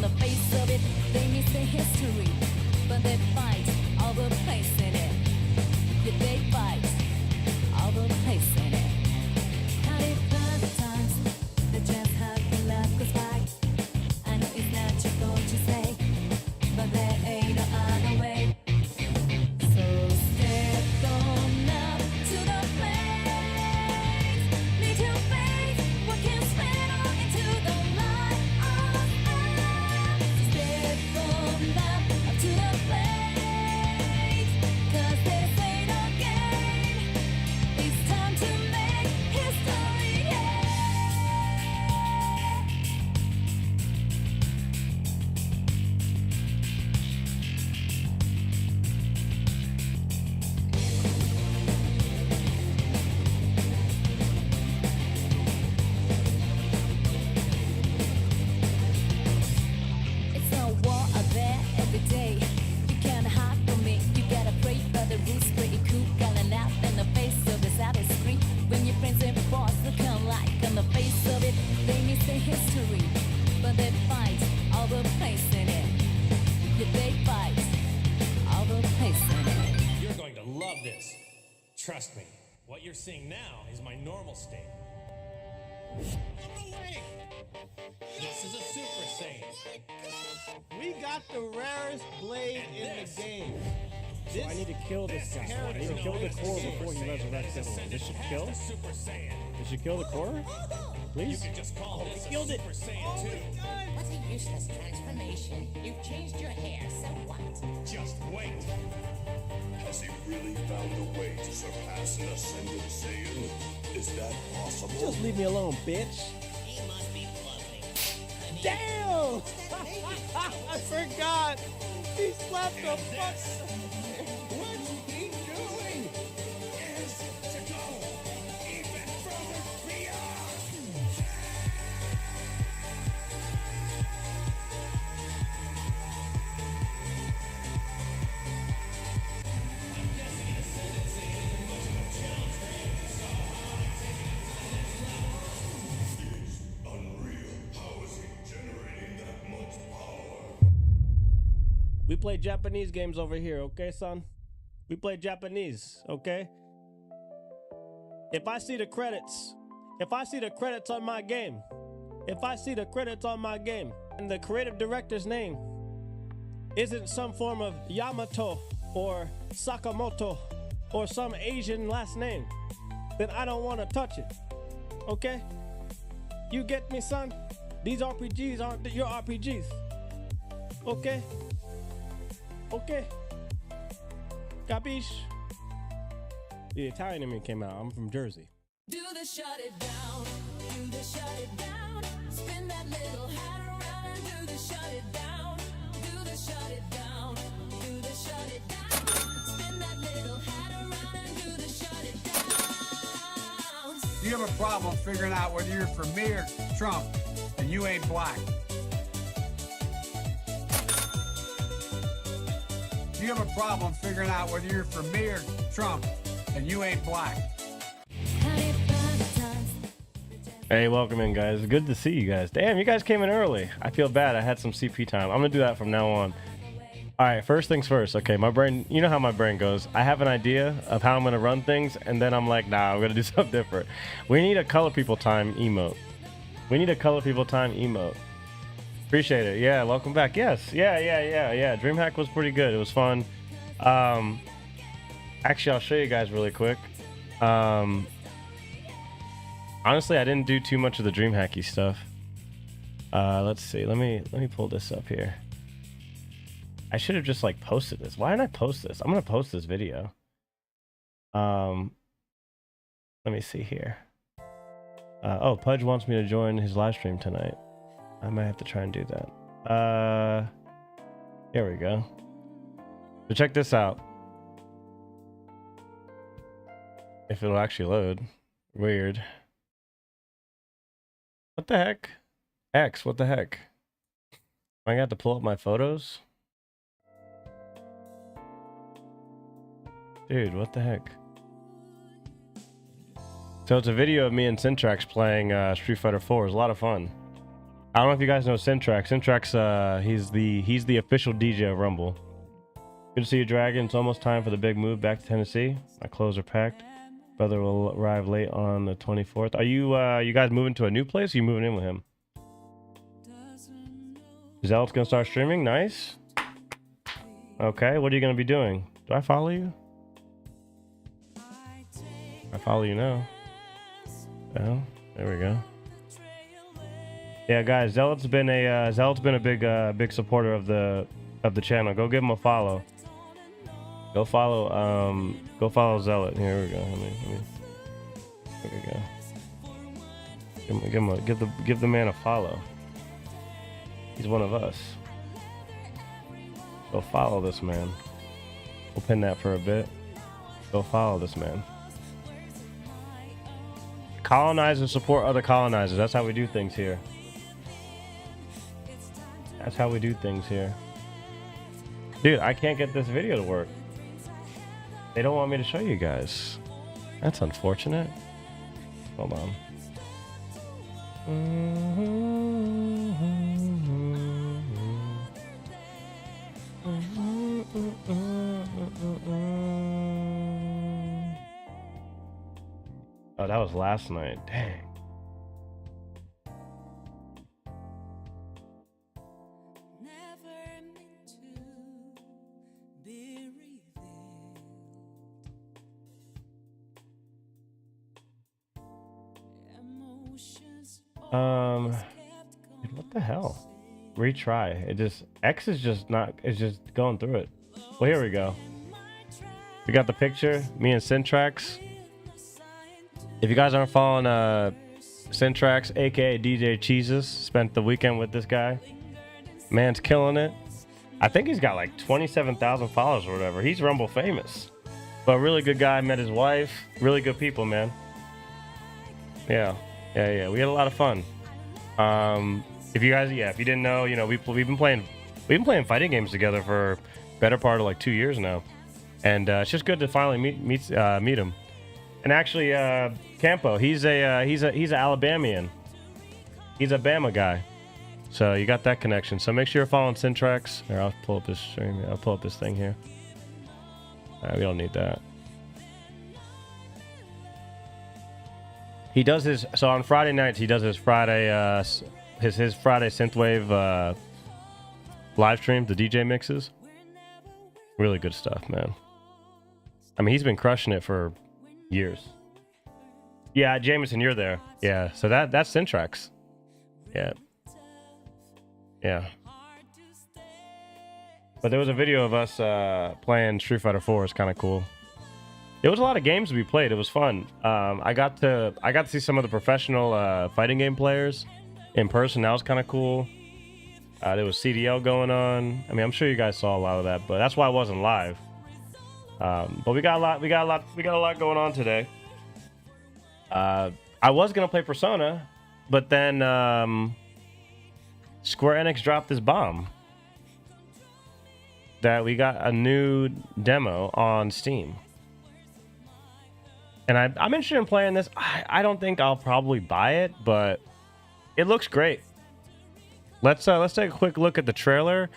the face of it, they miss the history, but they fight all the place in it. Yeah, they fight all the place in it. How they find the times, they just how the life goes by. I know it's natural to say, but there ain't no other way. So step on up to the plate. Need your faith, what can spin on into the light of us. Step on up to the plate. 'Cause this ain't a game. It's time to make history, yeah. It's a war out there every day. You can't hide from me. You gotta pray for the roots, pretty cool, gotta laugh in the face of this out of screen. When your friends and boss look like on the face of it, they miss the history, but they fight all the place in it. Yeah, they fight all the place in it. You're going to love this. Trust me. What you're seeing now is my normal state. This is a Super Saiyan. We got the rarest blade And in this. the game. So I need to kill this guy. I need to kill the core before he resurrects everyone. This should kill? Super Saiyan. This should kill the core? You Please? can just call this a killed it. Super Saiyan 2. What a useless transformation. You've changed your hair, so what? Just wait. Has he really found a way to surpass an ascended Saiyan? Is that possible? Just leave me alone, bitch. He must be bluffing. Damn! I forgot. He slapped the fuck. What's he doing? Is to go even further beyond. It's unreal. How is he generating that much power? We play Japanese games over here, okay, son? We play Japanese, okay? If I see the credits on my game, and the creative director's name isn't some form of Yamato or Sakamoto or some Asian last name, then I don't want to touch it, okay? You get me, son? These RPGs aren't your RPGs, okay? Okay. Capiche? The Italian in me came out. I'm from Jersey. Do the shut it down, do the shut it down. Spin that little hat around and do the shut it down, do the shut it down, do the shut it down. Spin that little hat around and do the shut it down. Do you have a problem figuring out whether you're for me or Trump and you ain't black? Do you have a problem figuring out whether you're for me or Trump and you ain't black? Hey, welcome in, guys. Good to see you guys. Damn, you guys came in early. I feel bad. I had some CP time. I'm gonna do that from now on. All right, first things first. Okay, my brain, you know how my brain goes. I have an idea of how I'm gonna run things, and then I'm like, nah, I'm gonna do something different. We need a color people time emote. Appreciate it. Yeah, welcome back. Yes. Yeah. DreamHack was pretty good. It was fun. Actually, I'll show you guys really quick. Honestly, I didn't do too much of the DreamHacky stuff. Let's see. Let me pull this up here. I should have just like posted this. Why didn't I post this? I'm gonna post this video. Let me see here. Oh, Pudge wants me to join his live stream tonight. I might have to try and do that. Here we go. So check this out. If it'll actually load. Weird. What the heck? X, what the heck? I got to pull up my photos? Dude, what the heck? So it's a video of me and Syntrax playing Street Fighter 4. It was a lot of fun. I don't know if you guys know Syntrax. Syntrax, he's the official DJ of Rumble. Good to see you, Dragon. It's almost time for the big move back to Tennessee. My clothes are packed. Brother will arrive late on the 24th. Are you guys moving to a new place? Or are you moving in with him? Zealot's gonna start streaming. Nice. Okay, what are you gonna be doing? Do I follow you? I follow you now. Oh, there we go. Yeah, guys, Zealot's been a big supporter of the channel. Go give him a follow. Go follow Zealot. Here we go. Here we go. Give the man a follow. He's one of us. Go follow this man. We'll pin that for a bit. Go follow this man. Colonizers support other colonizers. That's how we do things here. That's how we do things here. Dude, I can't get this video to work. They don't want me to show you guys. That's unfortunate. Hold on. Oh, that was last night. Dang. What the hell? Retry. It just X is just not. It's just going through it. Well, here we go. We got the picture. Me and Syntrax. If you guys aren't following Syntrax, aka DJ Cheeses, spent the weekend with this guy. Man's killing it. I think he's got like 27,000 followers or whatever. He's Rumble famous, but really good guy. Met his wife. Really good people, man. Yeah. We had a lot of fun. If you didn't know, you know, we've been playing fighting games together for better part of like 2 years now, and it's just good to finally meet him. And actually, Campo, he's an Alabamian. He's a Bama guy, so you got that connection. So make sure you're following Syntrax. Here, I'll pull up his stream. I'll pull up this thing here. We don't need that. He does his on Friday nights. He does his Friday his Friday synthwave live stream, the DJ mixes. Really good stuff, man. I mean, he's been crushing it for years. Yeah, Jameson, you're there. Yeah, so that's Syntrax. Yeah. But there was a video of us playing Street Fighter 4. It's kind of cool. There was a lot of games we played. It was fun. I got to see some of the professional fighting game players in person. That was kind of cool. There was CDL going on. I mean, I'm sure you guys saw a lot of that, but that's why I wasn't live. But we got a lot going on today. I was gonna play Persona, but then Square Enix dropped this bomb that we got a new demo on Steam. And I'm interested in playing this. I don't think I'll probably buy it, but it looks great. Let's take a quick look at the trailer.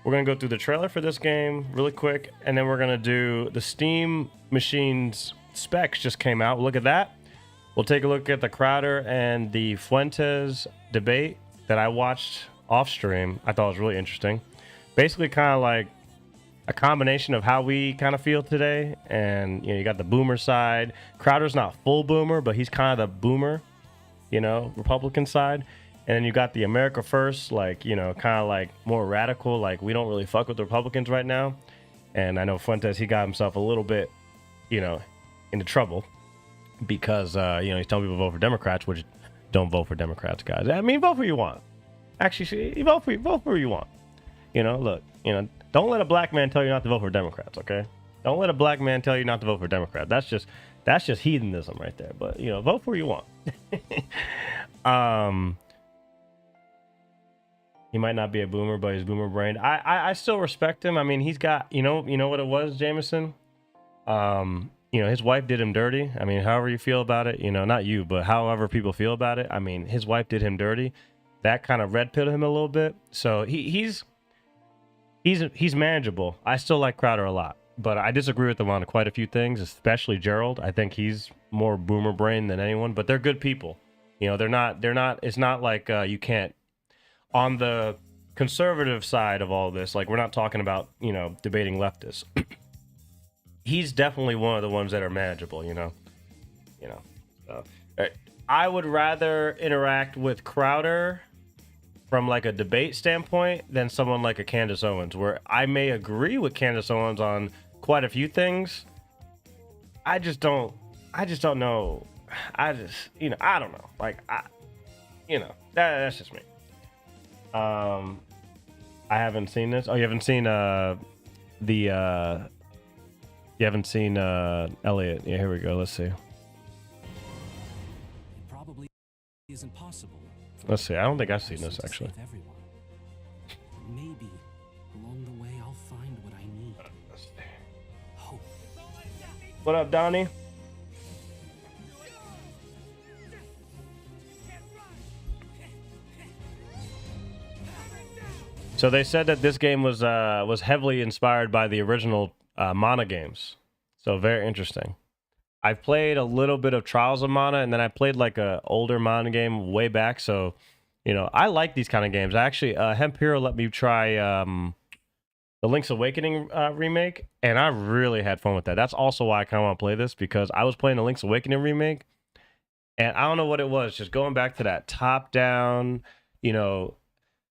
We're gonna go through the trailer for this game really quick, and then we're gonna do the Steam Machine's specs just came out. Look at that. We'll take a look at the Crowder and the Fuentes debate that I watched off stream. I thought it was really interesting. Basically, kind of like a combination of how we kind of feel today, and you got the boomer side. Crowder's not full boomer, but he's kind of the boomer, Republican side. And then you got the America First, kind of like more radical, like we don't really fuck with the Republicans right now. And I know Fuentes, he got himself a little bit, into trouble because he's telling people to vote for Democrats, which don't vote for Democrats, guys. I mean, vote for who you want. Actually, vote for who you want. Look, don't let a black man tell you not to vote for Democrats, okay? Don't let a black man tell you not to vote for Democrats. That's just heathenism right there. But vote for who you want. He might not be a boomer, but he's boomer brained. I still respect him. I mean, he's got you know what it was, Jameson. His wife did him dirty. I mean, however you feel about it, not you, but however people feel about it. I mean, his wife did him dirty. that kind of red pilled him a little bit. So he's manageable. I still like Crowder a lot, but I disagree with him on quite a few things, especially Gerald. I think he's more boomer brain than anyone, but they're good people. You know, they're not. It's not like you can't. On the conservative side of all this, like we're not talking about, you know, debating leftists. He's definitely one of the ones that are manageable. You know. So, I would rather interact with Crowder from like a debate standpoint than someone like a Candace Owens, where I may agree with Candace Owens on quite a few things. I just don't know. I don't know. Like, that's just me. I haven't seen this. Oh, you haven't seen Elliot. Yeah, here we go. Let's see. It probably isn't possible. Let's see. I don't think I've seen this actually. Maybe along the way I'll find what I need. Hope. What up, Donnie? So they said that this game was heavily inspired by the original Mana games. So very interesting. I've played a little bit of Trials of Mana, and then I played like a older Mana game way back. So, you know, I like these kind of games. Actually, Hemp Hero let me try the Link's Awakening remake, and I really had fun with that. That's also why I kind of want to play this, because I was playing the Link's Awakening remake, and I don't know what it was, just going back to that top-down, you know,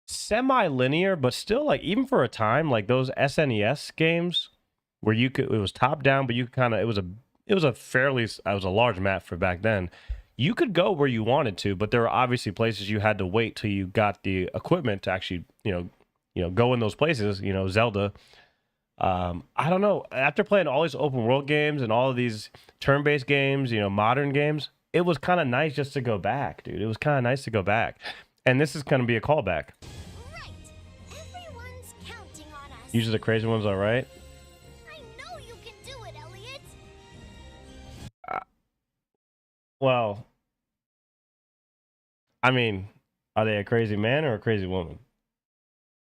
semi-linear, but still, like, even for a time, like those SNES games where you could, it was top-down, but you could kind of, it was a large map for back then. You could go where you wanted to, but there were obviously places you had to wait till you got the equipment to actually, you know, go in those places. You know, Zelda. I don't know. After playing all these open world games and all of these turn-based games, you know, modern games, it was kind of nice just to go back, dude. It was kind of nice to go back. And this is going to be a callback. Right. Everyone's counting on us. Usually the crazy ones, all right. I know you can do it, Elliot. Well, I mean, are they a crazy man or a crazy woman?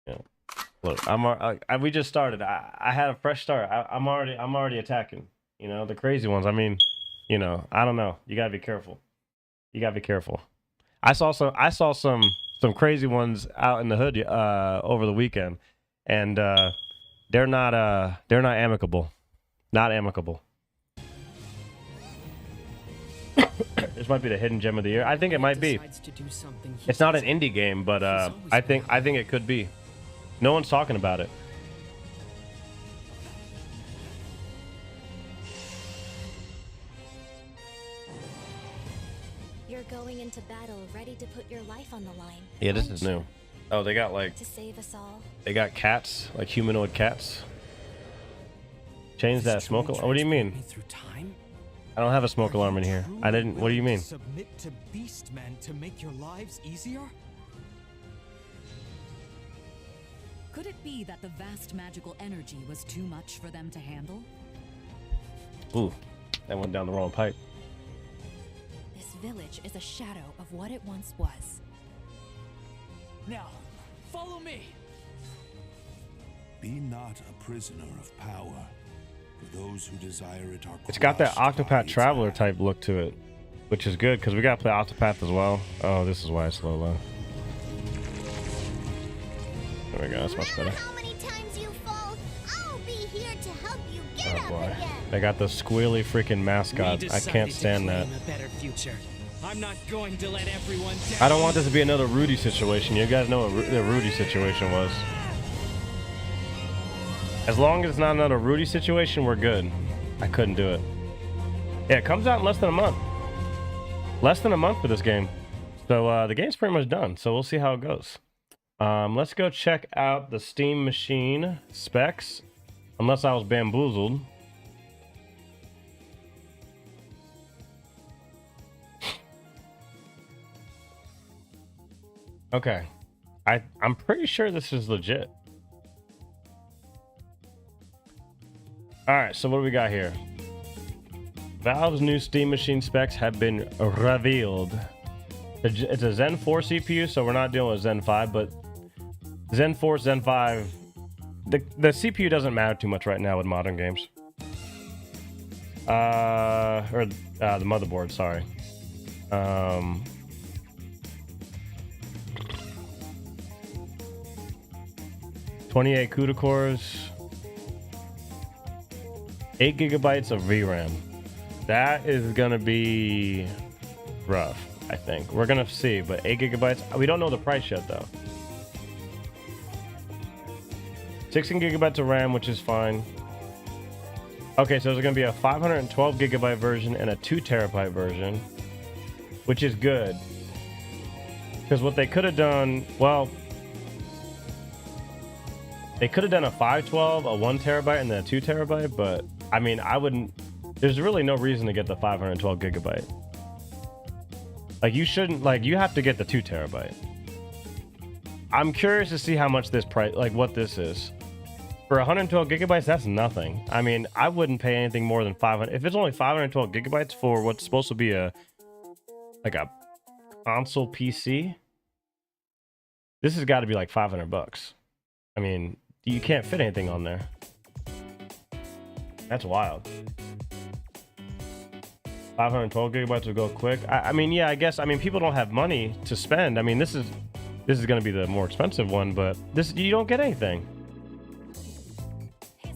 Yeah. Look, we just started. I had a fresh start. I'm already attacking. You know, the crazy ones. I mean, you know, I don't know. You gotta be careful. I saw some crazy ones out in the hood over the weekend, and they're not amicable. Not amicable. This might be the hidden gem of the year. I think it might be. It's not an indie game, but I think it could be. No one's talking about it. You're going into battle ready to put your life on the line. Yeah, this is new. Oh, they got like to save us all. They got cats, like humanoid cats. Change that smoke alarm. What do you mean? I don't have a smoke alarm in here. I didn't. What do you mean? Submit to Beastmen to make your lives easier? Could it be that the vast magical energy was too much for them to handle? Ooh, that went down the wrong pipe. This village is a shadow of what it once was. Now, follow me. Be not a prisoner of power. For those who desire it are It's got that crushed by Octopath its Traveler hand. type look to it, which is good because we gotta play Octopath as well. Oh, this is why it's low. There we go. That's much better. How many times you fall, I'll be here to help you get Oh up boy, again. they got the squealy freaking mascot. I can't stand that. A better future. I'm not going to let everyone down. I don't want this to be another Rudy situation. You guys know what the Rudy situation was. As long as it's not another Rudy situation, we're good. I couldn't do it. Yeah, it comes out in less than a month. Less than a month for this game. So the game's pretty much done. So we'll see how it goes. Let's go check out the Steam Machine specs. Unless I was bamboozled. Okay. I'm pretty sure this is legit. Alright, so what do we got here? Valve's new Steam Machine specs have been revealed. It's a Zen 4 CPU, so we're not dealing with Zen 5, but Zen 4, Zen 5, the CPU doesn't matter too much right now with modern games. The motherboard, sorry. 28 CUDA cores, 8 gigabytes of VRAM. That is gonna be rough, I think. We're gonna see, but 8 gigabytes, we don't know the price yet though. 16 gigabytes of RAM, which is fine. Okay, so there's gonna be a 512 gigabyte version and a 2 terabyte version, which is good. Because what they could have done, well, they could have done a 512, a 1 terabyte, and then a 2 terabyte, but I mean, I wouldn't, there's really no reason to get the 512 gigabyte. Like, you shouldn't, like, you have to get the 2 terabyte. I'm curious to see how much this price, like, what this is. For 112 gigabytes, that's nothing. I mean, I wouldn't pay anything more than 500. If it's only 512 gigabytes for what's supposed to be a, like a console PC, this has got to be like $500. I mean, you can't fit anything on there. That's wild. 512 gigabytes will go quick. I mean, yeah, I guess. I mean, people don't have money to spend. I mean, this is going to be the more expensive one, but this, you don't get anything.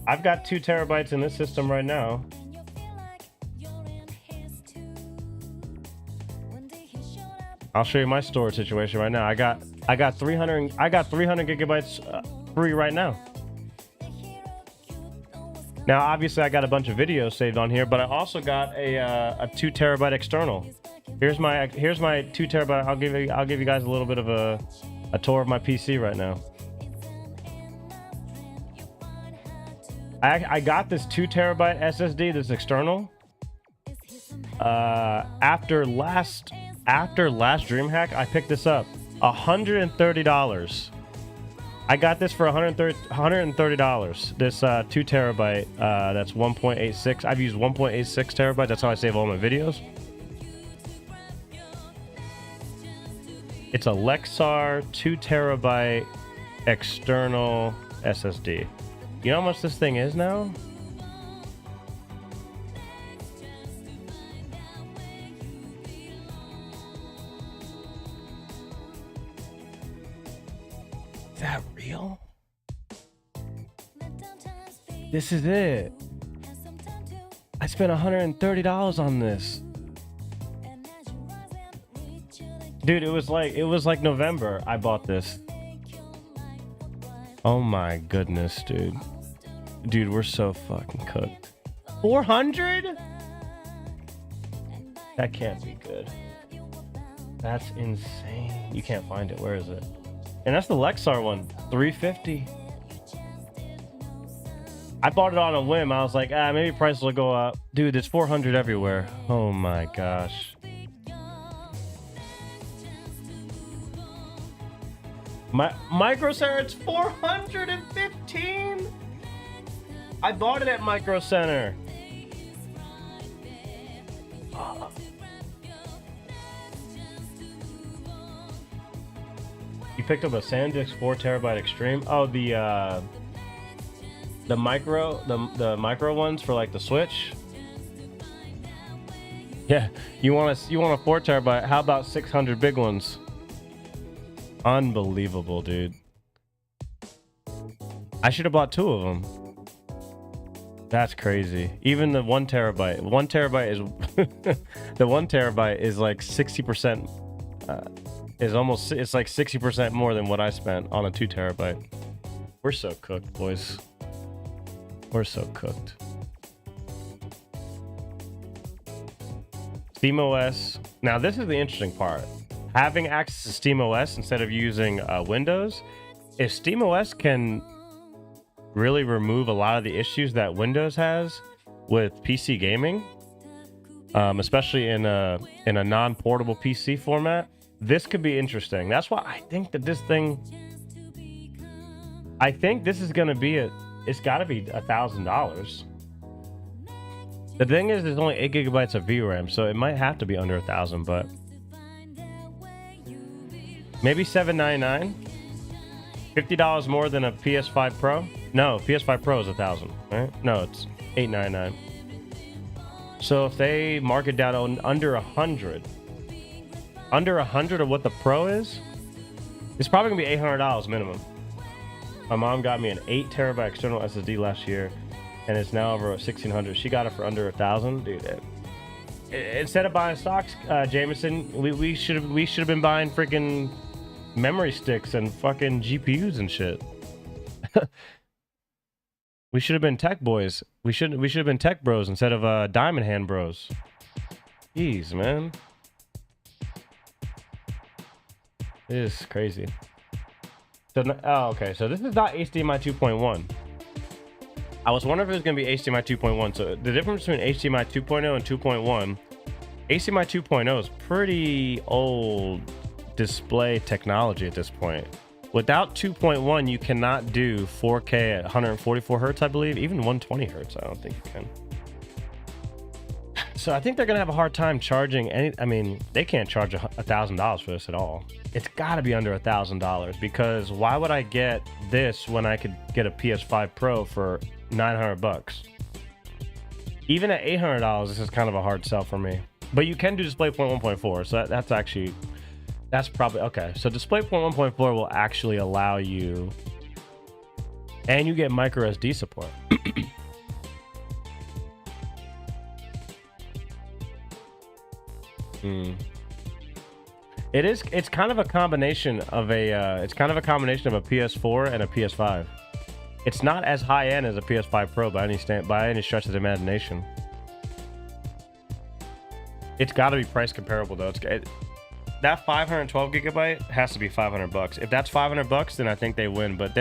I've got 2 terabytes in this system right now. I'll show you my storage situation right now. I got 300 gigabytes free right now. Now, obviously, I got a bunch of videos saved on here, but I also got a 2 terabyte external. Here's my 2 terabyte. I'll give you guys a little bit of a tour of my PC right now. I got this 2 terabyte SSD, this external. After last DreamHack, I picked this up, $130. I got this for $130. This 2 terabyte, that's 1.86. I've used 1.86 terabytes. That's how I save all my videos. It's a Lexar 2 terabyte external SSD. You know how much this thing is now? Is that real? This is it. I spent $130 on this. Dude, it was like November I bought this. Oh my goodness, dude. Dude, we're so fucking cooked. 400? That can't be good. That's insane. You can't find it. Where is it? And that's the Lexar one, $350. I bought it on a whim. I was like, maybe prices will go up. Dude, there's 400 everywhere. Oh my gosh. My Micro Center, it's 415. I bought it at Micro Center. You picked up a SanDisk 4 terabyte Extreme. Oh, the micro ones for like the Switch. Yeah, you want a 4 terabyte? How about 600 big ones? Unbelievable, dude. I should have bought 2 of them. That's crazy. Even the 1 terabyte. 1 terabyte is the 1 terabyte is like 60%. It's like 60% more than what I spent on a 2 terabyte. We're so cooked, boys. We're so cooked. SteamOS. Now this is the interesting part. Having access to SteamOS instead of using Windows. If SteamOS can really remove a lot of the issues that Windows has with PC gaming, especially in a non-portable PC format, this could be interesting. That's why I think that this thing, I think this is gonna be it's got to be $1,000. The thing is, there's only 8 gigabytes of VRAM, so it might have to be under 1,000. But Maybe $799. $50 more than a PS5 Pro. No, PS5 Pro is $1,000, right? No, it's $899. So if they mark it down on under 100 of what the Pro is, it's probably gonna be $800 minimum. My mom got me an 8 terabyte external SSD last year, and it's now over 1,600. She got it for under 1,000, dude. Instead of buying stocks, Jameson, we should have been buying freaking memory sticks and fucking GPUs and shit. We should have been tech boys. We should have been tech bros instead of diamond hand bros. Jeez, man. This is crazy. So, oh, okay. So this is not HDMI 2.1. I was wondering if it was going to be HDMI 2.1. So the difference between HDMI 2.0 and 2.1, HDMI 2.0 is pretty old display technology at this point. Without 2.1, you cannot do 4K at 144 hertz, I believe. Even 120 hertz, I don't think you can. So I think they're gonna have a hard time charging any. I mean, they can't charge $1,000 for this at all. It's got to be under $1,000 because why would I get this when I could get a PS5 Pro for $900? Even at $800, this is kind of a hard sell for me. But you can do DisplayPort 1.4, so that's actually. That's probably okay. So DisplayPort 1.4 will actually allow you, and you get micro SD support. It's kind of a combination of a PS4 and a PS5. It's not as high end as a PS5 Pro by any stretch of the imagination. It's got to be price comparable though. That 512 gigabyte has to be $500. If that's $500, then I think they win. But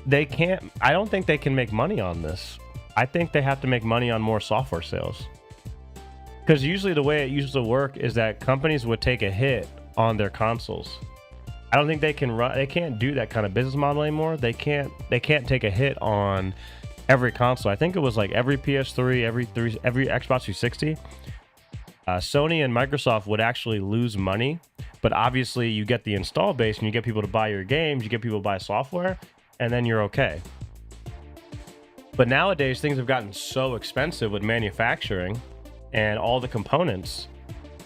they can't. I don't think they can make money on this. I think they have to make money on more software sales. Because usually the way it used to work is that companies would take a hit on their consoles. I don't think they can run. They can't do that kind of business model anymore. They can't take a hit on every console. I think it was like every PS3, every Xbox 360. Sony and Microsoft would actually lose money, but obviously you get the install base and you get people to buy your games, you get people to buy software, and then you're okay. But nowadays things have gotten so expensive with manufacturing and all the components,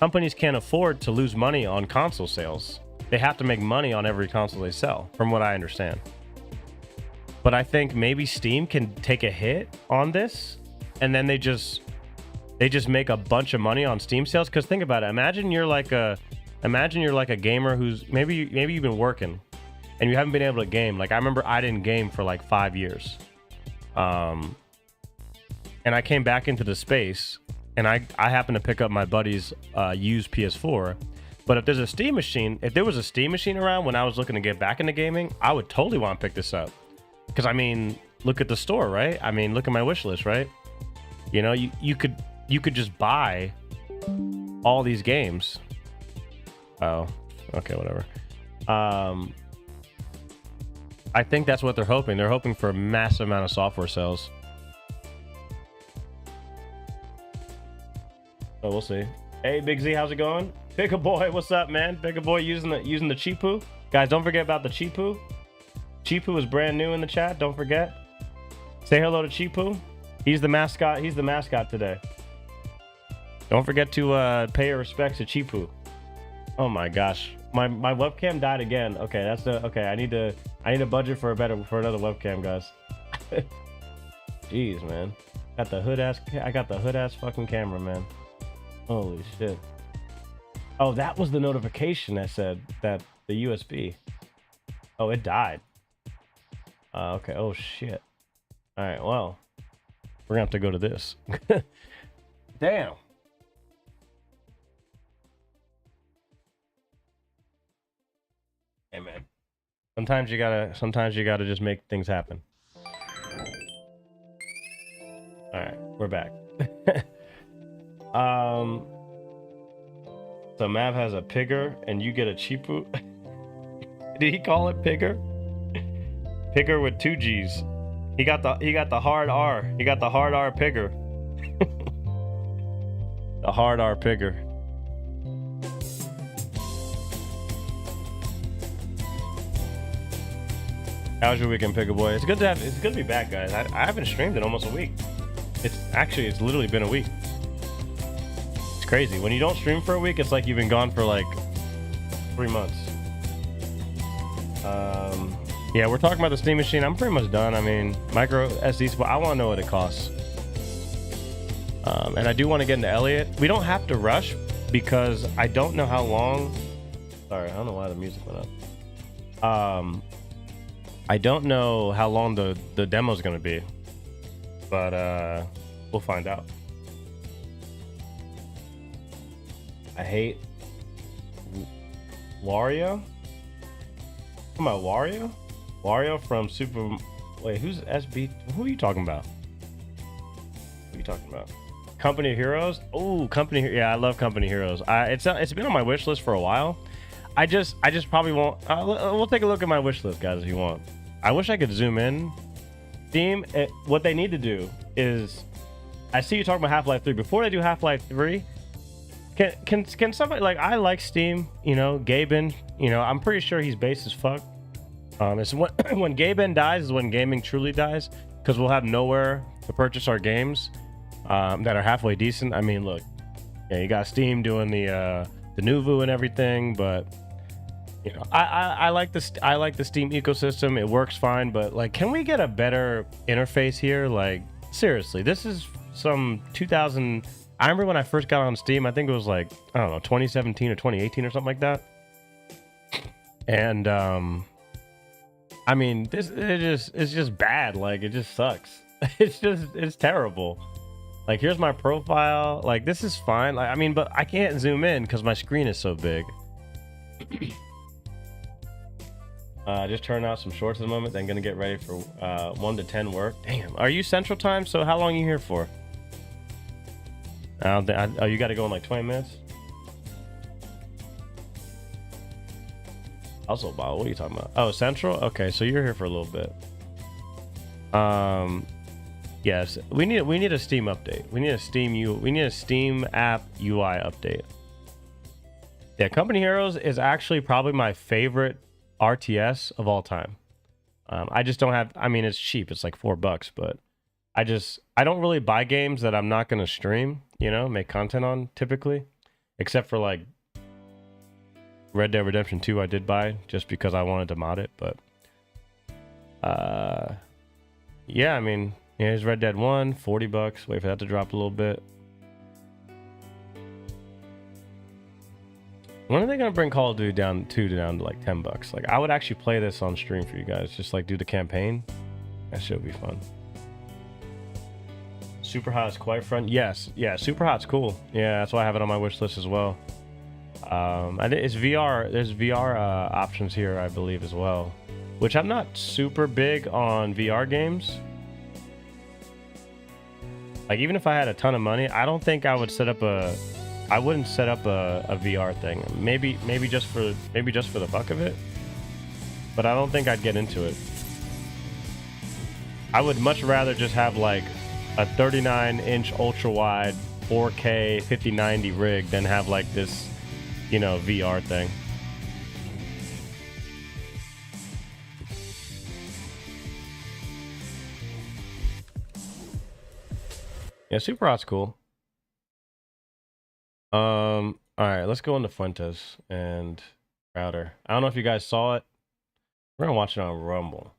companies can't afford to lose money on console sales. They have to make money on every console they sell, from what I understand. But I think maybe Steam can take a hit on this, and then they just make a bunch of money on Steam sales. Because think about it. Imagine you're like a gamer who's maybe you've been working and you haven't been able to game. Like I remember I didn't game for like 5 years, and I came back into the space, and I happened to pick up my buddy's used PS4. But if there was a Steam machine around when I was looking to get back into gaming, I would totally want to pick this up. Because I mean, look at the store, right? I mean, look at my wish list, right? You know, you could just buy all these games. Oh, okay, whatever. I think that's what they're hoping. They're hoping for a massive amount of software sales. So we'll see. Hey, Big Z, how's it going? Pick a boy, what's up, man? Pick a boy using the Chipu. Guys, don't forget about the Chipu. Chipu is brand new in the chat. Don't forget. Say hello to Chipu. He's the mascot. He's the mascot today. Don't forget to pay your respects to Chipu. Oh my gosh, my webcam died again. Okay, okay. I need to budget for another webcam, guys. Jeez, man. I got the hood ass fucking camera, man. Holy shit. Oh, that was the notification that said that the USB. Oh, it died. Okay. Oh shit. All right. Well, we're gonna have to go to this. Damn. Hey man. Sometimes you gotta just make things happen. All right, we're back. So Mav has a pigger and you get a Chipu. Did he call it pigger? Pigger with 2 G's. He got the hard R. He got the hard R pigger. The hard R pigger. How was your weekend, Pickle Boy? It's good to be back, guys. I haven't streamed in almost a week. It's literally been a week. It's crazy. When you don't stream for a week, it's like you've been gone for like 3 months. Yeah, we're talking about the Steam Machine. I'm pretty much done. I mean, micro SD, but I want to know what it costs. And I do want to get into Elliot. We don't have to rush because I don't know how long. Sorry, I don't know why the music went up. I don't know how long the demo is going to be, but we'll find out. I hate Wario. Come on, Wario? Wario from Super. Wait, who's SB? Who are you talking about? What are you talking about? Company of Heroes? Oh, yeah, I love Company Heroes. It's been on my wish list for a while. I just probably won't. We'll take a look at my wish list, guys, if you want. I wish I could zoom in. Steam, what they need to do is, I see you talking about Half-Life 3. Before they do Half-Life 3, can somebody, like, I like Steam, you know, Gaben, you know, I'm pretty sure he's base as fuck. It's when Gaben dies is when gaming truly dies, because we'll have nowhere to purchase our games that are halfway decent. I mean, look, yeah, you got Steam doing the Nuvu and everything, but you know, I like the Steam ecosystem. It works fine, but like, can we get a better interface here? Like, seriously, this is some 2000. I remember when I first got on Steam, I think it was like, I don't know, 2017 or 2018 or something like that. And I mean, it's just bad. Like, it just sucks. It's terrible. Like, here's my profile. Like, this is fine. Like, I mean, but I can't zoom in because my screen is so big. Just turn out some shorts at the moment. Then gonna get ready for 1 to 10 work. Damn. Are you Central Time? So how long are you here for? Oh, you got to go in like 20 minutes. Also, Bob, what are you talking about? Oh, Central. Okay, so you're here for a little bit. Yes, we need a Steam update. We need a Steam app UI update. Yeah, Company Heroes is actually probably my favorite RTS of all time. I just don't have. I mean, it's cheap. It's like $4, but I don't really buy games that I'm not gonna stream. You know, make content on typically, except for like Red Dead Redemption 2. I did buy just because I wanted to mod it, but yeah, I mean, here's Red Dead 1, $40. Wait for that to drop a little bit. When are they gonna bring Call of Duty down to like $10? Like, I would actually play this on stream for you guys, just like do the campaign. That should be fun. Super Hot is quite fun. Yes, yeah, Super Hot's cool. Yeah, that's why I have it on my wish list as well. It's VR. There's VR options here, I believe, as well. Which I'm not super big on VR games. Like, even if I had a ton of money, I don't think I would set up I wouldn't set up a VR thing. Maybe just for the fuck of it. But I don't think I'd get into it. I would much rather just have like a 39-inch ultra-wide 4K 5090 rig than have like this, you know, VR thing. Yeah, Super Hot's cool. All right, let's go into Fuentes and Router. I don't know if you guys saw it. We're gonna watch it on Rumble.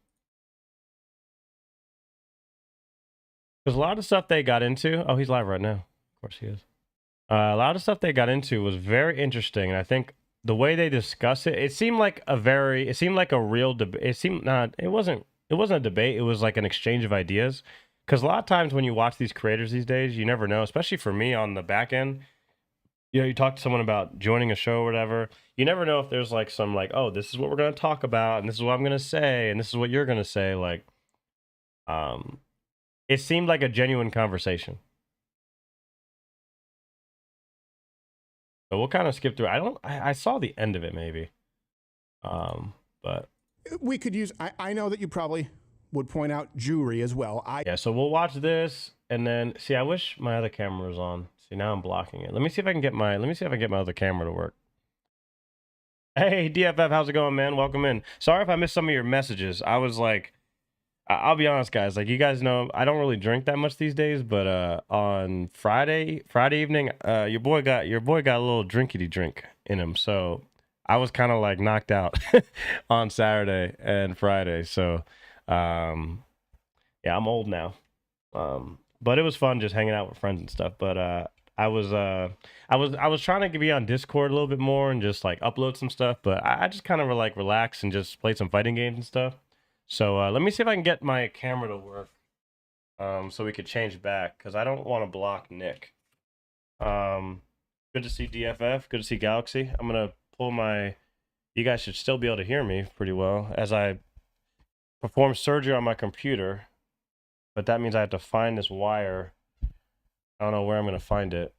Because a lot of stuff they got into. Oh, he's live right now. Of course he is. A lot of stuff they got into was very interesting, and I think the way they discuss it, it seemed like a real debate. It wasn't a debate. It was like an exchange of ideas. Because a lot of times when you watch these creators these days, you never know. Especially for me on the back end, you know, you talk to someone about joining a show or whatever. You never know if there's like some like, oh, this is what we're gonna talk about, and this is what I'm gonna say, and this is what you're gonna say. Like, it seemed like a genuine conversation. So we'll kind of skip through. I saw the end of it maybe. But we could use, I know that you probably would point out jewelry as well. Yeah, so we'll watch this and then see. I wish my other camera was on. See, now I'm blocking it. Let me see if I can get my other camera to work. Hey, DFF, how's it going, man? Welcome in. Sorry if I missed some of your messages. I was like, I'll be honest, guys. Like, you guys know, I don't really drink that much these days. But on Friday evening, your boy got a little drinkity drink in him. So I was kind of like knocked out on Saturday and Friday. So yeah, I'm old now. But it was fun just hanging out with friends and stuff. But I was trying to be on Discord a little bit more and just like upload some stuff, but I just kind of like relax and just play some fighting games and stuff. So let me see if I can get my camera to work, so we could change back because I don't want to block Nick. Good to see DFF. Good to see Galaxy. I'm gonna pull my. You guys should still be able to hear me pretty well as I perform surgery on my computer, but that means I have to find this wire. I don't know where I'm going to find it.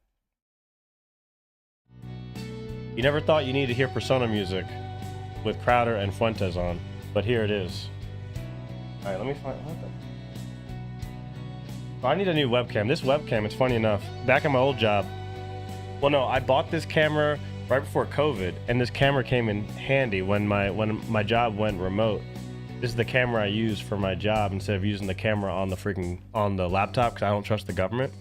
You never thought you needed to hear Persona music with Crowder and Fuentes on, but here it is. All right, let me find... What the... Oh, I need a new webcam. This webcam, it's funny enough, back at my old job... Well, no, I bought this camera right before COVID, and this camera came in handy when my job went remote. This is the camera I use for my job instead of using the camera on the laptop because I don't trust the government.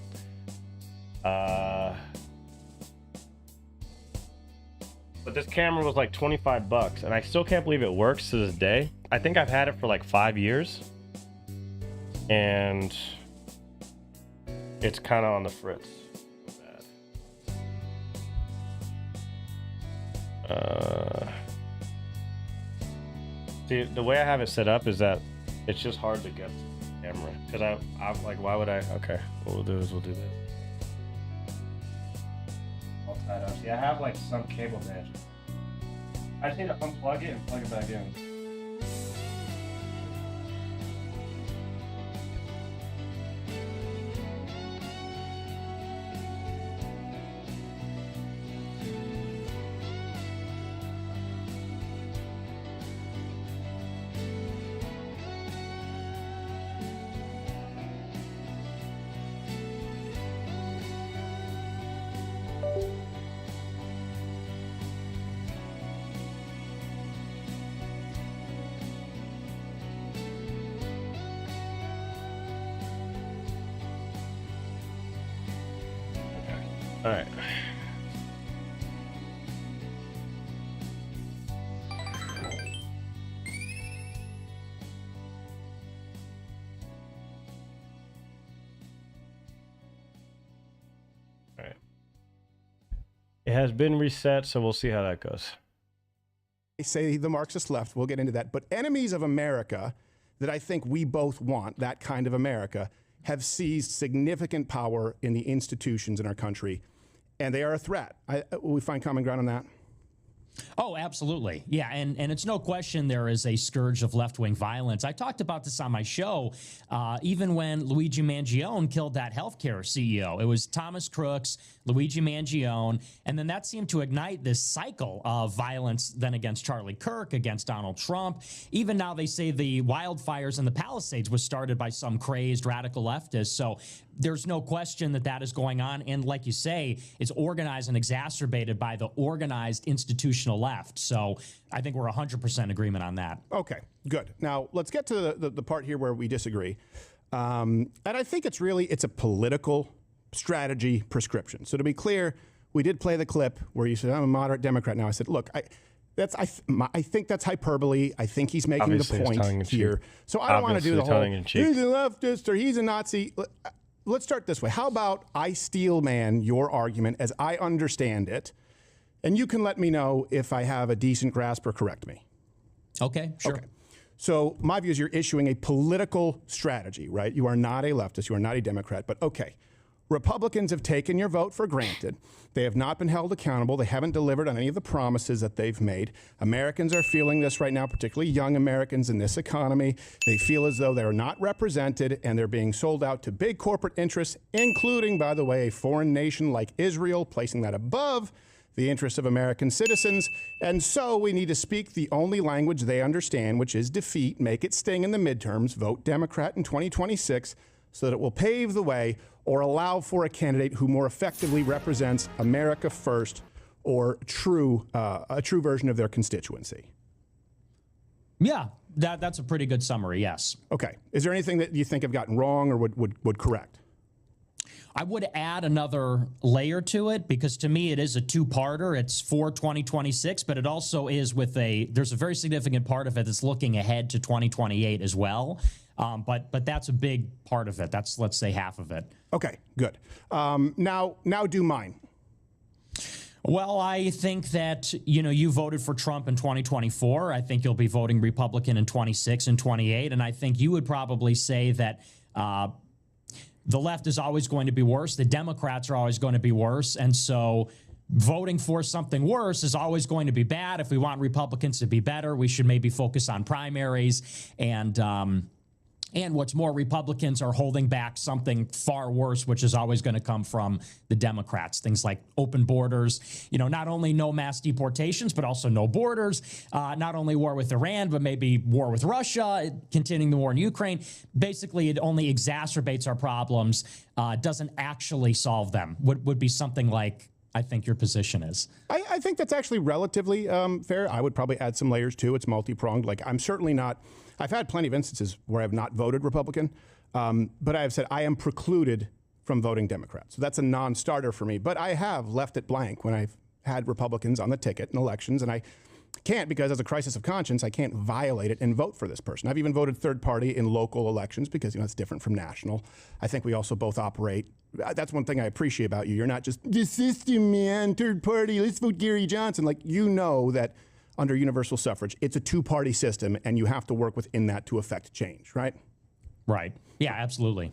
But this camera was like $25 and I still can't believe it works to this day. I think I've had it for like 5 years and it's kind of on the fritz. See, the way I have it set up is that it's just hard to get the camera because I'm like, why would I? Okay, what we'll do is we'll do this. All tied up. See, I have like some cable magic. I just need to unplug it and plug it back in. All right. All right. It has been reset, so we'll see how that goes. They say the Marxist left, we'll get into that, but enemies of America that I think we both want, that kind of America, have seized significant power in the institutions in our country, and they are a threat. Will we find common ground on that? Oh, absolutely. Yeah, and it's no question there is a scourge of left-wing violence. I talked about this on my show, even when Luigi Mangione killed that healthcare CEO. It was Thomas Crooks, Luigi Mangione, and then that seemed to ignite this cycle of violence then against Charlie Kirk, against Donald Trump. Even now they say the wildfires in the Palisades was started by some crazed radical leftist. So there's no question that that is going on. And like you say, it's organized and exacerbated by the organized institutional left. So I think we're 100% agreement on that. Okay, good. Now let's get to the part here where we disagree. And I think it's a political strategy prescription. So to be clear, we did play the clip where you said, I'm a moderate Democrat now. I said, look, I think that's hyperbole. I think he's making Obviously, the point here. So I don't want to do the whole, he's a leftist or he's a Nazi. Let's start this way. How about I steel man your argument as I understand it, and you can let me know if I have a decent grasp or correct me. Okay, sure. Okay. So my view is you're issuing a political strategy, right? You are not a leftist. You are not a Democrat. But okay, Republicans have taken your vote for granted. They have not been held accountable. They haven't delivered on any of the promises that they've made. Americans are feeling this right now, particularly young Americans in this economy. They feel as though they're not represented and they're being sold out to big corporate interests, including, by the way, a foreign nation like Israel, placing that above the interests of American citizens. And so we need to speak the only language they understand, which is defeat, make it sting in the midterms, vote Democrat in 2026, so that it will pave the way or allow for a candidate who more effectively represents America first or a true version of their constituency. Yeah, that's a pretty good summary, yes. Okay. Is there anything that you think I've gotten wrong or would correct? I would add another layer to it because to me it is a two-parter. It's for 2026, but it also is there's a very significant part of it that's looking ahead to 2028 as well. But that's a big part of it. That's, let's say, half of it. Okay, good. Now do mine. Well, I think that, you voted for Trump in 2024. I think you'll be voting Republican in 26 and 28. And I think you would probably say that the left is always going to be worse. The Democrats are always going to be worse. And so voting for something worse is always going to be bad. If we want Republicans to be better, we should maybe focus on primaries and what's more, Republicans are holding back something far worse, which is always going to come from the Democrats. Things like open borders, not only no mass deportations, but also no borders, not only war with Iran, but maybe war with Russia, continuing the war in Ukraine. Basically, it only exacerbates our problems, doesn't actually solve them, would be something like, I think your position is. I think that's actually relatively fair. I would probably add some layers too. It's multi-pronged. Like, I'm certainly not, I've had plenty of instances where I've not voted Republican, but I have said I am precluded from voting Democrat. So that's a non-starter for me. But I have left it blank when I've had Republicans on the ticket in elections, and I can't, because as a crisis of conscience, I can't violate it and vote for this person. I've even voted third party in local elections because, it's different from national. I think we also both operate. That's one thing I appreciate about you. You're not just, the system, man, third party, let's vote Gary Johnson. Like, that under universal suffrage, it's a two-party system, and you have to work within that to affect change, right? Right. Yeah, absolutely.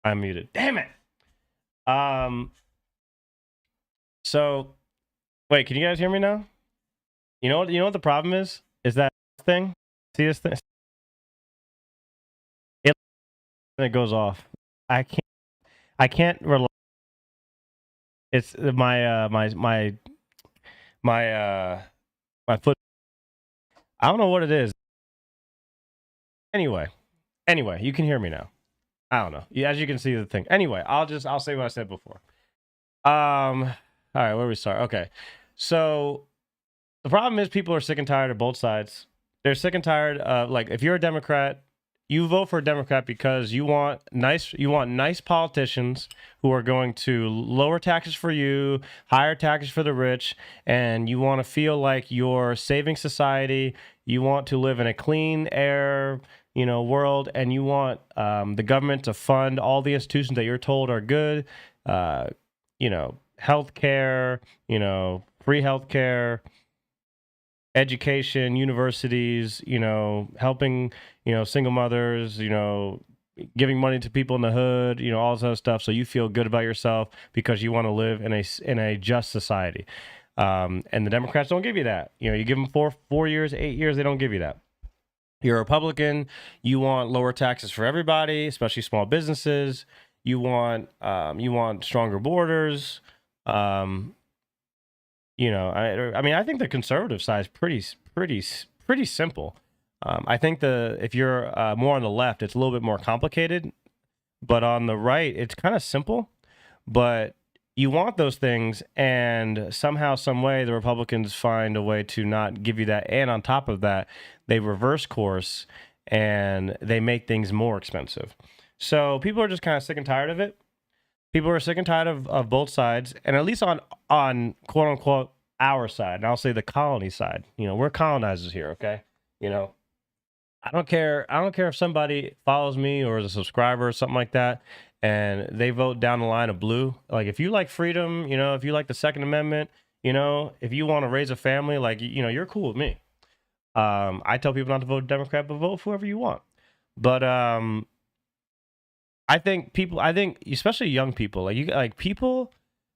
I'm muted. Damn it. So wait, can you guys hear me now? You know what the problem is? Is that thing? See this thing? It goes off. I can't rely. It's my foot. I don't know what it is. Anyway, you can hear me now. I don't know. As you can see the thing. Anyway, I'll say what I said before. All right, where do we start? Okay. So the problem is people are sick and tired of both sides. They're sick and tired of, like, if you're a Democrat, you vote for a Democrat because you want nice politicians who are going to lower taxes for you, higher taxes for the rich, and you want to feel like you're saving society. You want to live in a clean air, world, and you want the government to fund all the institutions that you're told are good, healthcare, free healthcare, education, universities, helping, single mothers, giving money to people in the hood, all this other stuff, so you feel good about yourself because you want to live in a just society. And the Democrats don't give you that. You give them 4 years, 8 years, they don't give you that. You're a Republican, you want lower taxes for everybody, especially small businesses. You want stronger borders. I think the conservative side is pretty simple. I think if you're more on the left, it's a little bit more complicated, but on the right, it's kind of simple. But you want those things, and somehow, some way, the Republicans find a way to not give you that. And on top of that, they reverse course and they make things more expensive. So people are just kind of sick and tired of it. People are sick and tired of both sides, and at least on quote unquote our side, and I'll say the colony side. You know, we're colonizers here, okay? You know, I don't care if somebody follows me or is a subscriber or something like that, and they vote down the line of blue. Like, if you like freedom, you know, if you like the Second Amendment, you know, if you want to raise a family, like, you know, you're cool with me. I tell people not to vote Democrat, but vote for whoever you want. But I think especially young people,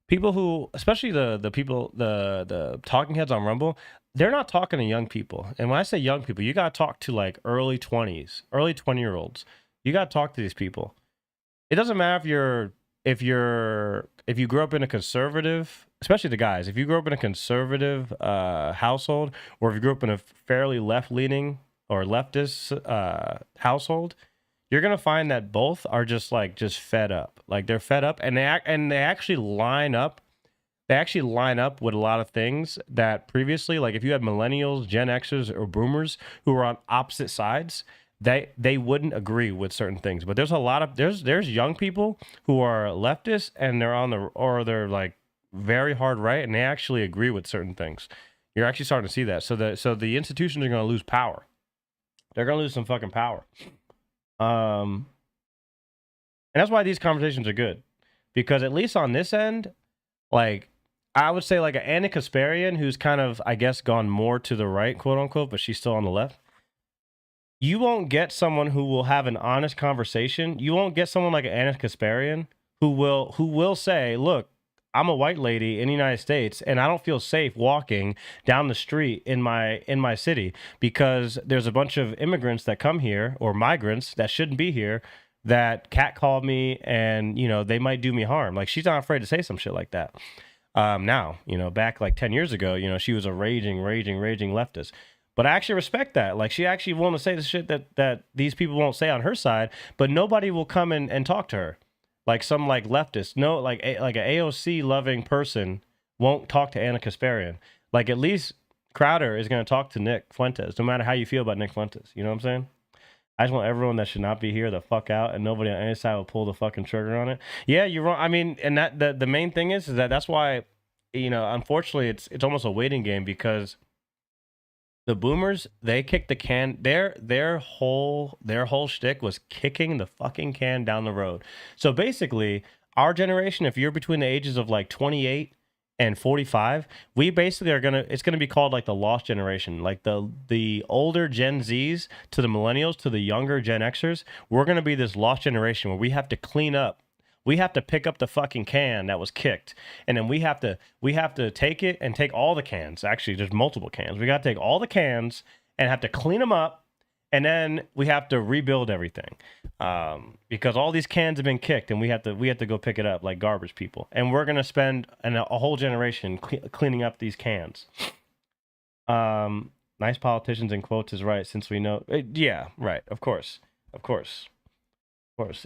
people who, especially the talking heads on Rumble, they're not talking to young people. And when I say young people, you got to talk to like early 20-year-olds. You got to talk to these people. It doesn't matter if you grew up in a conservative, especially the guys, if you grew up in a conservative household, or if you grew up in a fairly left-leaning or leftist household, you're gonna find that both are just fed up. Like, they're fed up, and they actually line up. They actually line up with a lot of things that previously, like if you had millennials, Gen Xers, or boomers who were on opposite sides, they wouldn't agree with certain things. But there's a lot of there's young people who are leftists, and they're like very hard right, and they actually agree with certain things. You're actually starting to see that. So the institutions are going to lose power. They're going to lose some fucking power. And that's why these conversations are good, because at least on this end, like, I would say like an Anna Kasparian, who's kind of, I guess, gone more to the right, quote unquote, but she's still on the left. You won't get someone who will have an honest conversation. You won't get someone like Anna Kasparian who will say, look, I'm a white lady in the United States, and I don't feel safe walking down the street in my city because there's a bunch of immigrants that come here, or migrants that shouldn't be here, that catcalled me, and, you know, they might do me harm. Like, she's not afraid to say some shit like that. Now, you know, back like 10 years ago, you know, she was a raging leftist. But I actually respect that. Like, she actually wanted to say the shit that these people won't say on her side, but nobody will come and talk to her. Like some like leftist, no, like an AOC loving person won't talk to Anna Kasparian. Like, at least Crowder is going to talk to Nick Fuentes, no matter how you feel about Nick Fuentes. You know what I'm saying? I just want everyone that should not be here the fuck out, and nobody on any side will pull the fucking trigger on it. Yeah, you're wrong. I mean, and that the main thing is that's why, you know, unfortunately, it's almost a waiting game, because the boomers, they kicked the can. Their whole shtick was kicking the fucking can down the road. So basically, our generation, if you're between the ages of like 28 and 45, we basically it's gonna be called like the lost generation. Like the older Gen Zs to the millennials to the younger Gen Xers, we're gonna be this lost generation where we have to clean up. We have to pick up the fucking can that was kicked, and then we have to take it and take all the cans. Actually, there's multiple cans. We got to take all the cans and have to clean them up, and then we have to rebuild everything, because all these cans have been kicked, and we have to go pick it up like garbage people. And we're gonna spend a whole generation cleaning up these cans. Nice politicians in quotes is right, since we know. Yeah, right. Of course.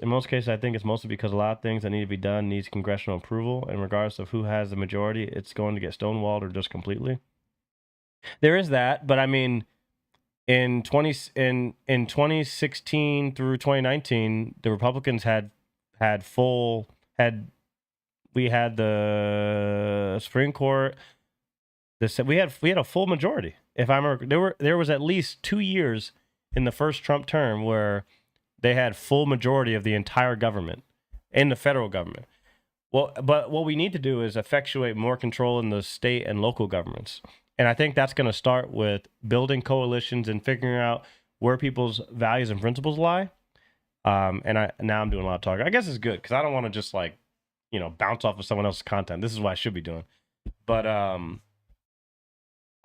In most cases, I think it's mostly because a lot of things that need to be done needs congressional approval, and regardless of who has the majority, it's going to get stonewalled or just completely. There is that, but I mean, in 2016 through 2019, the Republicans had the Supreme Court. We had a full majority. If I remember, there was at least 2 years in the first Trump term where they had full majority of the entire government in the federal government. Well, but what we need to do is effectuate more control in the state and local governments. And I think that's going to start with building coalitions and figuring out where people's values and principles lie. Now I'm doing a lot of talking. I guess it's good because I don't want to just like, you know, bounce off of someone else's content. This is what I should be doing. But I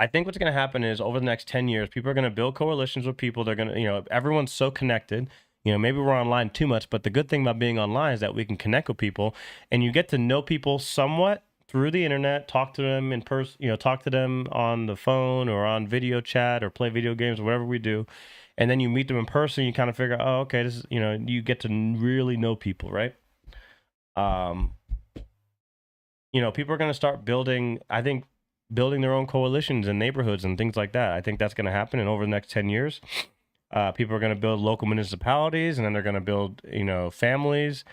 think what's going to happen is over the next 10 years, people are going to build coalitions with people. They're going to, you know, everyone's so connected. You know, maybe we're online too much, but the good thing about being online is that we can connect with people, and you get to know people somewhat through the internet, talk to them in person, you know, talk to them on the phone or on video chat or play video games or whatever we do. And then you meet them in person, you kind of figure out, oh, okay, this is, you know, you get to really know people, right? You know, people are going to start building their own coalitions and neighborhoods and things like that. I think that's going to happen, and over the next 10 years. People are going to build local municipalities, and then they're going to build, families,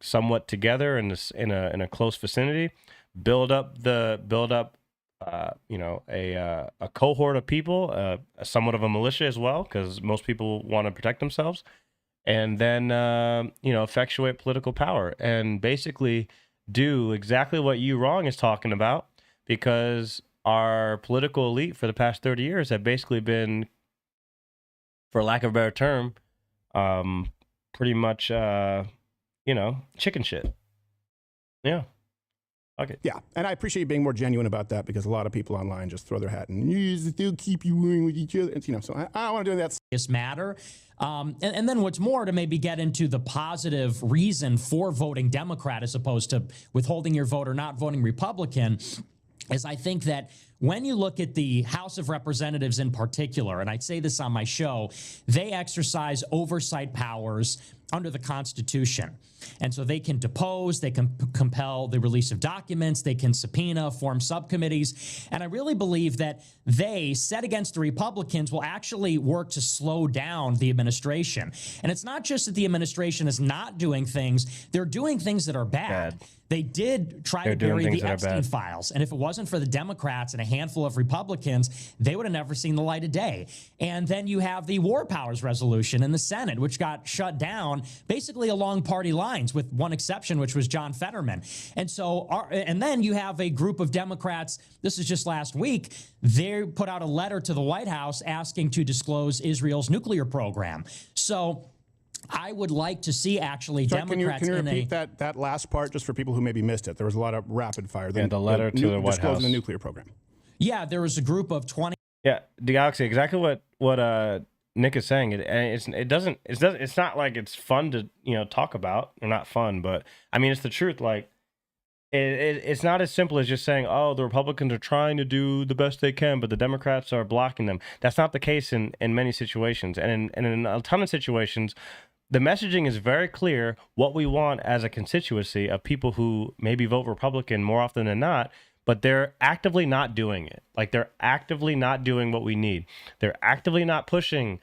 somewhat together in this in a close vicinity. Build up, a cohort of people, somewhat of a militia as well, because most people want to protect themselves, and then effectuate political power and basically do exactly what You Wrong is talking about, because our political elite for the past 30 years have basically been, for lack of a better term, pretty much, chicken shit. Yeah. Okay. Yeah, and I appreciate you being more genuine about that, because a lot of people online just throw their hat and they'll keep you warring with each other. So I don't want to do that. Matter. And then what's more, to maybe get into the positive reason for voting Democrat as opposed to withholding your vote or not voting Republican, is I think that when you look at the House of Representatives in particular, and I'd say this on my show, they exercise oversight powers under the Constitution. And so they can depose, they can compel the release of documents, they can subpoena, form subcommittees. And I really believe that they, set against the Republicans, will actually work to slow down the administration. And it's not just that the administration is not doing things, they're doing things that are bad. They did try to bury the Epstein files. And if it wasn't for the Democrats and a handful of Republicans, they would have never seen the light of day. And then you have the War Powers Resolution in the Senate, which got shut down basically along party lines, with one exception, which was John Fetterman. And so, and then you have a group of Democrats, this is just last week, they put out a letter to the White House asking to disclose Israel's nuclear program. So I would like to see actually Democrats. Can you repeat that last part just for people who maybe missed it? There was a lot of rapid fire. The letter to the White House disclosing the nuclear program. Yeah, there was a group of 20. Yeah, the Galaxy, exactly what Nick is saying. It's not like it's fun to talk about, or not fun, but I mean it's the truth. Like it's not as simple as just saying, oh, the Republicans are trying to do the best they can, but the Democrats are blocking them. That's not the case in many situations, and in a ton of situations, the messaging is very clear what we want as a constituency of people who maybe vote Republican more often than not, but they're actively not doing it. Like, they're actively not doing what we need. They're actively not pushing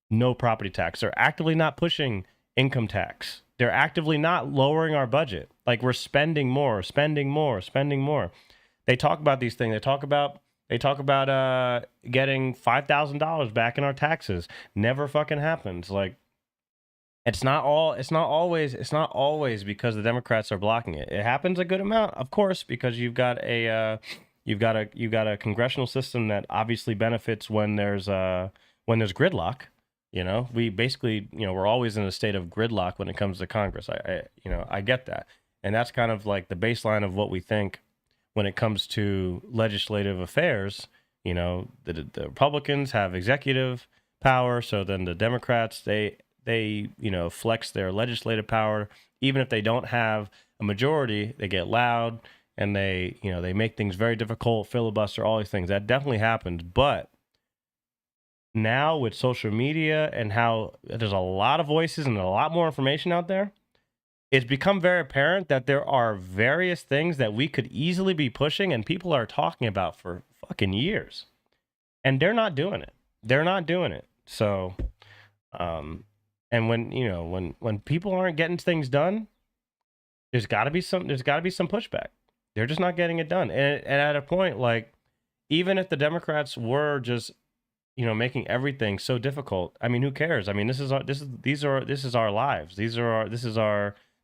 no property tax. They're actively not pushing income tax. They're actively not lowering our budget. Like, we're spending more. They talk about these things. They talk about getting $5,000 back in our taxes. Never fucking happens. Like, it's not always because the Democrats are blocking it. It happens a good amount, of course, because you've got a congressional system that obviously benefits when there's gridlock. We basically, we're always in a state of gridlock when it comes to Congress. I get that. And that's kind of like the baseline of what we think when it comes to legislative affairs. The Republicans have executive power, so then the Democrats, they flex their legislative power. Even if they don't have a majority, they get loud and they make things very difficult, filibuster, all these things. That definitely happens. But now with social media and how there's a lot of voices and a lot more information out there, it's become very apparent that there are various things that we could easily be pushing and people are talking about for fucking years. And they're not doing it. So, and when people aren't getting things done, there's got to be some pushback. They're just not getting it done. And at a point, like, even if the Democrats were just making everything so difficult, I mean, who cares? I mean, this is our lives.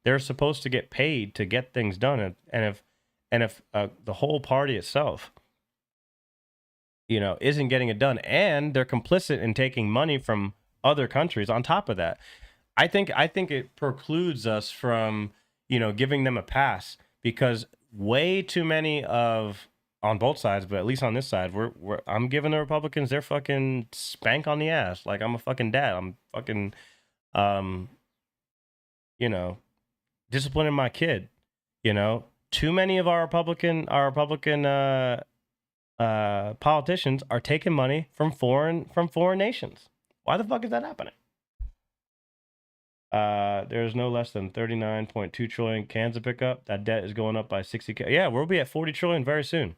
They're supposed to get paid to get things done. And if the whole party itself, isn't getting it done, and they're complicit in taking money from other countries on top of that, I think it precludes us from, giving them a pass, because way too many on both sides, but at least on this side, I'm giving the Republicans their fucking spank on the ass. Like, I'm a fucking dad. I'm fucking, disciplining my kid. Too many of our Republican politicians are taking money from foreign nations. Why the fuck is that happening? There's no less than 39.2 trillion cans to pick up. That debt is going up by 60. Yeah, we'll be at 40 trillion very soon.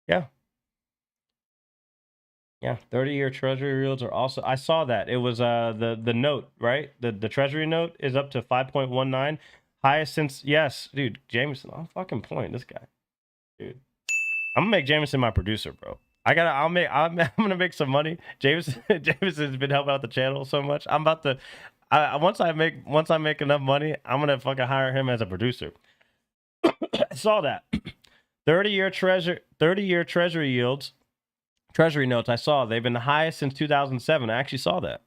Yeah. Yeah, 30-year treasury yields are also. I saw that. It was the note, right? The treasury note is up to 5.19, highest since. Yes, dude, Jameson on fucking point. This guy, dude. I'm gonna make Jameson my producer, bro. I'm gonna make some money. Jameson's been helping out the channel so much. I'm about to. Once I make enough money, I'm gonna fucking hire him as a producer. I saw that. 30-year treasury yields. Treasury notes I saw, they've been the highest since 2007. I actually saw that.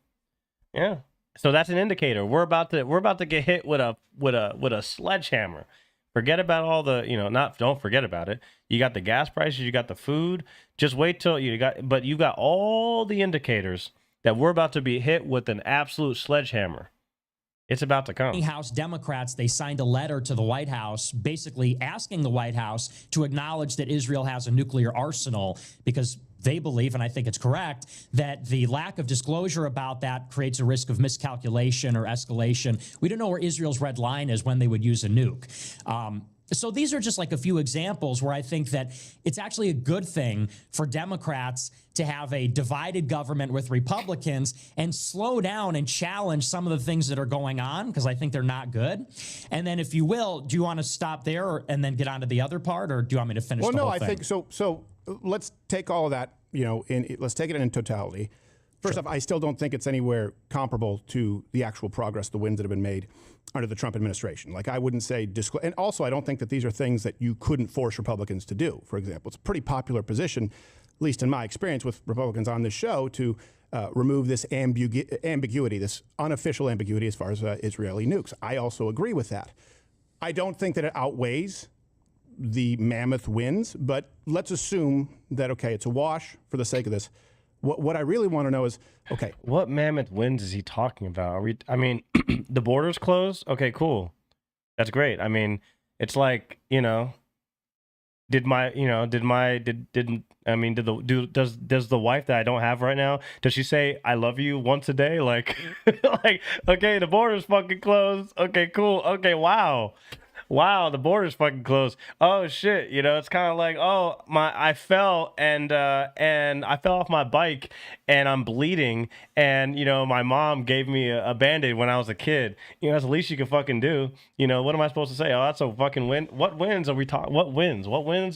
Yeah. So that's an indicator. We're about to get hit with a sledgehammer. Forget about all the, don't forget about it. You got the gas prices, you got the food. Just wait till you got all the indicators that we're about to be hit with an absolute sledgehammer. It's about to come. House Democrats, they signed a letter to the White House basically asking the White House to acknowledge that Israel has a nuclear arsenal because they believe, and I think it's correct, that the lack of disclosure about that creates a risk of miscalculation or escalation. We don't know where Israel's red line is when they would use a nuke. So these are just like a few examples where I think that it's actually a good thing for Democrats to have a divided government with Republicans and slow down and challenge some of the things that are going on, because I think they're not good. And then if you will, do you want to stop there and then get on to the other part, or do you want me to finish the whole thing? Well, no, I think so. So let's take all of that, let's take it in totality. First off, I still don't think it's anywhere comparable to the actual progress, the wins that have been made under the Trump administration. Like, I wouldn't say, and also I don't think that these are things that you couldn't force Republicans to do. For example, it's a pretty popular position, at least in my experience with Republicans on this show, to remove this ambiguity, this unofficial ambiguity as far as Israeli nukes. I also agree with that. I don't think that it outweighs the mammoth wins, but let's assume that, okay, it's a wash for the sake of this. What I really want to know is, okay, what mammoth wins is he talking about? The border's closed. Okay, cool. That's great. I mean, it's like, does the wife that I don't have right now, does she say I love you once a day? Like, okay, the border's fucking closed. Okay, cool. Okay, wow, the border's fucking closed. Oh shit, it's kind of like, I fell and I fell off my bike and I'm bleeding, and my mom gave me a Band-Aid when I was a kid. That's the least you can fucking do. What am I supposed to say? Oh, that's a fucking win. What wins are we talking? What wins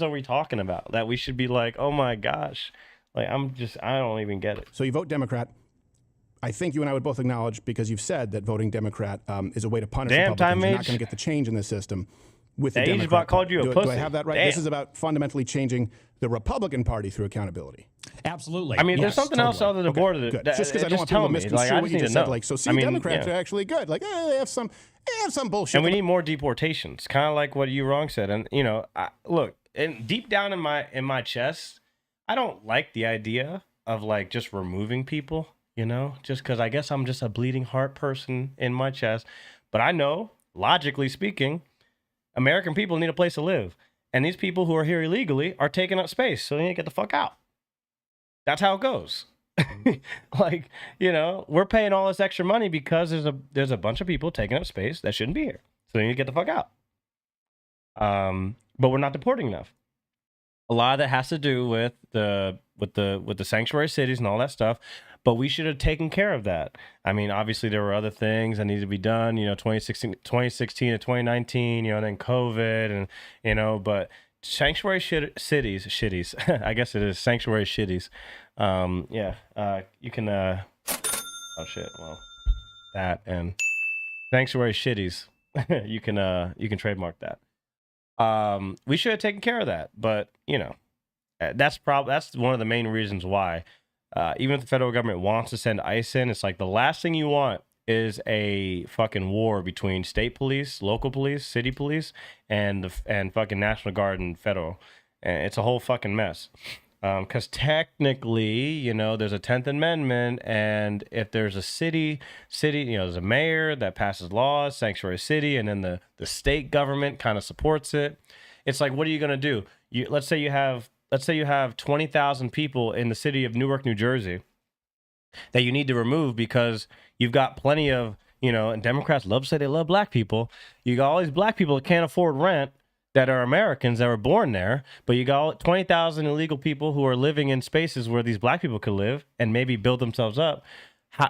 are we talking about that we should be like, oh my gosh, like I don't even get it. So you vote Democrat. I think you and I would both acknowledge, because you've said that voting Democrat is a way to punish Republicans. You're not going to get the change in this system with the Democrat. Called you a pussy. Do I have that right? Damn. This is about fundamentally changing the Republican Party through accountability. Absolutely. I mean, there's something else other than the border. Good. Just because I don't want people to misconstrue what you just said. Like, so Democrats are actually good. Like, they have some bullshit. And we need more deportations, kind of like what you wrong said. And look, and deep down in my chest, I don't like the idea of like just removing people. Just because I guess I'm just a bleeding heart person in my chest. But I know, logically speaking, American people need a place to live. And these people who are here illegally are taking up space, so they need to get the fuck out. That's how it goes. Like, we're paying all this extra money because there's a bunch of people taking up space that shouldn't be here. So they need to get the fuck out. But we're not deporting enough. A lot of that has to do with the sanctuary cities and all that stuff. But we should have taken care of that. I mean, obviously there were other things that needed to be done, 2016 to 2019, and then COVID, and, but sanctuary cities, I guess it is sanctuary shitties. You can, oh shit, well, that and sanctuary shitties, you can trademark that. We should have taken care of that, but, that's one of the main reasons why. Even if the federal government wants to send ICE in, it's like the last thing you want is a fucking war between state police, local police, city police, and fucking National Guard and federal. And it's a whole fucking mess. Because technically, there's a 10th Amendment, and if there's a city, there's a mayor that passes laws, sanctuary city, and then the state government kind of supports it. It's like, what are you gonna do? Let's say you have 20,000 people in the city of Newark, New Jersey that you need to remove because you've got plenty of, and Democrats love to say they love black people. You got all these black people that can't afford rent. that are Americans that were born there, but you got 20,000 illegal people who are living in spaces where these black people could live and maybe build themselves up. How,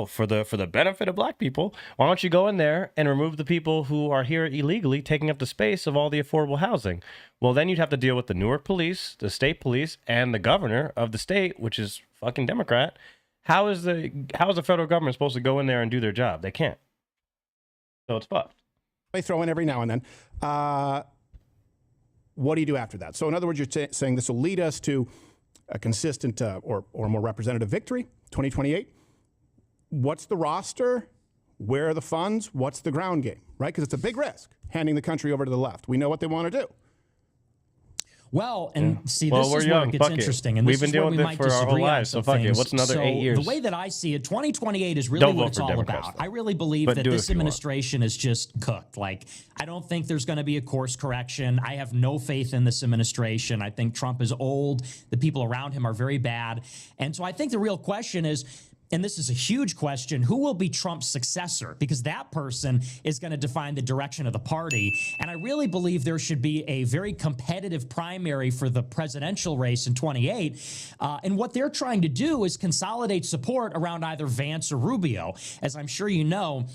for the benefit of black people, why don't you go in there and remove the people who are here illegally taking up the space of all the affordable housing? Well, then you'd have to deal with the Newark police, the state police, and the governor of the state, which is fucking Democrat. How is the federal government supposed to go in there and do their job? They can't. So it's fucked. They throw in every now and then. What do you do after that? So in other words, you're saying this will lead us to a consistent or more representative victory, 2028. What's the roster? Where are the funds? What's the ground game, right? Because it's a big risk handing the country over to the left. We know what they want to do. Well, and see, this is where it gets interesting, and this is where we might disagree on some things. What's another 8 years? The way that I see it, 2028 is really what it's all about. I really believe that this administration is just cooked. Like, I don't think there's going to be a course correction. I have no faith in this administration. I think Trump is old. The people around him are very bad. And so I think the real question is, and this is a huge question, who will be Trump's successor? Because that person is going to define the direction of the party. And I really believe there should be a very competitive primary for the presidential race in 28. And what they're trying to do is consolidate support around either Vance or Rubio. As I'm sure you know,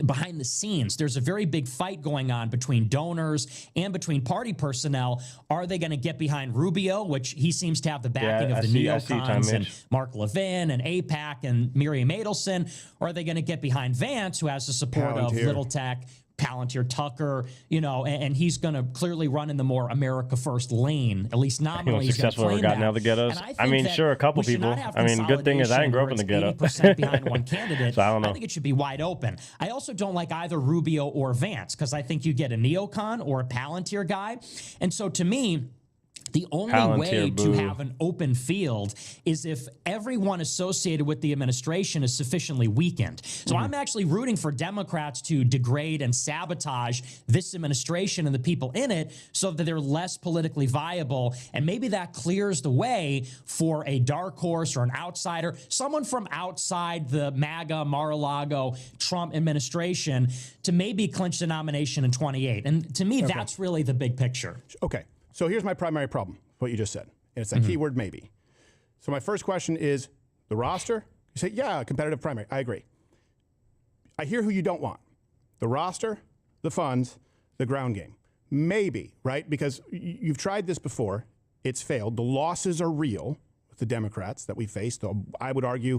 behind the scenes, there's a very big fight going on between donors and between party personnel. Are they going to get behind Rubio, which he seems to have the backing of the neocons and Mark Levin and AIPAC and Miriam Adelson, or are they going to get behind Vance, who has the support of Little Tech, Palantir Tucker, and he's going to clearly run in the more America First lane, at least nominally. He's successful ever gotten out of the ghettos? I mean, sure, a couple people. I mean, good thing is I didn't grow up in the ghetto. 80% behind one candidate. So I don't know. I think it should be wide open. I also don't like either Rubio or Vance, because I think you get a neocon or a Palantir guy. And so to me, the only way to have an open field is if everyone associated with the administration is sufficiently weakened. So I'm actually rooting for Democrats to degrade and sabotage this administration and the people in it so that they're less politically viable. And maybe that clears the way for a dark horse or an outsider, someone from outside the MAGA, Mar-a-Lago, Trump administration to maybe clinch the nomination in 28. And to me, that's really the big picture. Okay. So here's my primary problem, what you just said. And it's that keyword maybe. So my first question is the roster. You say, yeah, competitive primary. I agree. I hear who you don't want. The roster, the funds, the ground game. Maybe, right? Because you've tried this before. It's failed. The losses are real with the Democrats that we faced. I would argue,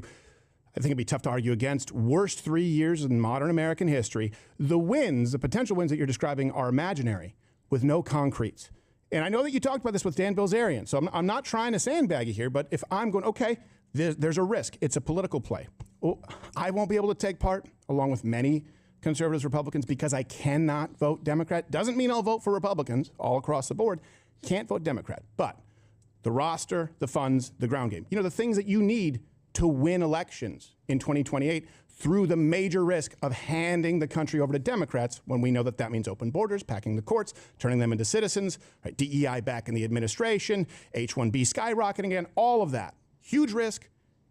I think it'd be tough to argue against, worst 3 years in modern American history. The wins, the potential wins that you're describing are imaginary with no concretes. And I know that you talked about this with Dan Bilzerian, so I'm not trying to sandbag you here, but if I'm going, okay, there's a risk. It's a political play. Well, I won't be able to take part, along with many conservatives, Republicans, because I cannot vote Democrat. Doesn't mean I'll vote for Republicans all across the board. Can't vote Democrat. But the roster, the funds, the ground game, the things that you need to win elections in 2028 through the major risk of handing the country over to Democrats when we know that that means open borders, packing the courts, turning them into citizens, right? DEI back in the administration, H-1B skyrocketing again, all of that. Huge risk,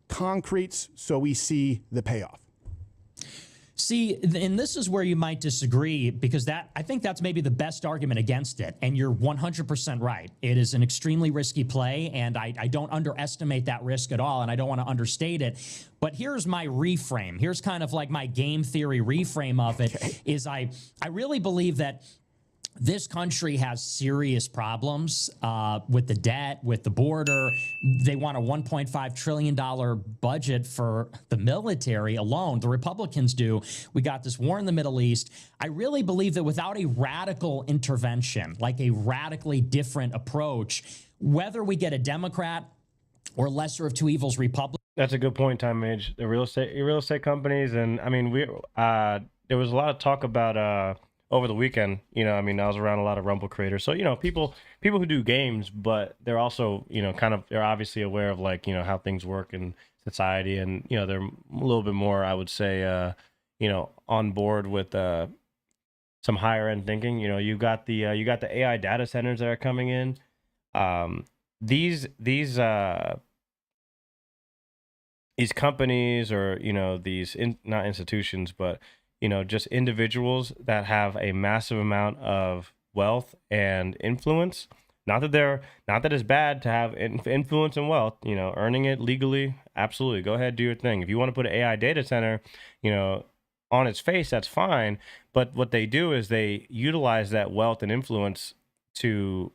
concretes, so we see the payoff. See, and this is where you might disagree, because I think that's maybe the best argument against it. And you're 100% right. It is an extremely risky play, and I don't underestimate that risk at all, and I don't want to understate it. But here's my reframe. Here's kind of like my game theory reframe of it, is I really believe that this country has serious problems with the debt, with the border. They want a $1.5 trillion budget for the military alone. The Republicans do. We got this war in the Middle East. I really believe that without a radical intervention, like a radically different approach, whether we get a Democrat or lesser of two evils Republican. That's a good point, Time Mage. The real estate companies, and I mean, there was a lot of talk about over the weekend, I was around a lot of Rumble creators. So, people who do games, but they're also, they're obviously aware of how things work in society. And, they're a little bit more, I would say, on board with some higher end thinking. You got the AI data centers that are coming in. These companies, or, not institutions, but just individuals that have a massive amount of wealth and influence. Not that it's bad to have influence and wealth, you know, earning it legally. Absolutely. Go ahead, do your thing. If you want to put an AI data center, you know, on its face, that's fine. But what they do is they utilize that wealth and influence to,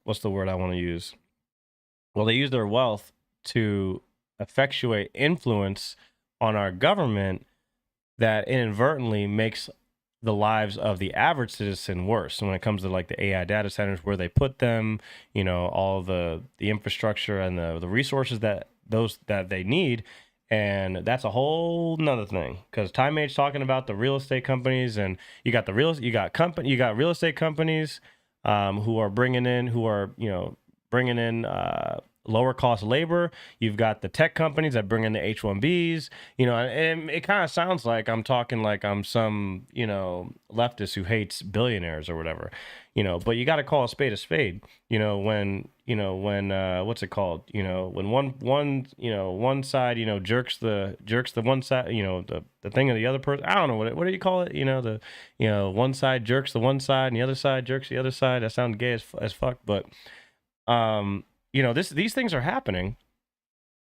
what's the word I want to use? Well, they use their wealth to effectuate influence on our government that inadvertently makes the lives of the average citizen worse. And when it comes to like the AI data centers, where they put them, you know, all the infrastructure and the resources that they need. And that's a whole nother thing, because Time Age talking about the real estate companies, and you got real estate companies who are bringing in lower cost labor. You've got the tech companies that bring in the H-1Bs, you know, and it kind of sounds like I'm talking like I'm some, you know, leftist who hates billionaires or whatever, you know, but you got to call a spade, you know, when what's it called? You know, when one side, you know, jerks the one side, you know, the thing of the other person. I don't know what do you call it? You know, one side jerks the one side and the other side jerks the other side. That sounds gay as fuck, but, you know, these things are happening,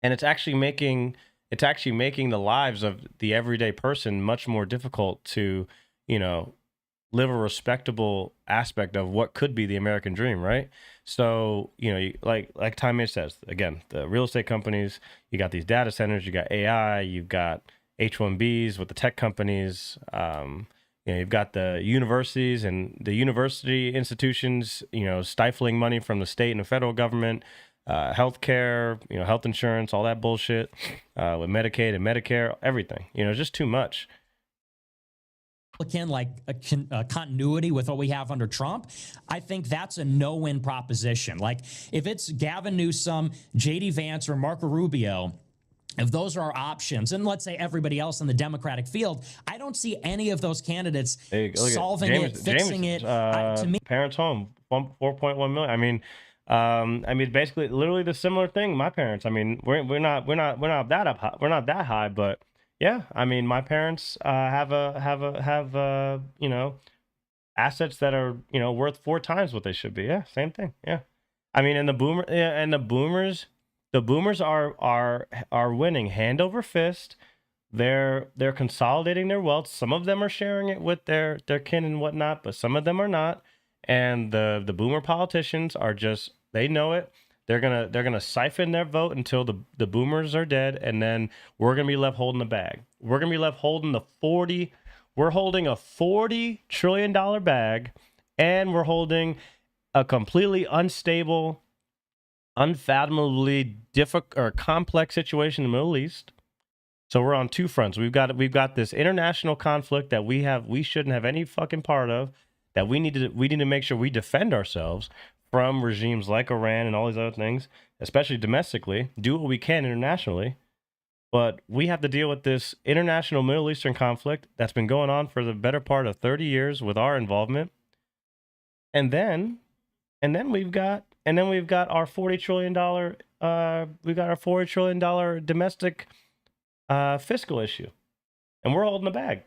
and it's actually making the lives of the everyday person much more difficult to, you know, live a respectable aspect of what could be the American dream, right? So, you know, like Time Age says, again, the real estate companies, you got these data centers, you got AI, you've got H-1Bs with the tech companies, you know, you've got the universities and the university institutions, you know, stifling money from the state and the federal government, healthcare, you know, health insurance, all that bullshit, with Medicaid and Medicare, everything. You know, just too much. Like a continuity with what we have under Trump, I think that's a no-win proposition. Like if it's Gavin Newsom, JD Vance, or Marco Rubio, if those are our options, and let's say everybody else in the Democratic field, I don't see any of those candidates solving fixing it. To me, parents' home, 4.1 million. I mean, basically, literally the similar thing. My parents. I mean, we're not that high, but yeah. I mean, my parents have you know, assets that are, you know, worth 4 times what they should be. Yeah, same thing. Yeah. I mean, and the boomers. The boomers are winning hand over fist. They're consolidating their wealth. Some of them are sharing it with their kin and whatnot, but some of them are not. And the boomer politicians are just, they know it. They're gonna siphon their vote until the boomers are dead, and then we're gonna be left holding the bag. We're gonna be left holding we're holding a $40 trillion bag, and we're holding a completely unstable, unfathomably difficult or complex situation in the Middle East. So we're on 2 fronts. We've got this international conflict that we shouldn't have any fucking part of, that we need to make sure we defend ourselves from regimes like Iran and all these other things, especially domestically, do what we can internationally. But we have to deal with this international Middle Eastern conflict that's been going on for the better part of 30 years with our involvement. And then we've got our $40 trillion domestic fiscal issue, and we're holding the bag.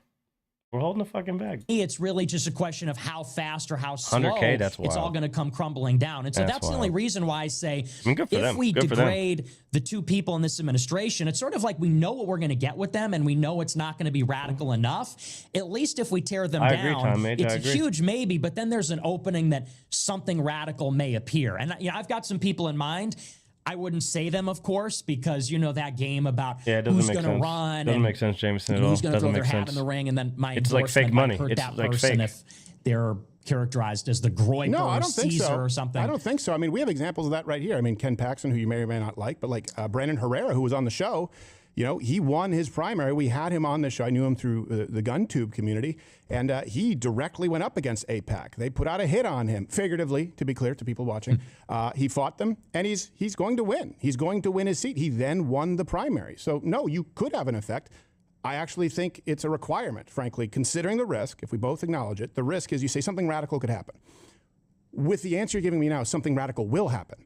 We're holding the fucking bag. It's really just a question of how fast or how slow 100K, that's wild. It's all going to come crumbling down. And so that's the only reason why I say, if we Good degrade the 2 people in this administration, it's sort of like we know what we're going to get with them, and we know it's not going to be radical enough. At least if we tear them down, it's a huge maybe, but then there's an opening that something radical may appear. And you know, I've got some people in mind. I wouldn't say them, of course, because you know that game about who's going to run. Doesn't make sense, Jameson, at all. Who's going to throw their hat in the ring, and then my it's like fake money. Hurt It's that like person fake. if they're characterized as the Groiper or Caesar or something. I don't think so. I mean, we have examples of that right here. I mean, Ken Paxton, who you may or may not like, but like Brandon Herrera, who was on the show, you know, he won his primary. We had him on the show. I knew him through the GunTube community, and he directly went up against AIPAC. They put out a hit on him, figuratively, to be clear to people watching. He fought them, and he's going to win. He's going to win his seat. He then won the primary. So, no, you could have an effect. I actually think it's a requirement, frankly, considering the risk. If we both acknowledge it, the risk is you say something radical could happen. With the answer you're giving me now, something radical will happen.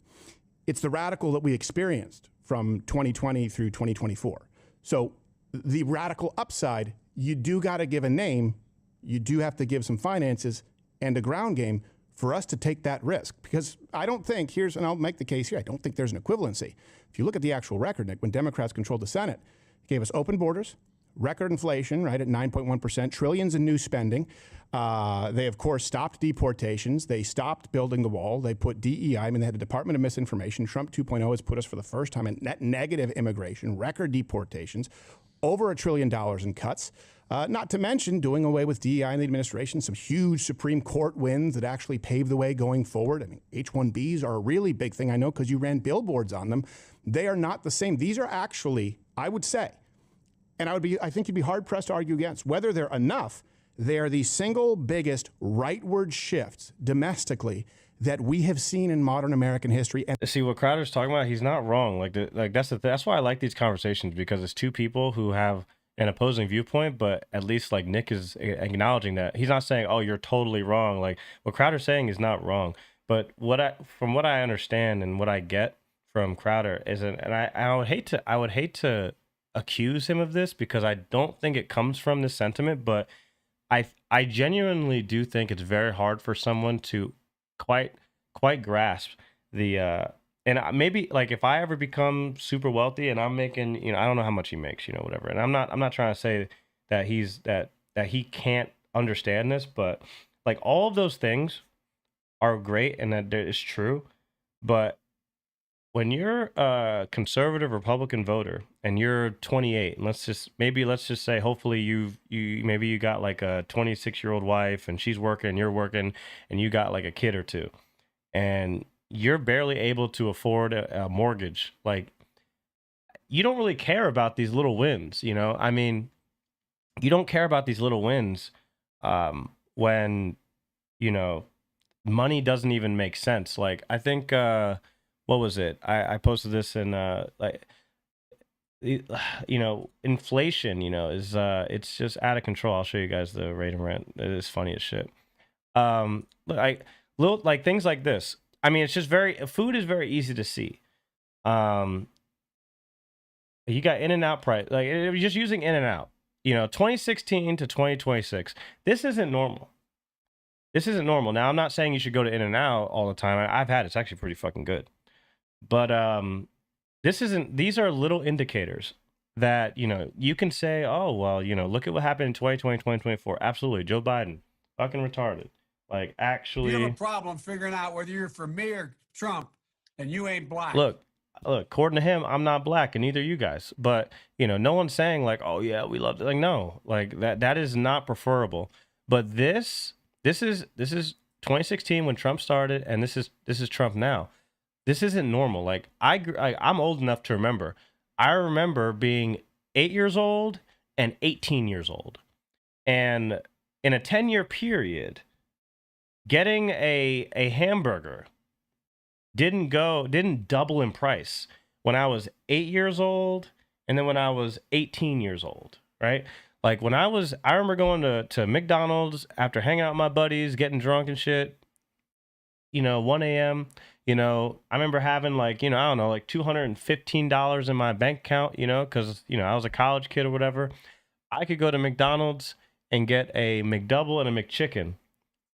It's the radical that we experienced from 2020 through 2024. So the radical upside, you do got to give a name you do have to give some finances and a ground game for us to take that risk. Because I don't think, and I'll make the case here, I don't think there's an equivalency. If you look at the actual record, Nick, when Democrats controlled the Senate, it gave us open borders, record inflation, right, at 9.1%, trillions in new spending. They, of course, stopped deportations. They stopped building the wall. They put DEI. I mean, they had a Department of Misinformation. Trump 2.0 has put us for the first time in net negative immigration, record deportations, over $1 trillion in cuts. Not to mention doing away with DEI in the administration, some huge Supreme Court wins that actually pave the way going forward. I mean, H-1Bs are a really big thing, I know, because you ran billboards on them. They are not the same. These are actually, I would say, and I think you'd be hard-pressed to argue against, whether they're enough, they are the single biggest rightward shifts domestically that we have seen in modern American history. And see what Crowder's talking about, he's not wrong. That's why I like these conversations, because it's two people who have an opposing viewpoint, but at least like Nick is acknowledging that. He's not saying, oh, you're totally wrong. Like what Crowder's saying is not wrong. But from what I understand and what I get from Crowder is, and I would hate to accuse him of this, because I don't think it comes from this sentiment, but I genuinely do think it's very hard for someone to quite grasp the and maybe like if I ever become super wealthy and I'm making, I don't know how much he makes, whatever. And I'm not trying to say that that he can't understand this, but like all of those things are great and that is true. But when you're a conservative Republican voter and you're 28, and let's just say hopefully you got like a 26-year-old wife and she's working, you're working, and you got like a kid or two, and you're barely able to afford a mortgage. Like, you don't really care about these little wins, I mean, you don't care about these little wins when, money doesn't even make sense. Like, I think, what was it? I posted this in, inflation, is, it's just out of control. I'll show you guys the rate and rent. It is funny as shit. Like things like this. I mean, it's just food is very easy to see. You got In-N-Out price, like you're just using In-N-Out, 2016 to 2026. This isn't normal. Now, I'm not saying you should go to In-N-Out all the time. I've had it. It's actually pretty fucking good. But these are little indicators that, you can say, oh, well, look at what happened in 2020, 2024. Absolutely. Joe Biden, fucking retarded. Like, actually, you have a problem figuring out whether you're for me or Trump, and you ain't black. Look, according to him, I'm not black, and neither you guys. But no one's saying like, oh yeah, we love it. Like, no, like that is not preferable. But this is 2016 when Trump started, and this is Trump now. This isn't normal. Like I'm old enough to remember. I remember being 8 years old and 18 years old, and in a 10-year period, getting a hamburger didn't double in price when I was 8 years old and then when I was 18 years old, right? Like I remember going to McDonald's after hanging out with my buddies, getting drunk and shit, 1 a.m. I remember having like, I don't know, like $215 in my bank account, because, I was a college kid or whatever. I could go to McDonald's and get a McDouble and a McChicken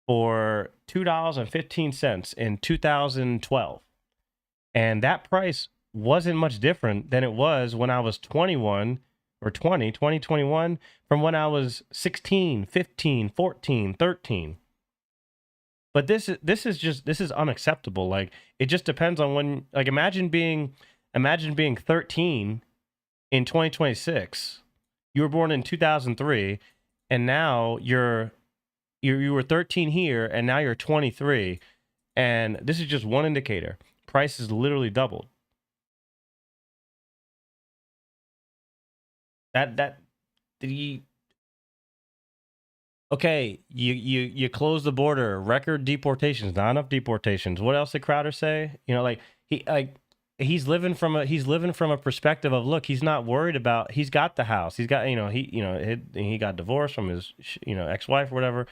for $2.15 in 2012. And that price wasn't much different than it was when I was 21 or 2021 from when I was 16, 15, 14, 13. But this is unacceptable. Like, it just depends on when, like, imagine being 13 in 2026. You were born in 2003 and now you were 13 here, and now you're 23, and this is just one indicator. Price is literally doubled. Okay, you close the border, record deportations, not enough deportations. What else did Crowder say? He's living from a perspective of, look, he's not worried about, he's got the house, he's got, he got divorced from his ex-wife or whatever.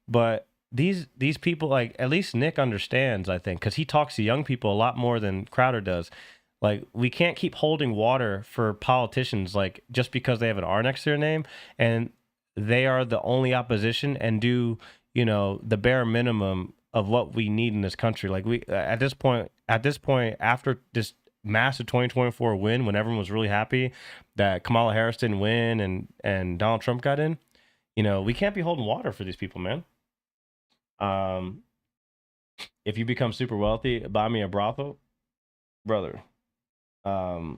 But these people, like, at least Nick understands, I think, because he talks to young people a lot more than Crowder does. Like, we can't keep holding water for politicians, like, just because they have an R next to their name. And they are the only opposition and do, the bare minimum of what we need in this country. Like we at this point, after this massive 2024 win, when everyone was really happy that Kamala Harris didn't win and Donald Trump got in, we can't be holding water for these people, man. If you become super wealthy, buy me a brothel, brother. A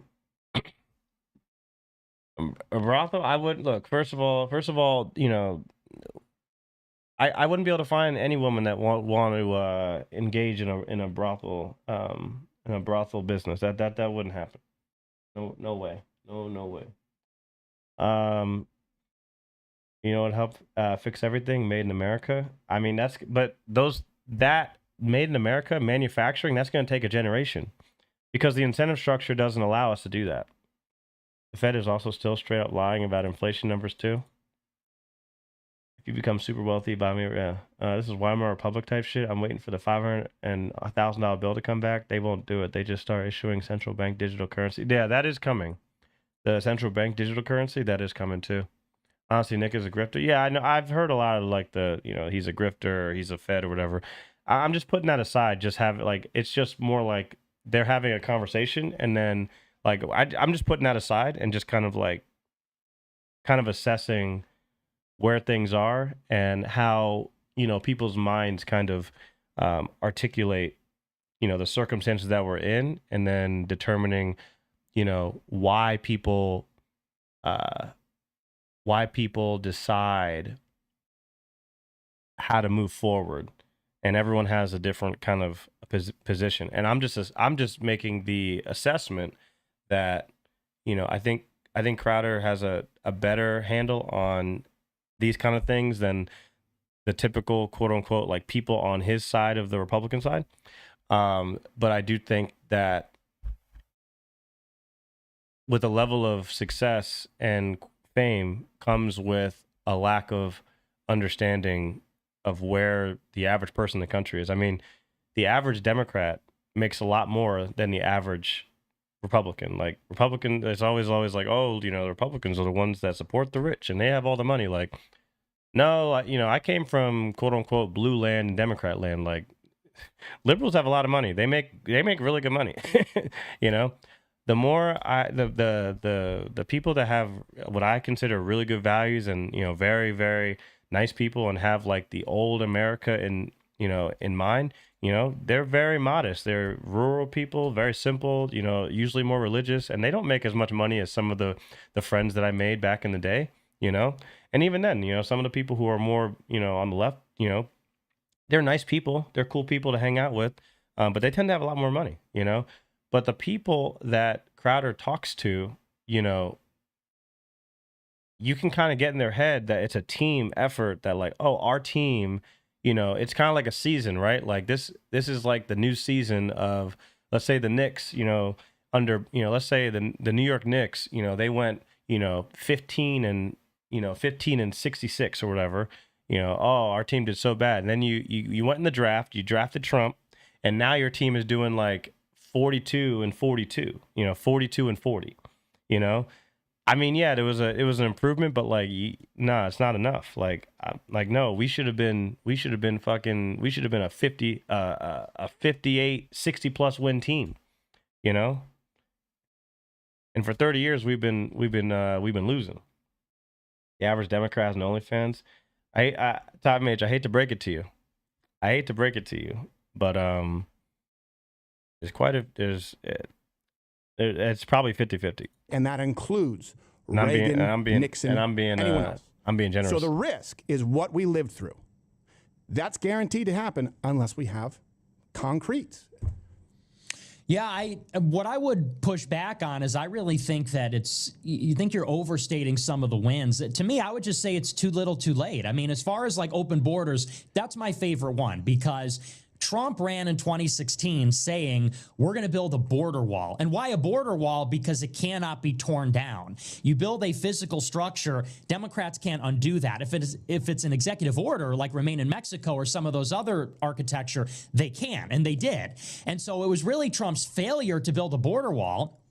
brothel, I would look. First of all, I wouldn't be able to find any woman that want to engage in a brothel business. That wouldn't happen. No way. No way. What helped fix everything? Made in America. I mean, that made in America manufacturing, that's going to take a generation because the incentive structure doesn't allow us to do that. The Fed is also still straight up lying about inflation numbers too. If you become super wealthy, buy me. This is Weimar Republic type shit. I'm waiting for the $500 and $1,000 bill to come back. They won't do it. They just start issuing central bank digital currency. Yeah, that is coming. The central bank digital currency, that is coming too. Honestly, Nick is a grifter. Yeah, I know. I've heard a lot of like he's a grifter, or he's a Fed or whatever. I'm just putting that aside. Just have it's just more like they're having a conversation, and then like I'm just putting that aside and just kind of assessing where things are and how people's minds kind of articulate the circumstances that we're in, and then determining why people decide how to move forward. And everyone has a different kind of position. And I'm just making the assessment that, I think Crowder has a better handle on these kind of things than the typical quote unquote like people on his side of the Republican side. But I do think that with a level of success and fame comes with a lack of understanding of where the average person in the country is. I mean, the average Democrat makes a lot more than the average Republican. Like Republican, it's always like, oh, the Republicans are the ones that support the rich and they have all the money. Like, no, I came from quote unquote blue land and Democrat land. Like, liberals have a lot of money. They make really good money. The more the people that have what I consider really good values and very, very nice people and have like the old America in mind, they're very modest. They're rural people, very simple, usually more religious, and they don't make as much money as some of the friends that I made back in the day, and even then, some of the people who are more, on the left, they're nice people, they're cool people to hang out with, but they tend to have a lot more money, but the people that Crowder talks to, you can kind of get in their head that it's a team effort, that like, oh, our team, it's kind of like a season, right? Like this is like the new season of, let's say the Knicks, let's say the New York Knicks, they went, 15 and 66 or whatever, oh, our team did so bad. And then you went in the draft, you drafted Trump, and now your team is doing like 42 and 42, 42 and 40, I mean, yeah, it was an improvement, but like, nah, it's not enough. Like no, we should have been a 58, 60 plus win team, And for 30 years, we've been losing. The average Democrat has an OnlyFans. Top Mage, I hate to break it to you, but it's probably 50-50. And that includes Reagan, Nixon, anyone else. I'm being generous. So the risk is what we lived through. That's guaranteed to happen unless we have concrete. Yeah, what I would push back on is I really think that you think you're overstating some of the wins. To me, I would just say it's too little too late. I mean, as far as like open borders, that's my favorite one because Trump ran in 2016 saying, we're going to build a border wall. And why a border wall? Because it cannot be torn down. You build a physical structure, Democrats can't undo that. If it's an executive order, like remain in Mexico or some of those other architecture, they can, and they did. And so it was really Trump's failure to build a border wall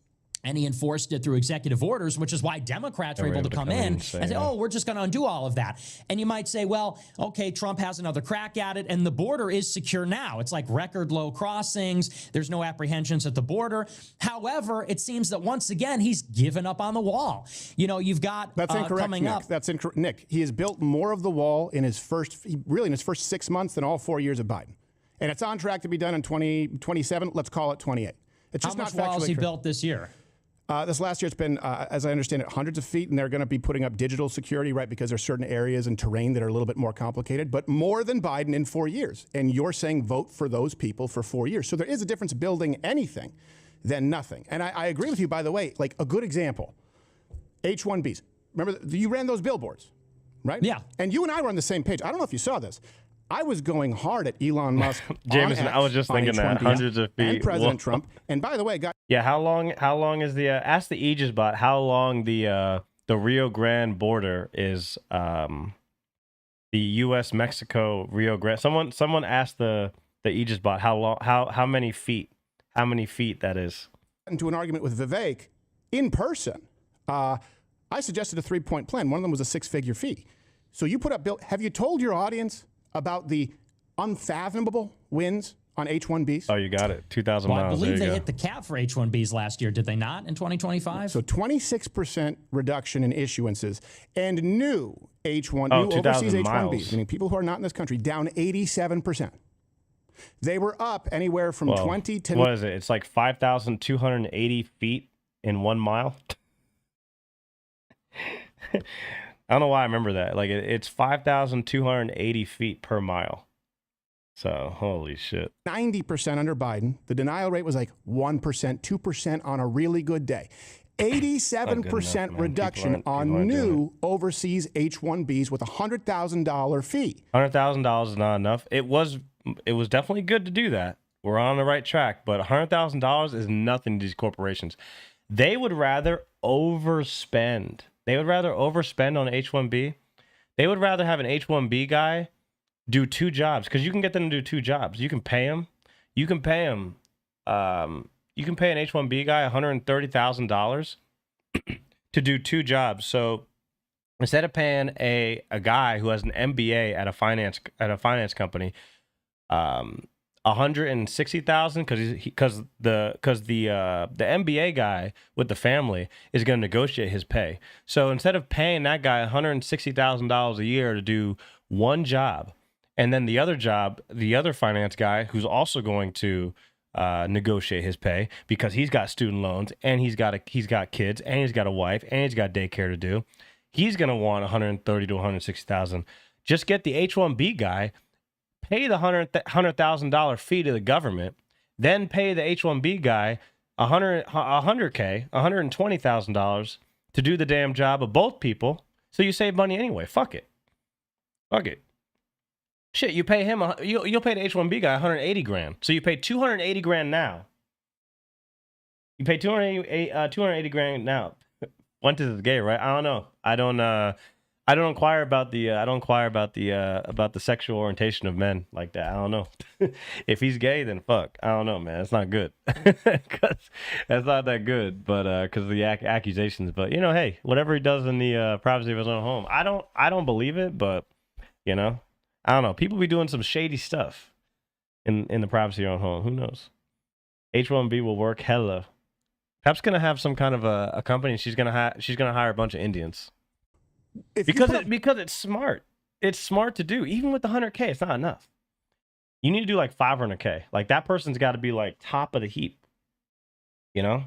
And he enforced it through executive orders, which is why Democrats were able to come in and say, oh, we're just going to undo all of that. And you might say, well, okay, Trump has another crack at it, and the border is secure now. It's like record low crossings. There's no apprehensions at the border. However, it seems that once again, he's given up on the wall. You know, you've got That's incorrect, coming Nick. up. That's incorrect. Nick, he has built more of the wall in his first 6 months than all 4 years of Biden. And it's on track to be done in 2027. Let's call it 28. It's just How much not walls factually he correct. built this year? This last year, it's been, as I understand it, hundreds of feet, and they're going to be putting up digital security, right, because there's certain areas and terrain that are a little bit more complicated, but more than Biden in 4 years. And you're saying vote for those people for 4 years. So there is a difference building anything than nothing. And I agree with you, by the way, like a good example, H-1Bs. Remember, you ran those billboards, right? Yeah. And you and I were on the same page. I don't know if you saw this. I was going hard at Elon Musk. Jameson, I was just thinking that, hundreds of feet. And President Trump. And by the way, yeah, how long is the ask the Aegis bot how long the Rio Grande border is, the US Mexico Rio Grande. Someone asked the Aegis bot how many feet that is. Into an argument with Vivek in person. I suggested a 3-point plan. One of them was a 6-figure fee. So you put up bill. Have you told your audience about the unfathomable wins on H-1Bs? Oh, you got it. 2,000 miles. I believe they hit the cap for H-1Bs last year, did they not, in 2025? So 26% reduction in issuances, and new H-1, new overseas H-1Bs, miles. meaning people who are not in this country, down 87%. They were up anywhere from 20 to... What is it? It's like 5,280 feet in 1 mile. I don't know why I remember that. Like it's 5,280 feet per mile. So holy shit. 90% under Biden. The denial rate was like 1%, 2% on a really good day. 87% reduction on new overseas H-1Bs with a $100,000 fee. $100,000 is not enough. It was definitely good to do that. We're on the right track, but $100,000 is nothing to these corporations. They would rather overspend. They would rather overspend on H-1B. They would rather have an H-1B guy do 2 jobs because you can get them to do 2 jobs. You can pay him. You can pay him. You can pay an H-1B guy $130,000 to do 2 jobs. So instead of paying a guy who has an MBA at a finance company, $160,000 because the MBA guy with the family is going to negotiate his pay. So instead of paying that guy $160,000 a year to do 1 job, and then the other job, the other finance guy who's also going to negotiate his pay because he's got student loans and he's got kids and he's got a wife and he's got daycare to do, he's going to want $130,000 to $160,000. Just get the H-1B guy. Pay the $100,000 fee to the government, then pay the H-1B guy $120,000 to do the damn job of both people. So you save money anyway. Fuck it. Shit, you pay him. You'll pay the H-1B guy $180,000. So you pay $280,000 now. You pay $280,000 now. Fuentes is gay, right? I don't know. I don't inquire about the sexual orientation of men like that. I don't know. If he's gay, then fuck. I don't know, man. It's not good. That's not that good. But because of the accusations. But you know, hey, whatever he does in the privacy of his own home, I don't believe it. But you know, I don't know. People be doing some shady stuff in the privacy of your own home. Who knows? H-1B will work hella. Pep's gonna have some kind of a company. She's gonna hire a bunch of Indians. Because it's smart. It's smart to do. Even with the $100K, it's not enough. You need to do like $500K. Like that person's got to be like top of the heap. You know,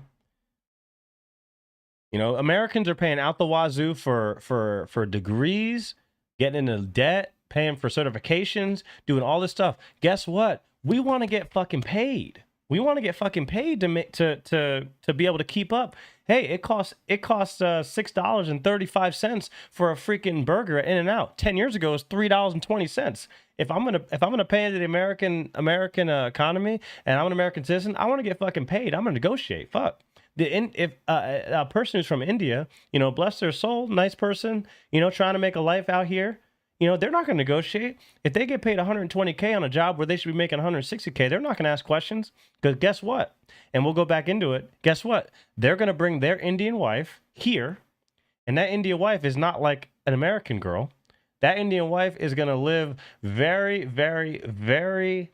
Americans are paying out the wazoo for degrees, getting into debt, paying for certifications, doing all this stuff. Guess what? We want to get fucking paid. We want to get fucking paid to be able to keep up. Hey, it costs $6.35 for a freaking burger at In-N-Out. 10 years ago, it was $3.20. If I'm gonna pay into the American economy and I'm an American citizen, I want to get fucking paid. I'm gonna negotiate. Fuck. If a person who's from India, bless their soul, nice person, trying to make a life out here, You know, they're not going to negotiate. If they get paid 120K on a job where they should be making 160K, they're not going to ask questions. Because guess what? And we'll go back into it. Guess what? They're going to bring their Indian wife here. And that Indian wife is not like an American girl. That Indian wife is going to live very, very, very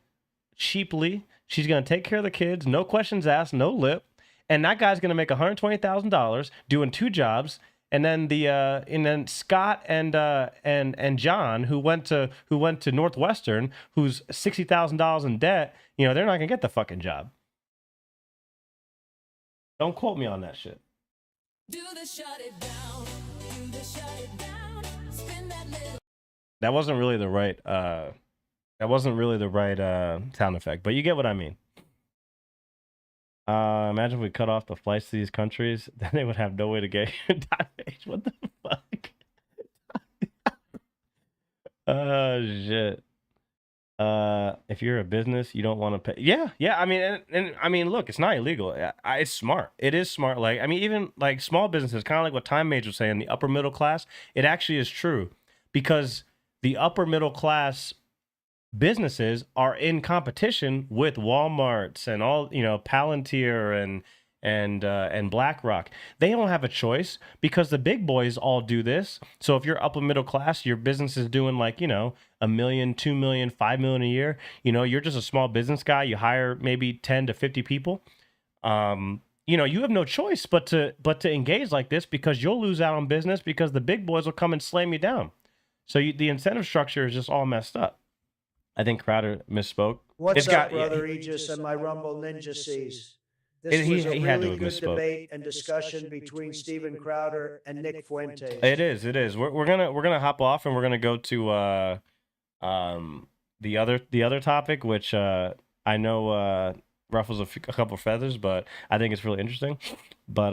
cheaply. She's going to take care of the kids. No questions asked, no lip. And that guy's going to make $120,000 doing 2 jobs. And then Scott and John, who went to Northwestern, who's $60,000 in debt, you know, they're not gonna get the fucking job. Don't quote me on that shit. That wasn't really the right sound effect, but you get what I mean. Imagine if we cut off the flights to these countries, then they would have no way to get here. What the fuck? Oh shit. If you're a business, you don't want to pay. Yeah. I mean, and I mean, look, it's not illegal. It's smart. It is smart. Like, I mean, even like small businesses, kind of like what Time Mage was saying, the upper middle class. It actually is true because the upper middle class businesses are in competition with Walmarts and all, you know, Palantir and BlackRock. They don't have a choice because the big boys all do this. So if you're upper middle class, your business is doing like, you know, $1 million, $2 million, $5 million a year. You know, you're just a small business guy. You hire maybe 10 to 50 people. You know, you have no choice but to engage like this because you'll lose out on business because the big boys will come and slam you down. So the incentive structure is just all messed up. I think Crowder misspoke. What's up, brother Aegis and my Rumble Ninja C's? This was a really good debate and discussion between Steven Crowder and Nick Fuentes. It is. We're gonna hop off and we're gonna go to the other topic, which I know ruffles a couple feathers, but I think it's really interesting. But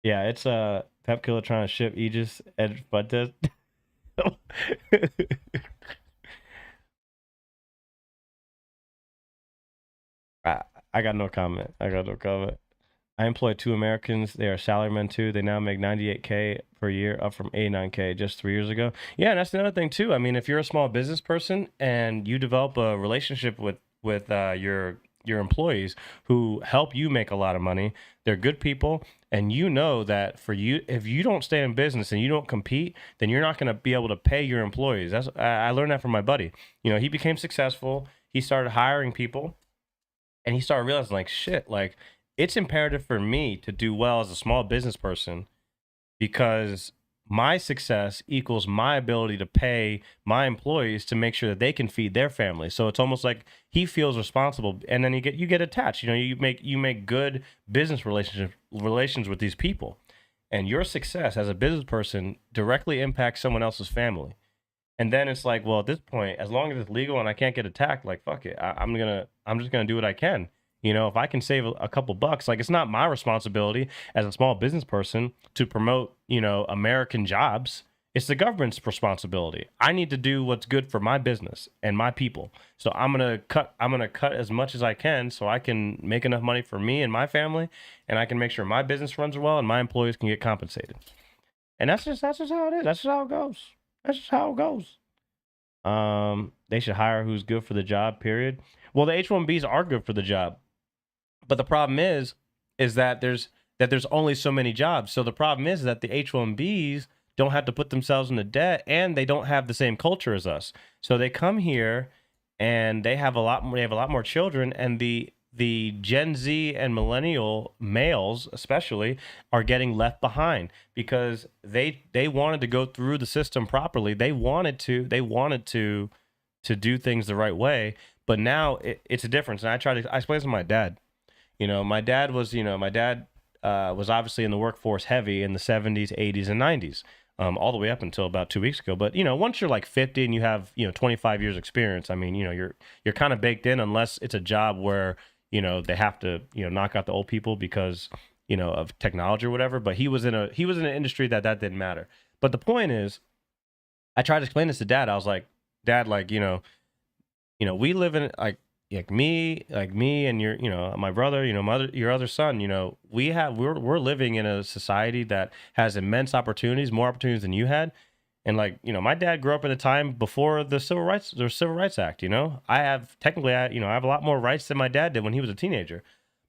yeah, it's Pep Killer trying to ship Aegis and Fuentes. I got no comment. I employ 2 Americans. They are salarymen too. They now make $98K per year, up from $89K just 3 years ago. Yeah, and that's another thing too. I mean, if you're a small business person and you develop a relationship with your employees who help you make a lot of money, they're good people, and you know that for you, if you don't stay in business and you don't compete, then you're not going to be able to pay your employees. I learned that from my buddy. You know, he became successful. He started hiring people. And he started realizing, like, shit, like, it's imperative for me to do well as a small business person because my success equals my ability to pay my employees to make sure that they can feed their family. So it's almost like he feels responsible, and then you get attached. You know, you make good business relations with these people, and your success as a business person directly impacts someone else's family. And then it's like, well, at this point, as long as it's legal and I can't get attacked, like, fuck it. I'm just gonna do what I can. You know, if I can save a couple bucks, like, it's not my responsibility as a small business person to promote, you know, American jobs. It's the government's responsibility. I need to do what's good for my business and my people. So I'm gonna cut as much as I can so I can make enough money for me and my family, and I can make sure my business runs well and my employees can get compensated. And that's just how it is. That's just how it goes. That's just how it goes. They should hire who's good for the job, period. Well, the H-1Bs are good for the job. But the problem is that there's only so many jobs. So the problem is that the H-1Bs don't have to put themselves into debt, and they don't have the same culture as us. So they come here and they have a lot more children, and the Gen Z and millennial males especially are getting left behind because they wanted to go through the system properly. They wanted to do things the right way, but now it's a difference. And I explained this to my dad. You know, my dad was obviously in the workforce heavy in the 70s, 80s, and 90s. All the way up until about 2 weeks ago. But, you know, once you're like 50 and you have, you know, 25 years experience, I mean, you know, you're kind of baked in unless it's a job where, you know, they have to, you know, knock out the old people because, you know, of technology or whatever. But he was in an industry that didn't matter. But the point is, I tried to explain this to Dad. I was like, Dad, like, you know, we live in like me and your, you know, my brother, you know, your other son, you know, we're living in a society that has immense opportunities, more opportunities than you had. And like, you know, my dad grew up at a time before the Civil Rights Act, you know? I have I have a lot more rights than my dad did when he was a teenager.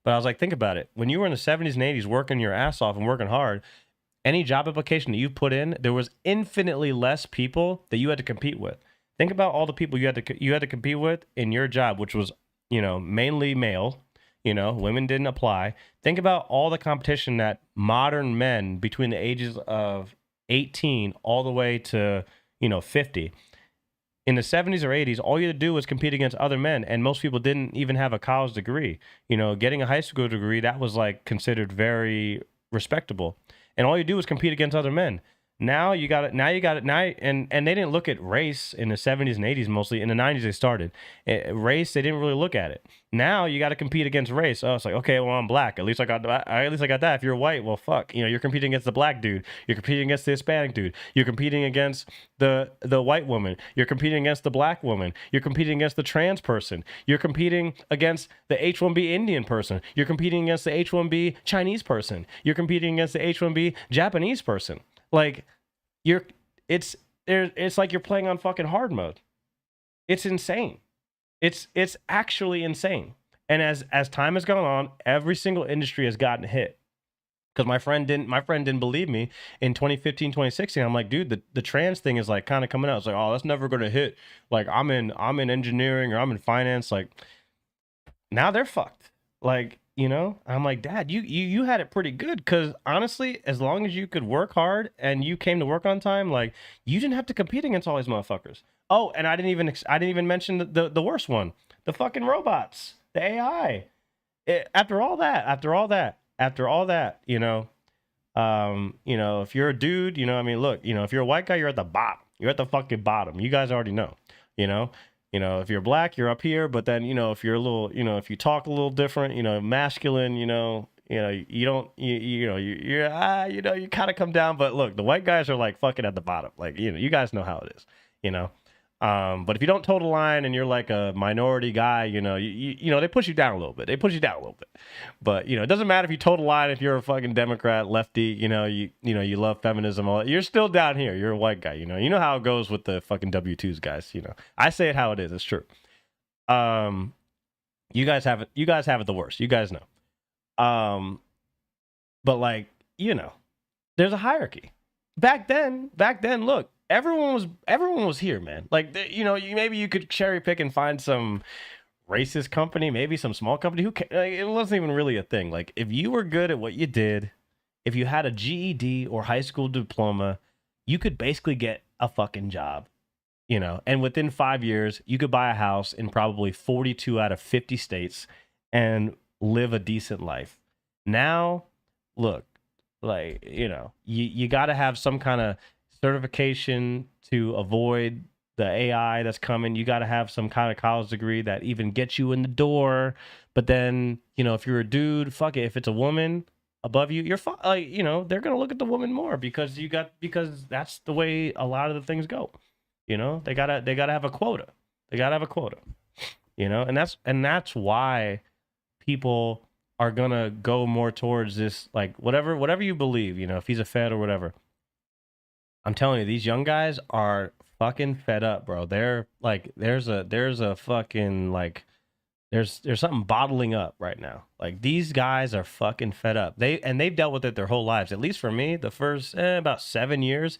But I was like, think about it. When you were in the 70s and 80s working your ass off and working hard, any job application that you put in, there was infinitely less people that you had to compete with. Think about all the people you had to compete with in your job, which was, you know, mainly male. You know, women didn't apply. Think about all the competition that modern men between the ages of 18 all the way to, you know, 50. In the 70s or 80s, all you had to do was compete against other men, and most people didn't even have a college degree. You know, getting a high school degree, that was like considered very respectable. And all you do is compete against other men. Now you got it. And they didn't look at race in the 70s and 80s mostly. In the 90s they started. Race, they didn't really look at it. Now you got to compete against race. Oh, it's like, okay, well, I'm black. At least I got that. If you're white, well, fuck. You know, you're competing against the black dude. You're competing against the Hispanic dude. You're competing against the white woman. You're competing against the black woman. You're competing against the trans person. You're competing against the H-1B Indian person. You're competing against the H-1B Chinese person. You're competing against the H-1B Japanese person. Like, it's like you're playing on fucking hard mode. It's insane. It's actually insane. And as time has gone on, every single industry has gotten hit. Because my friend didn't believe me in 2015, 2016. I'm like, dude, the trans thing is like kind of coming out. It's like, oh, that's never gonna hit. Like, I'm in engineering or I'm in finance. Like, now they're fucked. Like, you know, I'm like, Dad, you had it pretty good, because honestly, as long as you could work hard and you came to work on time, like, you didn't have to compete against all these motherfuckers. Oh, and I didn't even mention the worst one, the fucking robots, the AI. After all that, you know, if you're a dude, you know, I mean, look, you know, if you're a white guy, you're at the bottom. You're at the fucking bottom. You guys already know, you know. You know, if you're black, you're up here. But then, you know, if you're a little, you know, if you talk a little different, you know, masculine, you kind of come down. But look, the white guys are like fucking at the bottom. Like, you know, you guys know how it is, you know. But if you don't toe the line and you're like a minority guy, you know, you know, they push you down a little bit. But, you know, it doesn't matter if you toe the line, if you're a fucking Democrat, lefty, you know, you love feminism, all that. You're still down here. You're a white guy, you know. You know how it goes with the fucking W-2s, guys, you know. I say it how it is. It's true. You guys have it the worst. You guys know. But like, you know, there's a hierarchy. Back then, look, everyone was here, man. Like, you know, maybe you could cherry pick and find some racist company, maybe some small company. It wasn't even really a thing. Like, if you were good at what you did, if you had a GED or high school diploma, you could basically get a fucking job, you know. And within 5 years, you could buy a house in probably 42 out of 50 states and live a decent life. Now, look, like, you know, you got to have some kind of certification to avoid the AI that's coming. You got to have some kind of college degree that even gets you in the door. But then, you know, if you're a dude, fuck it. If it's a woman above you, you're fine. Like, you know, they're gonna look at the woman more because that's the way a lot of the things go. You know, they gotta have a quota. You know, and that's why people are gonna go more towards this, like, whatever you believe. You know, if he's a Fed or whatever. I'm telling you, these young guys are fucking fed up, bro. They're like, there's a fucking, like, there's something bottling up right now. Like, these guys are fucking fed up. They've dealt with it their whole lives. At least for me, the first about 7 years,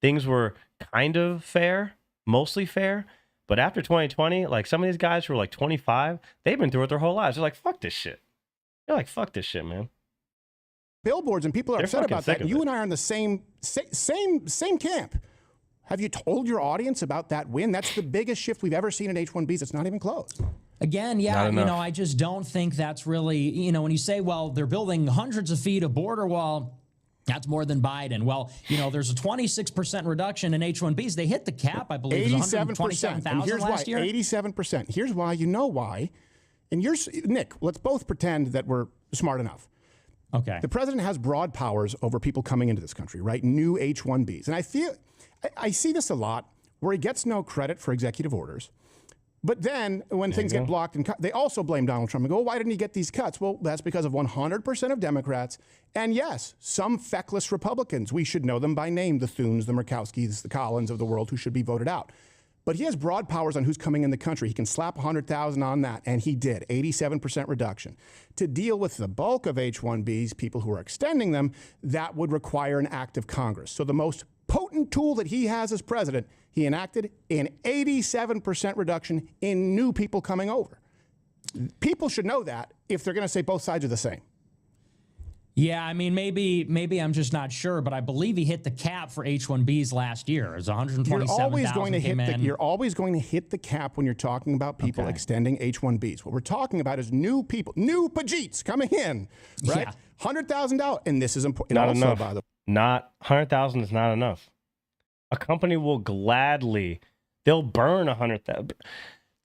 things were kind of fair, mostly fair. But after 2020, like, some of these guys who are like 25, they've been through it their whole lives. They're like, fuck this shit. They're like, fuck this shit, man. Billboards, and people are upset about that. You it. and I are in the same camp. Have you told your audience about that win? That's the biggest shift we've ever seen in H-1Bs. It's not even close. Again, yeah, you know, I just don't think that's really, you know, when you say, well, they're building hundreds of feet of border wall, that's more than Biden. Well, you know, there's a 26% reduction in H-1Bs. They hit the cap, I believe, 127,000 last year. 87%. Here's why. You know why. And Nick, let's both pretend that we're smart enough. Okay. The president has broad powers over people coming into this country, right? New H-1Bs. And I see this a lot where he gets no credit for executive orders. But then when things get blocked and cut, they also blame Donald Trump and go, well, why didn't he get these cuts? Well, that's because of 100% of Democrats. And yes, some feckless Republicans. We should know them by name, the Thunes, the Murkowskis, the Collins of the world who should be voted out. But he has broad powers on who's coming in the country. He can slap 100,000 on that, and he did, 87% reduction. To deal with the bulk of H-1Bs, people who are extending them, that would require an act of Congress. So the most potent tool that he has as president, he enacted an 87% reduction in new people coming over. People should know that if they're going to say both sides are the same. Yeah, I mean, maybe I'm just not sure, but I believe he hit the cap for H-1Bs last year. It was 127,000 came in. You're always going to hit the cap when you're talking about people extending H-1Bs. What we're talking about is new people, new Pajeets coming in, right? Yeah. $100,000, and this is important. Not also, enough. by the way, Not 100,000 is not enough. A company will gladly, they'll burn $100,000.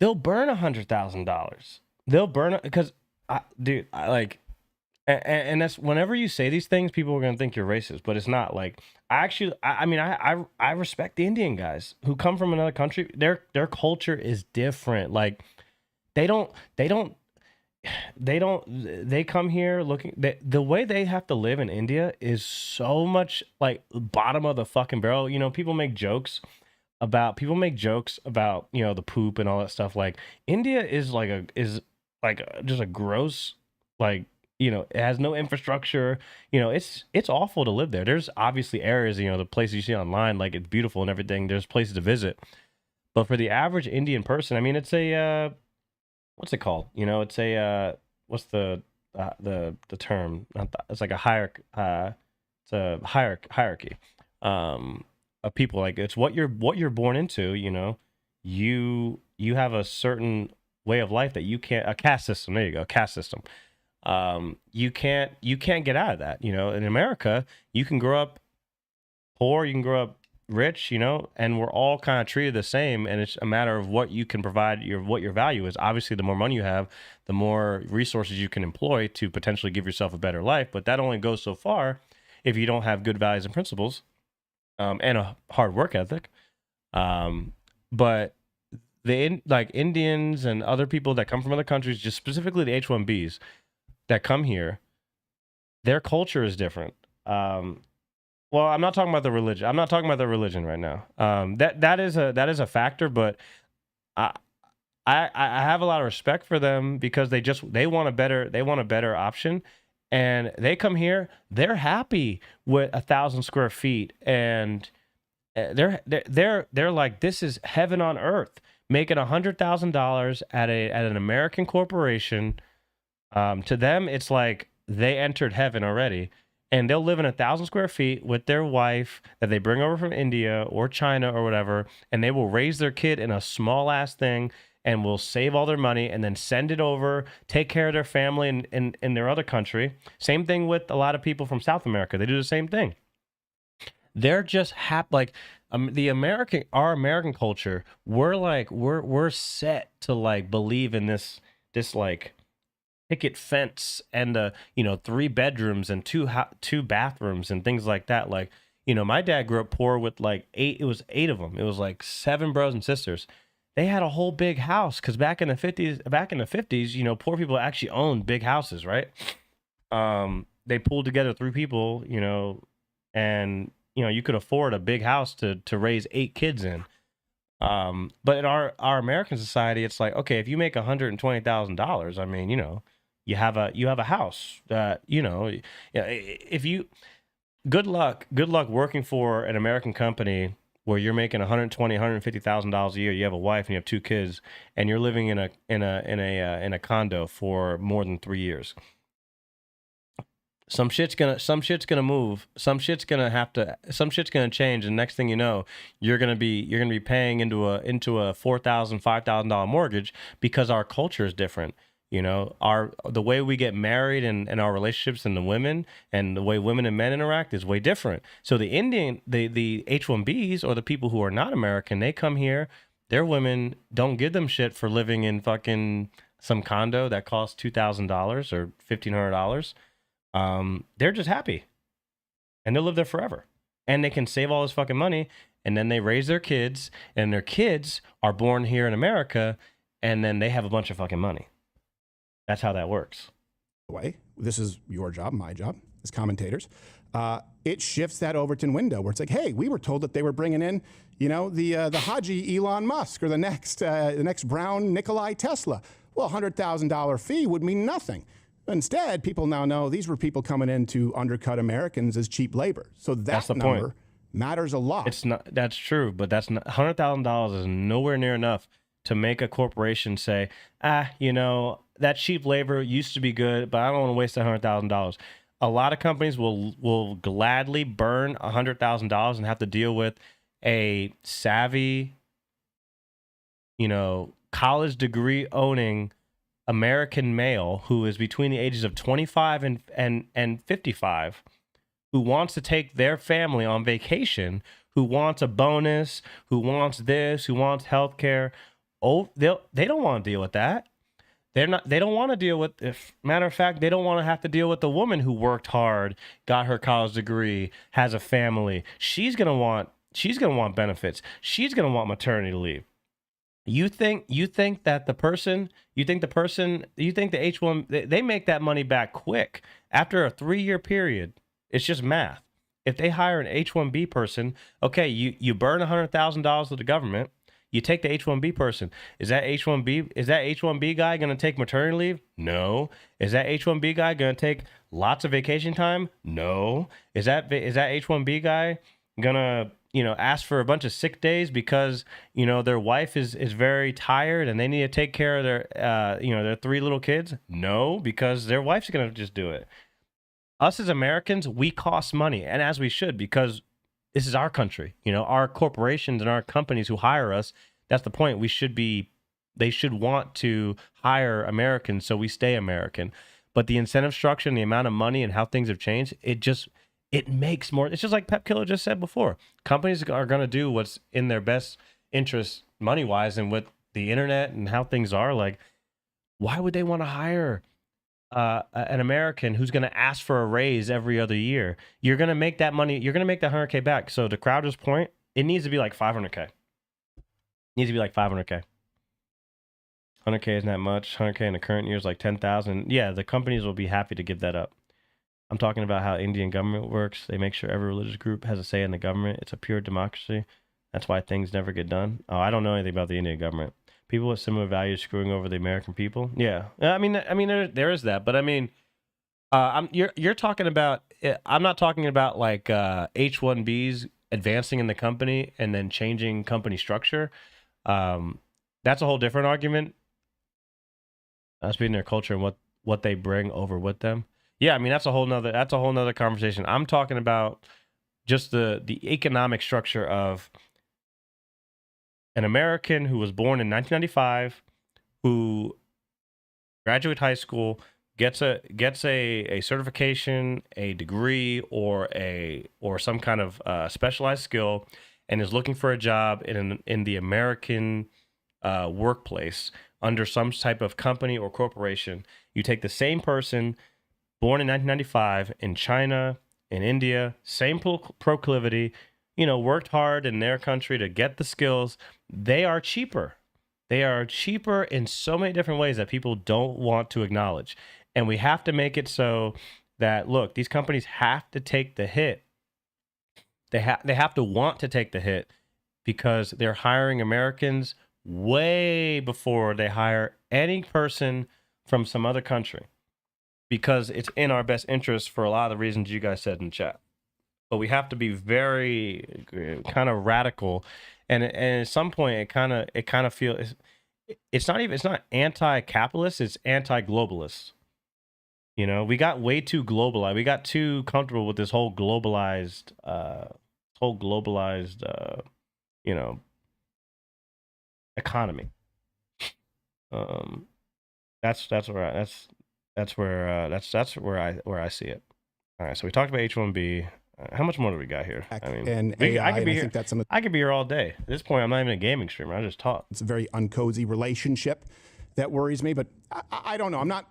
They'll burn $100,000. They'll burn it because, dude, and that's whenever you say these things, people are gonna think you're racist, but it's not. Like, I respect the Indian guys who come from another country. Their culture is different. Like, they come here looking. The way they have to live in India is so much like bottom of the fucking barrel. You know, people make jokes about you know, the poop and all that stuff. Like, India is just a gross, like, you know, it has no infrastructure. You know, it's awful to live there. There's obviously areas, you know, the places you see online, like, it's beautiful and everything. There's places to visit, but for the average Indian person, I mean, it's a what's it called? You know, it's a what's the term? It's like a hierarchy. It's a hierarchy of people. Like, it's what you're born into. You know, you have a certain way of life that you can't. A caste system. There you go, caste system. You can't get out of that. You know, in America, you can grow up poor, you can grow up rich, you know, and we're all kind of treated the same, and it's a matter of what you can provide, what your value is. Obviously, the more money you have, the more resources you can employ to potentially give yourself a better life, but that only goes so far if you don't have good values and principles, and a hard work ethic. But like Indians and other people that come from other countries, just specifically the H-1Bs that come here, their culture is different. Well, I'm not talking about the religion. I'm not talking about the religion right now. That is a factor, but I have a lot of respect for them because they want a better option, and they come here. They're happy with 1,000 square feet, and they're like, this is heaven on earth. Making $100,000 at an American corporation, to them it's like they entered heaven already. And they'll live in 1,000 square feet with their wife that they bring over from India or China or whatever, and they will raise their kid in a small ass thing and will save all their money and then send it over, take care of their family in their other country. Same thing with a lot of people from South America. They do the same thing. They're just happy. Like, our American culture, we're set to like believe in this like picket fence and 3 bedrooms and two bathrooms and things like that. Like, you know, my dad grew up poor with like 8 of them. It was like 7 brothers and sisters. They had a whole big house because back in the 50s, you know, poor people actually owned big houses, right? They pulled together 3 people, you know, and you know, you could afford a big house to raise 8 kids in. But in our American society, it's like, okay, if you make $120,000, I mean, you know, you have a house that, you know, if you, good luck working for an American company where you're making $150,000 a year. You have a wife and you have 2 kids, and you're living in a condo for more than 3 years. Some shit's gonna move. Some shit's gonna change, and next thing you know, you're gonna be paying into a $4,000, $5,000 mortgage because our culture is different. You know, the way we get married and our relationships and the women and the way women and men interact is way different. So the H-1Bs or the people who are not American, they come here, their women don't give them shit for living in fucking some condo that costs $2,000 or $1,500. They're just happy, and they'll live there forever, and they can save all this fucking money, and then they raise their kids, and their kids are born here in America, and then they have a bunch of fucking money. That's how that works. Way, this is your job, my job as commentators. It shifts that Overton window where it's like, hey, we were told that they were bringing in, you know, the Haji Elon Musk or the next Brown Nikolai Tesla. Well, $100,000 fee would mean nothing. Instead, people now know these were people coming in to undercut Americans as cheap labor. So that's the number point. Matters a lot. It's not. That's true, but that's not $100,000 is nowhere near enough to make a corporation say, you know, that cheap labor used to be good, but I don't want to waste $100,000. A lot of companies will gladly burn $100,000 and have to deal with a savvy, you know, college degree owning American male who is between the ages of 25 and 55, who wants to take their family on vacation, who wants a bonus, who wants this, who wants health care. Oh, they don't want to deal with that. They don't want to deal with, matter of fact, they don't want to have to deal with the woman who worked hard, got her college degree, has a family. She's going to want benefits. She's going to want maternity leave. You think that the H1, they make that money back quick after a 3-year period. It's just math. If they hire an H1B person, okay, you burn $100,000 to the government. You take the H1B person. Is that H1B guy going to take maternity leave? No. Is that H1B guy going to take lots of vacation time? No. Is that H1B guy going to, you know, ask for a bunch of sick days because, you know, their wife is very tired and they need to take care of their, you know, their 3 little kids? No, because their wife's going to just do it. Us as Americans, we cost money, and as we should, because this is our country. You know, our corporations and our companies who hire us, that's the point. They should want to hire Americans so we stay American. But the incentive structure and the amount of money and how things have changed, it makes more. It's just like Pep Killer just said before. Companies are going to do what's in their best interest money-wise, and with the internet and how things are, like, why would they want to hire an American who's going to ask for a raise every other year? You're going to make that money. You're going to make that 100K back. So to Crowder's point, it needs to be like 500K. It needs to be like 500K. 100K isn't that much. 100K in the current year is like 10,000. Yeah, the companies will be happy to give that up. I'm talking about how Indian government works. They make sure every religious group has a say in the government. It's a pure democracy. That's why things never get done. Oh, I don't know anything about the Indian government. People with similar values screwing over the American people. Yeah, I mean, there is that, but I mean, you're talking about. I'm not talking about like H1Bs advancing in the company and then changing company structure. That's a whole different argument. That's being their culture and what they bring over with them. Yeah, I mean that's a whole nother conversation. I'm talking about just the economic structure of an American who was born in 1995, who graduates high school, gets a certification, a degree, or some kind of specialized skill, and is looking for a job in the American workplace under some type of company or corporation. You take the same person, born in 1995 in China, in India, same proclivity, you know, worked hard in their country to get the skills. They are cheaper. They are cheaper in so many different ways that people don't want to acknowledge. And we have to make it so that, look, these companies have to take the hit. They have to want to take the hit because they're hiring Americans way before they hire any person from some other country, because it's in our best interest for a lot of the reasons you guys said in chat. But we have to be very kind of radical, and at some point it kind of feels it's not anti-capitalist, it's anti-globalist. You know, we got way too globalized. We got too comfortable with this whole globalized, you know, economy. That's where I see it. All right, so we talked about H1B. How much more do we got here? I mean, and AI, I could be here. I think that's some of I could be here all day. At this point, I'm not even a gaming streamer. I just talk. It's a very uncozy relationship that worries me, but I don't know. I'm not.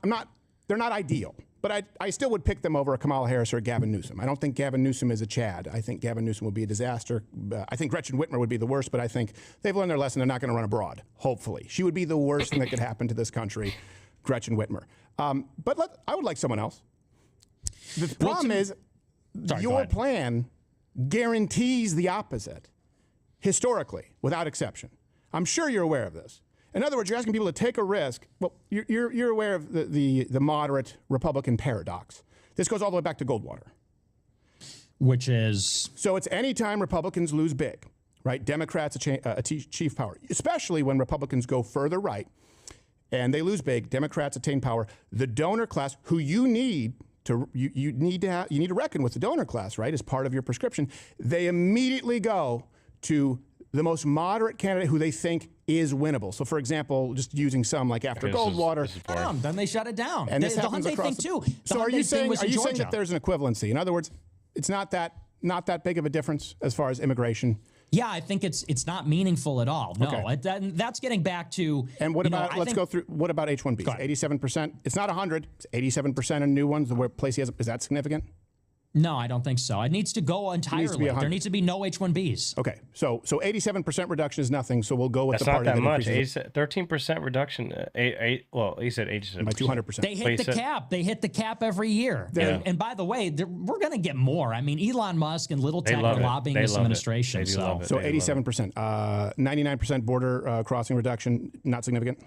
They're not ideal. But I still would pick them over a Kamala Harris or a Gavin Newsom. I don't think Gavin Newsom is a Chad. I think Gavin Newsom would be a disaster. I think Gretchen Whitmer would be the worst, but I think they've learned their lesson. They're not going to run abroad, hopefully. She would be the worst thing that could happen to this country, Gretchen Whitmer. But I would like someone else. The problem is your plan guarantees the opposite, historically, without exception. I'm sure you're aware of this. In other words, you're asking people to take a risk. Well, you're aware of the moderate Republican paradox. This goes all the way back to Goldwater. Which is? So it's any time Republicans lose big, right? Democrats achieve power, especially when Republicans go further right and they lose big, Democrats attain power. The donor class, who you need to reckon with the donor class, right, as part of your prescription, they immediately go to the most moderate candidate who they think is winnable. So, for example, just using some like after Goldwater, then they shut it down. And this the happens Hyundai across thing too. So, are you saying that there's an equivalency? In other words, it's not that big of a difference as far as immigration. Yeah, I think it's not meaningful at all. No, Okay. That's getting back to. And what about go through? What about H-1Bs? 87%. It's not 100. It's 87% in new ones. The place he has, is that significant? No, I don't think so. It needs to go entirely. There needs to be no H-1Bs. Okay, so 87% reduction is nothing. So we'll go with the party that much. 13% reduction. Well, he said 87%. By 200%. They hit the cap. They hit the cap every year. And by the way, we're going to get more. I mean, Elon Musk and Little Tech are lobbying this administration. So 87%. 99% border crossing reduction, not significant.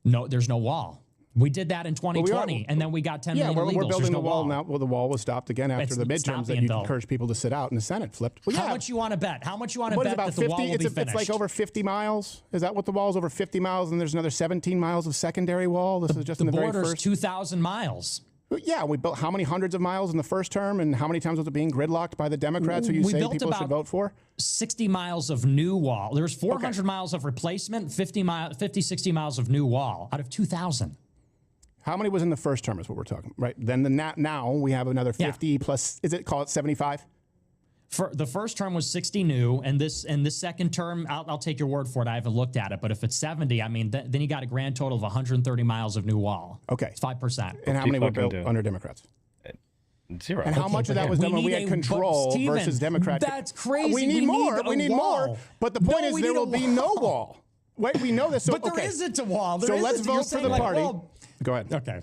No, there's no wall. We did that in 2020, and then we got 10 million illegals. We're building the wall now. Well, the wall was stopped again after the midterms that you encouraged people to sit out, and the Senate flipped. How much you want to bet? How much you want to bet that the wall will be finished? It's like over 50 miles. Is that what the wall is? Over 50 miles, and there's another 17 miles of secondary wall. This is just in the very first. The border's 2,000 miles. Yeah, we built how many hundreds of miles in the first term, and how many times was it being gridlocked by the Democrats who you say people should vote for? 60 miles of new wall. There's 400 miles of replacement, 50, 60 miles of new wall out of 2,000. How many was in the first term is what we're talking, right? Then now we have another 50 plus, call it 75? For the first term was 60 new, and this second term, I'll take your word for it. I haven't looked at it, but if it's 70, I mean, then you got a grand total of 130 miles of new wall. Okay. It's 5%. And how many were built under Democrats? Zero. And how much of that was done when we had control versus Democrats? That's crazy. We need more. We need more. But the point is there will be no wall. Wait, we know this. So, but there isn't a wall. So let's vote for the party. Go ahead. Okay.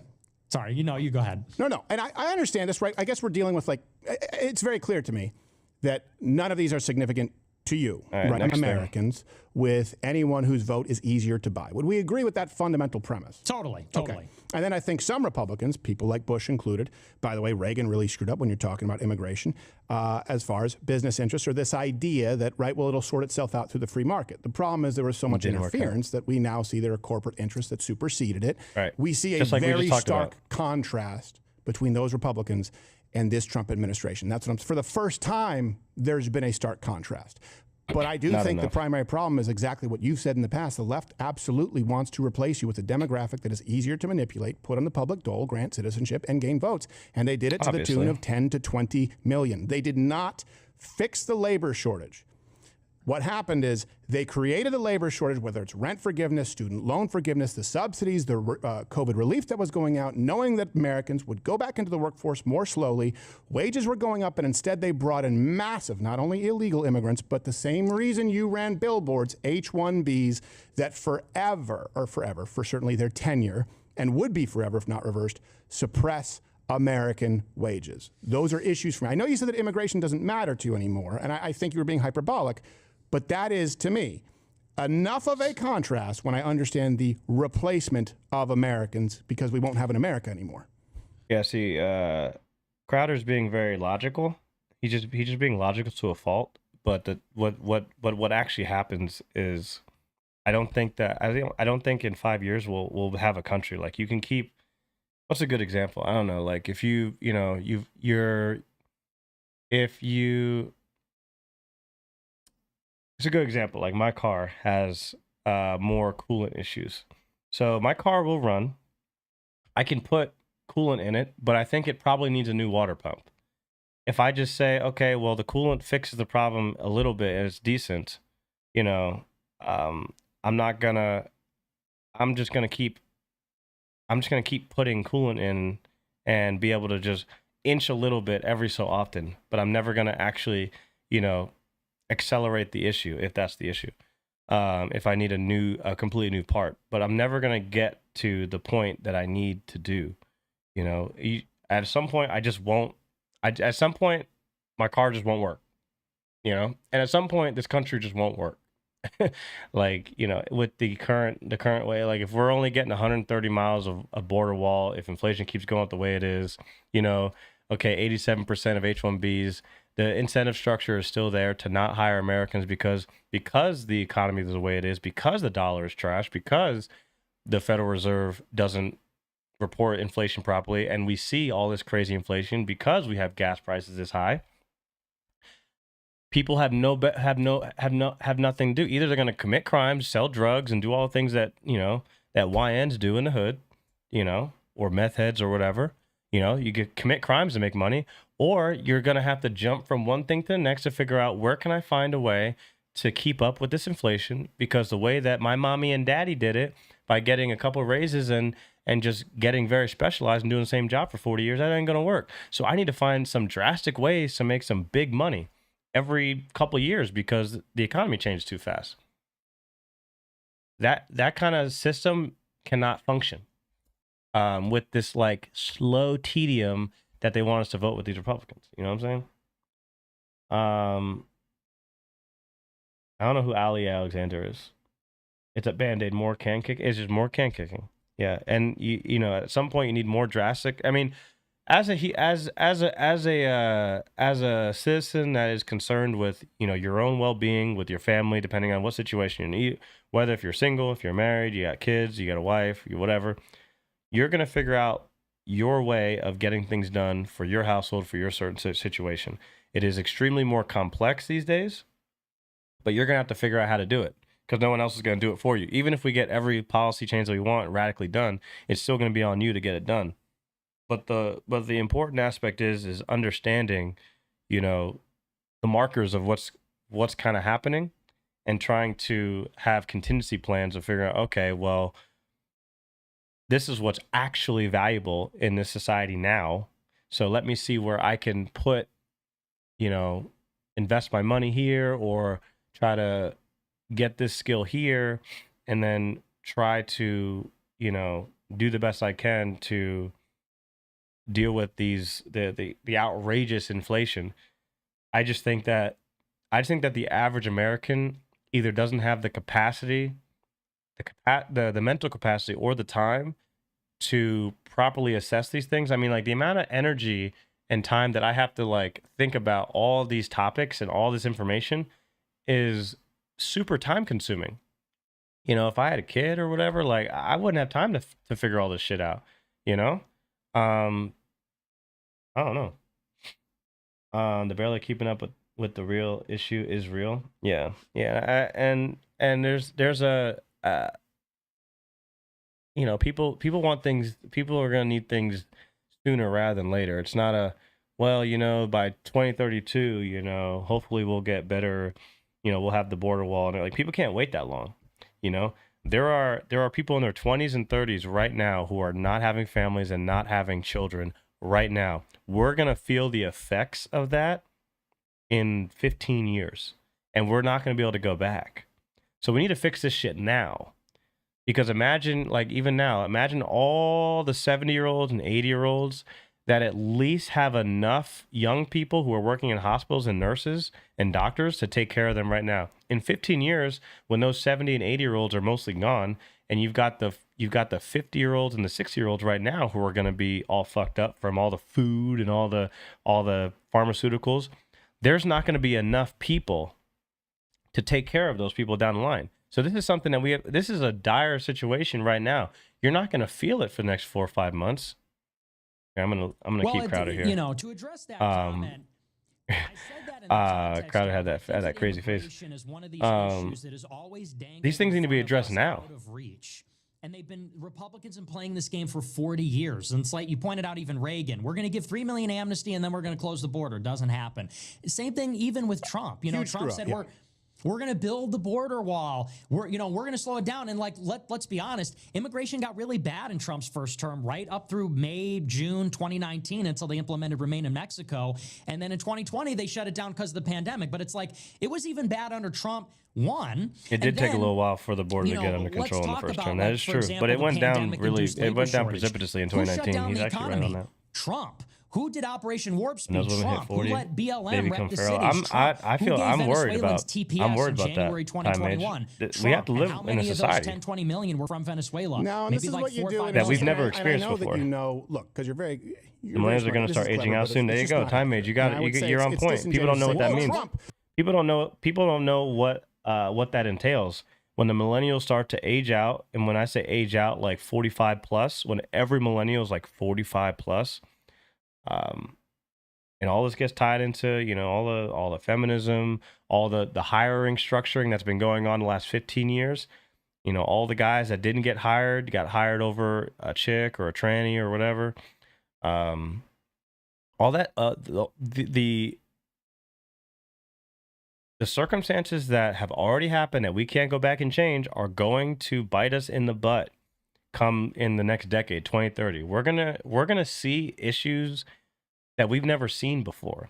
Sorry, you go ahead. No. And I understand this, right? I guess we're dealing with, it's very clear to me that none of these are significant to you, right? Americans, with anyone whose vote is easier to buy. Would we agree with that fundamental premise? Totally. Okay. And then I think some Republicans, people like Bush included, by the way, Reagan really screwed up when you're talking about immigration, as far as business interests, or this idea that, it'll sort itself out through the free market. The problem is there was so much interference that we now see there are corporate interests that superseded it. Right. We see a very stark contrast between those Republicans and this Trump administration. That's what for the first time, there's been a stark contrast. But I do think the primary problem is exactly what you've said in the past. The left absolutely wants to replace you with a demographic that is easier to manipulate, put on the public dole, grant citizenship, and gain votes. And they did it to the tune of 10 to 20 million. They did not fix the labor shortage. What happened is they created a labor shortage, whether it's rent forgiveness, student loan forgiveness, the subsidies, the COVID relief that was going out, knowing that Americans would go back into the workforce more slowly. Wages were going up, and instead they brought in massive, not only illegal immigrants, but the same reason you ran billboards, H-1Bs, that for certainly their tenure, and would be forever if not reversed, suppress American wages. Those are issues for me. I know you said that immigration doesn't matter to you anymore, and I think you were being hyperbolic. But that is, to me, enough of a contrast when I understand the replacement of Americans because we won't have an America anymore. Yeah, see, Crowder's being very logical. He's just being logical to a fault. But what actually happens is, I don't think in 5 years we'll have a country. Like, you can keep. What's a good example? I don't know. Like, if it's a good example. Like, my car has more coolant issues. So my car will run. I can put coolant in it, but I think it probably needs a new water pump. If I just say, okay, well, the coolant fixes the problem a little bit and it's decent, I'm just gonna keep putting coolant in and be able to just inch a little bit every so often, but I'm never going to actually, you know, accelerate the issue if that's the issue. If I need a completely new part, but I'm never going to get to the point that I need to do, you know, at some point I just won't, at some point my car just won't work, you know, and at some point this country just won't work. Like, you know, with the current way, like if we're only getting 130 miles of a border wall, if inflation keeps going up the way it is, you know, okay, 87% of H-1Bs, the incentive structure is still there to not hire Americans because the economy is the way it is, because the dollar is trash, because the Federal Reserve doesn't report inflation properly, and we see all this crazy inflation because we have gas prices this high. People have nothing to do. Either they're going to commit crimes, sell drugs, and do all the things that, you know, that YNs do in the hood, you know, or meth heads or whatever. You know, you could commit crimes to make money, or you're going to have to jump from one thing to the next to figure out where can I find a way to keep up with this inflation, because the way that my mommy and daddy did it, by getting a couple of raises and just getting very specialized and doing the same job for 40 years, that ain't going to work. So I need to find some drastic ways to make some big money every couple of years because the economy changed too fast. That kind of system cannot function with this like slow tedium that they want us to vote with these Republicans. You know what I'm saying? I don't know who Ali Alexander is. It's a Band-Aid. More can kick. It's just more can kicking. Yeah, and you know, at some point you need more drastic. I mean, as a citizen that is concerned with, you know, your own well-being, with your family, depending on what situation you're in, whether if you're single, if you're married, you got kids, you got a wife, you whatever, you're gonna figure out your way of getting things done for your household, for your certain situation. It is extremely more complex these days, but you're gonna have to figure out how to do it, because no one else is going to do it for you. Even if we get every policy change that we want radically done, it's still going to be on you to get it done. But the important aspect is understanding, you know, the markers of what's kind of happening, and trying to have contingency plans of figuring out, okay, well, this is what's actually valuable in this society now. So let me see where I can put, you know, invest my money here, or try to get this skill here, and then try to, you know, do the best I can to deal with the outrageous inflation. I just think that the average American either doesn't have the capacity, the mental capacity, or the time to properly assess these things. I mean, like, the amount of energy and time that I have to like think about all these topics and all this information is super time consuming. You know, if I had a kid or whatever, like, I wouldn't have time to figure all this shit out, you know? I don't know. The barely keeping up with the real issue is real. Yeah. Yeah. And there's a, you know, people want things, people are going to need things sooner rather than later. It's not a, well, you know, by 2032, you know, hopefully we'll get better, you know, we'll have the border wall. And like, people can't wait that long. You know, there are people in their 20s and 30s right now who are not having families and not having children right now. We're going to feel the effects of that in 15 years, and we're not going to be able to go back. So we need to fix this shit now. Because imagine, like, even now, imagine all the 70-year-olds and 80-year-olds that at least have enough young people who are working in hospitals and nurses and doctors to take care of them right now. In 15 years, when those 70 and 80-year-olds are mostly gone, and you've got the 50-year-olds and the 60-year-olds right now who are going to be all fucked up from all the food and all the pharmaceuticals, there's not going to be enough people to take care of those people down the line. So this is something that we have. This is a dire situation right now. You're not going to feel it for the next 4 or 5 months. I'm gonna keep Crowder here. You know, to address that comment, I said that in the Crowder had that crazy face. These things need to be addressed now. And they've been, Republicans have been playing this game for 40 years. And it's like you pointed out, even Reagan, we're going to give 3 million amnesty and then we're going to close the border. Doesn't happen. Same thing even with Trump. You know, Trump said We're going to build the border wall. We're going to slow it down. And like, let's be honest, immigration got really bad in Trump's first term, right up through May, June 2019 until they implemented Remain in Mexico. And then in 2020, they shut it down because of the pandemic. But it's like, it was even bad under Trump. One, it did take a little while for the border to get under control in the first term. That is true, but it went down it went down precipitously in 2019. He's actually right on that. Trump. Who did Operation Warp Speed? Trump. Who let BLM rep the cities? I feel I'm worried about TPS I'm worried about January that 2021. We have to live in a society. How many of those 10, 20 million were from Venezuela? No, maybe this is like what you 4 or do 5 that we've never and experienced I know before. That you know, look, because you're very. The millennials are going to start aging out soon. There you go, time age. You got it. You're on point. People don't know what that means. People don't know what that entails. When the millennials start to age out, and when I say age out, like 45 plus, when every millennial is like 45 plus, and all this gets tied into, all the feminism, all the hiring structuring that's been going on the last 15 years. All the guys that didn't get hired got hired over a chick or a tranny or whatever. All that the circumstances that have already happened that we can't go back and change are going to bite us in the butt come in the next decade, 2030. We're gonna see issues that we've never seen before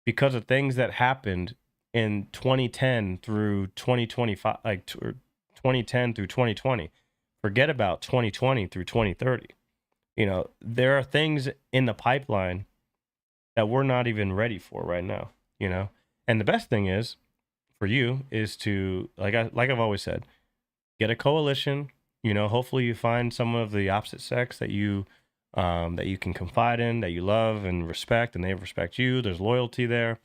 because of things that happened in 2010 through 2025, like 2010 through 2020. Forget about 2020 through 2030. There are things in the pipeline that we're not even ready for right now, And the best thing is for you is to, like I've always said, get a coalition. Hopefully you find someone of the opposite sex that you can confide in, that you love and respect, and they respect you. There's loyalty there.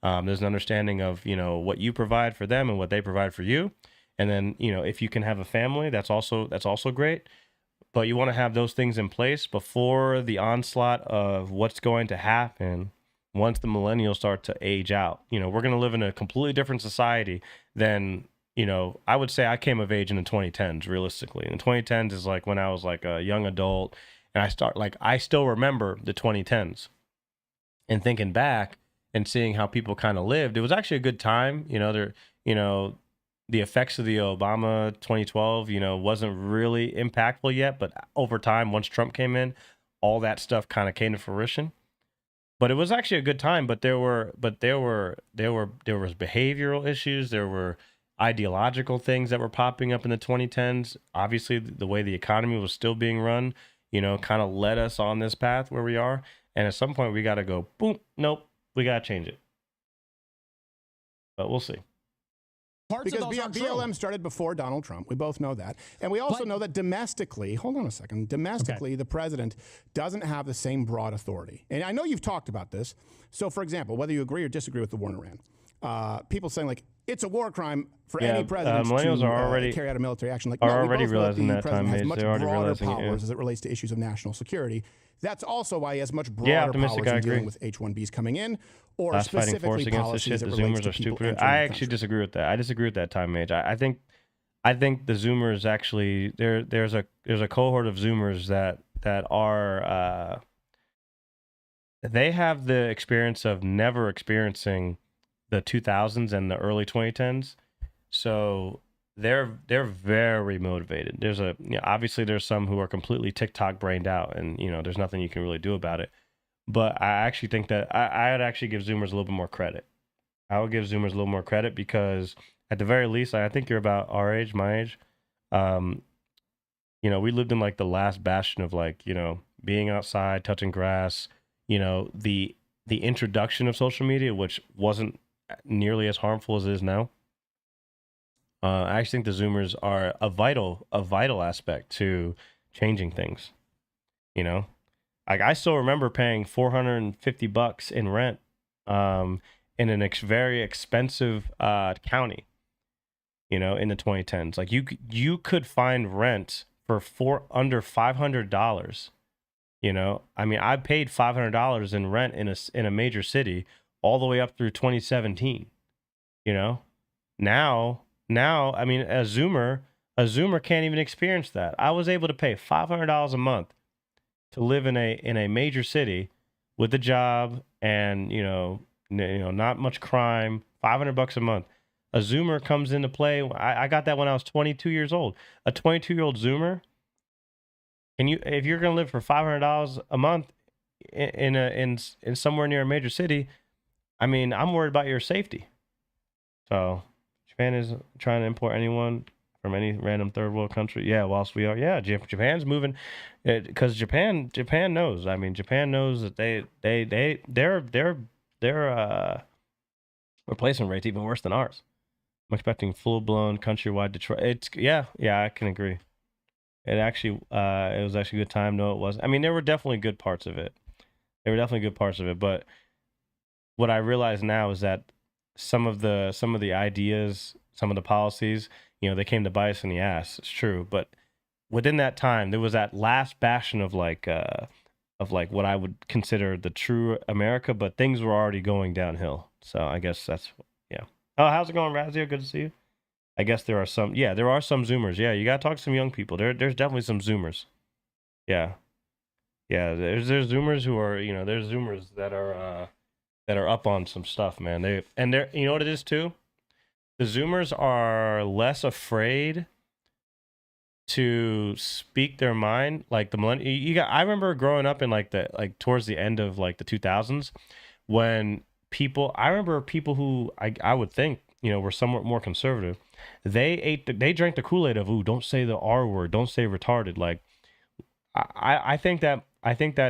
There's an understanding of what you provide for them and what they provide for you. And then if you can have a family, that's also great. But you want to have those things in place before the onslaught of what's going to happen. Once the millennials start to age out, we're going to live in a completely different society than, I would say I came of age in the 2010s, realistically. And the 2010s is like when I was like a young adult, and I still remember the 2010s and thinking back and seeing how people kind of lived. It was actually a good time. The effects of the Obama 2012, wasn't really impactful yet, but over time, once Trump came in, all that stuff kind of came to fruition. But it was actually a good time. But there was behavioral issues. There were ideological things that were popping up in the 2010s. Obviously, the way the economy was still being run, kind of led us on this path where we are. And at some point, we got to go, boom, nope, we got to change it. But we'll see. Because BLM started before Donald Trump. We both know that. And we also know that domestically, hold on a second, the president doesn't have the same broad authority. And I know you've talked about this. So, for example, whether you agree or disagree with the war in Iran, people saying, like, it's a war crime for any president to carry out a military action. Like, are already realizing that time has much broader powers it, as it relates to issues of national security. That's also why he has much broader powers in dealing with H-1Bs coming in. Or specifically fighting force against this shit. The Zoomers are stupid. I actually disagree with that. I disagree with that time age. I think the Zoomers actually there's a cohort of Zoomers that are they have the experience of never experiencing the 2000s and the early 2010s. So they're very motivated. There's obviously there's some who are completely TikTok brained out, and there's nothing you can really do about it. But I actually think that I would actually give Zoomers a little bit more credit. I would give Zoomers a little more credit because at the very least, I think you're about our age, my age. We lived in like the last bastion of being outside, touching grass, the introduction of social media, which wasn't nearly as harmful as it is now. I actually think the Zoomers are a vital aspect to changing things, Like I still remember paying $450 in rent in a very expensive county, in the 2010s. Like you could find rent for under $500. I mean, I paid $500 in rent in a major city all the way up through 2017. Now, I mean, a Zoomer can't even experience that. I was able to pay $500 a month to live in a major city with a job and not much crime, $500 a month. a Zoomer comes into play. I got that when I was 22 years old. A 22-year-old Zoomer. And if you're gonna live for $500 a month in somewhere near a major city, I mean, I'm worried about your safety. So Japan is trying to import anyone from any random third world country. Yeah, whilst we are, yeah, Japan's moving, because Japan knows. I mean, Japan knows that their replacement rate's even worse than ours. I'm expecting full blown countrywide Detroit. It's yeah, I can agree. It actually it was actually a good time. No, it wasn't. I mean, there were definitely good parts of it. But what I realize now is that some of the ideas, some of the policies, you know, they came to bite us in the ass. It's true, but within that time, there was that last bastion of like what I would consider the true America, but things were already going downhill. So I guess that's yeah. Oh, how's it going, Razio? Good to see you. I guess there are some. Yeah, there are some Zoomers. Yeah, you gotta talk to some young people. There's definitely some Zoomers. Yeah. There's Zoomers who are, you know, there's Zoomers that are up on some stuff, man. They're you know what it is too. The Zoomers are less afraid to speak their mind. Like the millennial. I remember growing up in like towards the end of like the 2000s when I remember people who I would think, you know, were somewhat more conservative. They drank the Kool-Aid of, ooh, don't say the R word, don't say retarded. Like, I think that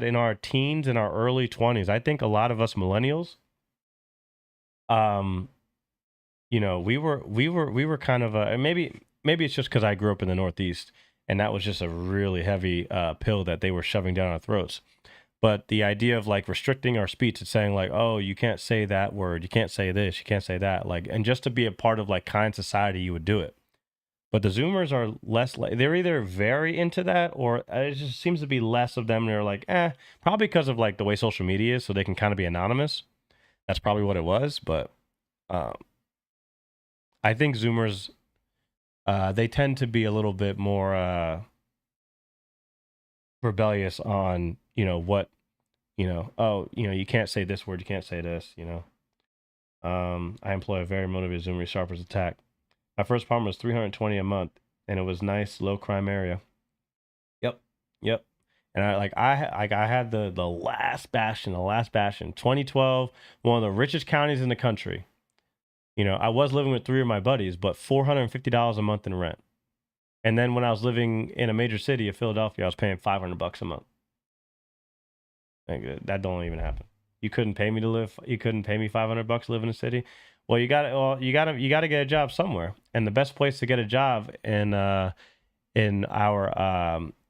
in our teens, in our early 20s, I think a lot of us millennials, you know, we were kind of and maybe it's just because I grew up in the Northeast and that was just a really heavy pill that they were shoving down our throats. But the idea of like restricting our speech and saying like, oh, you can't say that word, you can't say this, you can't say that, like, and just to be a part of like kind society, you would do it. But the Zoomers are less like, they're either very into that or it just seems to be less of them. They're like, probably because of like the way social media is, so they can kind of be anonymous. That's probably what it was. But I think Zoomers, they tend to be a little bit more rebellious on, you know, what, you know, oh, you know, you can't say this word, you can't say this, you know. I employ a very motivated Zoomer sharpers attack. My first apartment was $320 a month, and it was nice, low crime area. Yep. And I had the last bastion, 2012, one of the richest counties in the country. You know, I was living with 3 of my buddies, but $450 a month in rent. And then when I was living in a major city of Philadelphia, I was paying $500 a month. That don't even happen. You couldn't pay me to live. You couldn't pay me $500 to live in a city. Well, you got to get a job somewhere, and the best place to get a job in our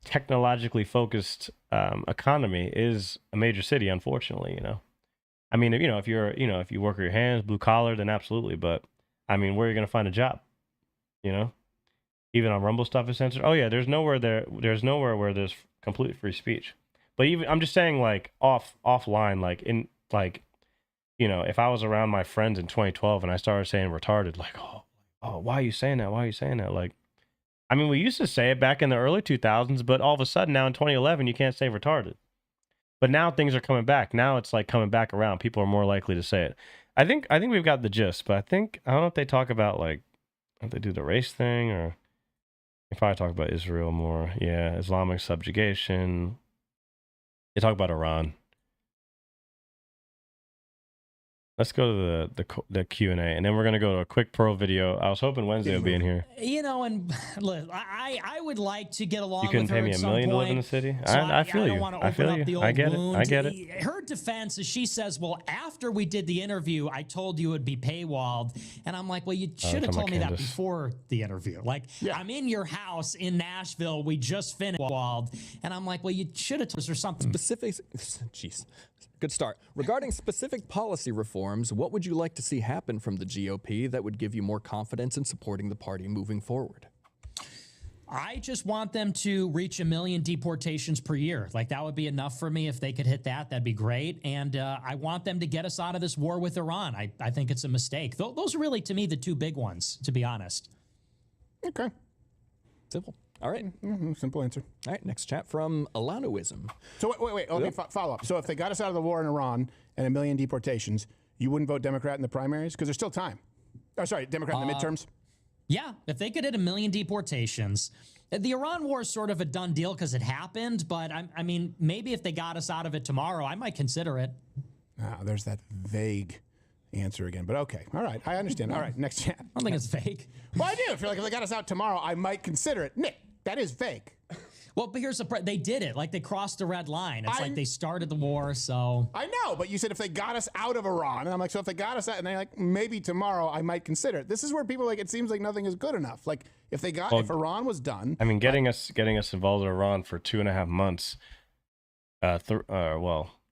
technologically focused economy is a major city. Unfortunately, you know. I mean, you know, if you work with your hands, blue collar, then absolutely. But I mean, where are you going to find a job? You know, even on Rumble stuff is censored. Oh yeah, there's nowhere where there's complete free speech. But even I'm just saying, like offline, like in like. You know, if I was around my friends in 2012 and I started saying retarded, like, oh, why are you saying that? Why are you saying that? Like, I mean, we used to say it back in the early 2000s, but all of a sudden now in 2011, you can't say retarded. But now things are coming back. Now it's like coming back around. People are more likely to say it. I think we've got the gist, but I don't know if they talk about like, if they do the race thing or if I talk about Israel more. Yeah, Islamic subjugation. They talk about Iran. Let's go to the Q&A, and then we're going to go to a quick pro video. I was hoping Wednesday would be in here. You know, and look, I would like to get along with her. You couldn't pay me $1 million to live in the city? So I feel you. I feel you. I get it. Her defense is she says, well, after we did the interview, I told you it would be paywalled. And I'm like, well, you should have told me that before the interview. Like, I'm in your house in Nashville. We just finished walled. And I'm like, well, you should have told us or something. Specific, jeez. Good start. Regarding specific policy reforms, what would you like to see happen from the GOP that would give you more confidence in supporting the party moving forward? I just want them to reach 1 million deportations per year. Like, that would be enough for me if they could hit that. That'd be great. And I want them to get us out of this war with Iran. I think it's a mistake. Those are really, to me, the 2 big ones, to be honest. Okay. Simple. All right. Simple answer. All right. Next chat from Alanoism. So wait. Let me follow up. So if they got us out of the war in Iran and 1 million deportations, you wouldn't vote Democrat in the primaries? Because there's still time. Oh, sorry, Democrat in the midterms? Yeah, if they could hit 1 million deportations. The Iran war is sort of a done deal because it happened, but I mean, maybe if they got us out of it tomorrow, I might consider it. Ah, there's that vague answer again, but okay. All right, I understand. All right, next chat. I don't think it's vague. Well, I do. I feel like if they got us out tomorrow, I might consider it. Nick, that is vague. Well, but here's they did it. Like, they crossed the red line. It's like they started the war, so. I know, but you said if they got us out of Iran, and I'm like, so if they got us out, and they're like, maybe tomorrow I might consider it. This is where people are like, it seems like nothing is good enough. Like, if they got, if Iran was done. I mean, getting us involved in Iran for 2.5 months,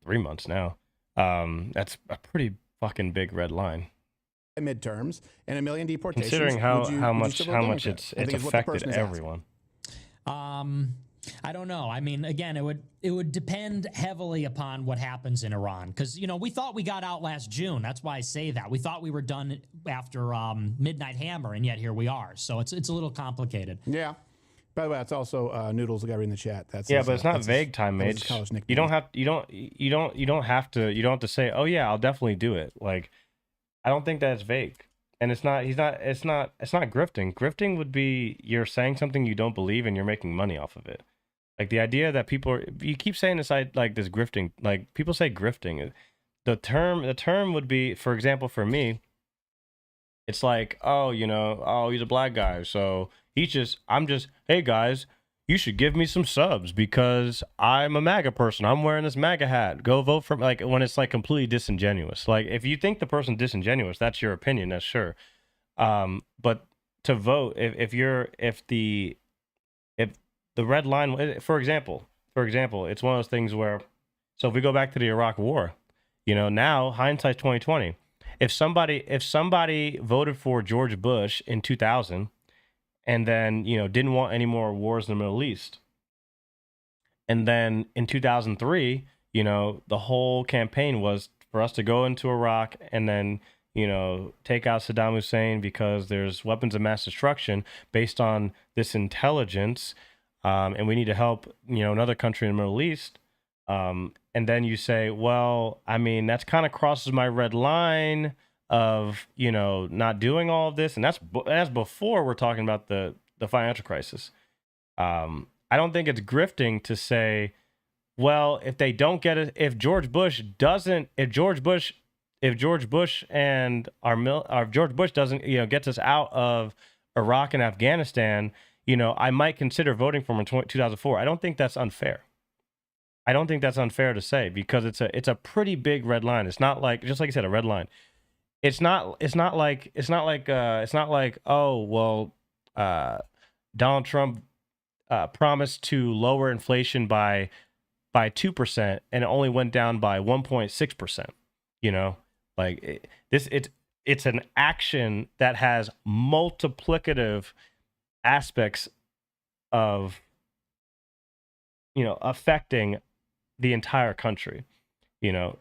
3 months now. That's a pretty fucking big red line. Midterms and 1 million deportations. Considering how much it's affected everyone. I don't know. I mean, again, it would depend heavily upon what happens in Iran, because we thought we got out last June. That's why I say that. We thought we were done after Midnight Hammer, and yet here we are. So it's a little complicated. Yeah. By the way, that's also Noodles, the guy in the chat. That's but it's not vague, Time Mage. You don't have to say, oh yeah, I'll definitely do it. Like, I don't think that's vague. And it's not grifting. Grifting would be you're saying something you don't believe and you're making money off of it. Like, the idea that you keep saying this, like, this grifting, like, people say grifting. The term would be, for example, for me, it's like, oh, he's a black guy, so hey guys, you should give me some subs because I'm a MAGA person. I'm wearing this MAGA hat. Go vote for me. Like, when it's like completely disingenuous. Like, if you think the person's disingenuous, that's your opinion. That's sure. But to vote, if the red line, for example, it's one of those things where, so if we go back to the Iraq War, now hindsight's 2020. If somebody voted for George Bush in 2000. And then, didn't want any more wars in the Middle East. And then in 2003, the whole campaign was for us to go into Iraq and then, take out Saddam Hussein because there's weapons of mass destruction based on this intelligence. And we need to help, another country in the Middle East. And then you say, well, I mean, that's kind of crosses my red line of not doing all of this, and that's before we're talking about the financial crisis. I don't think it's grifting to say, well, if they don't get it, if George Bush doesn't gets us out of Iraq and Afghanistan, I might consider voting for him in 2004. I don't think that's unfair. I don't think that's unfair to say, because it's a pretty big red line. It's not like, just like you said, a red line. It's not like oh, well, Donald Trump promised to lower inflation by 2% and it only went down by 1.6%. Like, it's an action that has multiplicative aspects of affecting the entire country.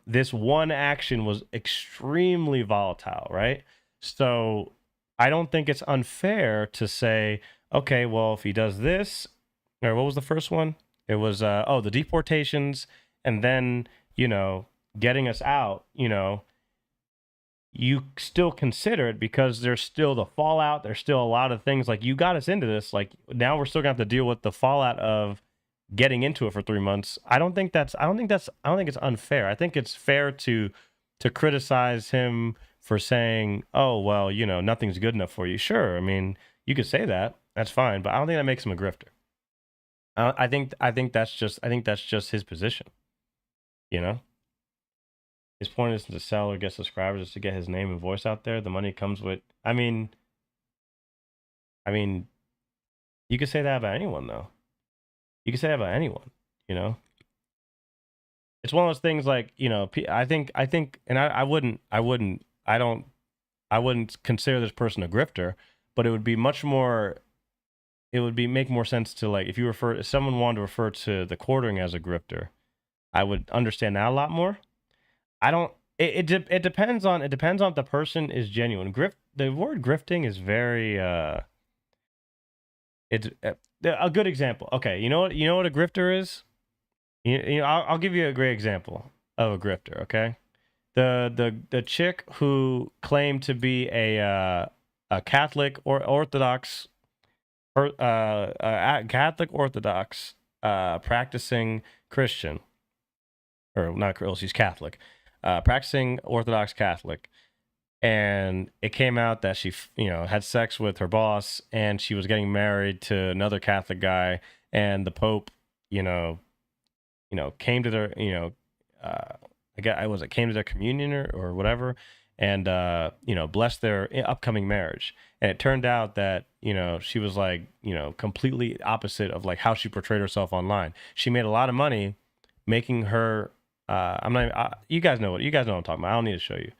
This one action was extremely volatile, right? So I don't think it's unfair to say, okay, well, if he does this, or what was the first one? It was, the deportations, and then, getting us out, you still consider it because there's still the fallout. There's still a lot of things, like, you got us into this. Like, now we're still gonna have to deal with the fallout of getting into it for 3 months. I don't think it's unfair. I think it's fair to criticize him for saying, oh, well, nothing's good enough for you. Sure. I mean, you could say that. That's fine, but I don't think that makes him a grifter. I think that's just his position. His point is to sell or get subscribers, is to get his name and voice out there. The money comes with, I mean, you could say that about anyone, though. You can say that about anyone, It's one of those things, like, I think, and I wouldn't consider this person a grifter, but it would make more sense to, like, if someone wanted to refer to the quartering as a grifter, I would understand that a lot more. It depends on if the person is genuine. The word grifting is very, it's a good example. Okay, you know what a grifter is? I'll give you a great example of a grifter. Okay, the chick who claimed to be a Catholic or Orthodox Catholic Orthodox practicing Christian, or not girl, she's Catholic, practicing Orthodox Catholic, and it came out that she had sex with her boss, and she was getting married to another Catholic guy, and the Pope came to their came to their communion or whatever, and blessed their upcoming marriage. And it turned out that she was like completely opposite of like how she portrayed herself online. She made a lot of money making her you guys know what I'm talking about. I don't need to show you.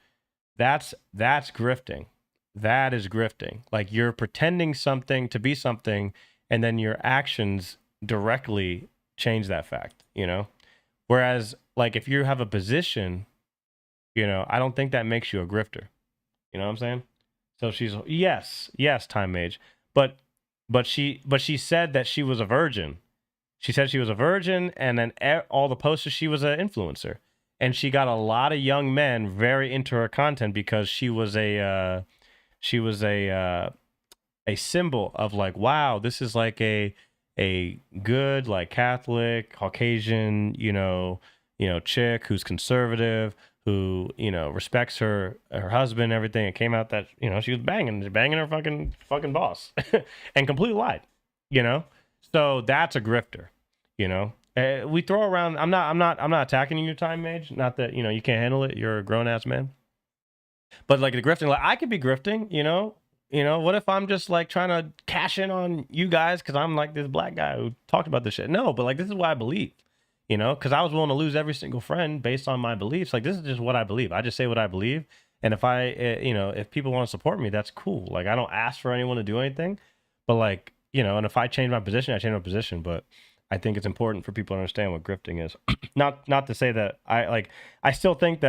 That's grifting. That is grifting. Like, you're pretending something to be something, and then your actions directly change that fact, Whereas, like, if you have a position, I don't think that makes you a grifter. You know what I'm saying? So she's yes, Time Mage, but she said that she was a virgin. She said she was a virgin, and then all the posters, she was an influencer, and she got a lot of young men very into her content because she was a symbol of like, wow, this is like a good like Catholic Caucasian chick who's conservative, who respects her husband and everything. It came out that she was banging her fucking boss and completely lied. So that's a grifter. We throw around. I'm not attacking you, Time Mage. Not that you can't handle it. You're a grown ass man. But like the grifting, like I could be grifting. What if I'm just like trying to cash in on you guys because I'm like this black guy who talked about this shit? No, but like this is what I believe. Because I was willing to lose every single friend based on my beliefs. Like, this is just what I believe. I just say what I believe. And if if people want to support me, that's cool. Like, I don't ask for anyone to do anything. But like, and if I change my position, I change my position. But I think it's important for people to understand what grifting is. Not to say that I still think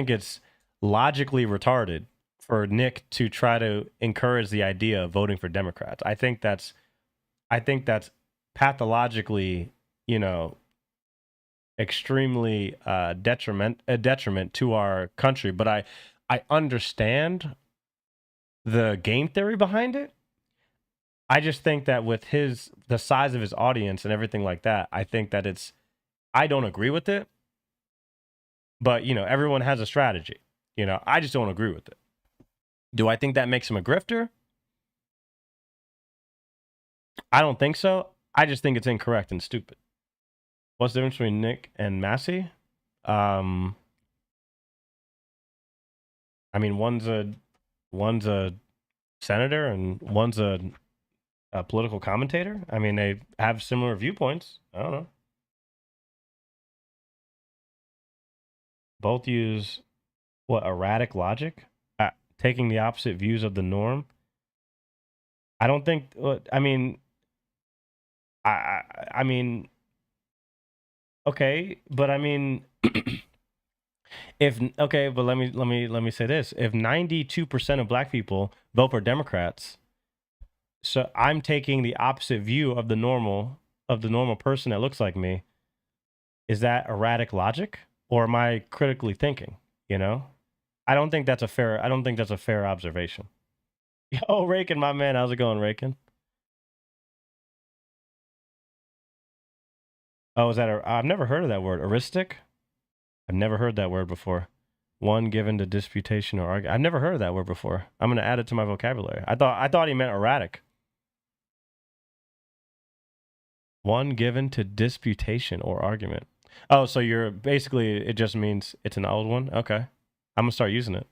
it's logically retarded for Nick to try to encourage the idea of voting for Democrats. I think that's pathologically, extremely detriment to our country. But I understand the game theory behind it. I just think that with the size of his audience and everything like that, I think that I don't agree with it. But, everyone has a strategy. I just don't agree with it. Do I think that makes him a grifter? I don't think so. I just think it's incorrect and stupid. What's the difference between Nick and Massey? I mean, one's a senator and one's a political commentator. I mean, they have similar viewpoints. I don't know. Both use erratic logic, taking the opposite views of the norm. I don't think. I mean, okay, but I mean, but let me say this: if 92% of black people vote for Democrats, so I'm taking the opposite view of the normal person that looks like me. Is that erratic logic, or am I critically thinking? I don't think that's a fair observation. Yo, Rakin, my man, how's it going, Rakin? Oh, is that I've never heard of that word. Heuristic? I've never heard that word before. One given to disputation or argument. I've never heard of that word before. I'm going to add it to my vocabulary. I thought he meant erratic. One given to disputation or argument. Oh, so you're basically, it just means it's an old one? Okay. I'm going to start using it.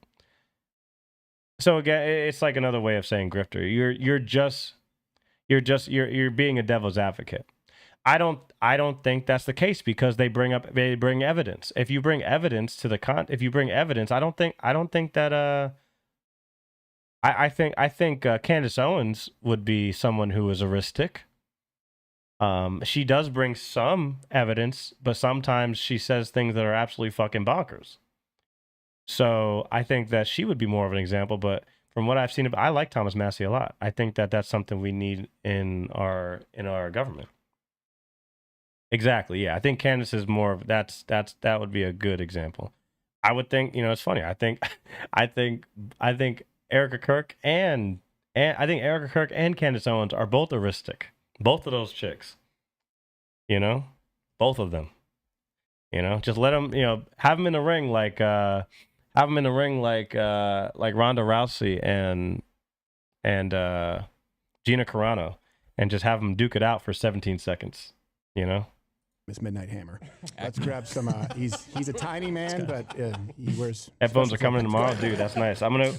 So again, it's like another way of saying grifter. You're being a devil's advocate. I don't think that's the case because they bring evidence. If you bring evidence to I don't think that I think Candace Owens would be someone who is heuristic. She does bring some evidence, but sometimes she says things that are absolutely fucking bonkers. So I think that she would be more of an example, but from what I've seen, I like Thomas Massey a lot. I think that that's something we need in our government. Exactly. Yeah, I think Candace is more of that would be a good example. I would think, it's funny. I think Erica Kirk and I think Erica Kirk and Candace Owens are both heuristic. Both of those chicks. Both of them. Just let them, have them in the ring like Ronda Rousey and Gina Carano, and just have them duke it out for 17 seconds. Miss Midnight Hammer. Let's grab some. He's a tiny man, but he wears. Headphones are coming tomorrow, dude. That's nice. I'm gonna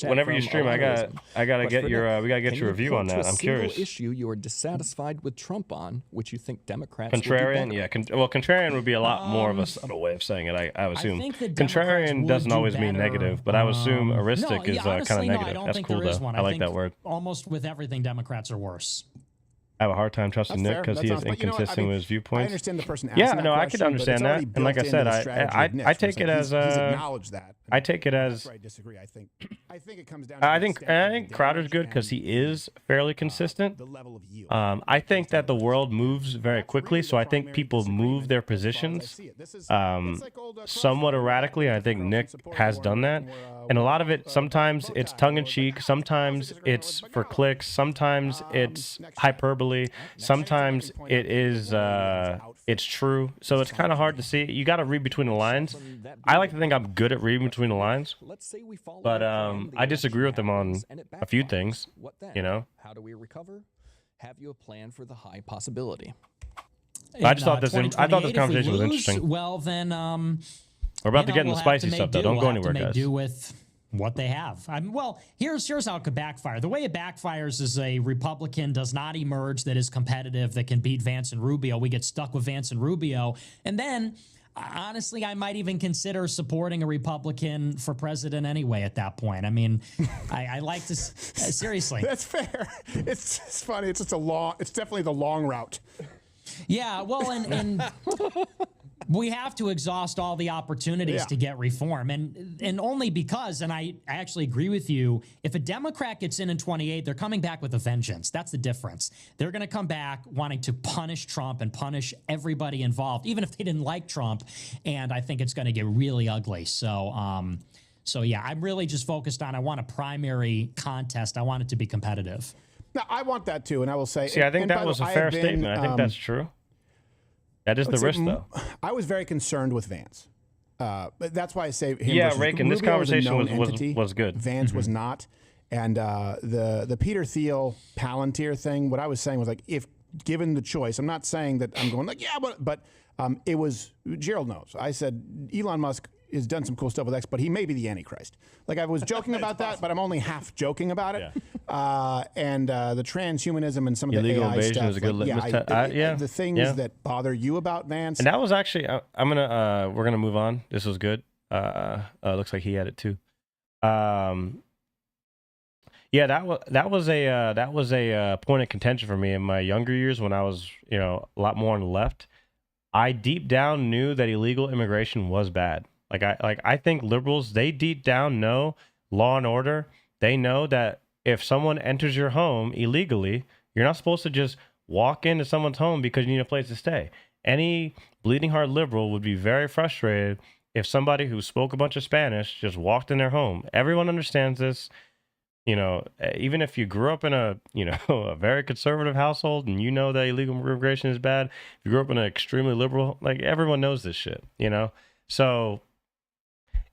whenever you stream, I gotta get your we gotta get your review on that. I'm curious. Issue you are dissatisfied with Trump on, which you think Democrats contrarian, yeah. Contrarian would be a lot more of a subtle way of saying it. I would assume contrarian doesn't always mean negative, but I would assume heuristic is kind of negative. That's cool though. I like that word. Almost with everything, Democrats are worse. I have a hard time trusting Nick because he is inconsistent with his viewpoints. I understand the person asking that question, I could understand that. And like I said, I take it as he's acknowledged that. I take it as. I disagree. I think it comes down. I think Crowder's good because he is fairly consistent. The level of yield. I think that the world moves very quickly, so I think people move their positions somewhat erratically. I think Nick has done that, and a lot of it. Sometimes it's tongue in cheek. Sometimes it's for clicks. Sometimes it's hyperbole. Sometimes it is it's true, so it's kind of hard to see. You got to read between the lines. I like to think I'm good at reading between the lines, but I disagree with them on a few things. How do we recover? Have you a plan for the high possibility? I just thought this conversation was interesting. Well, then we're about to get into the spicy stuff, though. Don't go anywhere, guys. Do with what they have. Well, here's how it could backfire. The way it backfires is a Republican does not emerge that is competitive, that can beat Vance and Rubio. We get stuck with Vance and Rubio. And then, honestly, I might even consider supporting a Republican for president anyway at that point. I mean, I like to, seriously. That's fair. It's funny. It's definitely the long route. Yeah, well, and we have to exhaust all the opportunities to get reform, and only because, and I actually agree with you, if a Democrat gets in 28, they're coming back with a vengeance. That's the difference. They're going to come back wanting to punish Trump and punish everybody involved, even if they didn't like Trump, and I think it's going to get really ugly. So yeah, I'm really just focused on, I want a primary contest. I want it to be competitive. Now, I want that too, and I will say... See, I think that was a fair statement. I think that's true. That is the risk, though. I was very concerned with Vance. But that's why I say him yeah, Rick, and this conversation was good. Vance was not. And the Peter Thiel Palantir thing, what I was saying was like, if given the choice, I'm not saying that I'm going like, yeah, but it was, Gerald knows. I said, Elon Musk has done some cool stuff with X, but he may be the Antichrist. Like I was joking about that, but I'm only half joking about it. Yeah. And the transhumanism and some of the illegal AI invasion stuff. is a good litmus test. The things that bother you about Vance. And that was actually, we're gonna move on. This was good. Looks like he had it too. Yeah, that was a point of contention for me in my younger years when I was, a lot more on the left. I deep down knew that illegal immigration was bad. I think liberals, they deep down know law and order. They know that if someone enters your home illegally, you're not supposed to just walk into someone's home because you need a place to stay. Any bleeding heart liberal would be very frustrated if somebody who spoke a bunch of Spanish just walked in their home. Everyone understands this. Even if you grew up in a a very conservative household and you know that illegal immigration is bad, if you grew up in an extremely liberal, everyone knows this shit, So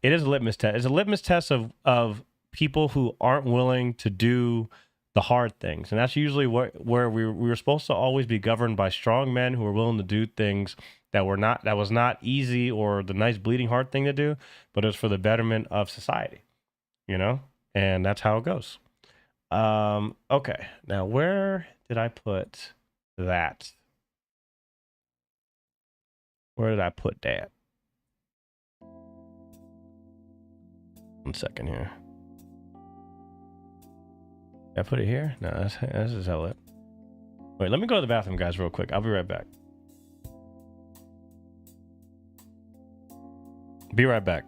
it is a litmus test. It's a litmus test of people who aren't willing to do the hard things. And that's usually where we were supposed to always be governed by strong men who are willing to do things that was not easy or the nice bleeding heart thing to do, but it was for the betterment of society, And that's how it goes. Okay. Now, where did I put that? Where did I put that? 1 second here. Did I put it here? No, this is Elliot. Wait, let me go to the bathroom, guys, real quick. I'll be right back. Be right back.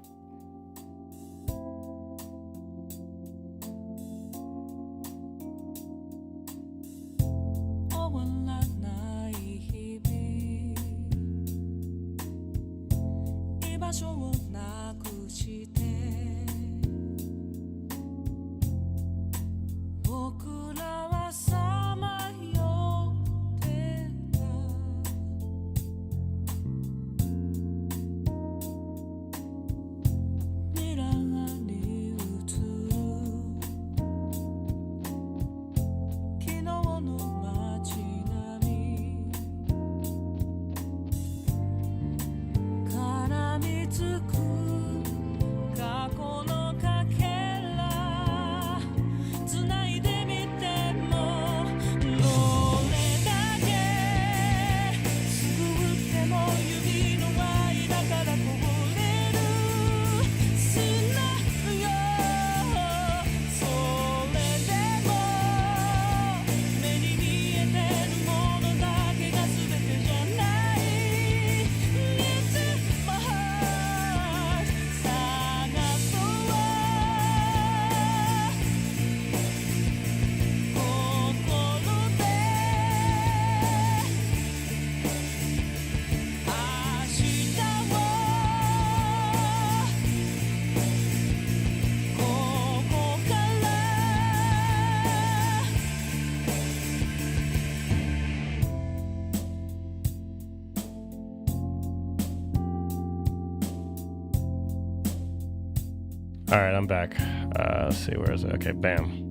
All right, I'm back. Let's see, where is it? Okay, bam.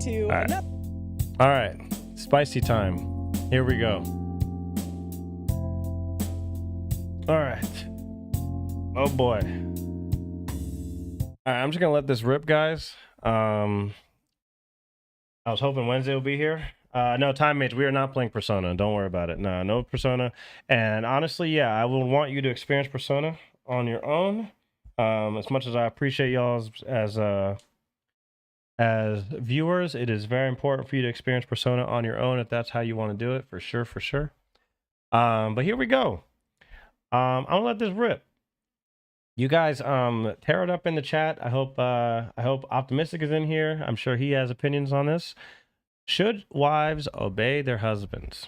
All right. All right, spicy time. Here we go. All right. Oh boy. All right, I'm just gonna let this rip, guys. I was hoping Wednesday will be here. No, time mates, we are not playing Persona. Don't worry about it. No Persona. And honestly, yeah, I will want you to experience Persona on your own. As much as I appreciate y'all as viewers, it is very important for you to experience Persona on your own if that's how you want to do it, for sure. But here we go. I'm gonna let this rip. You guys, tear it up in the chat. I hope Optimistic is in here. I'm sure he has opinions on this. Should wives obey their husbands?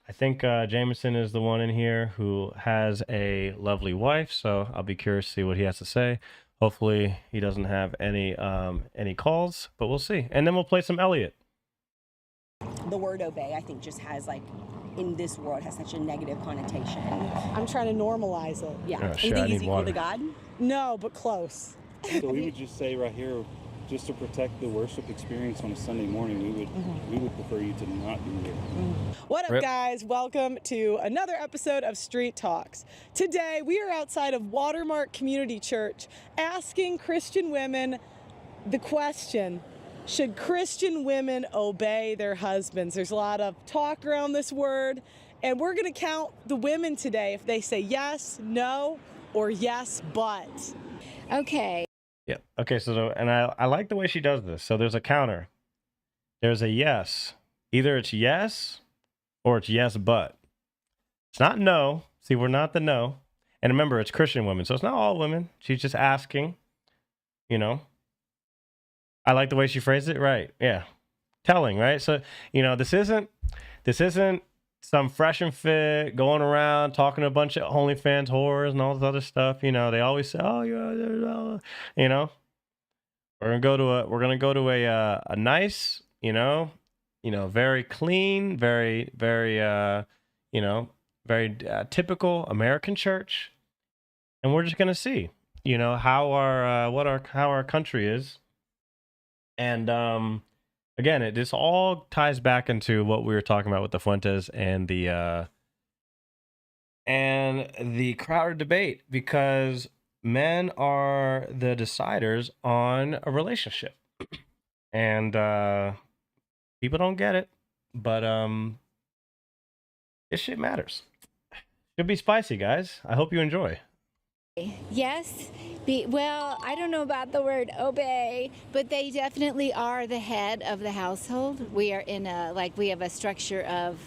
I think Jameson is the one in here who has a lovely wife, so I'll be curious to see what he has to say. Hopefully, he doesn't have any calls, but we'll see. And then we'll play some Elliot. The word obey, I think, just has in this world has such a negative connotation. I'm trying to normalize it. Yeah. Oh, you shit, think I he's need equal water. to God? No, but close. So we would just say right here, just to protect the worship experience on a Sunday morning, we would prefer you to not be here. What up, guys? Welcome to another episode of Street Talks. Today, we are outside of Watermark Community Church asking Christian women the question, should Christian women obey their husbands? There's a lot of talk around this word, and we're going to count the women today if they say yes, no, or yes, but. Okay. Yeah. Okay. So, and I like the way she does this. So there's a counter. There's a yes. Either it's yes or it's yes, but. It's not no. See, we're not the no. And remember, it's Christian women. So it's not all women. She's just asking, I like the way she phrased it. Right. Yeah. Telling, right? So, this isn't some fresh and fit going around talking to a bunch of OnlyFans whores and all this other stuff. They always say, "Oh, we're gonna go to a nice, very clean, very typical American church, and we're just gonna see, how our country is, and again, this all ties back into what we were talking about with the Fuentes and the Crowder debate, because men are the deciders on a relationship, and people don't get it, but this shit matters. Should be spicy, guys. I hope you enjoy. Yes. Well, I don't know about the word obey, but they definitely are the head of the household. We are in we have a structure of,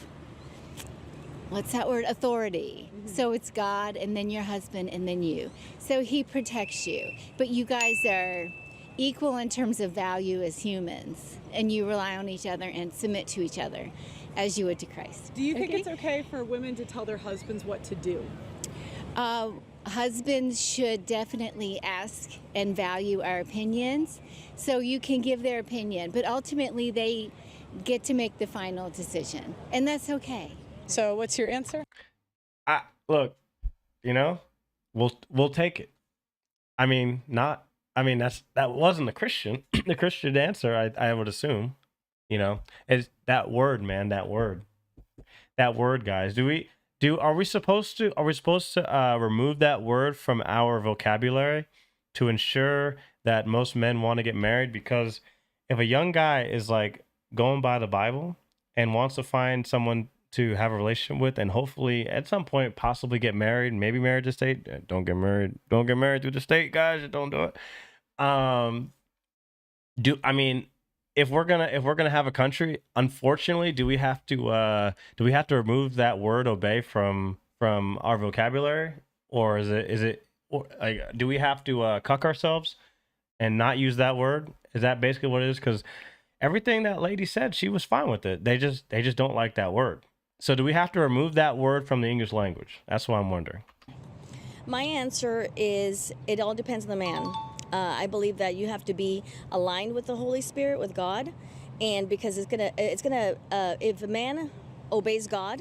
what's that word? Authority. So it's God, and then your husband, and then you. So he protects you. But you guys are equal in terms of value as humans, and you rely on each other and submit to each other as you would to Christ. Do you think it's okay for women to tell their husbands what to do? Husbands should definitely ask and value our opinions, so you can give their opinion, but ultimately they get to make the final decision, and that's okay. So what's your answer? Look, we'll take it. That wasn't the Christian answer, I would assume. It's that word, man, that word, guys. Are we supposed to remove that word from our vocabulary to ensure that most men want to get married? Because if a young guy is going by the Bible and wants to find someone to have a relationship with, and hopefully at some point possibly get married, maybe married to state, don't get married through the state, guys. Don't do it. If we're gonna have a country, unfortunately, do we have to remove that word obey from our vocabulary, or do we have to cuck ourselves and not use that word? Is that basically what it is? Because everything that lady said, she was fine with it. They just don't like that word. So do we have to remove that word from the English language? That's what I'm wondering. My answer is it all depends on the man. I believe that you have to be aligned with the Holy Spirit, with God, and because if a man obeys God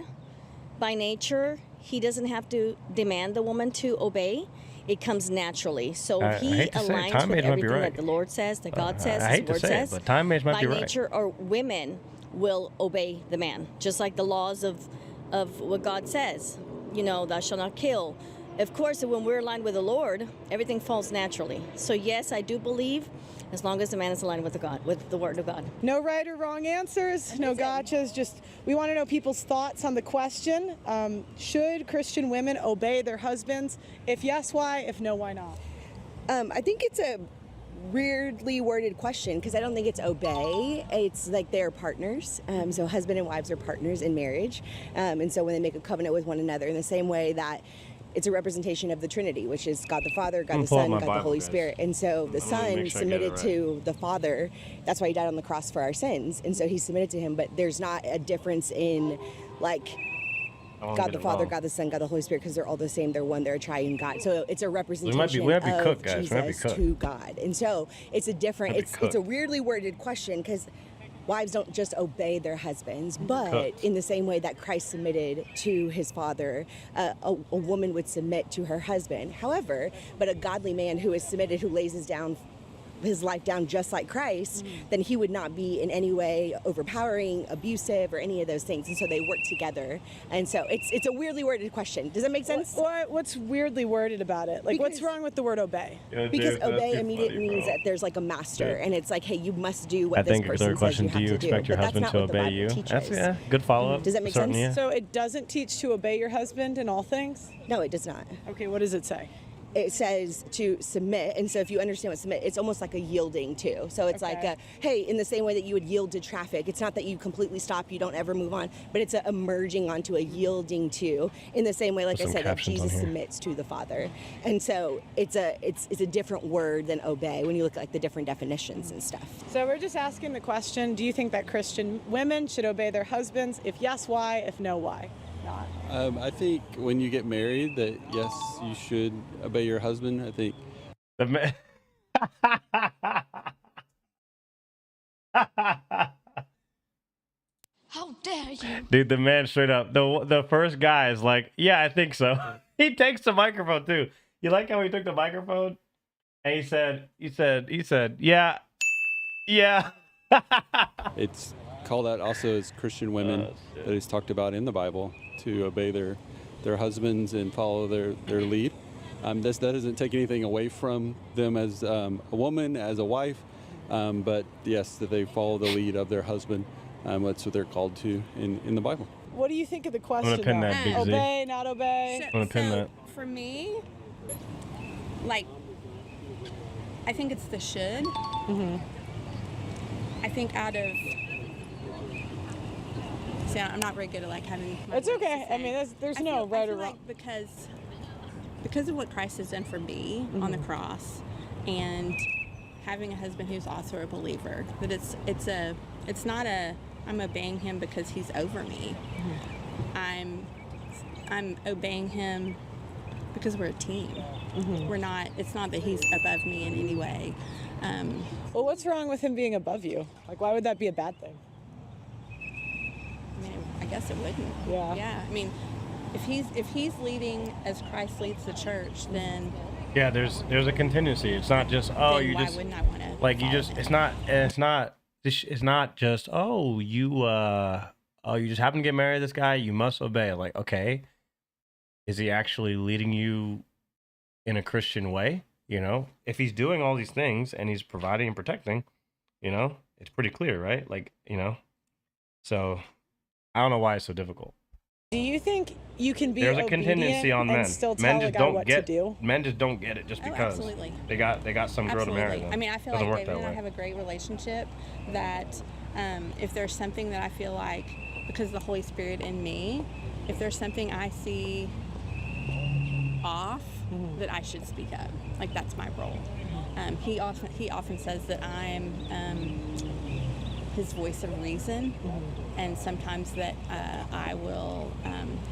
by nature, he doesn't have to demand the woman to obey. it comes naturally. So I if he hate to say it, aligns time with age might be everything right. that the Lord says, that God says, I His hate to Word say it, says, but time age might by be right. nature, or women will obey the man, just like the laws of what God says. You know, thou shalt not kill. Of course, when we're aligned with the Lord, everything falls naturally. So yes, I do believe, as long as the man is aligned with the Word of God. No right or wrong answers, no gotchas. Just we want to know people's thoughts on the question: should Christian women obey their husbands? If yes, why? If no, why not? I think it's a weirdly worded question because I don't think it's obey. It's like they're partners. So husband and wives are partners in marriage. And so when they make a covenant with one another, in the same way that it's a representation of the Trinity, which is God the Father, God the Son, God the Holy Spirit. And so the Son submitted to the Father. That's why he died on the cross for our sins. And so he submitted to him. But there's not a difference in like God the Father, God the Son, God the Holy Spirit, because they're all the same. They're one. They're a triune God. So it's a representation of Jesus to God. And so it's a different. It's a weirdly worded question because wives don't just obey their husbands, but in the same way that Christ submitted to his Father, a woman would submit to her husband. However, but a godly man who is submitted, who lays his life down just like Christ, then he would not be in any way overpowering, abusive, or any of those things. And so they work together. And so it's a weirdly worded question. Does that make sense? What's weirdly worded about it? Like, what's wrong with the word obey? Because obey immediately means that there's like a master, and it's like, hey, you must do what this person says you have to do. Do you expect your husband to obey you? That's good follow-up. Does that make sense? Yeah. So it doesn't teach to obey your husband in all things? No, it does not. Okay, what does it say? It says to submit, and so if you understand what submit, it's almost like a yielding too. So it's like, hey, in the same way that you would yield to traffic, it's not that you completely stop, you don't ever move on, but it's a merging onto a yielding to, in the same way, like I said, that Jesus submits to the Father. And so it's a different word than obey when you look at like the different definitions and stuff. So we're just asking the question, do you think that Christian women should obey their husbands? If yes, why? If no, why? Not. I think when you get married that yes, you should obey your husband. I think How dare you? Dude, the man straight up, the first guy is like, yeah, I think so. He takes the microphone too. You like how he took the microphone and he said, yeah. it's called out also as Christian women that is talked about in the Bible to obey their husbands and follow their lead. That doesn't take anything away from them as a woman, as a wife, but yes, that they follow the lead of their husband. That's what they're called to in the Bible. What do you think of the question? I'm gonna pin that, Big Z. Obey, not obey? I'm gonna pin that. For me, like, I think it's the should. I think out of... See, I'm not very good at like having... It's okay. I mean, there's no right or wrong. Like because of what Christ has done for me on the cross, and having a husband who's also a believer, that it's not a I'm obeying him because he's over me. I'm obeying him because we're a team. We're not. It's not that he's above me in any way. Well, what's wrong with him being above you? Like, why would that be a bad thing? I mean, I guess it wouldn't. Yeah. Yeah. I mean, if he's leading as Christ leads the church, then Yeah, there's a contingency. It's not just why wouldn't I want to? like you just. It's not just you just happen to get married to this guy. You must obey. Like, okay, is he actually leading you in a Christian way? You know, if he's doing all these things and he's providing and protecting, you know, it's pretty clear, right? Like, you know, so I don't know why it's so difficult. Do you think you can be There's a contingency on men. Still tell Men a just guy don't what get. to do? Men just don't get it just because absolutely. they got some girl to marry them. I mean, I feel Doesn't like work David that and I way. have a great relationship. That if there's something that I feel like, because of the Holy Spirit in me, if there's something I see off, that I should speak up. Like, that's my role. He often says that I'm his voice of reason, and sometimes that I will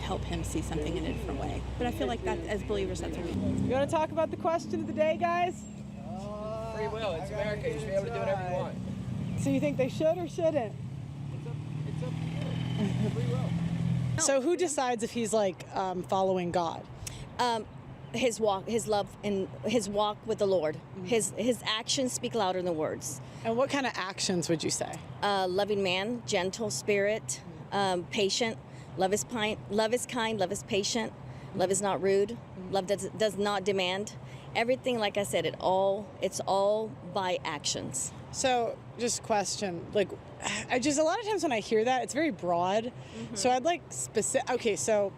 help him see something in a different way. But I feel like that, as believers, that's what we do. You want to talk about the question of the day, guys? Free will. It's America. You should be able to do whatever you want. So you think they should or shouldn't? It's up to you. Free will. So who decides if he's like following God? his walk, his love, and his walk with the Lord. His actions speak louder than words. And what kind of actions would you say? Loving man, gentle spirit, patient. Love is kind. Love is patient. Love is not rude. Love does not demand. Everything, like I said, it's all by actions. So, just a question, like, a lot of times when I hear that, it's very broad. So I'd like specific. Okay, so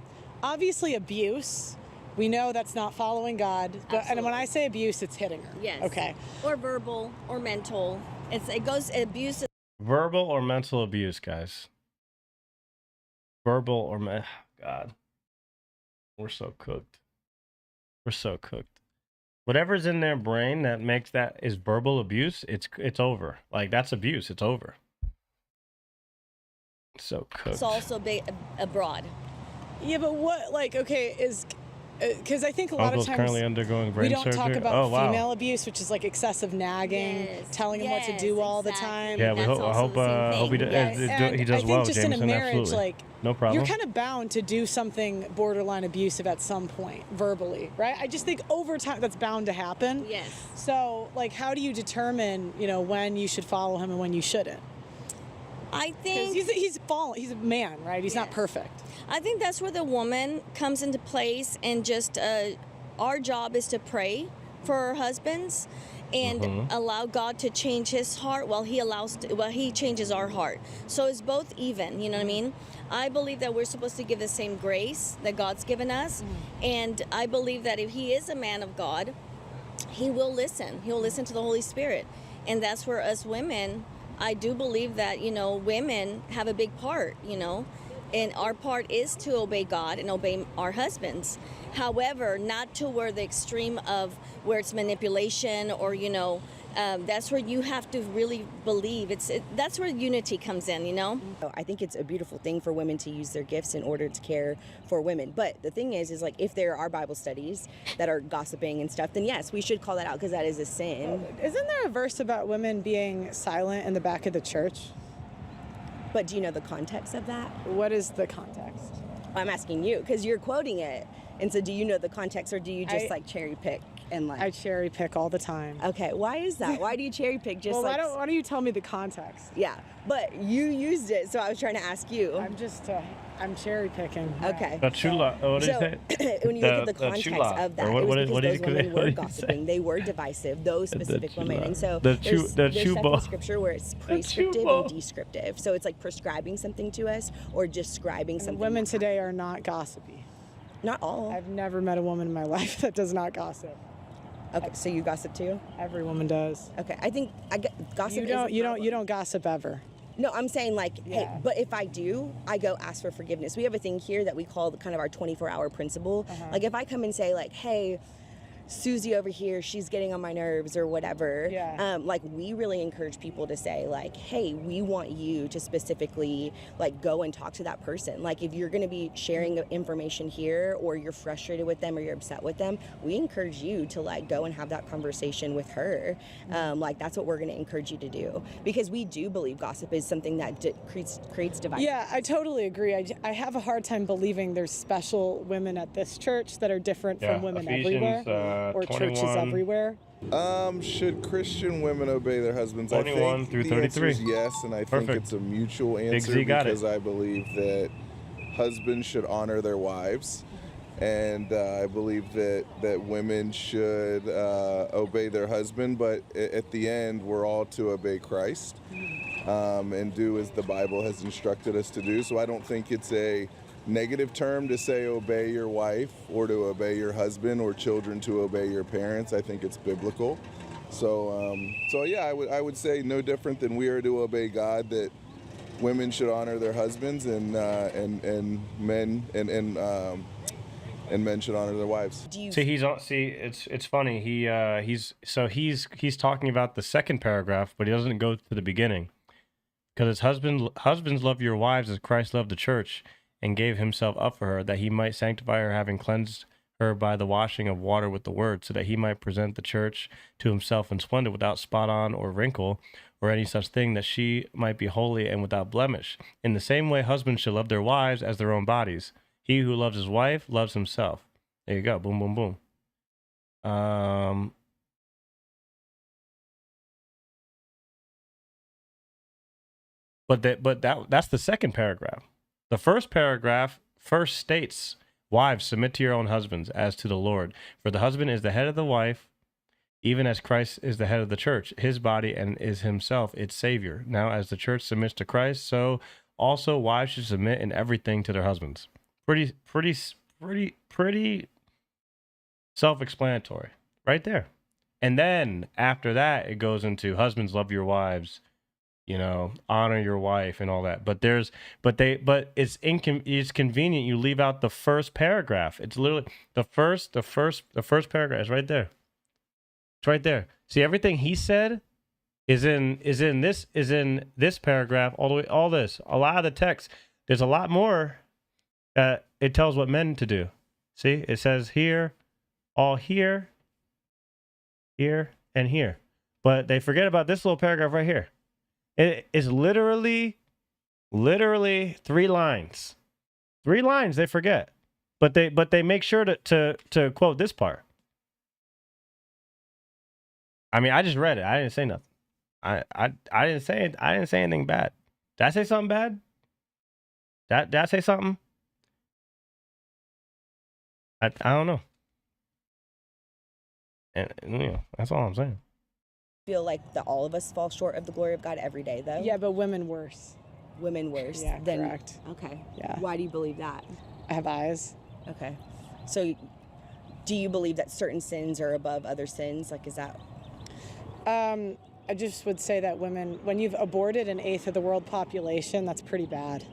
obviously abuse. We know that's not following God. But, and when I say abuse, it's hitting her. Yes. Okay. Or verbal or mental. It goes abuse. Verbal or mental abuse, guys. Verbal or God. We're so cooked. We're so cooked. Whatever's in their brain that makes that is verbal abuse, it's over. Like, that's abuse. It's over. So cooked. It's also abroad. Yeah, but what, like, okay, is... Because I think a lot Uncle's of times currently undergoing brain we don't surgery. talk about wow. female abuse, which is like excessive nagging, telling him what to do all the time. Yeah, I hope he does I think well, just Jameson. in a marriage, Absolutely. like, no problem. you're kind of bound to do something borderline abusive at some point, verbally, right? I just think over time that's bound to happen. Yes. So, like, how do you determine, when you should follow him and when you shouldn't? I think he's fallen. He's a man, right? He's not perfect. I think that's where the woman comes into place, and just our job is to pray for our husbands and allow God to change his heart while he changes our heart. So it's both even, you know what I mean? I believe that we're supposed to give the same grace that God's given us, and I believe that if he is a man of God, he will listen. He'll listen to the Holy Spirit, and that's where us women, I do believe that, women have a big part, and our part is to obey God and obey our husbands. However, not to where the extreme of where it's manipulation or, that's where you have to really believe. That's where unity comes in, I think it's a beautiful thing for women to use their gifts in order to care for women. But the thing is like, if there are Bible studies that are gossiping and stuff, then yes, we should call that out because that is a sin. Isn't there a verse about women being silent in the back of the church? But do you know the context of that? What is the context? I'm asking you because you're quoting it. And so do you know the context, or do you just like cherry pick? And like, I cherry pick all the time. Okay, why is that? Why do you cherry pick? Just why don't you tell me the context? Yeah, but you used it, so I was trying to ask you. I'm cherry picking. Okay. The chula, what did you say? When you look at the context of that, it was because those women were gossiping. They were divisive, those specific women. And so there's stuff in scripture where it's prescriptive and descriptive. So it's like prescribing something to us or describing something. Women today are not gossipy. Not all. I've never met a woman in my life that does not gossip. Okay, so you gossip too? Every woman does. Okay, I think gossip. You don't gossip ever. No, I'm saying like, hey, but if I do, I go ask for forgiveness. We have a thing here that we call kind of our 24-hour principle. Like if I come and say like, hey, Susie over here, she's getting on my nerves or whatever. Yeah. Like we really encourage people to say like, hey, we want you to specifically like go and talk to that person. Like if you're going to be sharing information here or you're frustrated with them or you're upset with them, we encourage you to like go and have that conversation with her. Like that's what we're going to encourage you to do because we do believe gossip is something that creates division. Yeah, I totally agree. I have a hard time believing there's special women at this church that are different from women everywhere. Or 21. churches everywhere. Should Christian women obey their husbands? 21 I think through the 33. answer is yes, and I think it's a mutual answer because I believe that husbands should honor their wives, and I believe that women should obey their husband. But at the end, we're all to obey Christ and do as the Bible has instructed us to do. So I don't think it's a negative term to say obey your wife or to obey your husband or children to obey your parents. I think it's biblical. So yeah, I would say no different than we are to obey God, that women should honor their husbands and men should honor their wives. It's funny. He's talking about the second paragraph, but he doesn't go to the beginning because husbands love your wives as Christ loved the church and gave himself up for her, that he might sanctify her, having cleansed her by the washing of water with the word, so that he might present the church to himself in splendor, without spot on or wrinkle or any such thing, that she might be holy and without blemish. In the same way, husbands should love their wives as their own bodies. He who loves his wife loves himself. There you go. Boom, boom, boom. But that's the second paragraph. The first paragraph first states, wives, submit to your own husbands as to the Lord. For the husband is the head of the wife, even as Christ is the head of the church, his body, and is himself its Savior. Now, as the church submits to Christ, so also wives should submit in everything to their husbands. Pretty self-explanatory, right there. And then after that, it goes into husbands, love your wives, you know, honor your wife and all that. But it's convenient. You leave out the first paragraph. It's literally the first paragraph is right there. It's right there. See, everything he said is in this paragraph all the way. All this, a lot of the text. There's a lot more. It tells what men to do. See, it says here, all here, here, and here. But they forget about this little paragraph right here. It is literally 3 lines. 3 lines they forget. But they make sure to quote this part. I mean, I just read it. I didn't say nothing. I didn't say anything bad. Did I say something bad? Did I say something? I don't know. And you know, that's all I'm saying. Feel like that all of us fall short of the glory of God every day, though. Yeah, but women worse. Women worse. Yeah, correct. Okay. Yeah. Why do you believe that? I have eyes. Okay. So, do you believe that certain sins are above other sins? Like, is that? I just would say that women, when you've aborted an eighth of the world population, that's pretty bad.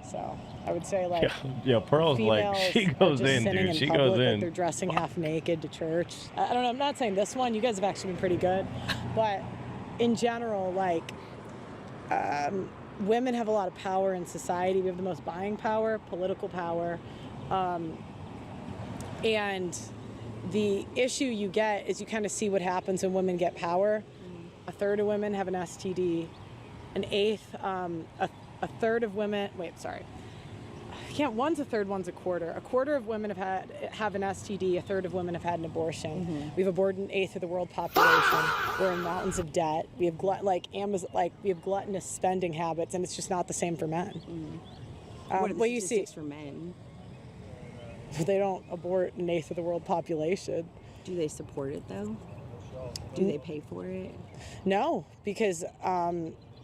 So I would say, like, yeah, Pearl's like, she goes in, dude. She goes in. Like they're dressing half naked to church. I don't know. I'm not saying this one. You guys have actually been pretty good, but in general, like, women have a lot of power in society. We have the most buying power, political power, and the issue you get is you kind of see what happens when women get power. A third of women have an STD. An eighth, a third of women. Wait, sorry. One's a third, one's a quarter. A quarter of women have an STD. A third of women have had an abortion. We've aborted an eighth of the world population. We're in mountains of debt. We have we have gluttonous spending habits, and it's just not the same for men. What you see for men? They don't abort an eighth of the world population. Do they support it though? Do they pay for it? No, because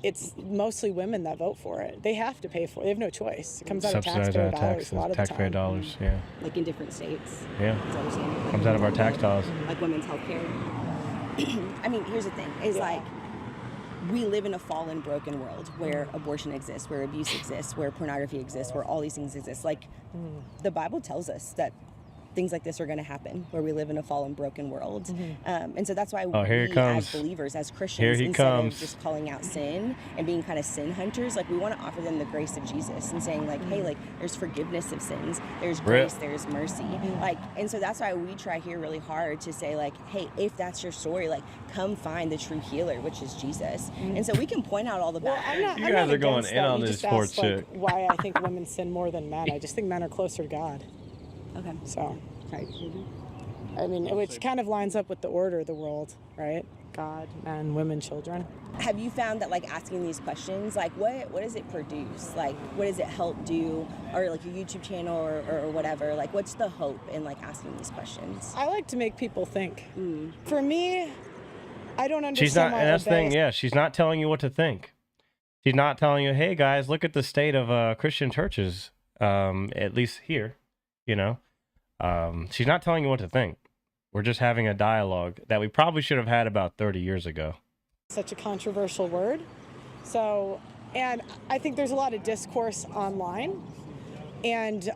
it's mostly women that vote for it. They have to pay for it. They have no choice. It comes out of taxpayer dollars a lot of the time. Taxpayer dollars, yeah. Like in different states. Yeah. Comes out of our tax dollars. Like women's health care. I mean, here's the thing. Is like, we live in a fallen, broken world where abortion exists, where abuse exists, where pornography exists, where all these things exist. Like, the Bible tells us that things like this are going to happen, where we live in a fallen, broken world. And so that's why we, as believers, as Christians, instead of just calling out sin and being kind of sin hunters, like, we want to offer them the grace of Jesus and saying, like, hey, like, there's forgiveness of sins, there's grace, there's mercy. Like, and so that's why we try here really hard to say, like, hey, if that's your story, like, come find the true healer, which is Jesus. And so we can point out all the bad. You guys are going in on this sports shit. Why I think women sin more than men. I just think men are closer to God. Okay. So, I mean, which kind of lines up with the order of the world, right? God, men, women, children. Have you found that, like, asking these questions, like, what does it produce? Like, what does it help do? Or, like, your YouTube channel or whatever? Like, what's the hope in, like, asking these questions? I like to make people think. For me, I don't understand. She's not, and that's the thing, yeah, she's not telling you what to think. She's not telling you, hey, guys, look at the state of Christian churches, at least here, you know. She's not telling you what to think. We're just having a dialogue that we probably should have had about 30 years ago. Such a controversial word. So, and I think there's a lot of discourse online. And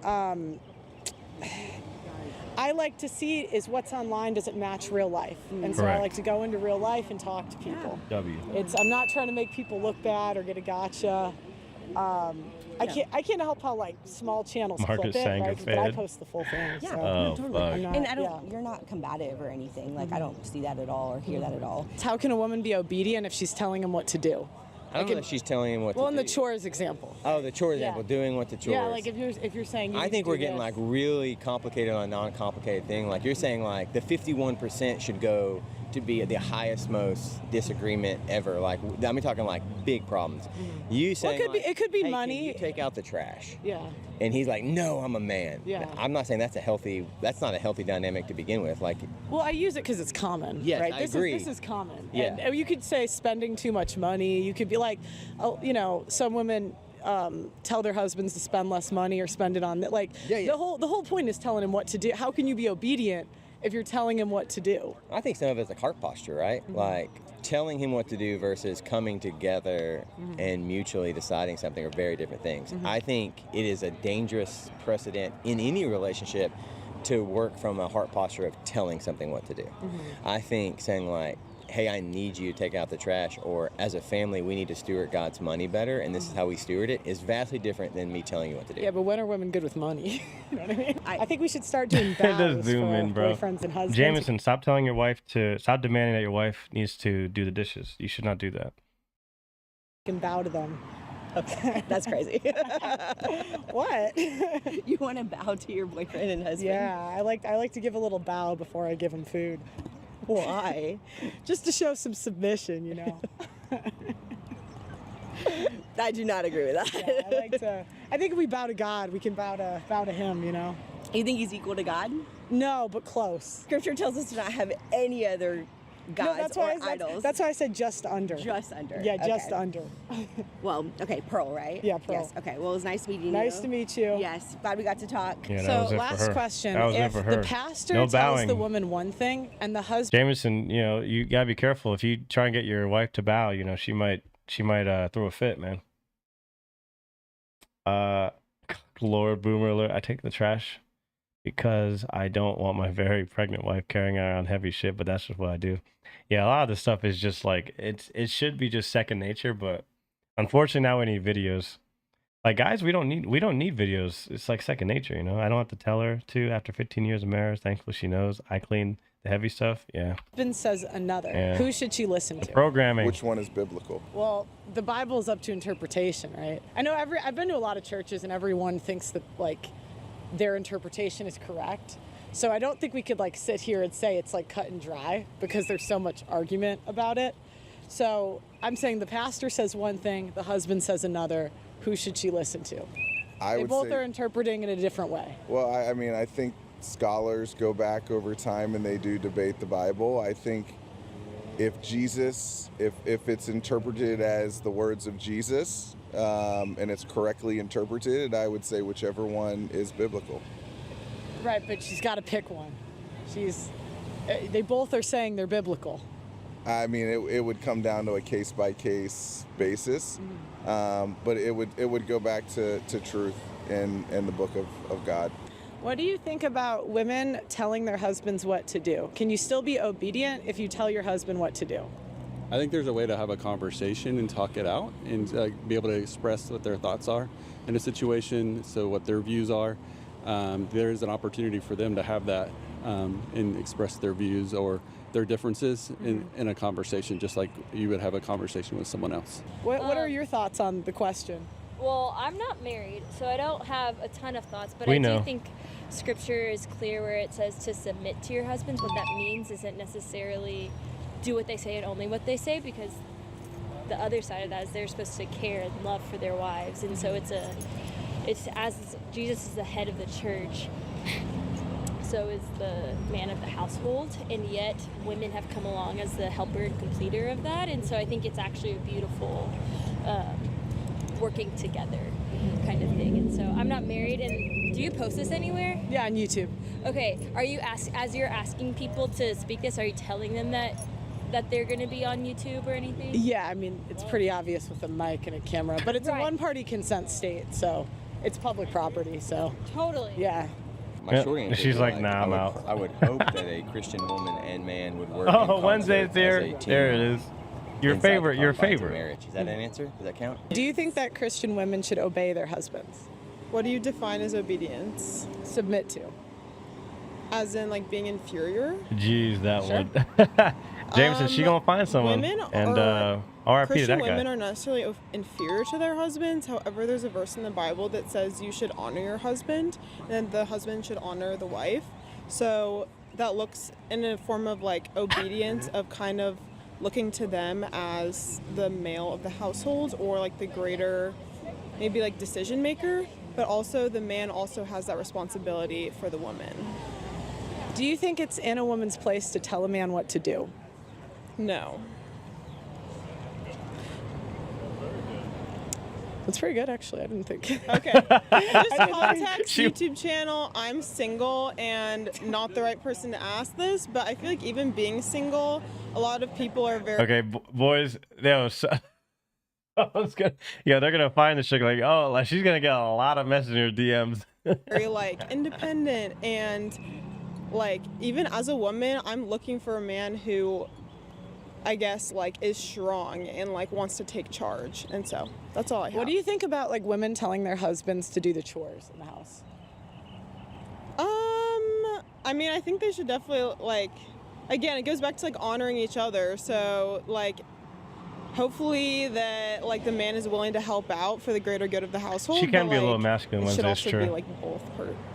I like to see is what's online, does it match real life? And so I like to go into real life and talk to people. I'm not trying to make people look bad or get a gotcha. I can't help how, like, small channels clip it, right? But I post the full thing. Yeah, so. totally. And you're not combative or anything. Like, I don't see that at all or hear that at all. How can a woman be obedient if she's telling him what to do? I don't know if she's telling him what to do. Well, in the chores example. Oh, the chores example, doing what the chores. Yeah, like if you're saying. I think we're getting like really complicated on a non-complicated thing. Like you're saying, like the 51% should go to be the highest, most disagreement ever. Like I'm talking like big problems. You saying it could be hey, money. Can you take out the trash. Yeah. And he's like, no, I'm a man. Yeah. I'm not saying that's not a healthy dynamic to begin with. Like. Well, I use it because it's common. Yes, right? I This agree. This is common. Yeah. And you could say spending too much money. You could be like, some women tell their husbands to spend less money or spend it on that. Like the whole point is telling him what to do. How can you be obedient if you're telling him what to do? I think some of it's a heart posture, right? Like telling him what to do versus coming together and mutually deciding something are very different things. I think it is a dangerous precedent in any relationship to work from a heart posture of telling something what to do. I think saying like, hey, I need you to take out the trash, or as a family, we need to steward God's money better, and this is how we steward it, is vastly different than me telling you what to do. Yeah, but when are women good with money? You know what I mean? I think we should start doing vows for boyfriends and husbands. Jameson, stop demanding that your wife needs to do the dishes. You should not do that. You can bow to them. Okay, that's crazy. What? You want to bow to your boyfriend and husband? Yeah, I like to give a little bow before I give him food. Why? Just to show some submission, you know. I do not agree with that. Yeah, I think if we bow to God, we can bow to Him, you know. You think He's equal to God? No, but close. Scripture tells us to not have any other gods or idols. That's why I said just under. Just under. Yeah, just under. Well, okay, Pearl, right? Yeah, Pearl. Yes. Okay. Well, it was nice meeting you. Nice to meet you. Yes. Glad we got to talk. Yeah, so last question: if the pastor tells the woman one thing and the husband, Jameson, you gotta be careful. If you try and get your wife to bow, she might throw a fit, man. Lord Boomer Alert! I take the trash because I don't want my very pregnant wife carrying around heavy shit, but that's just what I do. Yeah, a lot of this stuff is just like it should be just second nature, but unfortunately now we need videos. Like guys, we don't need videos. It's like second nature, I don't have to tell her to after 15 years of marriage. Thankfully she knows I clean the heavy stuff. Yeah. husband says another. Yeah. Who should she listen to? Programming. Which one is biblical? Well, the Bible is up to interpretation, right? I know I've been to a lot of churches and everyone thinks that like their interpretation is correct. So I don't think we could like sit here and say it's like cut and dry because there's so much argument about it. So I'm saying the pastor says one thing, the husband says another. Who should she listen to? They both are interpreting in a different way. Well, I think scholars go back over time and they do debate the Bible. I think if it's interpreted as the words of Jesus and it's correctly interpreted, I would say whichever one is biblical. Right, but she's got to pick one. They both are saying they're biblical. I mean, it would come down to a case-by-case basis, but it would go back to truth in the book of God. What do you think about women telling their husbands what to do? Can you still be obedient if you tell your husband what to do? I think there's a way to have a conversation and talk it out and be able to express what their thoughts are in a situation, so what their views are. There's an opportunity for them to have that and express their views or their differences in a conversation, just like you would have a conversation with someone else. What are your thoughts on the question? Well, I'm not married, so I don't have a ton of thoughts, but We I know. do think scripture is clear where it says to submit to your husbands. What that means isn't necessarily do what they say and only what they say, because the other side of that is they're supposed to care and love for their wives, and so it's as Jesus is the head of the church, so is the man of the household, and yet women have come along as the helper and completer of that, and so I think it's actually a beautiful working together kind of thing. And so I'm not married. And do you post this anywhere? Yeah, on YouTube. Okay, are you as you're asking people to speak this, are you telling them that they're going to be on YouTube or anything? Yeah, I mean, it's pretty obvious with a mic and a camera, but it's a one-party consent state, so it's public property, so. Totally. Yeah. My short answer She's is like, nah, I'm out. I would hope that a Christian woman and man would work. Oh, Wednesday's there. There it is. Your favorite. Marriage. Is that an answer? Does that count? Do you think that Christian women should obey their husbands? What do you define as obedience? Submit to. As in, like, being inferior? Jeez, that Sure. one. Jameson, she gonna find someone. And R.I.P. to that guy. Women are necessarily inferior to their husbands. However, there's a verse in the Bible that says you should honor your husband, and the husband should honor the wife. So that looks in a form of like obedience, of kind of looking to them as the male of the household, or like the greater, maybe like decision maker. But also the man also has that responsibility for the woman. Do you think it's in a woman's place to tell a man what to do? No. That's pretty good, actually. I didn't think. Okay. Just context, YouTube channel. I'm single and not the right person to ask this, but I feel like even being single, a lot of people are very... Okay, boys, they're gonna find the chick like, oh, like she's gonna get a lot of messenger DMs. very like independent, and like even as a woman, I'm looking for a man who, I guess, like is strong and like wants to take charge, and so that's all I have. What do you think about like women telling their husbands to do the chores in the house? I mean, I think they should definitely like, again, it goes back to like honoring each other. So like, hopefully that like the man is willing to help out for the greater good of the household. She can be like, a little masculine Wednesday, it should also true. be like both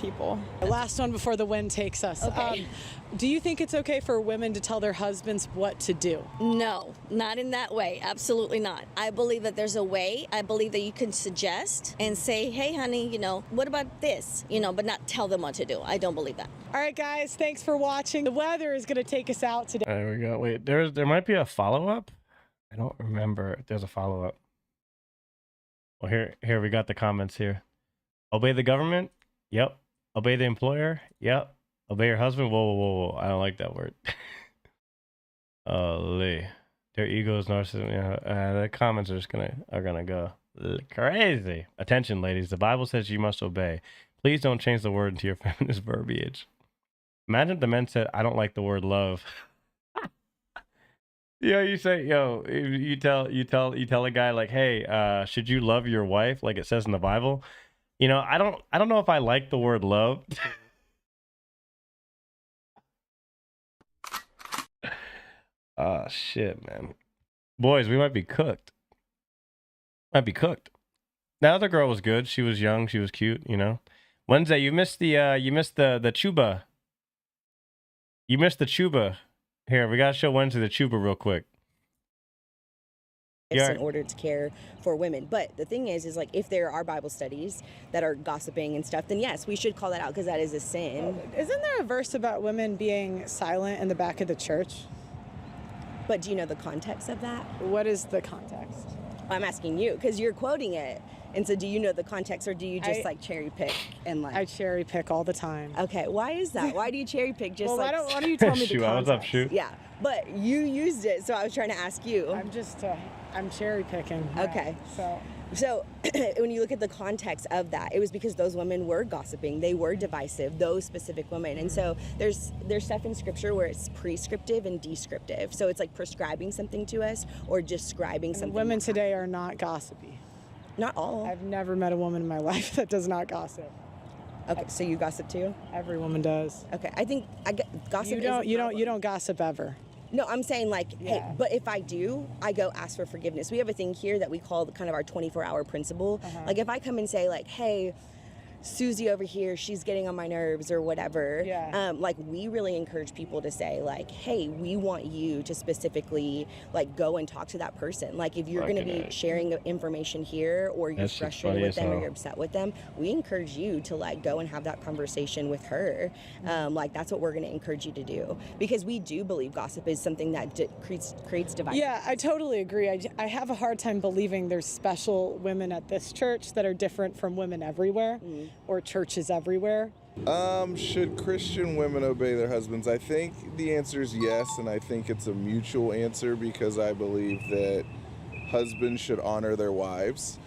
people. Last one before the wind takes us. Okay. Do you think it's okay for women to tell their husbands what to do? No, not in that way. Absolutely not. I believe that there's a way. I believe that you can suggest and say, hey, honey, you know, what about this? You know, but not tell them what to do. I don't believe that. All right, guys, thanks for watching. The weather is going to take us out today. There we go. Wait, there might be a follow-up. I don't remember if there's a follow-up. Well, here we got the comments here. Obey the government? Yep. Obey the employer? Yep. Obey your husband? Whoa. I don't like that word. Their ego is narcissism. Yeah, the comments are gonna go crazy. Attention, ladies. The Bible says you must obey. Please don't change the word into your feminist verbiage. Imagine if the men said, I don't like the word love. You say, you tell a guy like, hey, should you love your wife like it says in the Bible? You know, I don't know if I like the word love. Oh shit, man. Boys, we might be cooked. The other girl was good. She was young, she was cute, you know. Wednesday, you missed the chuba. You missed the chuba. Here, we gotta show Wednesday the chuba real quick. In order to care for women. But the thing is like if there are Bible studies that are gossiping and stuff, then yes, we should call that out because that is a sin. Isn't there a verse about women being silent in the back of the church? But do you know the context of that? What is the context? I'm asking you because you're quoting it. And so do you know the context, or do you just like cherry pick and like? I cherry pick all the time. Okay, why is that? Why do you cherry pick just well, like? Why don't you tell me the context? What's up, Shoot? Yeah, but you used it, so I was trying to ask you. I'm cherry picking. Okay. Right, So when you look at the context of that, it was because those women were gossiping, they were divisive, those specific women. And so there's stuff in scripture where it's prescriptive and descriptive. So it's like prescribing something to us or describing something. Women today are not gossipy. Not all. I've never met a woman in my life that does not gossip. Okay, so you gossip too? Every woman does. Okay, I think gossip. You don't gossip ever. No, I'm saying like, hey, but if I do, I go ask for forgiveness. We have a thing here that we call kind of our 24-hour principle. Like if I come and say like, hey, Susie over here, she's getting on my nerves or whatever. Like we really encourage people to say like, hey, we want you to specifically like go and talk to that person. Like if you're going to be sharing information here or you're frustrated with them or you're upset with them, we encourage you to like go and have that conversation with her. Like that's what we're going to encourage you to do because we do believe gossip is something that creates division. Yeah, I totally agree. I have a hard time believing there's special women at this church that are different from women everywhere. Or churches everywhere? Should Christian women obey their husbands? I think the answer is yes, and I think it's a mutual answer because I believe that husbands should honor their wives,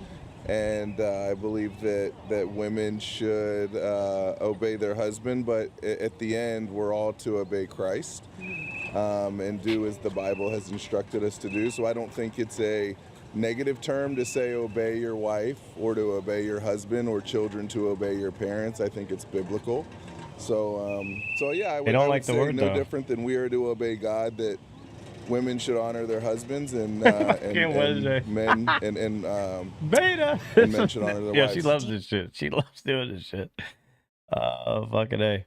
and I believe that women should obey their husband, but at the end, we're all to obey Christ and do as the Bible has instructed us to do. So I don't think it's a negative term to say obey your wife or to obey your husband or children to obey your parents. I think it's biblical. So yeah, I would say no different than we are to obey God, that women should honor their husbands, and men Beta. and men should honor their Yeah, wives. she loves this shit. She loves doing this shit. Fucking A.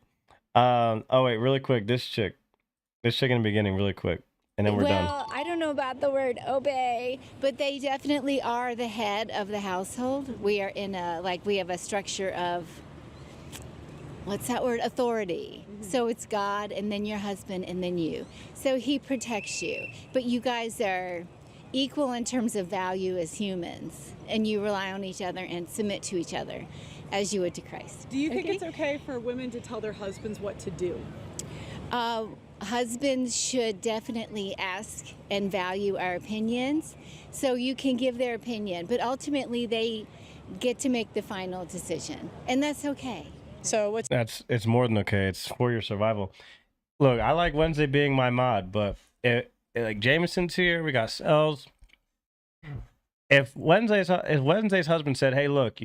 Oh wait, really quick. This chick in the beginning, really quick, and then we're done. Well, I don't know about the word obey, but they definitely are the head of the household. We are in we have a structure of, what's that word? Authority. So it's God, and then your husband, and then you. So he protects you. But you guys are equal in terms of value as humans, and you rely on each other and submit to each other as you would to Christ. Do you think it's okay for women to tell their husbands what to do? Husbands should definitely ask and value our opinions, so you can give their opinion, but ultimately they get to make the final decision, and that's okay. So it's more than okay. It's for your survival. Look, I like Wednesday being my mod, but like Jameson's here, we got Cells. If Wednesday's husband said, "Hey, look,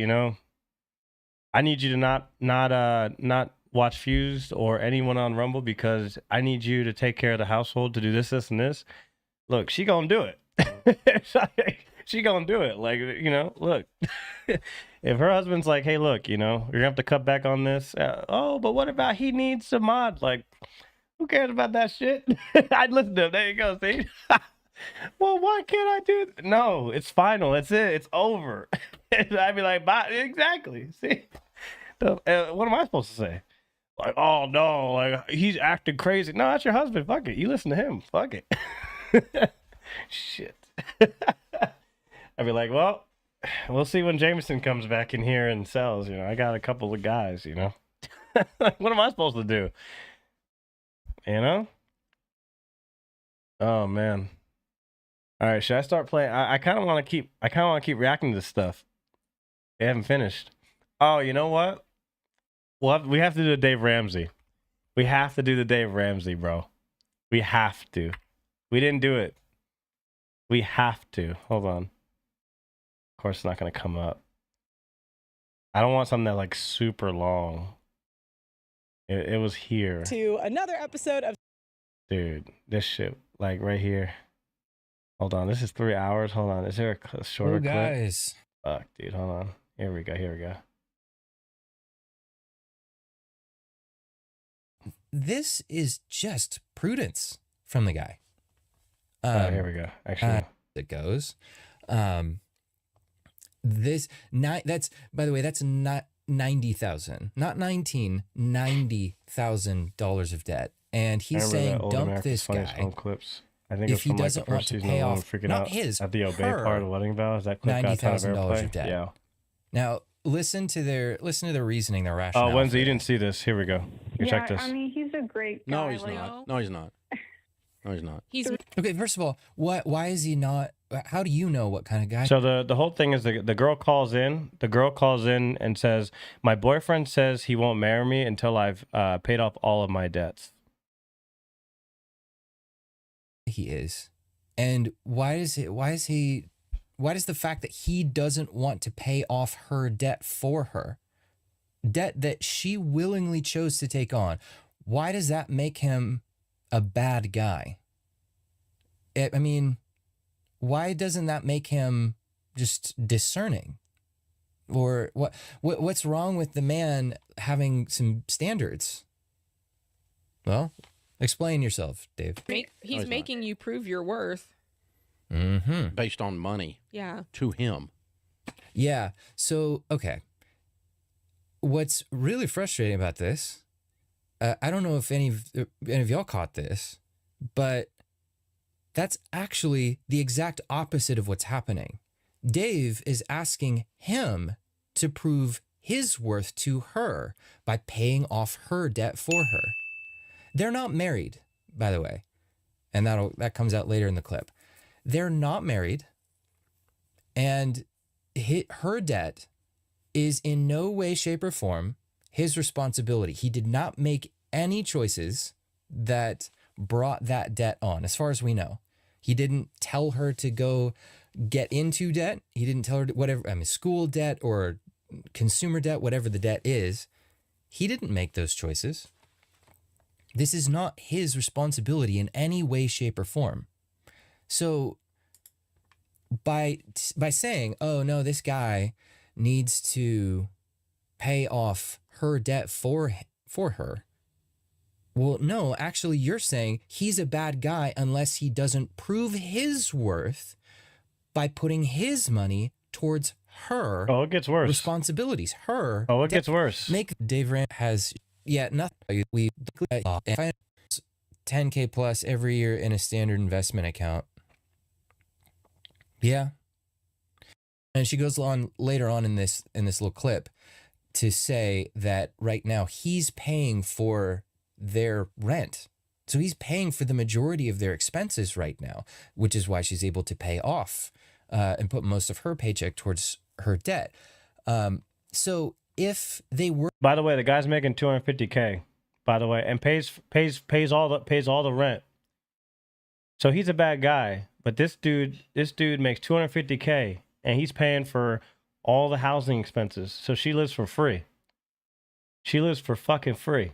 I need you to not watch Fused or anyone on Rumble because I need you to take care of the household, to do this, this, and this." Look, she gonna do it. She gonna do it. Like, look, if her husband's like, "Hey, look, you're gonna have to cut back on this." But what about he needs a mod? Like, who cares about that shit? I'd listen to him. There you go. See? Well, why can't I do it? No, it's final. It's it. It's over. I'd be like, bye. Exactly. See? What am I supposed to say? Like, oh no, like he's acting crazy. No, that's your husband. Fuck it. You listen to him. Fuck it. Shit. I'd be like, well, we'll see when Jameson comes back in here and sells. I got a couple of guys. Like, what am I supposed to do? Oh man. All right, should I start playing? I kind of want to keep reacting to this stuff. We haven't finished. Oh, you know what? We have to do the Dave Ramsey. We have to do the Dave Ramsey, bro. We have to. We didn't do it. We have to. Hold on. Of course, it's not going to come up. I don't want something that's like super long. It was here. To another episode of... Dude, this shit, like right here. Hold on. This is 3 hours. Hold on. Is there a shorter clip? Guys. Fuck, dude. Hold on. Here we go. This is just prudence from the guy. Here we go. Actually, it goes. That's, by the way, that's not $90,000, not $90,000 of debt, and he's saying dump this guy. Clips. I think if he doesn't want to pay off, not his, at the obey part of the wedding vow. Is that clip got $90,000 of debt? Yeah. Now listen to their reasoning, their rationale. Oh, Wednesday, you didn't see this. Here we go. Check this. I mean, he's a great guy. No, he's not. No, he's not. No, he's not. He's okay. First of all, why is he not? How do you know what kind of guy? So the whole thing is the girl calls in. The girl calls in and says, "My boyfriend says he won't marry me until I've paid off all of my debts." He is, and why does the fact that he doesn't want to pay off her debt for her, debt that she willingly chose to take on, why does that make him a bad guy? I mean, why doesn't that make him just discerning? Or what's wrong with the man having some standards? Well, explain yourself, Dave. He's making you prove your worth. Mm-hmm. Based on money. Yeah. To him. Yeah. So, okay. What's really frustrating about this, I don't know if any of y'all caught this, but that's actually the exact opposite of what's happening. Dave is asking him to prove his worth to her by paying off her debt for her. They're not married, by the way, and that comes out later in the clip. They're not married, and her debt is in no way, shape, or form his responsibility. He did not make any choices that brought that debt on, as far as we know. He didn't tell her to go get into debt. He didn't tell her school debt or consumer debt, whatever the debt is. He didn't make those choices. This is not his responsibility in any way, shape, or form. So by saying, oh no, this guy needs to pay off her debt for her. Well, no, actually you're saying he's a bad guy unless he doesn't prove his worth by putting his money towards her. Oh, it gets worse. Responsibilities. Her. Oh, it gets worse. Make Dave Rand has nothing. We 10K plus every year in a standard investment account. Yeah. And she goes on later on in this little clip to say that right now he's paying for their rent. So he's paying for the majority of their expenses right now, which is why she's able to pay off and put most of her paycheck towards her debt. So if they were, by the way, the guy's making $250K, by the way, and pays all the rent. So he's a bad guy, but this dude makes $250K, and he's paying for all the housing expenses. So she lives for free. She lives for fucking free.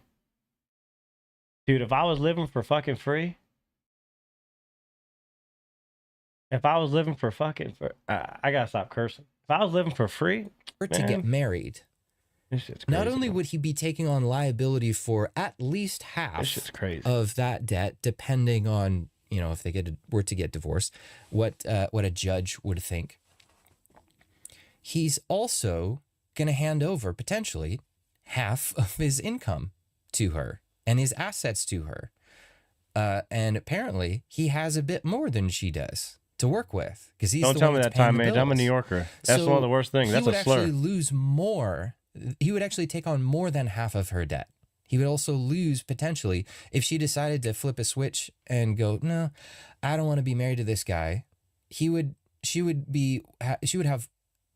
Dude, if I was living for fucking free, I gotta stop cursing. If I was living for free, to get married, not only would he be taking on liability for at least half of that debt, depending on, you know, if they were to get divorced, what a judge would think. He's also going to hand over potentially half of his income to her and his assets to her. And apparently he has a bit more than she does to work with, because he's Don't the tell one me that's that time, paying the mate. I'm a bills. New Yorker. That's So one of the worst things. That's a slur. He would actually lose more. He would actually take on more than half of her debt. He would also lose potentially if she decided to flip a switch and go, no, I don't want to be married to this guy. She would have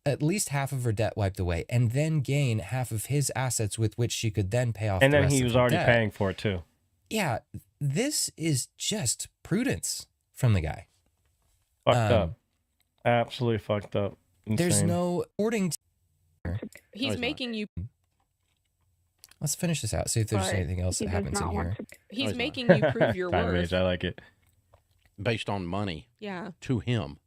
at least half of her debt wiped away and then gain half of his assets with which she could then pay off. And the then rest he of was her already debt. paying for it too. Yeah, this is just prudence from the guy. Fucked up. Absolutely fucked up. Insane. There's no according to He's making you. Let's finish this out. See if there's But anything else he that does happens not in want here. He's making you prove your Time worth. rage, I like it. based on money. Yeah. To him.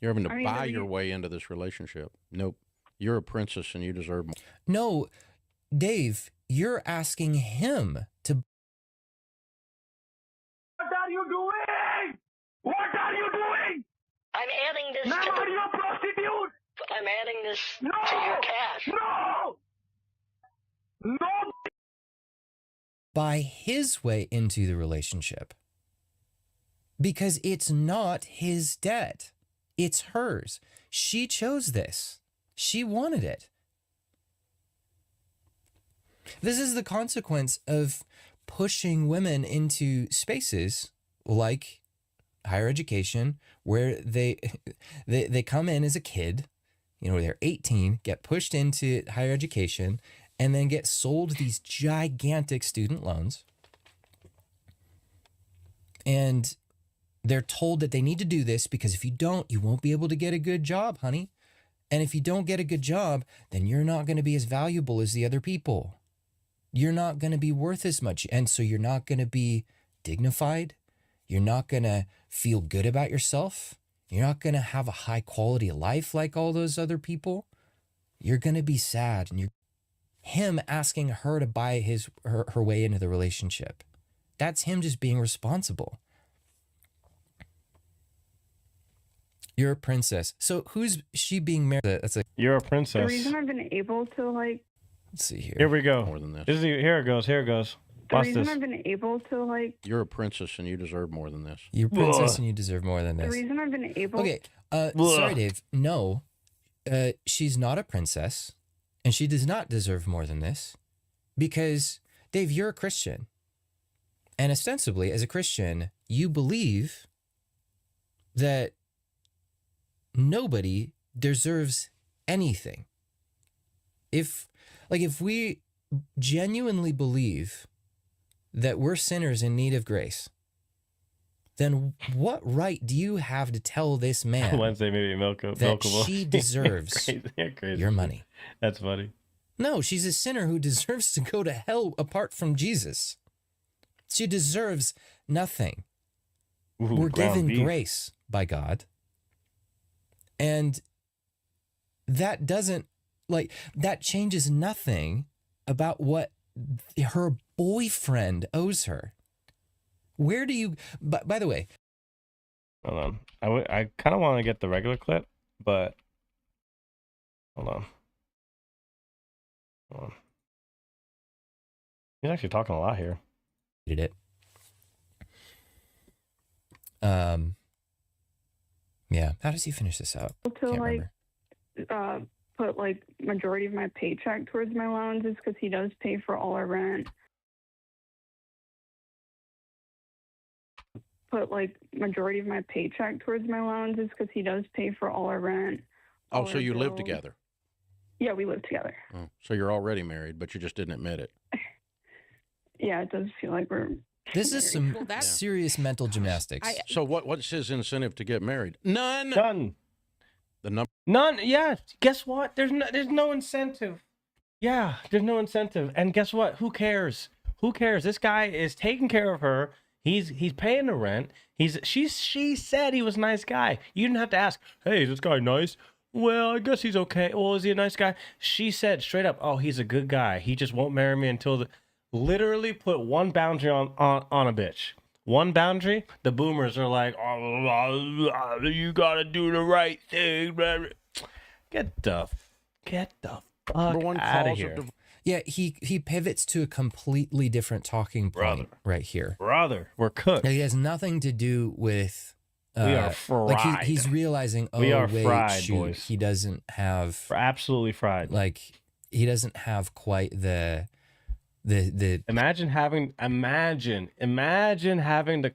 You're having to I mean, buy your way into this relationship. Nope. You're a princess and you deserve more. No, Dave, you're asking him to. What are you doing? What are you doing? I'm adding this Ma'am, to are you a prostitute? I'm adding this No! to your cash. No! No! Buy his way into the relationship. Because it's not his debt. It's hers. She chose this. She wanted it. This is the consequence of pushing women into spaces like higher education, where they come in as a kid, you know, they're 18, get pushed into higher education, and then get sold these gigantic student loans. And they're told that they need to do this because if you don't, you won't be able to get a good job, honey. And if you don't get a good job, then you're not going to be as valuable as the other people. You're not going to be worth as much. And so you're not going to be dignified. You're not going to feel good about yourself. You're not going to have a high quality life like all those other people. You're going to be sad. And him asking her to buy her way into the relationship. That's him just being responsible. You're a princess. So who's she being married? That's like, you're a The princess. reason I've been able to Let's see here. Here we go. More than this. Here it goes. Here it goes. the Watch reason this. I've been able to You're a princess and you deserve more than this. You're a princess and you deserve more than the this. reason I've been able Okay, sorry, Dave. No, she's not a princess, and she does not deserve more than this, because Dave, you're a Christian, and ostensibly, as a Christian, you believe that nobody deserves anything. If we genuinely believe that we're sinners in need of grace, then what right do you have to tell this man Wednesday maybe that she deserves Crazy. your money? That's funny. No, she's a sinner who deserves to go to hell apart from Jesus. She deserves nothing. we're given beef. grace by God. And that doesn't, like, that changes nothing about what her boyfriend owes her. Where do you, by the way. Hold on. I kind of want to get the regular clip, but hold on. Hold on. He's actually talking a lot here. Did it. Yeah. How does he finish this out? To like put like majority of my paycheck towards my loans is because he does pay for all our rent. Put like majority of my paycheck towards my loans is because he does pay for all our rent. Oh, so you live together? Yeah, we live together. Oh, so you're already married, but you just didn't admit it. Yeah, it does feel like we're. This is some serious mental gymnastics. So what's his incentive to get married? None. None. The number. None. Yeah. Guess what? There's no incentive. Yeah, there's no incentive. And guess what? Who cares? Who cares? This guy is taking care of her. He's paying the rent. She said he was a nice guy. You didn't have to ask, hey, is this guy nice? Well, I guess he's okay. Well, is he a nice guy? She said straight up, oh, he's a good guy. He just won't marry me until the... Literally put one boundary on a bitch. One boundary, the boomers are like, oh, you gotta do the right thing. Get the fuck out of here. Yeah, he pivots to a completely different talking point right here. Brother, we're cooked. It has nothing to do with... we are fried. Like he's realizing, oh, we are wait, fried, shoot, boys. he doesn't have... We're absolutely fried. Like, he doesn't have quite the imagine having to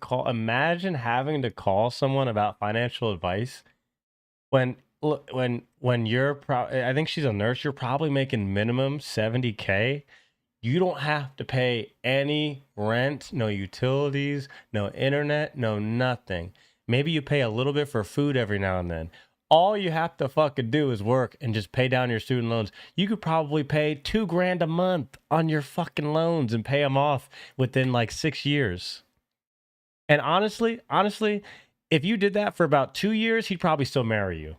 call someone about financial advice when you're I think she's a nurse, you're probably making minimum $70K. You don't have to pay any rent, no utilities, no internet, no nothing. Maybe you pay a little bit for food every now and then. All you have to fucking do is work and just pay down your student loans. You could probably pay $2,000 a month on your fucking loans and pay them off within like 6 years. And honestly, if you did that for about 2 years, he'd probably still marry you.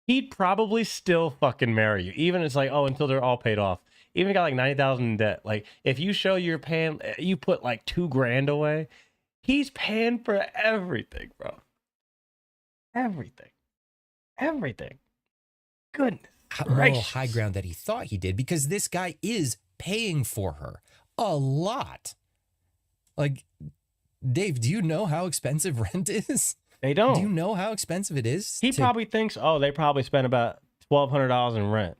He'd probably still fucking marry you. Even it's like, oh, until they're all paid off. Even got like $90,000 in debt. Like if you show you're paying, you put like $2,000 away, he's paying for everything, bro. Everything. Goodness. Moral high ground that he thought he did, because this guy is paying for her a lot. Like, Dave, do you know how expensive rent is? They don't. Do you know how expensive it is? He probably thinks, oh, they probably spent about $1,200 in rent.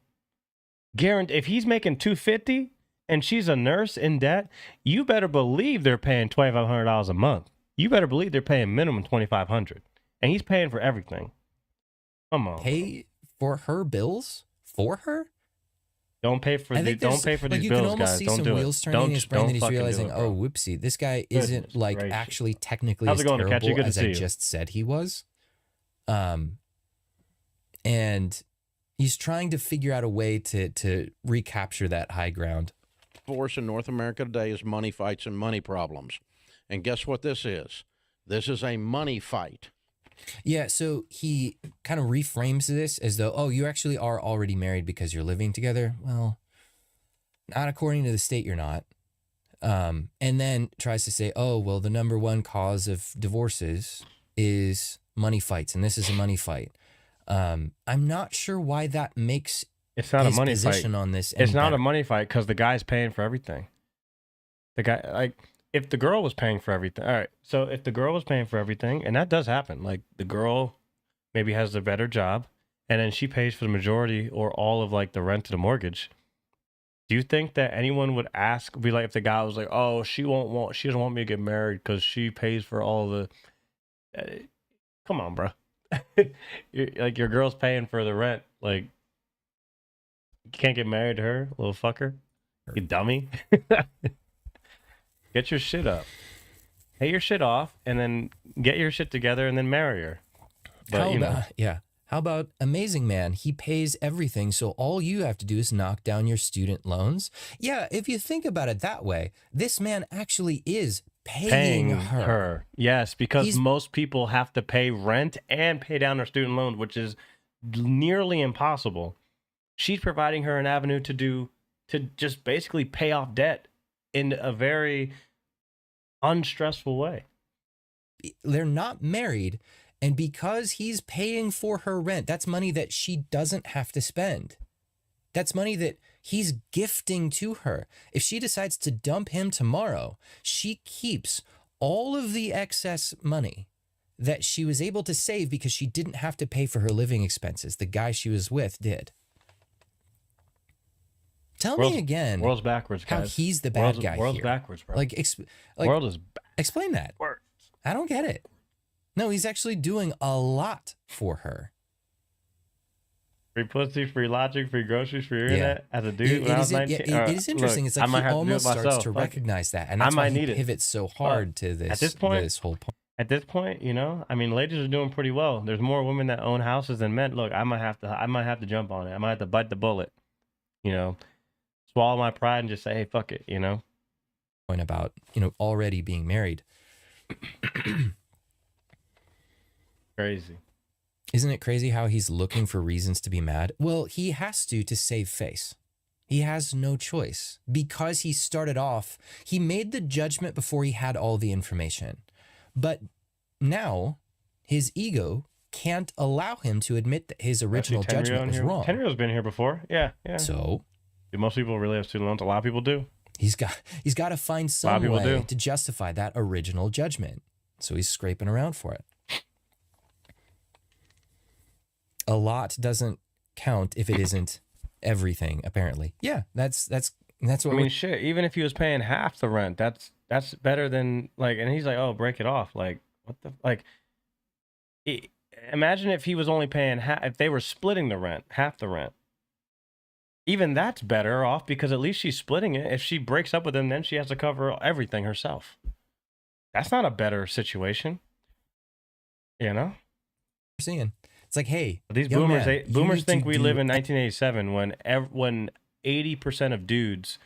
Guarantee if he's making $250 and she's a nurse in debt, you better believe they're paying $2,500 a month. You better believe they're paying minimum $2,500, and he's paying for everything. Come on. Pay for her bills for her? Don't pay for these bills, guys. Don't do it. You can almost see some wheels turning in his brain that he's realizing, oh, whoopsie, this guy isn't like actually technically as terrible as I just said he was. And he's trying to figure out a way to recapture that high ground. Divorce in North America today is money fights and money problems. And guess what this is? This is a money fight. Yeah, so he kind of reframes this as though, oh, you actually are already married because you're living together. Well, not according to the state, you're not. And then tries to say, oh, well, the number one cause of divorces is money fights, and this is a money fight. I'm not sure why that makes it's not his a money position fight on this. It's not a money fight because the guy's paying for everything. The guy, like, if the girl was paying for everything, all right. So if the girl was paying for everything, and that does happen, like the girl maybe has a better job, and then she pays for the majority or all of like the rent to the mortgage. Do you think that anyone would be like, if the guy was like, oh, she doesn't want me to get married because she pays for all the, come on, bro. Like your girl's paying for the rent. Like you can't get married to her, little fucker. You dummy. Get your shit up. Pay your shit off and then get your shit together and then marry her. But How about amazing man? He pays everything, so all you have to do is knock down your student loans. Yeah, if you think about it that way, this man actually is paying her. Yes, because most people have to pay rent and pay down their student loan, which is nearly impossible. She's providing her an avenue to just basically pay off debt in a very unstressful way. They're not married, and because he's paying for her rent, that's money that she doesn't have to spend. That's money that he's gifting to her. If she decides to dump him tomorrow, she keeps all of the excess money that she was able to save because she didn't have to pay for her living expenses. The guy she was with did. Tell me again. World's backwards, guys. How he's the bad guy World's here. backwards, bro. World is explain that. I don't get it. No, he's actually doing a lot for her. Free pussy, free logic, free groceries, free internet. As a dude, when I was 19, it is interesting. Look, it's like he almost starts to Like, recognize that, and that's why he pivots so hard to this. At this point, this whole point. At this point, you know, I mean, ladies are doing pretty well. There's more women that own houses than men. Look, I might have to jump on it. I might have to bite the bullet. You know, swallow my pride and just say, hey, fuck it. You know. Point about already being married. Crazy. Isn't it crazy how he's looking for reasons to be mad? Well, he has to save face. He has no choice because he started off, he made the judgment before he had all the information. But now his ego can't allow him to admit that his original judgment was wrong. Tenrio's been here before. Yeah. So do most people really have student loans? A lot of people do. He's got to find some way to justify that original judgment. So he's scraping around for it. A lot doesn't count if it isn't everything, apparently. Yeah, that's what I mean, shit, even if he was paying half the rent, that's better than and he's like, oh, break it off. Like, what the imagine if he was only paying half, if they were splitting the rent, half the rent. Even that's better off because at least she's splitting it. If she breaks up with him, then she has to cover everything herself. That's not a better situation. You know? We're seeing. It's like, hey, these boomers think we live in 1987 when 80% of dudes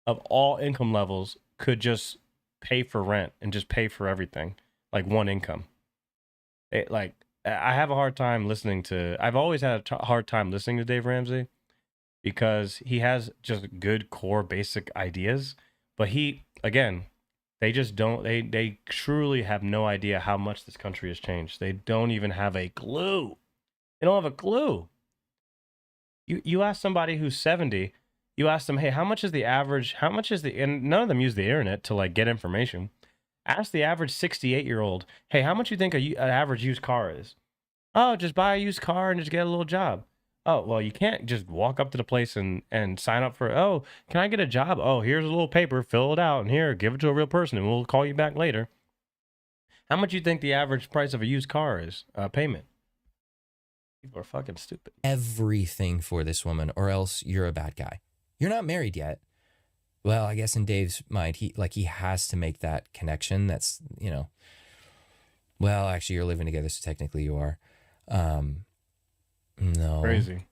of all income levels could just pay for rent and just pay for everything, like one income. I have a hard time I've always had a hard time listening to Dave Ramsey because he has just good core basic ideas, but they just don't. They truly have no idea how much this country has changed. They don't even have a clue. They don't have a clue. You ask somebody who's 70, you ask them, hey, how much is the average? And none of them use the internet to get information. Ask the average 68-year-old, hey, how much you think an average used car is? Oh, just buy a used car and just get a little job. Oh, well, you can't just walk up to the place and sign up for, oh, can I get a job? Oh, here's a little paper, fill it out, and here, give it to a real person, and we'll call you back later. How much you think the average price of a used car is, payment? People are fucking stupid. Everything for this woman, or else you're a bad guy. You're not married yet. Well, I guess in Dave's mind, he has to make that connection. That's, well, actually, you're living together, so technically you are. No. Crazy.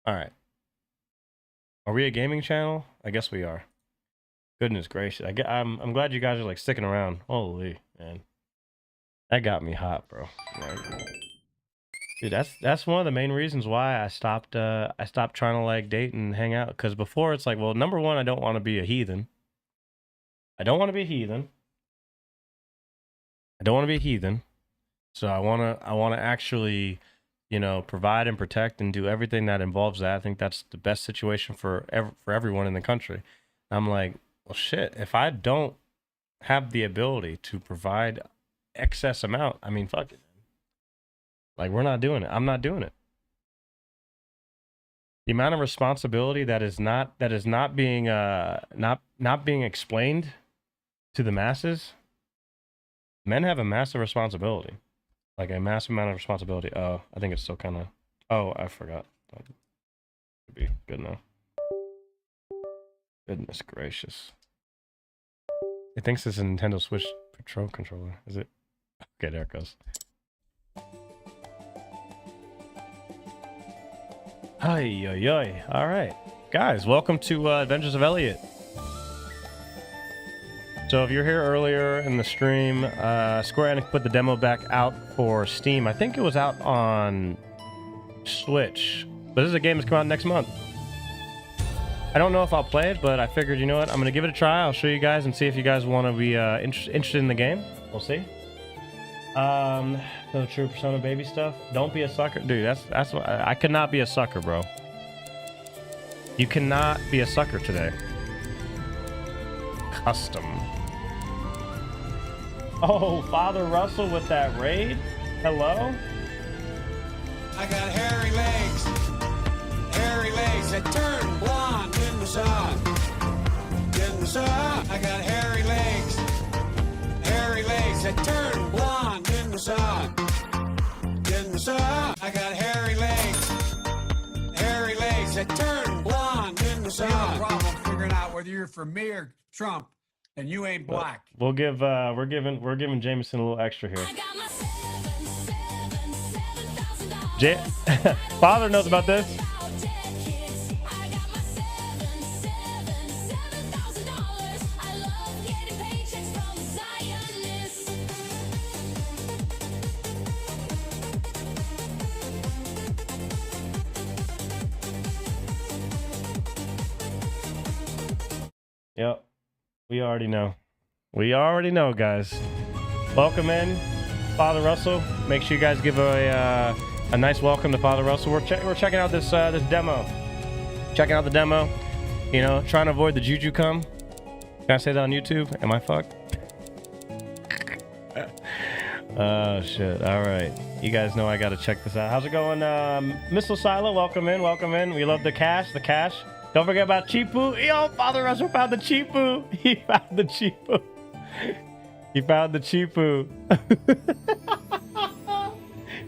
All right. Are we a gaming channel? I guess we are. Goodness gracious. I'm glad you guys are sticking around. Holy man. That got me hot, bro. Dude, that's one of the main reasons why I stopped trying to date and hang out. Because before it's well, number one, I don't want to be a heathen. So I want to actually, provide and protect and do everything that involves that. I think that's the best situation for everyone in the country. I'm like, well, shit, if I don't have the ability to provide excess amount, I mean, fuck it. We're not doing it. I'm not doing it. The amount of responsibility that is not being not being explained to the masses. Men have a massive responsibility. A massive amount of responsibility. Oh, I think it's still kind of... Oh, I forgot. Could be good now. Goodness gracious. It thinks it's a Nintendo Switch Pro controller. Is it? Okay, there it goes. Ay. All right. Guys, welcome to Adventures of Elliot. So if you're here earlier in the stream, Square Enix put the demo back out for Steam. I think it was out on Switch, but this is a game that's coming out next month. I don't know if I'll play it, but I figured, you know what, I'm gonna give it a try. I'll show you guys and see if you guys want to be interested in the game. We'll see. No true Persona baby stuff. Don't be a sucker, dude. That's what I could not be a sucker, bro. You cannot be a sucker today. Custom. Oh, Father Russell with that raid. Hello. I got hairy legs that turn blonde in the sun. In the sun, I got hairy legs that turn blonde in the sun. In the sun, I got hairy legs that turn blonde in the sun. We have a problem figuring out whether you're for me or Trump, and you ain't black. We'll give we're giving Jameson a little extra here. Father knows about this. Yep, we already know. We already know, guys. Welcome in, Father Russell. Make sure you guys give a nice welcome to Father Russell. We're checking out this demo. Checking out the demo. You know, trying to avoid the juju cum. Can I say that on YouTube? Am I fucked? Oh shit! All right, you guys know I gotta check this out. How's it going, Miss Silo? Welcome in, welcome in. We love the cash, the cash. Don't forget about Chipu. Yo, Father Russell found the Chipu. He found the Chipu. He found the Chipu.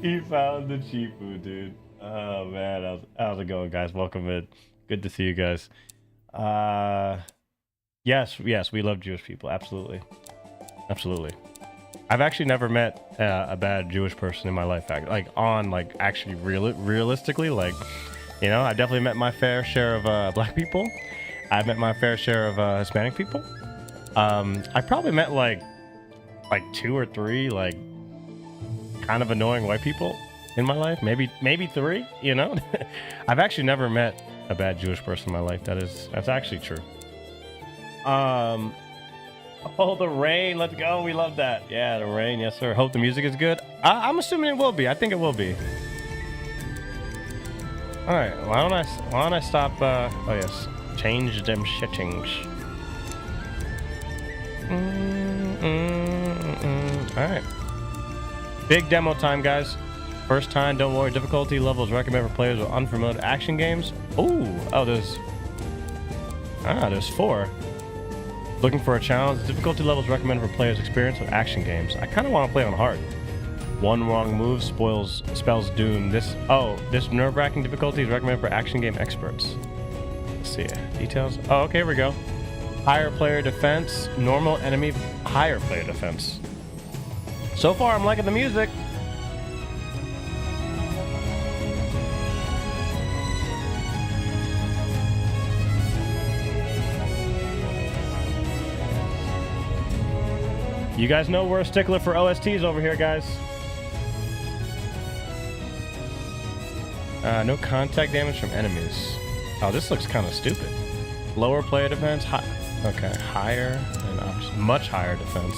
He found the Chipu, dude. Oh man, how's it going, guys? Welcome in. Good to see you guys. Yes, we love Jewish people. Absolutely, absolutely. I've actually never met a bad Jewish person in my life. Actually, realistically, like. You know, I definitely met my fair share of black people. I've met my fair share of Hispanic people. I probably met like 2 or 3 like kind of annoying white people in my life. Maybe 3. You know, I've actually never met a bad Jewish person in my life. That's actually true. Oh, the rain! Let's go. We love that. Yeah, the rain. Yes, sir. Hope the music is good. I'm assuming it will be. I think it will be. All right, why don't I stop? Oh yes, change them settings. All right, big demo time, guys. First time, don't worry. Difficulty levels recommended for players with unfamiliar action games. There's 4. Looking for a challenge. Difficulty levels recommended for players experienced with action games. I kind of want to play on hard. One wrong move spells doom. This nerve-wracking difficulty is recommended for action game experts. Let's see details. Oh, okay, here we go. Higher player defense, normal enemy, higher player defense. So far, I'm liking the music. You guys know we're a stickler for OSTs over here, guys. No contact damage from enemies. Oh, this looks kind of stupid. Lower player defense. Higher and much higher defense.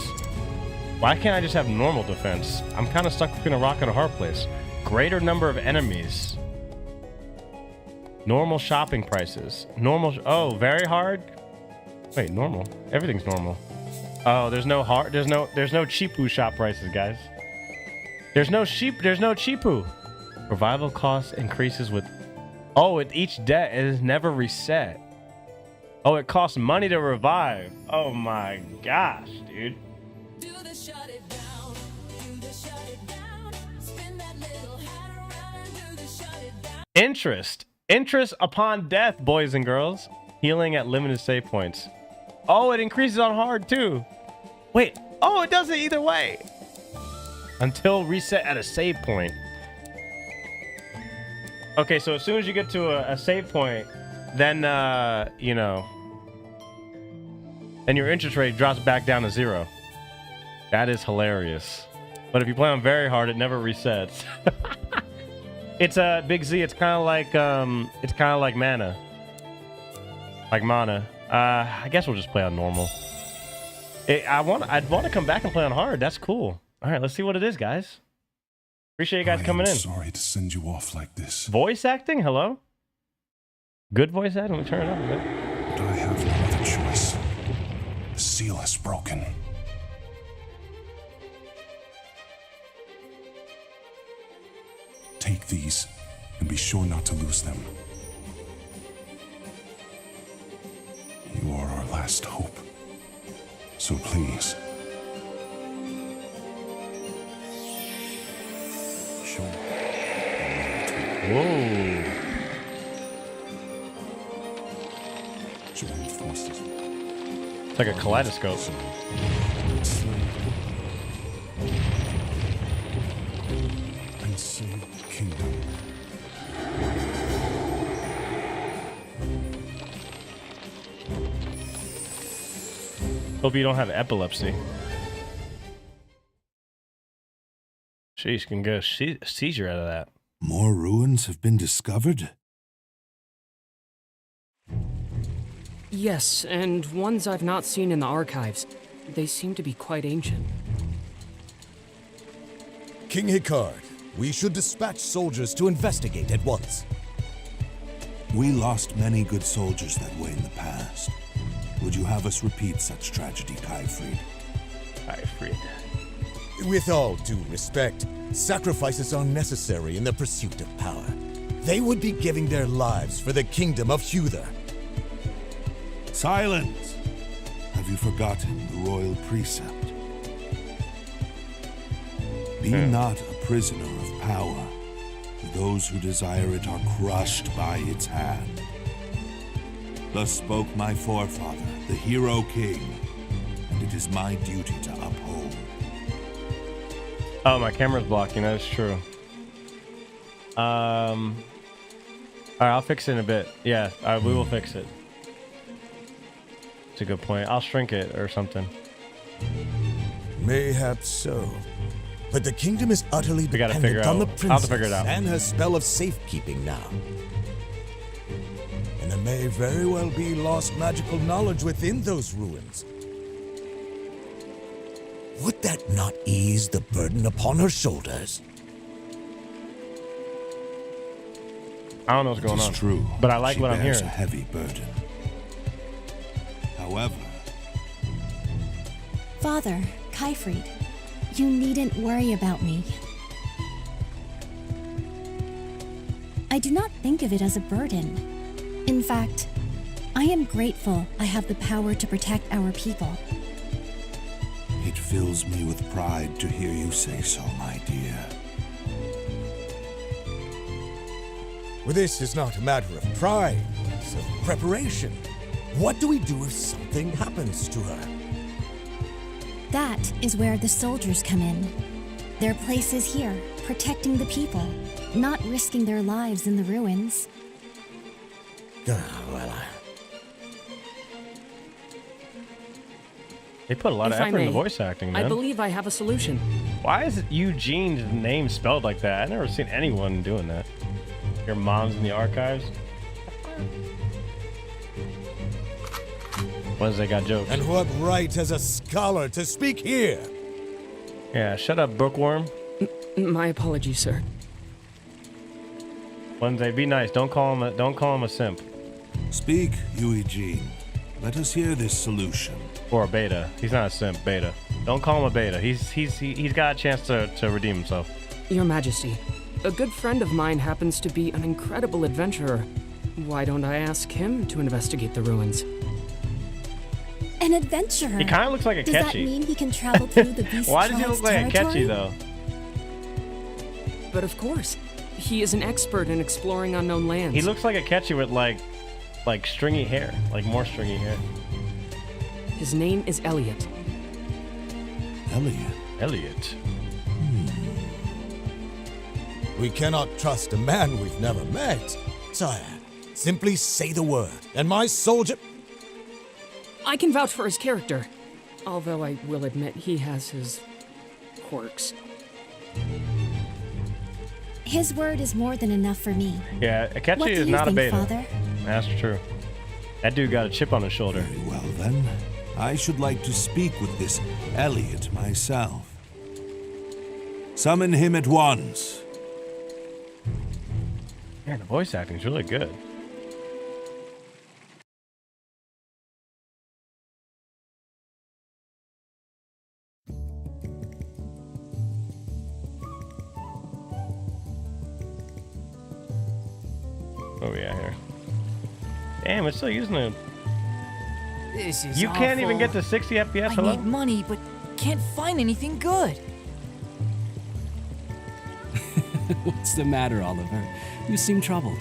Why can't I just have normal defense? I'm kind of stuck between a rock and a hard place. Greater number of enemies. Normal shopping prices. Normal. Oh, very hard. Wait, normal. Everything's normal. Oh, there's no hard. There's no cheapu shop prices, guys. There's no cheapu. Revival cost increases with... Oh, with each debt, it is never reset. Oh, it costs money to revive. Oh my gosh, dude. Interest upon death, boys and girls. Healing at limited save points. Oh, it increases on hard too. Wait, oh, it does it either way. Until reset at a save point. Okay, so as soon as you get to a save point, then you know, and your interest rate drops back down to 0. That is hilarious. But if you play on very hard, it never resets. It's a Big Z. It's kind of like mana. Like mana. I guess we'll just play on normal. I'd want to come back and play on hard. That's cool. All right, let's see what it is, guys. Appreciate you guys coming in. Sorry to send you off like this. Voice acting? Hello? Good voice acting? Let me turn it up a bit. But I have no other choice. The seal is broken. Take these and be sure not to lose them. You are our last hope. So please. Sure. Whoa. It's like a kaleidoscope. And save the kingdom. Hope you don't have epilepsy. Sheesh, can get a seizure out of that. More ruins have been discovered? Yes, and ones I've not seen in the archives. They seem to be quite ancient. King Hikard, we should dispatch soldiers to investigate at once. We lost many good soldiers that way in the past. Would you have us repeat such tragedy, Kaifried? Kaifried. With all due respect, sacrifices are necessary in the pursuit of power. They would be giving their lives for the kingdom of Huther. Silence! Have you forgotten the royal precept? Be not a prisoner of power, for those who desire it are crushed by its hand. Thus spoke my forefather, the hero king, and it is my duty to uphold. Oh, my camera's blocking. That is true. All right, I'll fix it in a bit. Yeah, we will fix it. It's a good point. I'll shrink it or something. Mayhap so. But the kingdom is utterly We gotta dependent figure on the out- I'll have to princess figure it out. and her spell of safekeeping now. And there may very well be lost magical knowledge within those ruins. Would that not ease the burden upon her shoulders? I don't know what's going on. It's true. But I like she what I'm bears hearing. a heavy burden. However, Father, Kaifried, you needn't worry about me. I do not think of it as a burden. In fact, I am grateful I have the power to protect our people. it fills me with pride to hear you say so, my dear. Well, this is not a matter of pride, it's of preparation. What do we do if something happens to her? That is where the soldiers come in. Their place is here, protecting the people, not risking their lives in the ruins. They put a lot of If I effort into may, voice acting, man. I believe I have a solution. Why is Eugene's name spelled like that? I've never seen anyone doing that. Your mom's in the archives? Wednesday got jokes. And what right has a scholar to speak here? Yeah, shut up, bookworm. My apologies, sir. Wednesday, be nice. Don't call him a simp. Speak, Eugene. Let us hear this solution. Or a beta. He's not a simp, beta. Don't call him a beta. He's got a chance to redeem himself. Your Majesty, a good friend of mine happens to be an incredible adventurer. Why don't I ask him to investigate the ruins? An adventurer. He kind of looks like a Does that Ketchy. mean he can travel through the beast Why does he tribes' look like a territory? Ketchy though? But of course, he is an expert in exploring unknown lands. He looks like a Ketchy with like stringy hair, like more stringy hair. His name is Elliot. Elliot. We cannot trust a man we've never met. Sire, Simply say the word, and my soldier... I can vouch for his character, although I will admit he has his quirks. His word is more than enough for me. Yeah, Akechi What do is you not a think, beta. Father? That's true. That dude got a chip on his shoulder. Very well, then. I should like to speak with this Elliot myself. Summon him at once. Man, the voice acting is really good. What are we at here? Damn, it's still using it. This is You can't even awful. get to 60 FPS. I Hello? need money, but can't find anything good. What's the matter, Oliver? You seem troubled.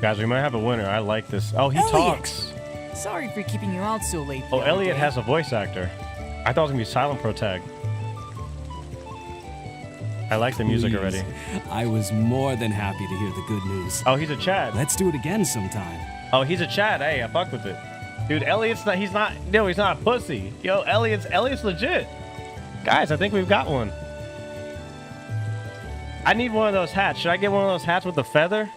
Guys, we might have a winner. I like this. Oh, he Elliot! talks. Sorry for keeping you out so late. Oh, the other Elliot day. has a voice actor. I thought it was going to be Silent Pro Tag. I like the music Please. already. I was more than happy to hear the good news. Oh, he's a Chad. Let's do it again sometime. Oh, he's a Chad. Hey, I fuck with it. Dude, Elliot's not, he's not a pussy. Yo, Elliot's legit. Guys, I think we've got one. I need one of those hats. Should I get one of those hats with the feather?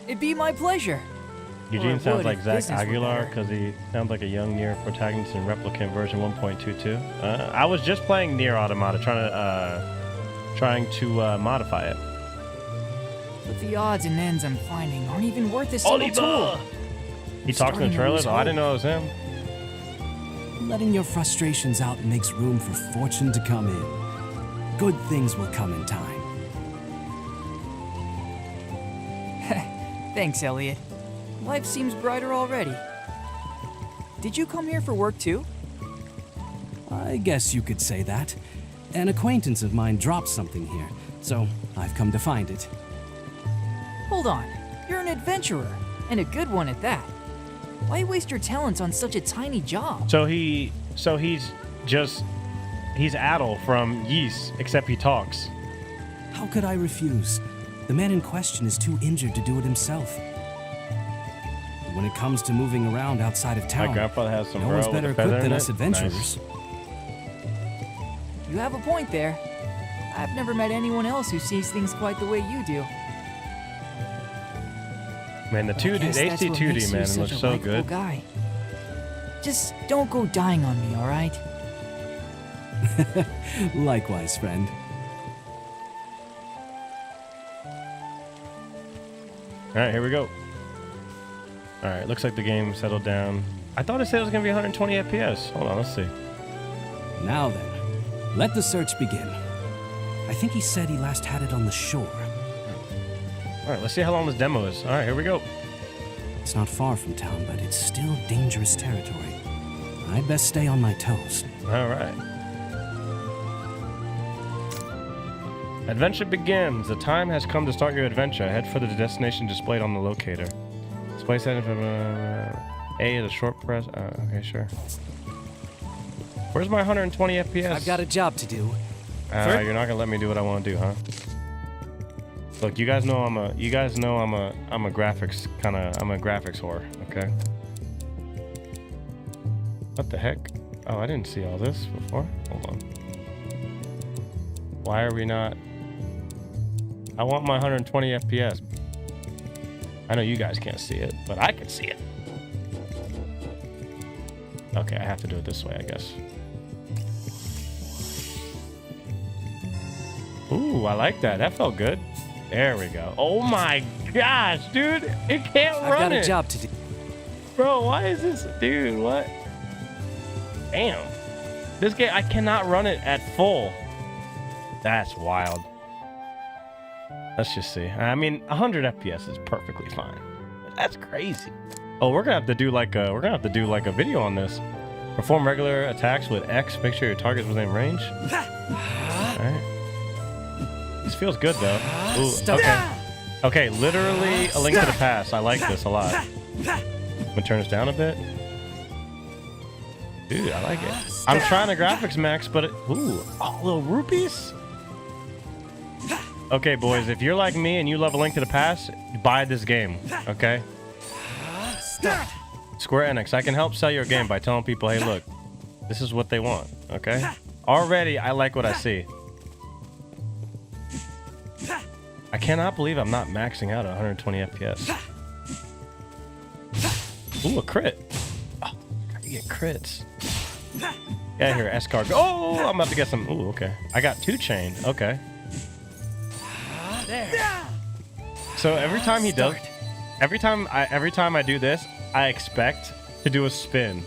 It'd be my pleasure. Eugene Or sounds would like if Zach business were Aguilar better. because he sounds like a young Nier protagonist in Replicant version 1.22. I was just playing Nier Automata, trying to modify it. But the odds and ends I'm finding aren't even worth this little tool. He talks in the Starting to trailers. lose Oh, I didn't know it was him. Letting your frustrations out makes room for fortune to come in. Good things will come in time. Thanks, Elliot. Life seems brighter already. Did you come here for work too? I guess you could say that. An acquaintance of mine dropped something here, so I've come to find it. Hold on. You're an adventurer, and a good one at that. Why waste your talents on such a tiny job? So he's Adel from Yeast, except he talks. How could I refuse? The man in question is too injured to do it himself. And when it comes to moving around outside of town, My grandfather has some no one's bro with better a feather equipped than in us it. adventurers. Nice. You have a point there. I've never met anyone else who sees things quite the way you do. Man, the But I 2D, guess the that's HD what 2D, makes you man, it such looks a so likable good. Guy. Just don't go dying on me, all right? Likewise, friend. All right, here we go. All right, looks like the game settled down. I thought it said it was going to be 120 FPS. Hold on, let's see. Now then, let the search begin. I think he said he last had it on the shore. All right, let's see how long this demo is. All right, here we go. It's not far from town, but it's still dangerous territory. I'd best stay on my toes. All right. Adventure begins. The time has come to start your adventure. Head for the destination displayed on the locator. Display setting for A is a short press. Okay, sure. Where's my 120 FPS? I've got a job to do. You're not gonna let me do what I want to do, huh? Look, you guys know I'm a graphics whore, okay? What the heck? Oh, I didn't see all this before. Hold on. Why are we not? I want my 120 FPS. I know you guys can't see it, but I can see it. Okay, I have to do it this way, I guess. Ooh, I like that. That felt good. There we go. Oh my gosh, dude. It can't run it. I've got a job to do. Bro, why is this? Dude, what? Damn. This game, I cannot run it at full. That's wild. Let's just see. I mean, 100 FPS is perfectly fine. That's crazy. Oh, we're gonna have to do like a video on this. Perform regular attacks with X. Make sure your target's within range. Alright. This feels good though. Ooh, okay. Okay, literally a Link to the Past. I like this a lot. I'm gonna turn this down a bit. Dude, I like it. I'm trying to graphics max, but ooh, oh, little rupees. Okay, boys, if you're like me and you love A Link to the Past, buy this game, okay? Square Enix, I can help sell your game by telling people, hey, look, this is what they want, okay? Already, I like what I see. I cannot believe I'm not maxing out at 120 FPS. Ooh, a crit. Oh, you get crits. Yeah, here, escargot. Oh, I'm about to get some. Ooh, okay. I got 2 chain. Okay. So every time he does, every time I do this, I expect to do a spin.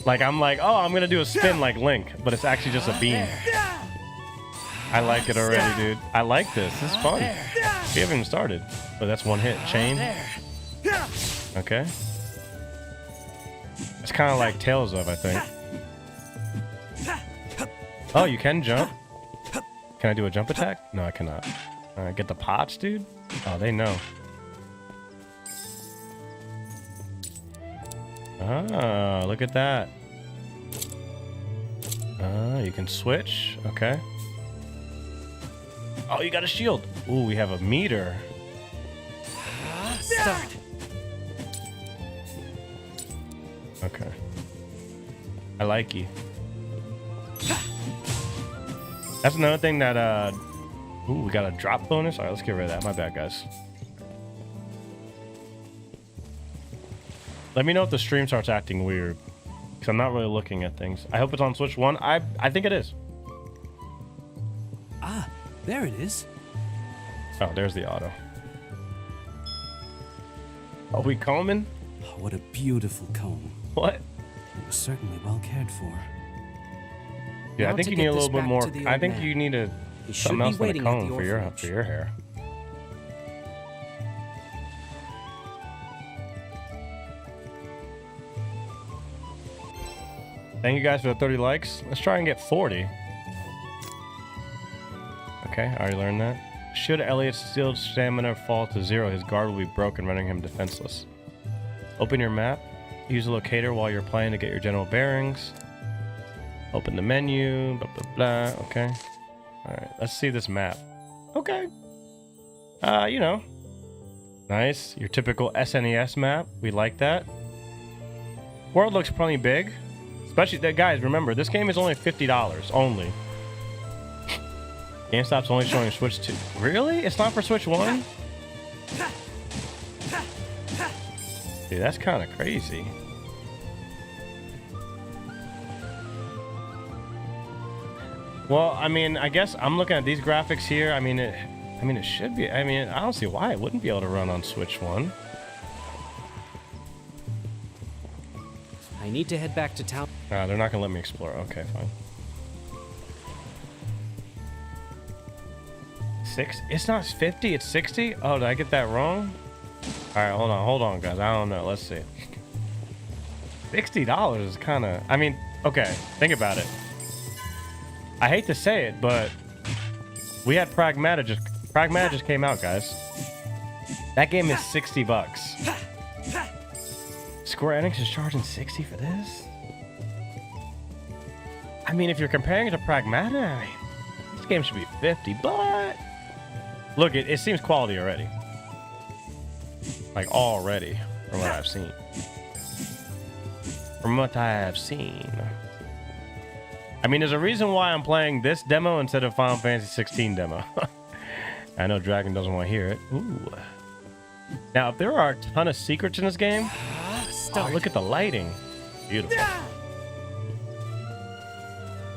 Like I'm like, oh, I'm gonna do a spin like Link, but it's actually just a beam. I like it already, dude. I like this. This is fun. We haven't even started. But that's 1 hit. Chain. Okay. It's kind of like Tales of, I think. Oh, you can jump? Can I do a jump attack? No, I cannot. Alright, get the pots, dude. Oh, they know. Ah, look at that. You can switch. Okay. Oh, you got a shield. Ooh, we have a meter. Start. Okay. I like you. That's another thing that, ooh, we got a drop bonus. All right, let's get rid of that. My bad, guys. Let me know if the stream starts acting weird, because I'm not really looking at things. I hope it's on Switch 1. I think it is. Ah, there it is. Oh, there's the auto. Are we combing? Oh, what a beautiful comb. What? It was certainly well cared for. Yeah, Now I think to you get need a this little bit back more. to the I old think man. you need He should something be else than a waiting at the comb for orphanage. your hair. Thank you guys for the 30 likes. Let's try and get 40. Okay, I already learned that. Should Elliot's steel stamina fall to 0, his guard will be broken, rendering him defenseless. Open your map. Use a locator while you're playing to get your general bearings. Open the menu. Blah, blah, blah. Okay. Alright, let's see this map. Okay. You know. Nice. Your typical SNES map. We like that. World looks plenty big. Especially, guys, remember, this game is only $50. Only. GameStop's only showing Switch 2. Really? It's not for Switch 1? Dude, that's kind of crazy. Well, I mean, I guess I'm looking at these graphics here. I mean, it should be. I mean, I don't see why it wouldn't be able to run on Switch 1. I need to head back to town. They're not gonna let me explore. Okay, fine. 6? It's not 50, it's 60? Oh, did I get that wrong? Alright, hold on, guys. I don't know. Let's see. $60 is kind of... I mean, okay, think about it. I hate to say it, but we had Pragmata just came out, guys. That game is $60. Square Enix is charging 60 for this? I mean, if you're comparing it to Pragmata, I mean, this game should be 50, but... Look, it seems quality already. Like, already, from what I've seen. From what I have seen. I mean, there's a reason why I'm playing this demo instead of Final Fantasy 16 demo. I know Dragon doesn't want to hear it. Ooh. Now, if there are a ton of secrets in this game... Oh, look at the lighting. Beautiful.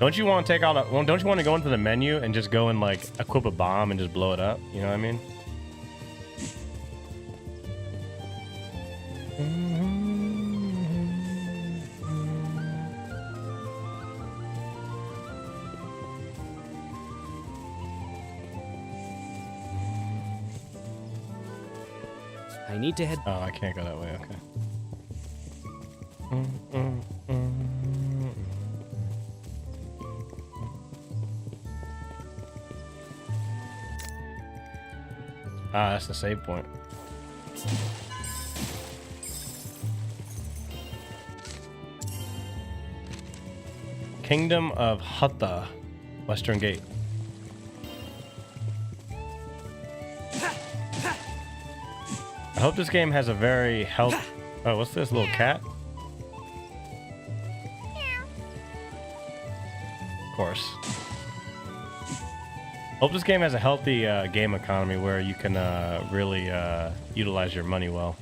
Don't you want to take out a... Don't you want to go into the menu and just go and, like, equip a bomb and just blow it up? You know what I mean? I need to head... Oh, I can't go that way. Okay. Ah, that's the save point. Kingdom of Hutta, Western Gate. hope this game has a very healthy... Oh, what's this, little cat? Of course. Hope this game has a healthy game economy where you can really utilize your money well.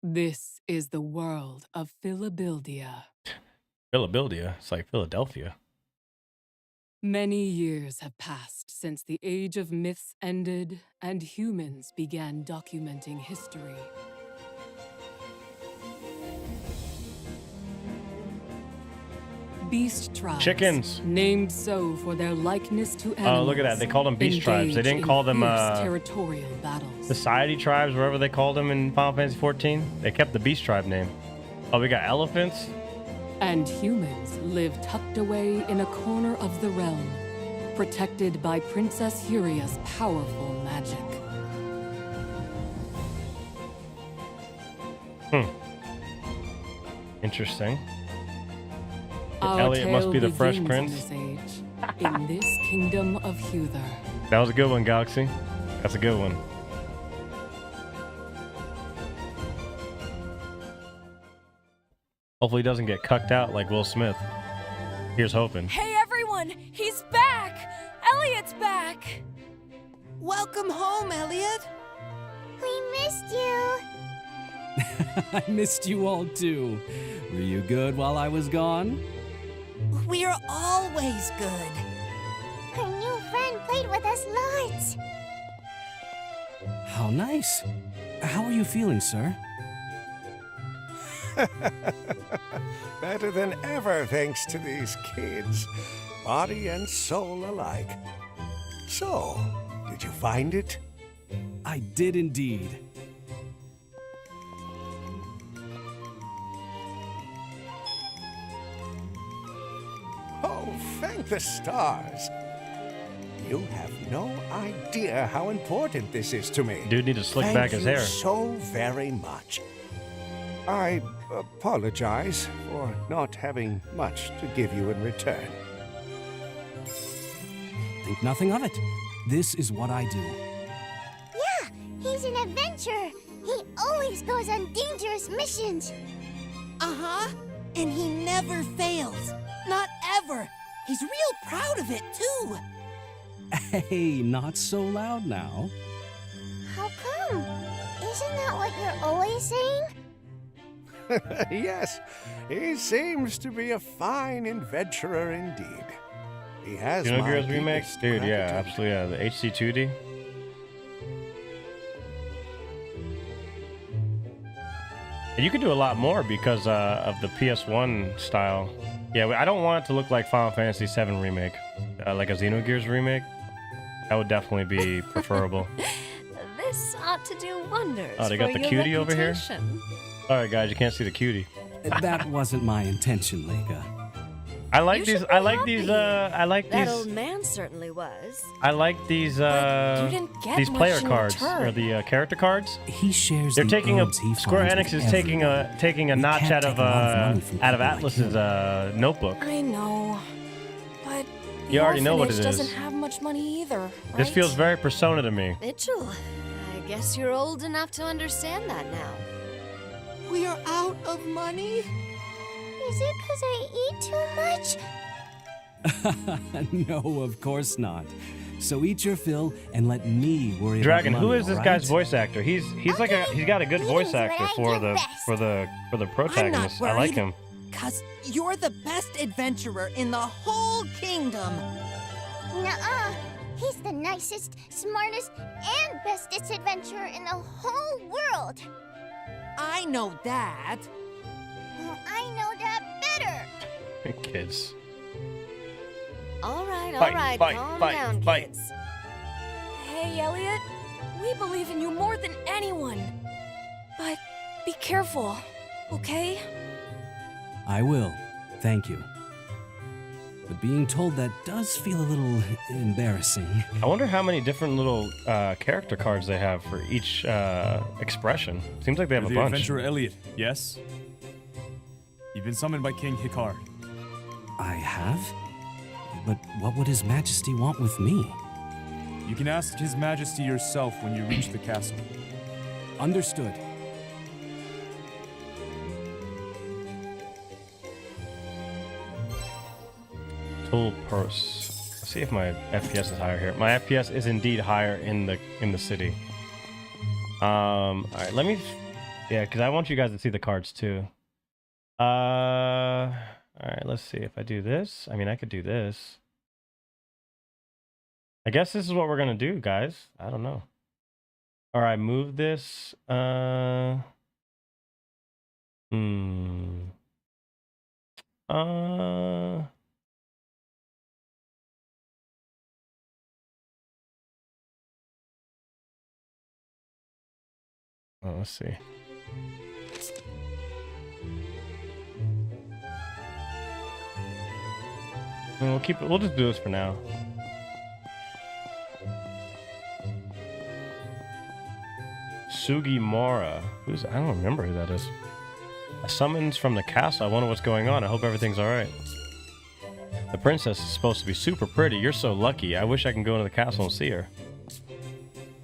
This is the world of Philadelphia. Philadelphia? It's like Philadelphia. Many years have passed since the age of myths ended and humans began documenting history. Beast tribes. Chickens. Named so for their likeness to animals. Oh, look at that. They called them beast tribes. They didn't call them territorial battles. society tribes, wherever they called them in Final Fantasy 14. They kept the beast tribe name. Oh, we got elephants. And humans live tucked away in a corner of the realm, protected by Princess Huria's powerful magic. Interesting. Our Elliot must be the Fresh begins Prince. In this age, in this kingdom of Huther. That was a good one, Galaxy. That's a good one. Hopefully he doesn't get cucked out like Will Smith. Here's hoping. Hey everyone, he's back! Elliot's back! Welcome home, Elliot. We missed you. I missed you all too. Were you good while I was gone? We're always good. Our new friend played with us lots. How nice. How are you feeling, sir? Better than ever, thanks to these kids. Body and soul alike. So, did you find it? I did indeed. Oh, thank the stars. You have no idea how important this is to me. Dude need to slick back his hair. Thank you so very much. I apologize for not having much to give you in return. Think nothing of it. This is what I do. Yeah, he's an adventurer. He always goes on dangerous missions. Uh-huh. And he never fails. Not ever. He's real proud of it, too. Hey, not so loud now. How come? Isn't that what you're always saying? Yes, he seems to be a fine adventurer indeed. He has my Xenogears remake? deepest Dude, yeah, gratitude. absolutely, yeah. The HC2D. And you could do a lot more because of the PS1 style. Yeah, I don't want it to look like Final Fantasy VII Remake. Like a Xenogears remake. That would definitely be preferable. This ought to do wonders. Oh, they got for the your cutie over here? reputation. Alright, guys, you can't see the cutie. That wasn't my intention, Leica. I like these. I like these. I like That these. old man certainly was. I like these. didn't get These much player in cards return. or the character cards. He shares. They're the taking a. herbs he Square finds Enix with is taking a notch can't out take of a lot of money from out of people like Atlas's notebook. I know, but You already know what it orphanage is. doesn't have much money either, right? This feels very Persona to me. Mitchell, I guess you're old enough to understand that now. We are out of money? Is it because I eat too much? No, of course not. So eat your fill and let me worry Dragon, about who money, is this all guy's right? voice actor? He's like he's got a good voice actor for the protagonist. I like him. Cause you're the best adventurer in the whole kingdom. Nuh-uh. He's the nicest, smartest, and bestest adventurer in the whole world. I know that. Well, I know that better. Kids. All right, Fight, calm fight, down, fight. kids. Hey, Elliot, we believe in you more than anyone. But be careful, okay? I will. Thank you. But being told that does feel a little embarrassing. I wonder how many different little character cards they have for each expression. Seems like they have You're a the bunch. Adventurer Elliot, yes? You've been summoned by King Hikar. I have? But what would His Majesty want with me? You can ask His Majesty yourself when you reach the castle. Understood. Tool purse. Let's see if my FPS is higher here. My FPS is indeed higher in the city. All right, let me. Yeah, because I want you guys to see the cards too. All right, let's see if I do this. I mean, I could do this. I guess this is what we're gonna do, guys. I don't know. All right, move this. Oh, let's see. We'll keep it. We'll just do this for now. Sugimura. Who's? I don't remember who that is. A summons from the castle. I wonder what's going on. I hope everything's all right. The princess is supposed to be super pretty. You're so lucky. I wish I can go into the castle and see her.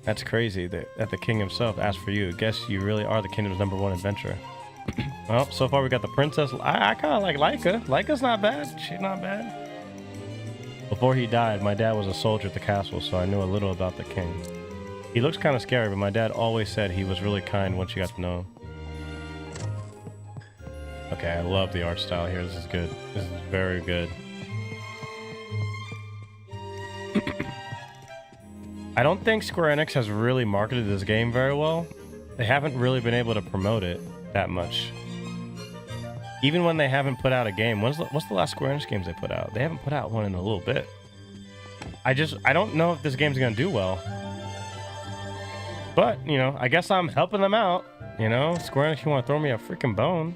That's crazy that the king himself asked for you. Guess you really are the kingdom's #1 adventurer. Well, so far we got the princess. I kind of like Laika. Laika's not bad. She's not bad. Before he died, my dad was a soldier at the castle, so I knew a little about the king. He looks kind of scary, but my dad always said he was really kind once you got to know him. Okay, I love the art style here. This is good. This is very good. I don't think Square Enix has really marketed this game very well. They haven't really been able to promote it that much. Even when they haven't put out a game. What's the last Square Enix games they put out? They haven't put out one in a little bit. I don't know if this game's gonna do well. But, you know, I guess I'm helping them out. You know, Square Enix, you want to throw me a freaking bone?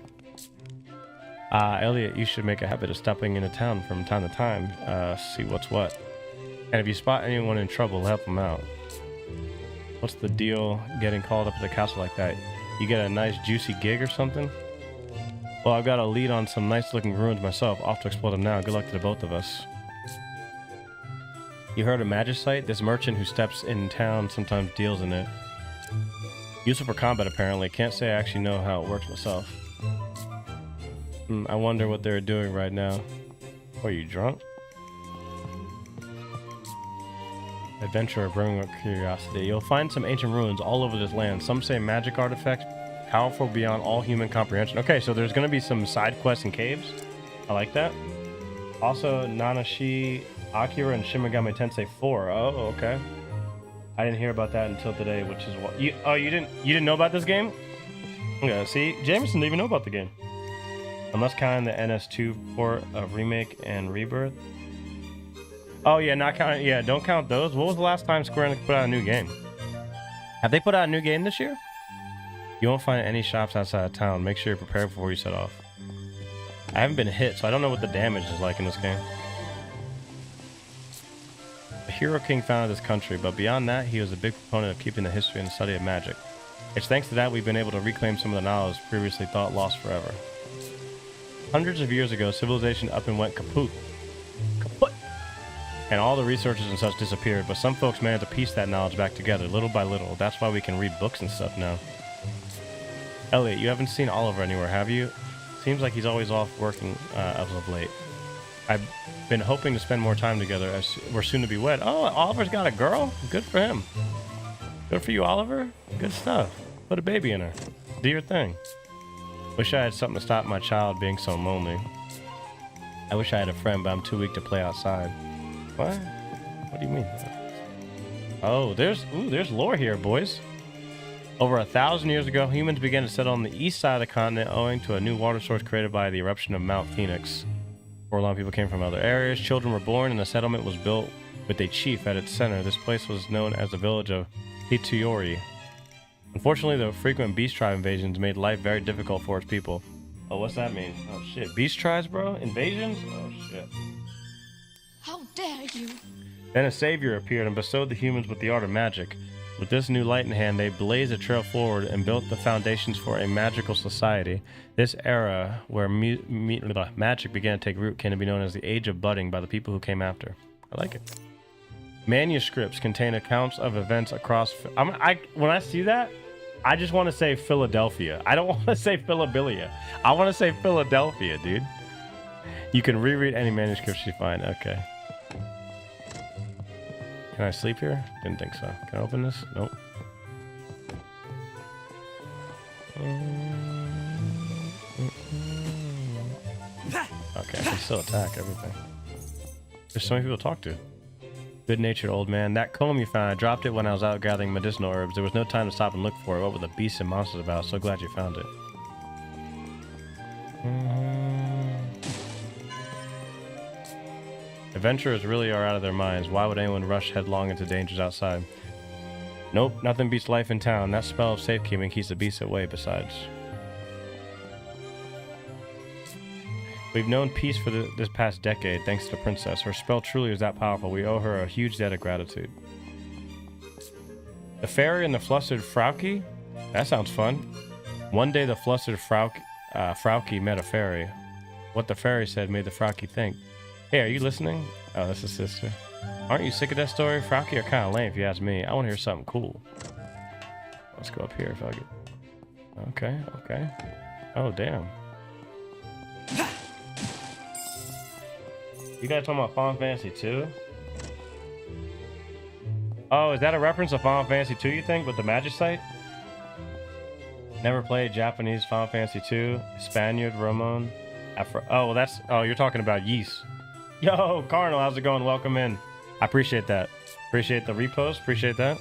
Elliot, you should make a habit of stopping into town from time to time. See what's what. And if you spot anyone in trouble, help them out. What's the deal getting called up to the castle like that? You get a nice juicy gig or something? Well, I've got a lead on some nice looking ruins myself. Off to explore them now. Good luck to the both of us. You heard of Magicite? This merchant who steps in town sometimes deals in it. Useful for combat apparently. Can't say I actually know how it works myself. I wonder what they're doing right now. Are you drunk? Adventurer bringing up curiosity. You'll find some ancient ruins all over this land. Some say magic artifacts, powerful beyond all human comprehension. Okay, so there's going to be some side quests and caves. I like that. Also, Nanashi, Akira, and Shimigami Tensei 4. Oh, okay. I didn't hear about that until today, which is what you didn't know about this game? Yeah, see, Jameson didn't even know about the game. Unless counting the NS2 port of Remake and Rebirth. Oh yeah, not counting. Yeah, don't count those. What was the last time Square Enix put out a new game? Have they put out a new game this year? You won't find any shops outside of town. Make sure you're prepared before you set off. I haven't been hit, so I don't know what the damage is like in this game. The Hero King founded this country, but beyond that, he was a big proponent of keeping the history and the study of magic. It's thanks to that we've been able to reclaim some of the knowledge previously thought lost forever. Hundreds of years ago, civilization up and went kaput. Kaput! And all the resources and such disappeared, but some folks managed to piece that knowledge back together, little by little. That's why we can read books and stuff now. Elliot, you haven't seen Oliver anywhere, have you? Seems like he's always off working as of late. I've been hoping to spend more time together as we're soon to be wed. Oh, Oliver's got a girl? Good for him. Good for you, Oliver. Good stuff. Put a baby in her. Do your thing. Wish I had something to stop my child being so lonely. I wish I had a friend, but I'm too weak to play outside. What? What do you mean? Oh, there's lore here, boys. Over 1,000 years ago, humans began to settle on the east side of the continent owing to a new water source created by the eruption of Mount Phoenix. Before long, people came from other areas. Children were born, and the settlement was built with a chief at its center. This place was known as the village of Hituyori. Unfortunately, the frequent beast tribe invasions made life very difficult for its people. Oh, what's that mean? Oh, shit. Beast tribes, bro? Invasions? Oh, shit. How dare you? Then a savior appeared and bestowed the humans with the art of magic. With this new light in hand, they blazed a trail forward and built the foundations for a magical society. This era, where magic began to take root, came to be known as the Age of Budding by the people who came after. I like it. Manuscripts contain accounts of events across. When I see that, I just want to say Philadelphia. I don't want to say Philabilia. I want to say Philadelphia, dude. You can reread any manuscripts you find. Okay. Can I sleep here? Didn't think so. Can I open this? Nope. Okay, I can still attack everything. There's so many people to talk to. Good-natured old man. That comb you found, I dropped it when I was out gathering medicinal herbs. There was no time to stop and look for it. What were the beasts and monsters about? So glad you found it. Adventurers really are out of their minds. Why would anyone rush headlong into dangers outside? Nope, nothing beats life in town. That spell of safekeeping keeps the beasts at bay besides. We've known peace for this past decade, thanks to the princess. Her spell truly is that powerful. We owe her a huge debt of gratitude. The fairy and the flustered Frauke? That sounds fun. One day the flustered Frauke met a fairy. What the fairy said made the Frauke think. Hey, are you listening? Oh, that's his sister. Aren't you sick of that story? Frauke are kind of lame if you ask me. I want to hear something cool. Let's go up here if I get... Okay, okay. Oh, damn. You guys talking about Final Fantasy 2? Oh, is that a reference to Final Fantasy 2, you think, with the magic site? Never played Japanese Final Fantasy 2. Spaniard, Ramon. Oh, well, that's... Oh, you're talking about Yeast. Yo, Cardinal, how's it going? Welcome in. I appreciate that. Appreciate the repost. Appreciate that.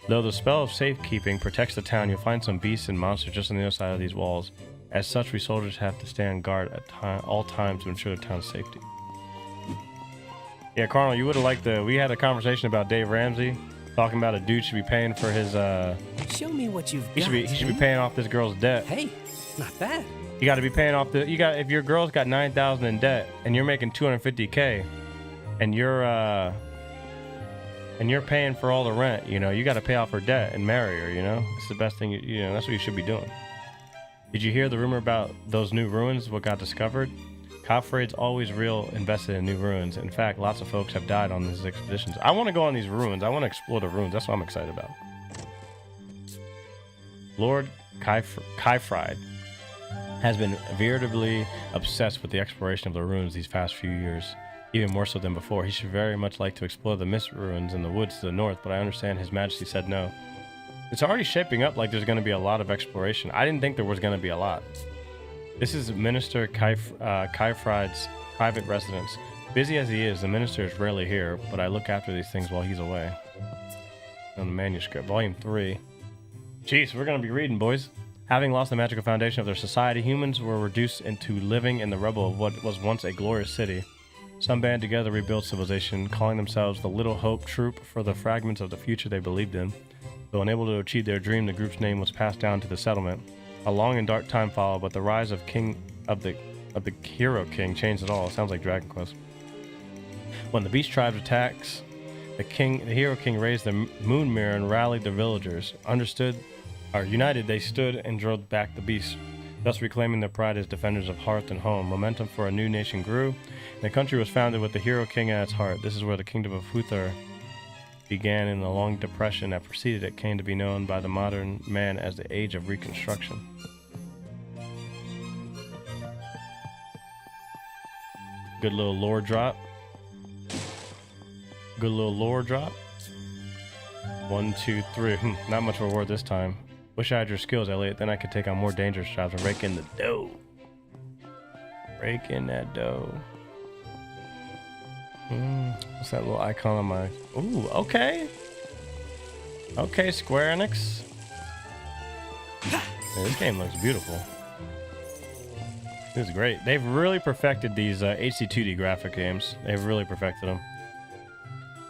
Though the spell of safekeeping protects the town, you'll find some beasts and monsters just on the other side of these walls. As such, we soldiers have to stand guard at all times to ensure the town's safety. Yeah, Cardinal, you would have liked we had a conversation about Dave Ramsey, talking about a dude should be paying for his, Show me what you've he got. should be paying off this girl's debt. Hey, not bad. You got to be paying off if your girl's got $9,000 in debt and you're making $250K and you're paying for all the rent, you know, you got to pay off her debt and marry her, you know? It's the best thing, you know, that's what you should be doing. Did you hear the rumor about those new ruins, what got discovered? Copfrade's always real invested in new ruins. In fact, lots of folks have died on these expeditions. I want to go on these ruins. I want to explore the ruins. That's what I'm excited about. Lord Kaifride has been veritably obsessed with the exploration of the ruins these past few years, even more so than before. He should very much like to explore the mist ruins in the woods to the north, but I understand His Majesty said no. It's already shaping up like there's going to be a lot of exploration. I didn't think there was going to be a lot. This is Minister Kaifride's private residence. Busy as he is, the minister is rarely here, but I look after these things while he's away. On the manuscript, volume 3. Jeez, we're going to be reading, boys. Having lost the magical foundation of their society, humans were reduced into living in the rubble of what was once a glorious city. Some band together to rebuild civilization, calling themselves the Little Hope Troop for the fragments of the future they believed in. Though unable to achieve their dream, the group's name was passed down to the settlement. A long and dark time followed, but the rise of the Hero King changed it all. It sounds like Dragon Quest. When the Beast Tribe attacks, the Hero King raised the Moon Mirror and rallied the villagers. United, they stood and drove back the beast, thus reclaiming their pride as defenders of hearth and home. Momentum for a new nation grew, and the country was founded with the Hero King at its heart. This is where the kingdom of Futhar began. In the long depression that preceded it came to be known by the modern man as the Age of Reconstruction. Good little lore drop. Good little lore drop. 1, 2, 3. Not much reward this time. Wish I had your skills, Elliot. Then I could take on more dangerous jobs and rake in the dough. Rake in that dough. What's that little icon on my... Ooh, okay. Okay, Square Enix. Man, this game looks beautiful. This is great. They've really perfected these HC2D graphic games. They've really perfected them.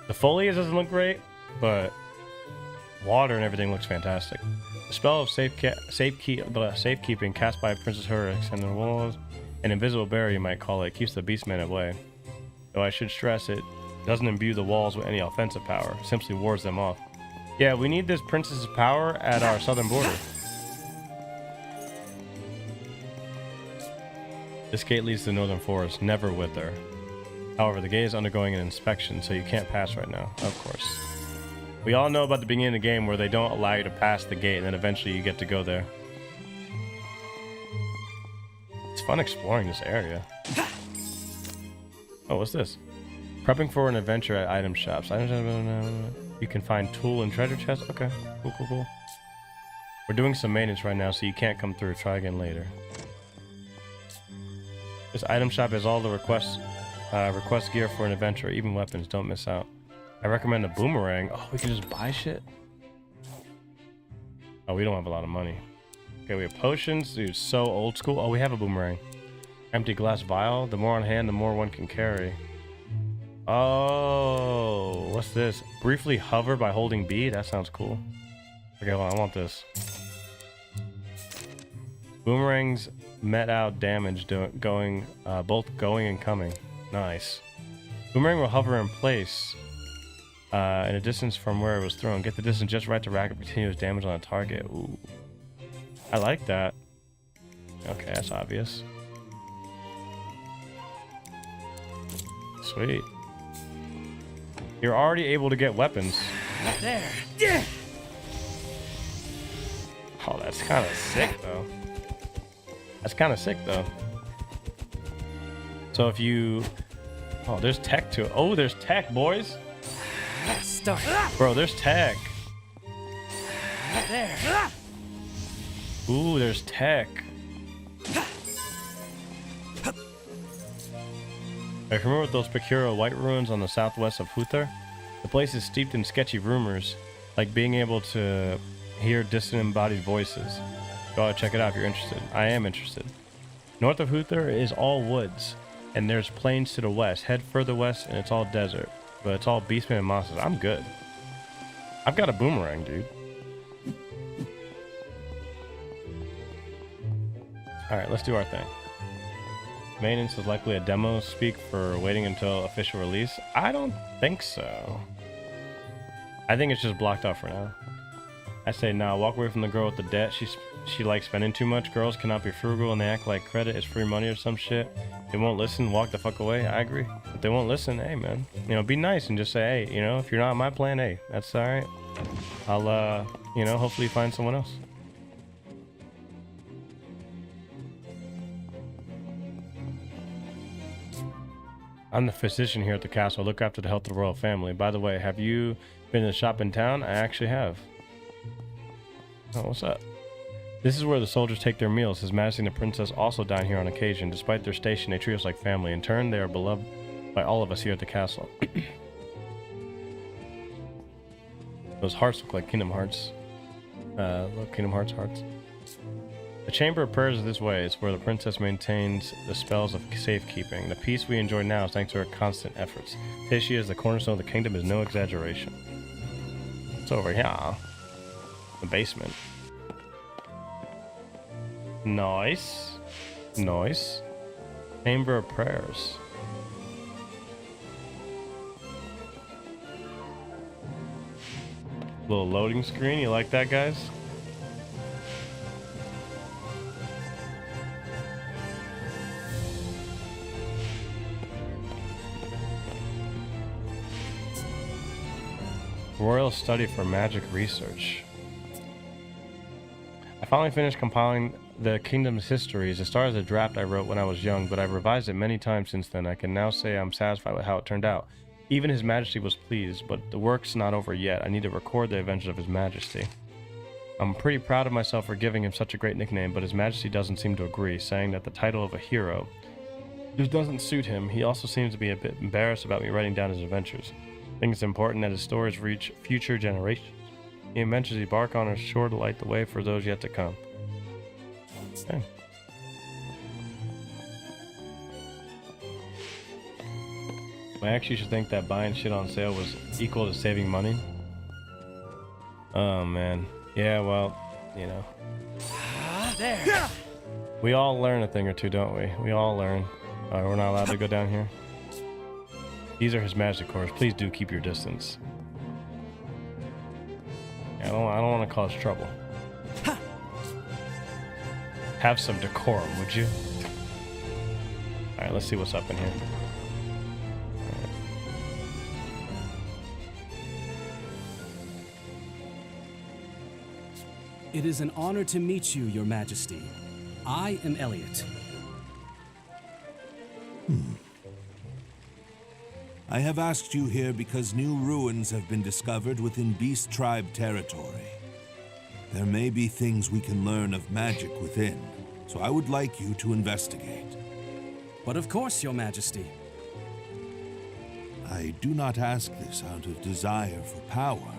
The foliage doesn't look great, but water and everything looks fantastic. The spell of safekeeping cast by Princess Hurix and the walls, an invisible barrier you might call it, keeps the beastmen at bay. Though I should stress it doesn't imbue the walls with any offensive power, it simply wards them off. Yeah, we need this princess's power at our southern border. This gate leads to the northern forest, never wither. However, the gate is undergoing an inspection, so you can't pass right now, of course. We all know about the beginning of the game where they don't allow you to pass the gate, and then eventually you get to go there. It's fun exploring this area. Oh, what's this? Prepping for an adventure at item shops. You can find tool and treasure chests. Okay, cool. We're doing some maintenance right now, so you can't come through. Try again later. This item shop has all the request gear for an adventure, even weapons. Don't miss out. I recommend a boomerang. Oh, we can just buy shit? Oh, we don't have a lot of money. Okay, we have potions. Dude, so old school. Oh, we have a boomerang. Empty glass vial. The more on hand, the more one can carry. Oh, what's this? Briefly hover by holding B? That sounds cool. Okay, hold on, I want this. Boomerangs met out damage both going and coming. Nice. Boomerang will hover in place in a distance from where it was thrown. Get the distance just right to rack up continuous damage on a target. Ooh. I like that. Okay, that's obvious. Sweet. You're already able to get weapons. There. Yeah. Oh, that's kind of sick, though. So if you... Oh, there's tech to it. Oh, there's tech, boys. Start. Bro, there's tech. There. Ooh, there's tech. Are you familiar with those peculiar white ruins on the southwest of Huther? The place is steeped in sketchy rumors, like being able to hear distant embodied voices. Go out, check it out if you're interested. I am interested. North of Huther is all woods, and there's plains to the west. Head further west, and it's all desert, but it's all beastmen and monsters. I'm good. I've got a boomerang, dude. Alright, let's do our thing. Maintenance is likely a demo speak for waiting until official release. I don't think so. I think it's just blocked off for now. I say nah, walk away from the girl with the debt. She likes spending too much. Girls cannot be frugal and they act like credit is free money or some shit. They won't listen, walk the fuck away. I agree. If they won't listen, hey man, you know, be nice and just say, hey, you know, if you're not on my plan, hey, that's alright. I'll you know, hopefully find someone else. I'm the physician here at the castle. I look after the health of the royal family. By the way, have you been to the shop in town? I actually have. Oh, what's up? This is where the soldiers take their meals. His Majesty and the Princess also dine here on occasion. Despite their station, they treat us like family. In turn, they are beloved by all of us here at the castle. Those hearts look like Kingdom Hearts. Look, Kingdom Hearts hearts. The Chamber of Prayers is this way. It's where the princess maintains the spells of safekeeping. The peace we enjoy now is thanks to her constant efforts. Say she is the cornerstone of the kingdom is no exaggeration. It's over here. The basement. Nice. Nice. Chamber of Prayers. Little loading screen. You like that, guys? Royal Study for Magic Research. I finally finished compiling the kingdom's histories. It started as a draft I wrote when I was young, but I've revised it many times since then. I can now say I'm satisfied with how it turned out. Even His Majesty was pleased, but the work's not over yet. I need to record the adventures of His Majesty. I'm pretty proud of myself for giving him such a great nickname, but His Majesty doesn't seem to agree, saying that the title of a hero just doesn't suit him. He also seems to be a bit embarrassed about me writing down his adventures. I think it's important that his stories reach future generations. The adventures he embark on are sure to light the way for those yet to come. Okay. I actually should think that buying shit on sale was equal to saving money. Oh man. Yeah, well, you know. There. We all learn a thing or two, don't we? We all learn. We're not allowed to go down here. These are His Majesty cores. Please do keep your distance. I don't want to cause trouble. Have some decorum, would you? Alright, let's see what's up in here. It is an honor to meet you, Your Majesty. I am Elliot. I have asked you here because new ruins have been discovered within Beast Tribe territory. There may be things we can learn of magic within, so I would like you to investigate. But of course, Your Majesty. I do not ask this out of desire for power.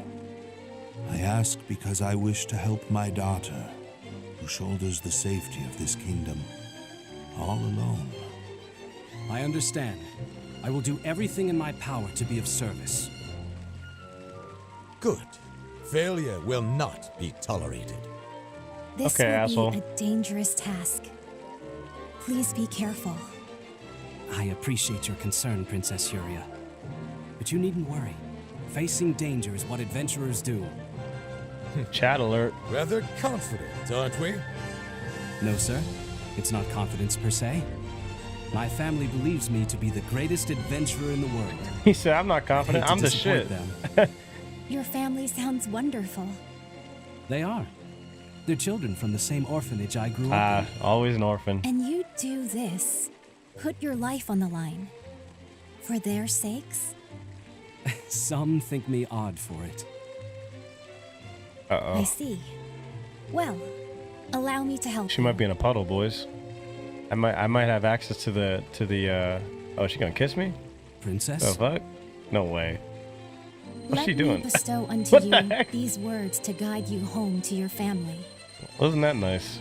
I ask because I wish to help my daughter, who shoulders the safety of this kingdom all alone. I understand. I will do everything in my power to be of service. Good. Failure will not be tolerated. This Okay, will asshole. be a dangerous task. Please be careful. I appreciate your concern, Princess Furia. But you needn't worry. Facing danger is what adventurers do. Chat alert. Rather confident, aren't we? No, sir. It's not confidence per se. My family believes me to be the greatest adventurer in the world. He said, I'm not I confident. hate to I'm the disappoint shit. them. Your family sounds wonderful. They are. They're children from the same orphanage I grew up in. Always an orphan. And you do this. Put your life on the line. For their sakes? Some think me odd for it. Uh-oh. I see. Well, allow me to help She might be in a puddle, boys. I might have access to the oh, she gonna kiss me? Princess? The fuck? No way. What's Let she me doing? bestow unto What you the heck? these words to guide you home to your family. Wasn't that nice?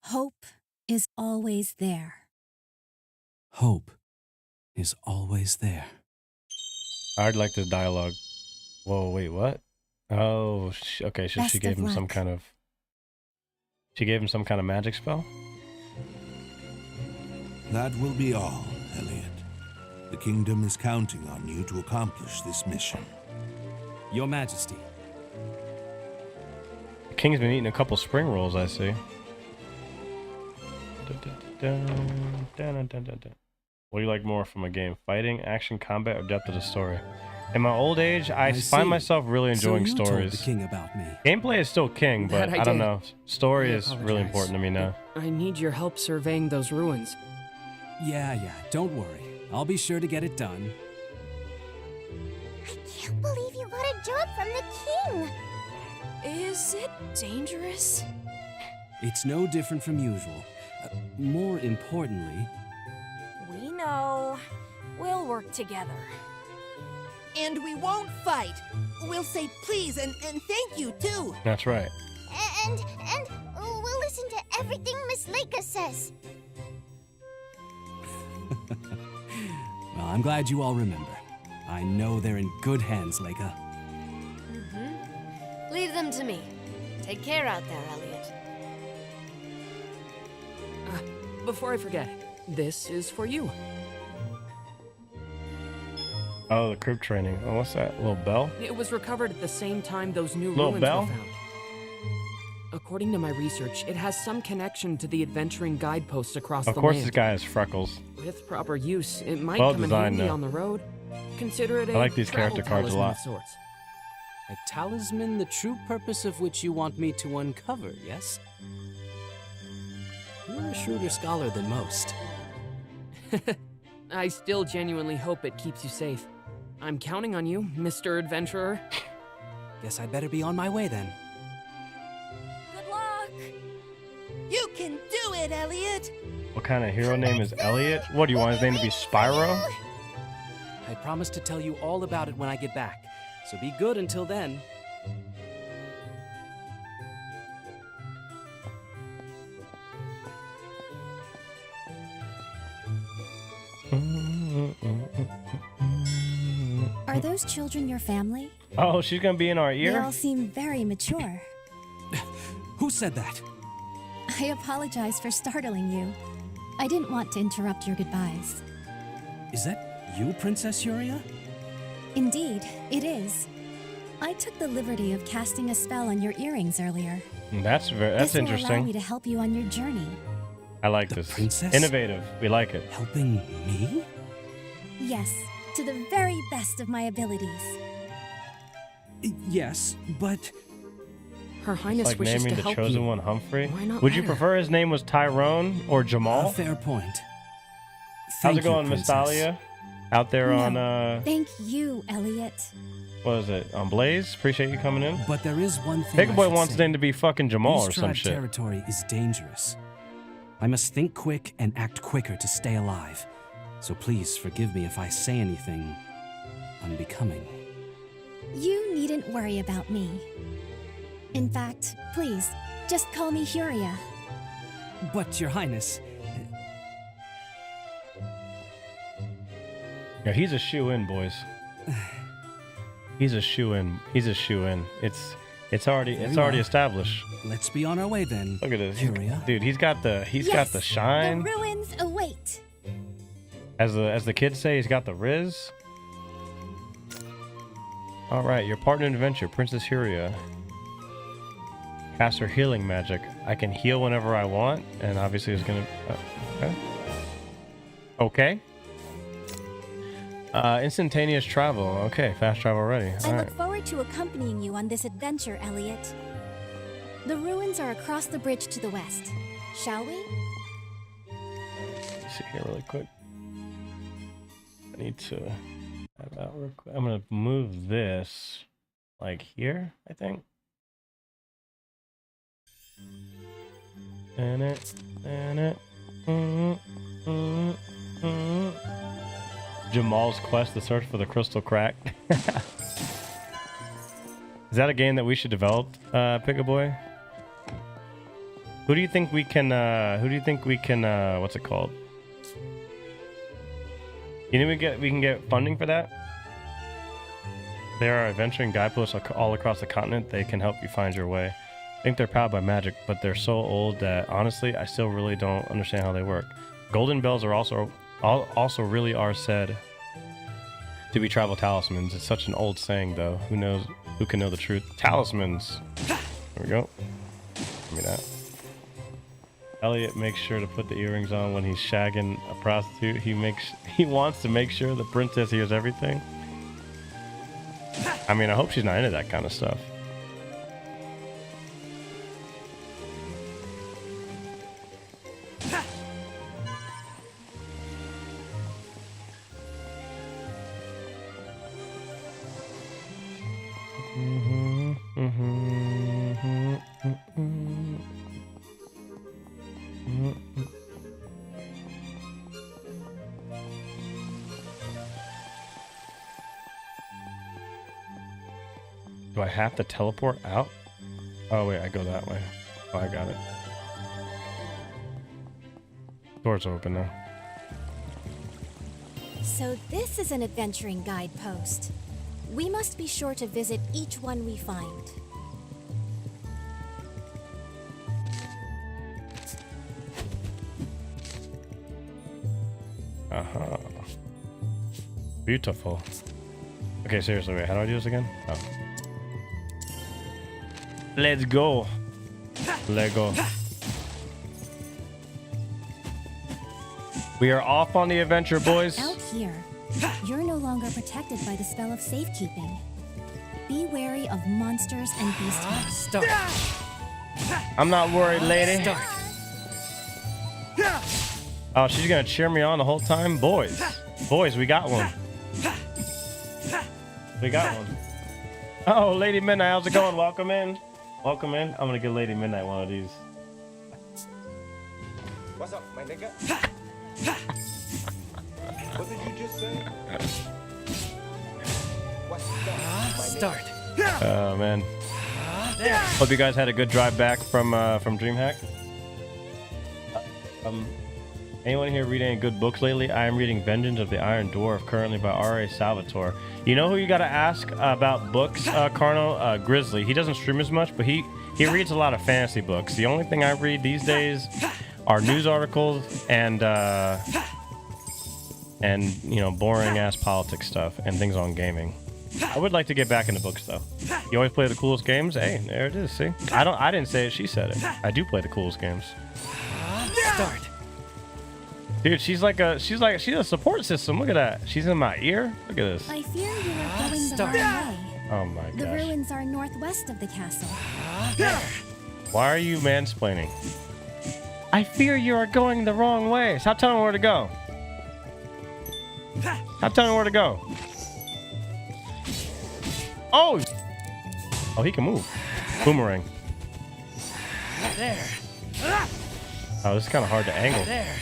Hope is always there. Hope is always there. I'd like this dialogue. Whoa, wait, what? Oh, okay. So she Best gave of him some luck. kind of. She gave him some kind of magic spell. That will be all, Elliot. The kingdom is counting on you to accomplish this mission. Your Majesty. The king's been eating a couple spring rolls, I see. What do you like more from a game? Fighting, action, combat, or depth of the story? In my old age, I see. find myself really enjoying so you stories. Told the king about me. Gameplay is still king, but That I I don't did. know. Story I is really apologize. important to me now. I need your help surveying those ruins. Yeah, don't worry. I'll be sure to get it done. I can't believe you got a job from the king. Is it dangerous? It's no different from usual. More importantly, We know. We'll work together. And we won't fight. We'll say please and thank you, too. That's right. And we'll listen to everything Miss Leica says. well, I'm glad you all remember. I know they're in good hands, Leica. Leave them to me. Take care out there, Elliot. Before I forget, this is for you. Oh, the crypt training. Oh, what's that? Little bell? It was recovered at the same time those new Little ruins bell? were found. According to my research, it has some connection to the adventuring guideposts across Of the course, land. this guy has freckles. With proper use, it might Well come in designed, handy though. on the road. Consider it I a like these travel character cards a talisman lot. of sorts. A talisman, the true purpose of which you want me to uncover, yes? You're a shrewder scholar than most. I still genuinely hope it keeps you safe. I'm counting on you, Mr. Adventurer. Guess I'd better be on my way then. Good luck. You can do it, Elliot. What kind of hero name is Elliot? What, do you want his name to be Spyro? I promise to tell you all about it when I get back, so be good until then. Are those children your family? Oh, she's gonna be in our They ear? all seem very mature. Who said that? I apologize for startling you. I didn't want to interrupt your goodbyes. Is that you, Princess Furia? Indeed, it is. I took the liberty of casting a spell on your earrings earlier. That's This will allow me interesting. to help you on your journey. I like this. princess? Innovative. We like it. Helping me? Yes, to the very best of my abilities. Yes, but... Her Highness Like wishes naming to the help chosen you. one Humphrey. Why not Would you let her? prefer his name was Tyrone or Jamal? Fair point. How's Thank it going, you, Miss Princess. Thalia? Out there on Thank you, Elliot. what is it? On Blaze? Appreciate you coming in. But there is one thing. Big I Boy should wants say. his name to be fucking Jamal or East some tribe shit. territory is dangerous. I must think quick and act quicker to stay alive. So please forgive me if I say anything unbecoming. You needn't worry about me. In fact, please, just call me Huria. But, Your Highness, Yeah, he's a shoe-in, boys. He's a shoe-in. He's a shoe-in. It's already established. let's be on our way then. Look at this, Huria. dude. He's got the Yes, shine. The ruins await. As the kids say, he's got the riz. All right, your partner in adventure, Princess Huria. Cast her healing magic. I can heal whenever I want, and obviously it's gonna. Okay. Instantaneous travel. Okay, fast travel ready. I All look right. forward to accompanying you on this adventure, Elliot. The ruins are across the bridge to the west. Shall we? Let me see here really quick. I need to have that real quick. I'm gonna move this like here, I think. And it. Jamal's quest to search for the crystal crack. Is that a game that we should develop, Pick a Boy? Who do you think we can what's it called? You think we can get funding for that? There are adventuring guideposts all across the continent. They can help you find your way. I think they're powered by magic, but they're so old that honestly, I still really don't understand how they work. Golden bells are also really are said to be travel talismans. It's such an old saying, though. Who can know the truth? Talismans. There we go. Give me that. Elliot makes sure to put the earrings on when he's shagging a prostitute. He wants to make sure the princess hears everything. I mean, I hope she's not into that kind of stuff. Do I have to teleport out? Oh wait, I go that way. Oh, I got it. Door's open now. So this is an adventuring guidepost. We must be sure to visit each one we find. Uh-huh. Beautiful. Okay, seriously, wait, how do I do this again? Oh. Let's go. Let go. We are off on the adventure, boys. Out here, you're no longer protected by the spell of safekeeping. Be wary of monsters and beasts. Start. I'm not worried, lady. Start. Oh, she's gonna cheer me on the whole time? Boys. Boys, we got one. We got one. Oh, Lady Midnight, how's it going? Welcome in. Welcome in. I'm gonna give Lady Midnight one of these. What's up, my nigga? What did you just say? What's up, my Start. Oh man. Hope you guys had a good drive back from DreamHack. Anyone here read any good books lately? I am reading Vengeance of the Iron Dwarf currently by R.A. Salvatore. You know who you gotta ask about books, Carnal? Grizzly. He doesn't stream as much, but he reads a lot of fantasy books. The only thing I read these days are news articles and you know, boring ass politics stuff and things on gaming. I would like to get back into books though. You always play the coolest games? Hey, there it is, see? I didn't say it, she said it. I do play the coolest games. Start. Dude, she's a support system. Look at that. She's in my ear. Look at this. I fear you are going the Start. wrong way. Oh my The gosh. ruins are northwest of the castle. Why are you mansplaining? I fear you are going the wrong way. Stop telling me where to go. Stop telling me where to go. Oh! Oh, he can move. Boomerang. There. Oh, this is kind of hard to angle. There.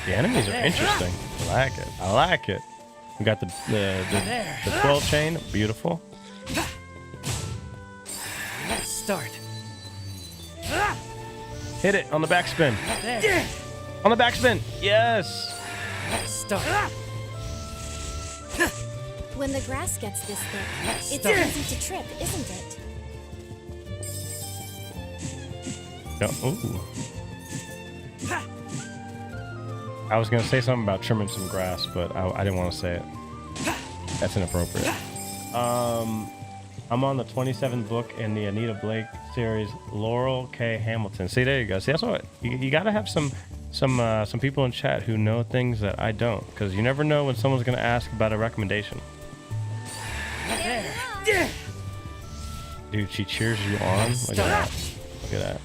The enemies are interesting. I like it. I like it. We got the 12 chain. Beautiful. Start. Hit it on the backspin. There. On the backspin. Yes. Start. When the grass gets this thick, it's Start. easy to trip, isn't it? Ooh. I was going to say something about trimming some grass, but I didn't want to say it. That's inappropriate. I'm on the 27th book in the Anita Blake series, Laurel K. Hamilton. See, there you go. See, that's what you got to have some people in chat who know things that I don't, because you never know when someone's going to ask about a recommendation. There. Dude, she cheers you on. Look at that. Look at that.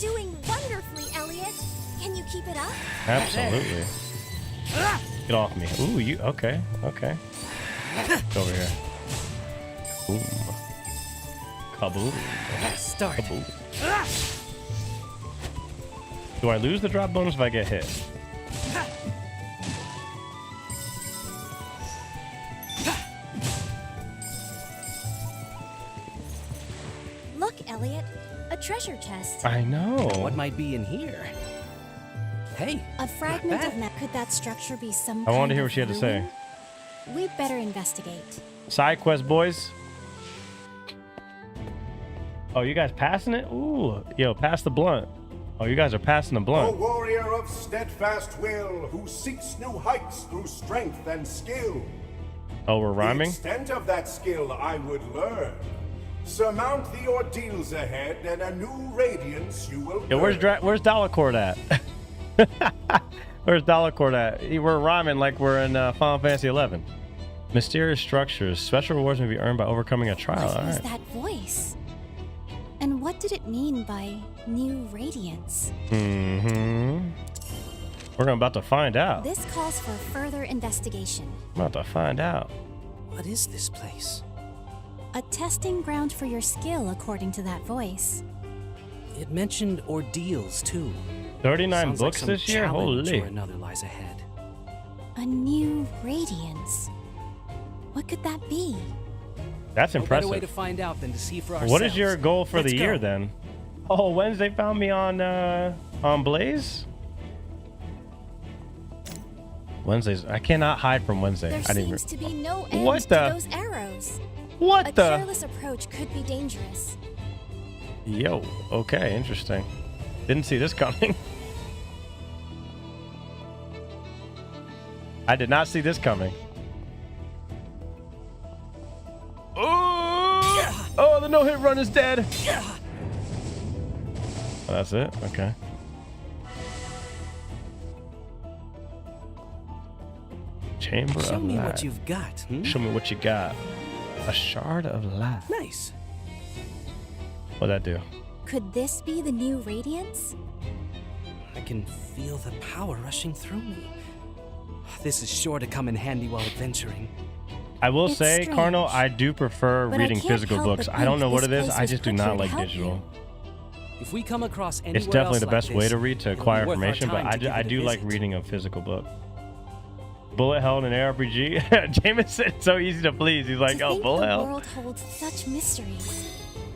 You're doing wonderfully, Elliot. Can you keep it up? Absolutely. Get off me. Ooh, you okay? Okay. Get over here. Boom. Kaboom. Start. Kaboom. Do I lose the drop bonus if I get hit? Look, Elliot, a treasure chest. I know. What might be in here? Hey. A fragment of map. Could that structure be some I wanted kind to hear of what she had to say. ruin? We'd better investigate. Side quest, boys. Oh, you guys passing it? Ooh, yo, pass the blunt. Oh, you guys are passing the A blunt. warrior of steadfast will who seeks new heights through strength and skill. Oh, we're The rhyming? extent of that skill I would learn. Surmount the ordeals ahead, and a new radiance you will. Yo, where's Dalacord at? Where's Dalacord at? We're rhyming like we're in Final Fantasy 11. Mysterious structures. Special rewards may be earned by overcoming a trial. What All was right. that voice? And what did it mean by new radiance? Mm-hmm. We're about to find out. This calls for further investigation. About to find out. What is this place? A testing ground for your skill, according to that voice. It mentioned ordeals too. 39 Sounds like books some this year? challenge Holy. or another lies ahead. A new radiance. What could that be? That's No better way impressive. to find out than to see for ourselves. What is your goal for Let's the go. year then? Oh, Wednesday found me on Blaze. Wednesdays. I cannot hide from Wednesday. There I didn't. seems to be no end What to the? those arrows. What a the? careless approach could be dangerous. Yo. Okay. Interesting. Didn't see this coming. I did not see this coming. Oh, the no-hit run is dead. Oh, that's it? Okay. Chamber Show of me Light. what you've got. Hmm? Show me what you got. A shard of light. Nice. What'd that do? Could this be the new radiance? I can feel the power rushing through me. This is sure to come in handy while adventuring. I will It's say, strange, Carnal, I do prefer but I reading can't physical help books. but I don't think know what this it is. place I was just do put here not to like help digital. If we come across anywhere It's definitely else the like best way this, to read to it'll be acquire worth our information, but time to give I it a do like visit. reading a physical book. Bullet hell in an ARPG? Jameson said it's so easy to please. He's like, to oh, think bullet the hell? world holds such mysteries.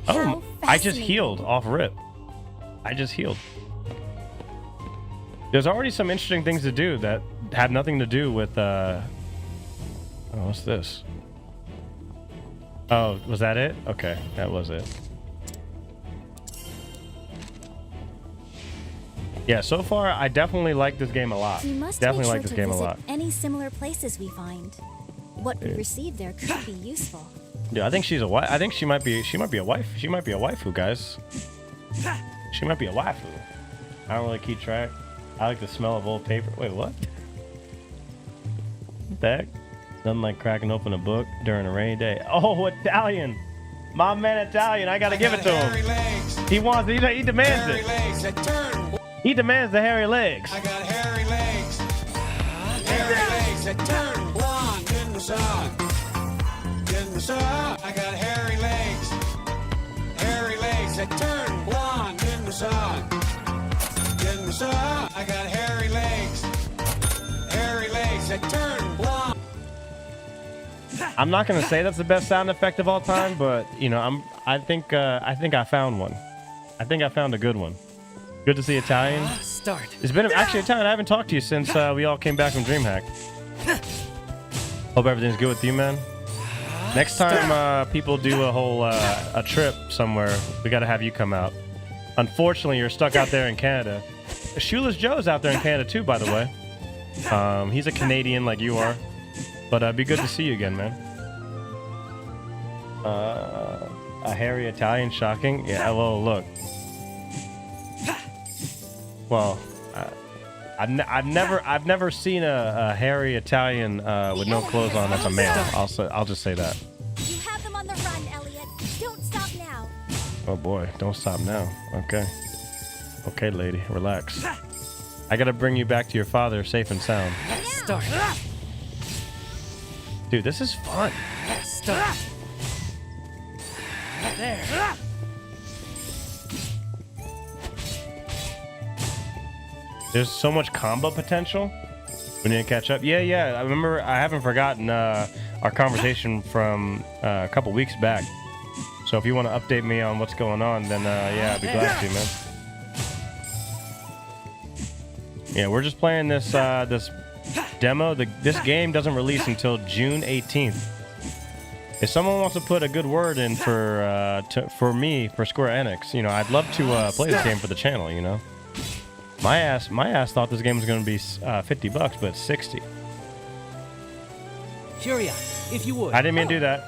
Oh, How I just fascinating. healed off rip. I just healed. There's already some interesting things to do that have nothing to do with, oh, what's this? Oh, was that it? Okay, that was it. Yeah, so far, I definitely like this game a lot. We must Definitely make like sure this to game a visit lot. any similar places we find. What we Yeah. receive there could be useful. Yeah, I think she's a wife. I think she might be a wife. She might be a waifu, guys. She might be a waifu. I don't really keep track. I like the smell of old paper. Wait, what? What the heck? Nothing like cracking open a book during a rainy day. Oh, Italian. My man Italian. I gotta give it to him. He wants it. He demands it. He demands the hairy legs. I got hairy legs. Hairy legs that turn blonde in the sun. In the sun. I got hairy legs. Hairy legs that turn blonde in the sun. In the sun. I got hairy legs. Hairy legs that turn blonde. I'm not gonna say that's the best sound effect of all time, but you know, I think I found one. I think I found a good one. Good to see Italian. Start. It's been actually Italian. I haven't talked to you since we all came back from DreamHack. Hope everything's good with you, man. Next time people do a whole a trip somewhere, we got to have you come out. Unfortunately, you're stuck out there in Canada. Shoeless Joe's out there in Canada too, by the way. He's a Canadian like you are. But it'd be good to see you again, man. A hairy Italian, shocking. Yeah, well, look. Well, I've never seen a hairy Italian with no clothes on that's a male. I'll just say that. You have them on the run, Elliot. Don't stop now. Oh boy, don't stop now. Okay. Okay, lady, relax. I gotta bring you back to your father safe and sound. Start. Dude, this is fun. Start. There. There's so much combo potential. We need to catch up. Yeah. I remember. I haven't forgotten our conversation from a couple weeks back. So if you want to update me on what's going on, then yeah, I'd be glad to, man. Yeah, we're just playing this this demo. This game doesn't release until June 18th. If someone wants to put a good word in for me for Square Enix, you know, I'd love to play this game for the channel. You know, my ass thought this game was going to be $50, but it's 60. Curia, if you would. I didn't mean to do that.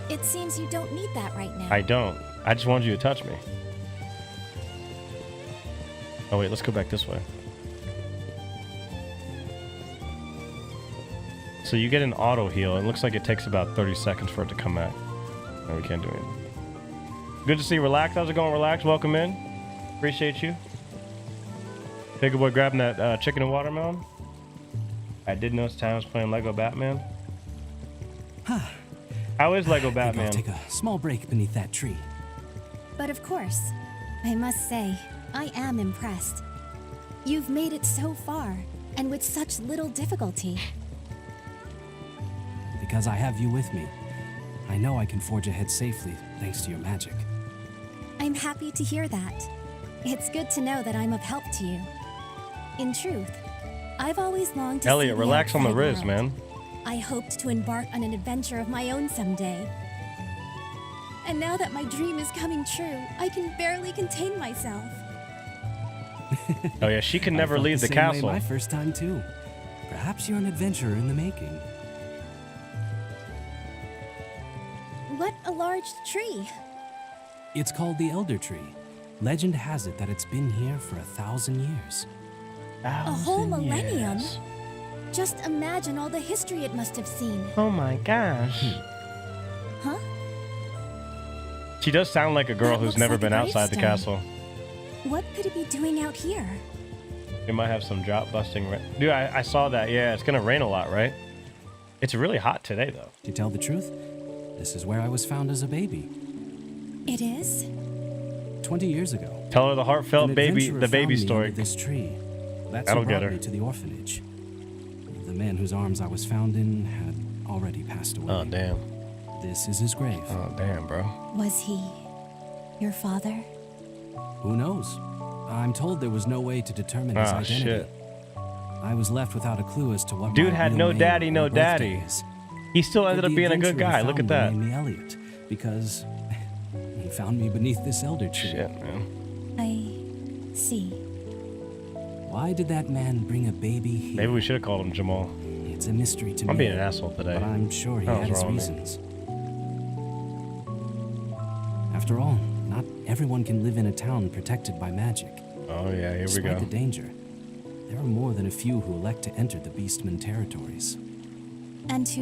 It seems you don't need that right now. I don't. I just wanted you to touch me. Oh wait, let's go back this way. So you get an auto heal. It looks like it takes about 30 seconds for it to come back. No, we can't do anything. Good to see you. Relax. How's it going? Relax. Welcome in. Appreciate you. Bigger boy grabbing that chicken and watermelon. I did notice Tam was playing Lego Batman. How is Lego Batman? I'll take a small break beneath that tree. But of course, I must say, I am impressed. You've made it so far, and with such little difficulty. Because I have you with me, I know I can forge ahead safely thanks to your magic. I'm happy to hear that. It's good to know that I'm of help to you. In truth, I've always longed to Elliot, see relax on the Riz, world. man. I hoped to embark on an adventure of my own someday. And now that my dream is coming true, I can barely contain myself. Oh yeah, she can never I felt leave the same way castle. my first time too. Perhaps you're an adventurer in the making. What a large tree. It's called the Elder Tree. Legend has it that it's been here for 1,000 years. A whole millennium? Just imagine all the history it must have seen. Oh my gosh. Huh? She does sound like a girl That who's looks never like a been outside the gravestone. castle. What could it be doing out here? We might have some drop busting. Dude, I saw that. Yeah, it's gonna rain a lot, right? It's really hot today, though. To tell the truth, this is where I was found as a baby. It is? 20 years ago. Tell her the heartfelt An baby, adventurer the baby found me story. under this tree. That's That'll who get brought her. me to the orphanage. The man whose arms I was found in had already passed away. Oh damn. This is his grave. Oh damn, bro. Was he your father? Who knows? I'm told there was no way to determine his Ah, identity. shit. I was left without a clue as to what Dude my had real no name daddy, or no birthday daddy. is. He still ended But up the being a good adventurer guy. Look found at me that. named me Elliot because he found me beneath this elder tree. Shit, man. I see. Why did that man bring a baby here? Maybe we should have called him Jamal. It's a mystery to me. I'm being an asshole today. But I'm sure he That had was his wrong, man. reasons. After all, not everyone can live in a town protected by magic. Oh yeah, here we Despite go. the danger, there are more than a few who elect to enter the Beastman territories. and to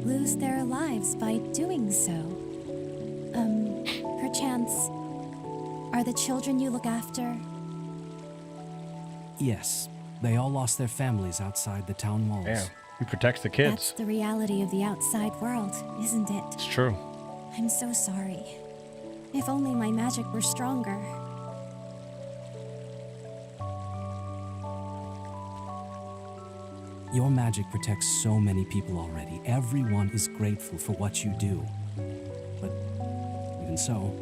lose their lives by doing so. Perchance, are the children you look after? Yes, they all lost their families outside the town walls. Damn, he protects the kids. That's the reality of the outside world, isn't it? It's true. I'm so sorry. If only my magic were stronger. Your magic protects so many people already. Everyone is grateful for what you do. But even so,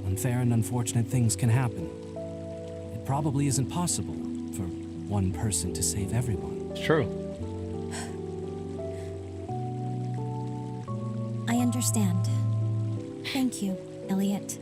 unfair and unfortunate things can happen. It probably isn't possible for one person to save everyone. It's true. I understand. Thank you, Elliot.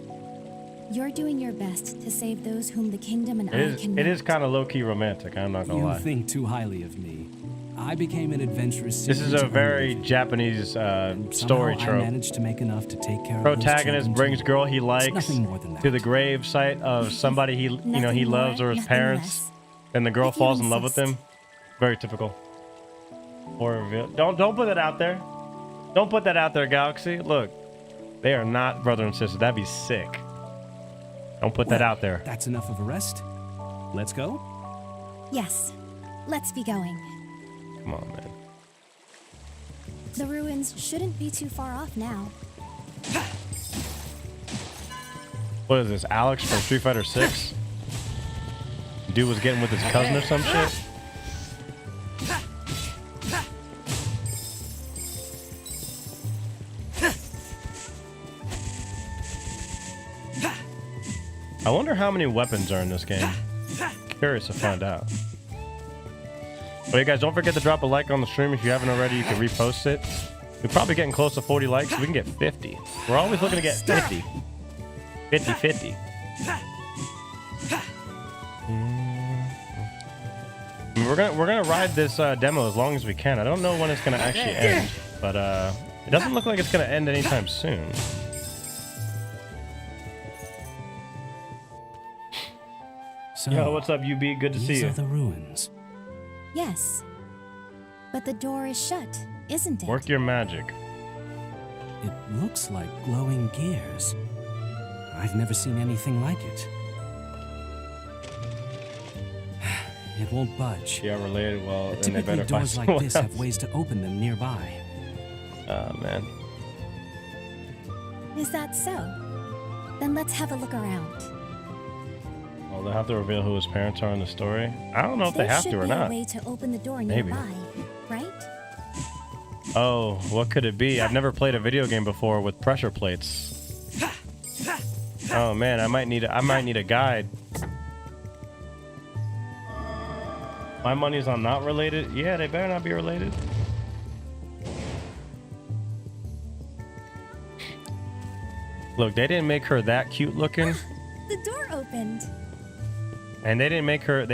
You're doing your best to save those whom the kingdom and I cannot. It is kind of low-key romantic, I'm not gonna lie. You think too highly of me. I became an adventurous. This is a very Japanese story trope. I managed to make enough to take care of Protagonist brings girl he likes to the grave site of somebody he he loves or his parents, and the girl falls in love with him. Very typical. Or reveal. Don't put that out there. Don't put that out there, Galaxy. Look, they are not brother and sister. That'd be sick. Don't put that out there. That's enough of a rest. Let's go? Yes, let's be going. Come on, man. The ruins shouldn't be too far off now. What is this, Alex from Street Fighter 6? Dude was getting with his cousin or some shit? I wonder how many weapons are in this game. Curious to find out. But hey guys, don't forget to drop a like on the stream. If you haven't already, you can repost it. We're probably getting close to 40 likes, so we can get 50. We're always looking to get 50. 50-50. We're gonna ride this demo as long as we can. I don't know when it's gonna actually end, but it doesn't look like it's gonna end anytime soon. So, yo, what's up, UB? Good to see you. These are the ruins. Yes, but the door is shut, isn't it? Work your magic. It looks like glowing gears. I've never seen anything like it. It won't budge. Yeah, related. Well, then typically they better doors find like this else. have ways to open them nearby. Oh, man. Is that so? Then let's have a look around. Oh, they'll have to reveal who his parents are in the story. I don't know if they have to or not. There should be a way to open the door Maybe. nearby, right? Oh, what could it be? I've never played a video game before with pressure plates. Oh man, I might need a guide. My money's on not related. Yeah, they better not be related. Look, they didn't make her that cute looking. The door opened. And they didn't make her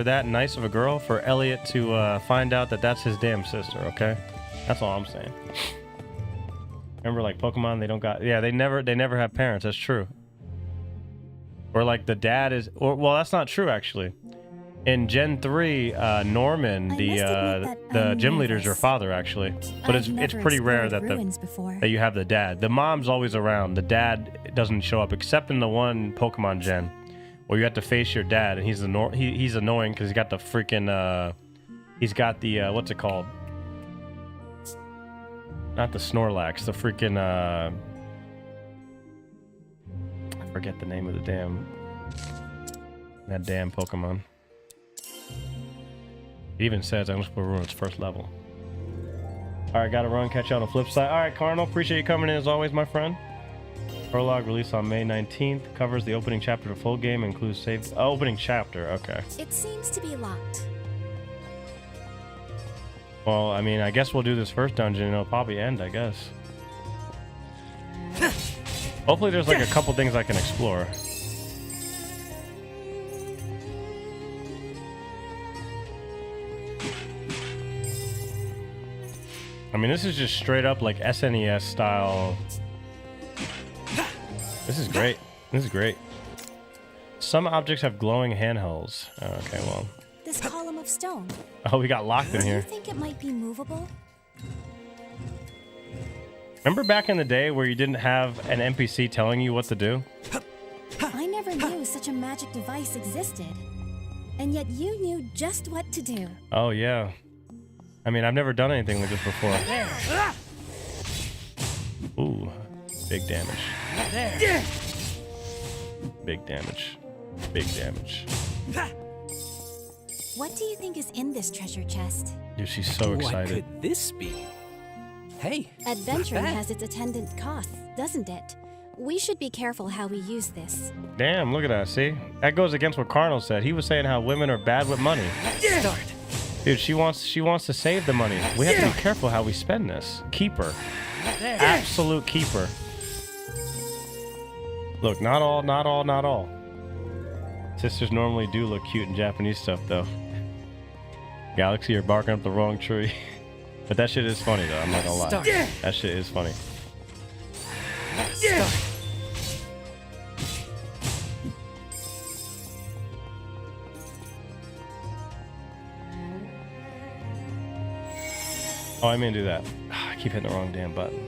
that nice of a girl for Elliot to find out that that's his damn sister, okay? That's all I'm saying. Remember, like Pokemon, they never have parents. That's true. Or like the dad is, well, that's not true actually. In Gen 3, Norman, the gym leader's your father actually, but it's pretty rare that that you have the dad. The mom's always around. The dad doesn't show up except in the one Pokemon gen where you have to face your dad, and he's annoying because he's got the freaking what's it called? Not the Snorlax, the freaking I forget the name of the damn Pokemon. It even says I'm just ruin its first level. Alright, gotta run, catch you on the flip side. Alright, Cardinal, appreciate you coming in as always, my friend. Prologue released on May 19th, covers the opening chapter of the full game, includes save opening chapter, okay. It seems to be locked. Well, I mean, I guess we'll do this first dungeon and it'll probably end, I guess. Hopefully there's like a couple things I can explore. I mean, this is just straight up like SNES style. This is great. This is great. Some objects have glowing handholds. Oh, okay, well. This column of stone. Oh, we got locked in Do you here. think it might be movable? Remember back in the day where you didn't have an NPC telling you what to do? I never knew such a magic device existed. And yet you knew just what to do. Oh, yeah. I mean, I've never done anything like this before. Ooh, big damage. Big damage. Big damage. What do you think is in this treasure chest? Dude, she's so excited. What could this be? Hey, Adventuring not bad. has its attendant costs, doesn't it? We should be careful how we use this. Damn, look at that, see? That goes against what Cardinal said. He was saying how women are bad with money. Start. Dude, she wants to save the money. We have to be careful how we spend this. Keeper. Absolute keeper. Look, not all. Sisters normally do look cute in Japanese stuff, though. Galaxy, you're barking up the wrong tree. But that shit is funny, though. I'm not gonna lie. Start. That shit is funny. Start. Oh, I mean do that. I keep hitting the wrong damn button.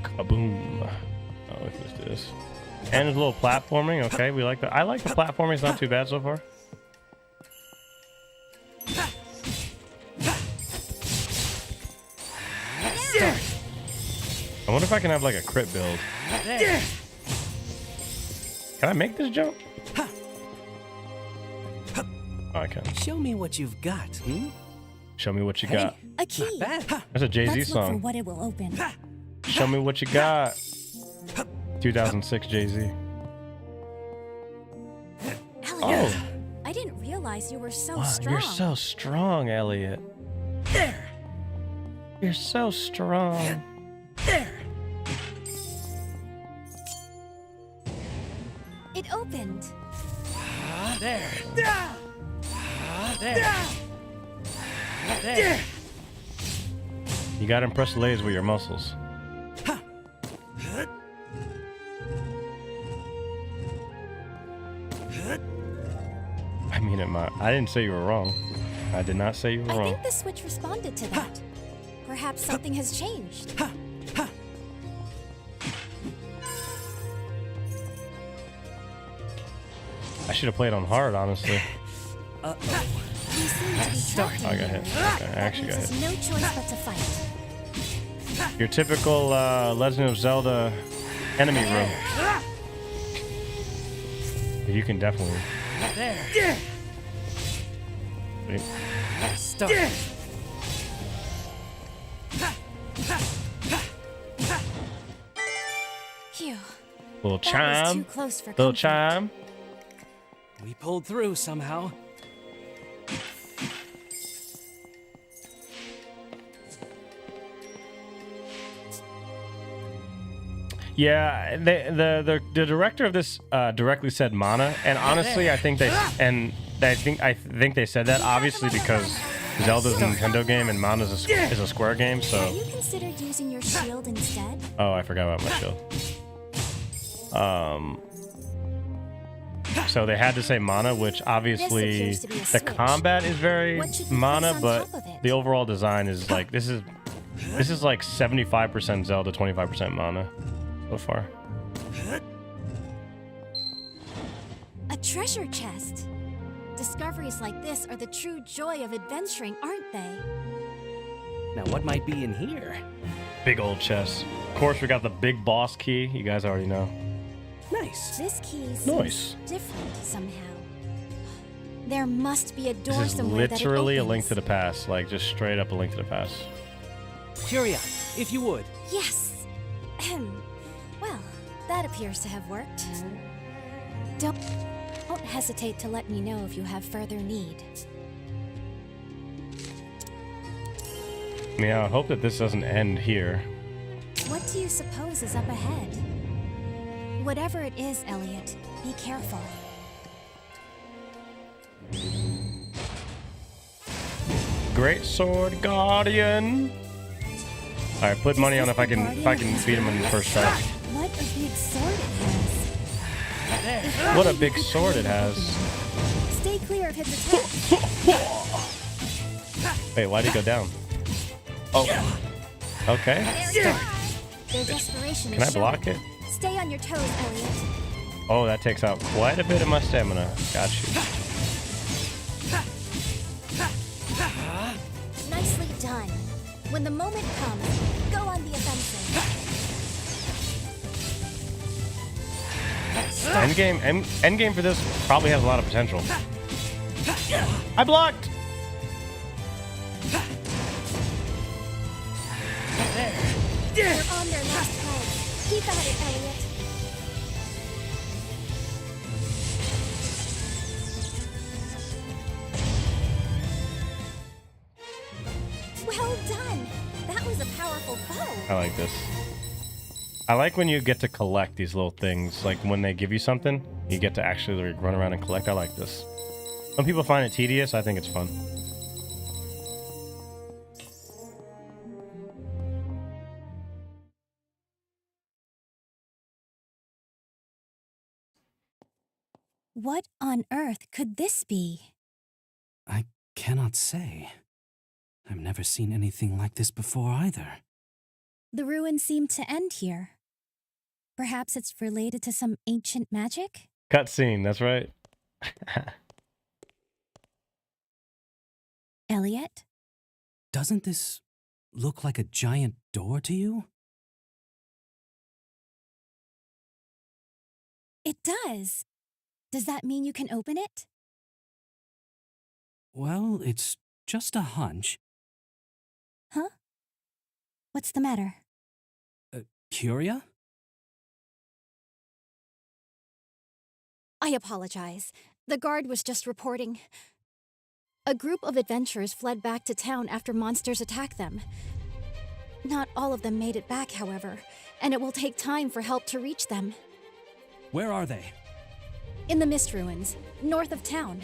Kaboom. Oh, we can just do this. And there's a little platforming. Okay, we like that. I like the platforming. It's not too bad so far. I wonder if I can have like a crit build. Can I make this jump? Oh, I can. Show me what you've got. Show me what you got. A key. That's a Jay-Z Let's look for song. what it will open. Show me what you got. 2006 Jay-Z. Elliot, I didn't realize you were so Wow, strong. you're so strong, Elliot. There. You're so strong. There. It opened. There. There. There. You gotta impress the ladies with your muscles. I mean, I didn't say you were wrong. I did not say you were I wrong. think the switch responded to that. Perhaps something has changed. I should have played on hard, honestly. You seem to be trapped I in got here. hit. Okay, I That actually leaves got us hit. no choice but to fight. Your typical Legend of Zelda enemy room. You can definitely. There. Wait. Start. Phew. Little That was chime. too close for Little comfort. chime. We pulled through somehow. Yeah, the director of this directly said mana, and honestly, I think they they said that obviously because Zelda's a Nintendo game and Mana is a Square game, so. Have you considered using your shield instead? Oh, I forgot about my shield. So they had to say mana, which obviously appears to be a the switch. combat is very What should we mana, place on but top of it? the overall design is like this is like 75% Zelda, 25% mana so far. A treasure chest. Discoveries like this are the true joy of adventuring, aren't they? Now, what might be in here? Big old chest. Of course, we got the big boss key. You guys already know. Nice. This key seems Nice. different somehow. There must be a door This is somewhere that it literally a opens. link to the past, like just straight up a link to the past. Hurry up, if you would. Yes. Well, that appears to have worked. Don't hesitate to let me know if you have further need. I mean, I hope that this doesn't end here. What do you suppose is up ahead? Whatever it is, Elliot, be careful. Great Sword Guardian. All right, put money on if I can beat him in the first try. What a big sword it has. What a big sword it has. Stay clear of his attack. Wait, why'd he go down? Oh. Okay. Their desperation Can is I block showing. it? Stay on your toes, Elliot. Oh, that takes out quite a bit of my stamina. Got you. Nicely done. When the moment comes, go on the offensive. Endgame for this probably has a lot of potential. I blocked! They're on their last leg. Keep at it, Elliot. Well done. That was a powerful bow. I like this. I like when you get to collect these little things. Like when they give you something, you get to actually like run around and collect. I like this. Some people find it tedious. I think it's fun. What on earth could this be? I cannot say. I've never seen anything like this before either. The ruins seem to end here. Perhaps it's related to some ancient magic? Cutscene, that's right. Elliot? Doesn't this look like a giant door to you? It does. Does that mean you can open it? Well, it's just a hunch. Huh? What's the matter? Curia? I apologize. The guard was just reporting. A group of adventurers fled back to town after monsters attacked them. Not all of them made it back, however, and it will take time for help to reach them. Where are they? In the Mist Ruins, north of town.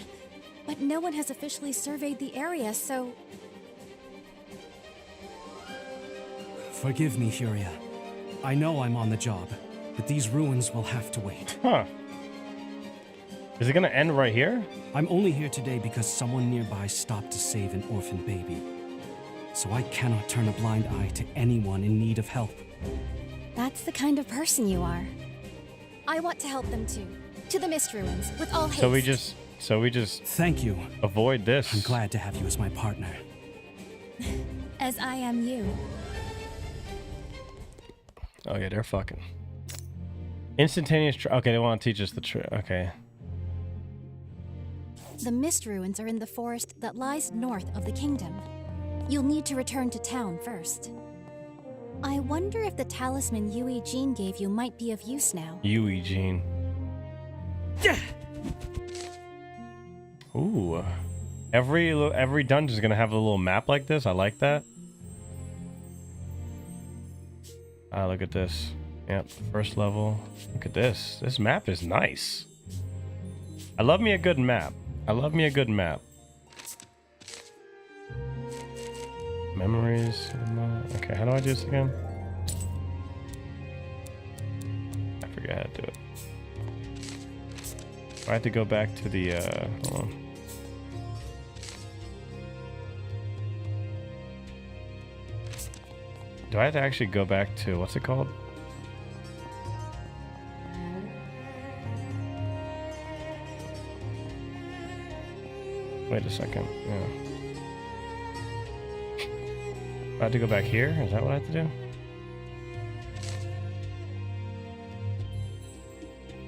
But no one has officially surveyed the area, so... Forgive me, Curia. I know I'm on the job, but these ruins will have to wait. Huh. Is it gonna end right here? I'm only here today because someone nearby stopped to save an orphan baby. So I cannot turn a blind eye to anyone in need of help. That's the kind of person you are. I want to help them too. To the Mist Ruins, with all haste. So we just Thank you. Avoid this. I'm glad to have you as my partner. As I am you. Oh yeah, they're fucking. Instantaneous. Okay, they want to teach us the trick. Okay. The Mist Ruins are in the forest that lies north of the kingdom. You'll need to return to town first. I wonder if the talisman Yui Jean gave you might be of use now. Yui Jean. Ooh. Every dungeon is gonna have a little map like this. I like that. Ah, look at this. Yep, first level. Look at this. This map is nice. I love me a good map. I love me a good map. Memories. Okay, how do I do this again? I forget how to do it. I have to go back to the, hold on. Do I have to actually go back to, what's it called? Wait a second, yeah. I have to go back here? Is that what I have to do?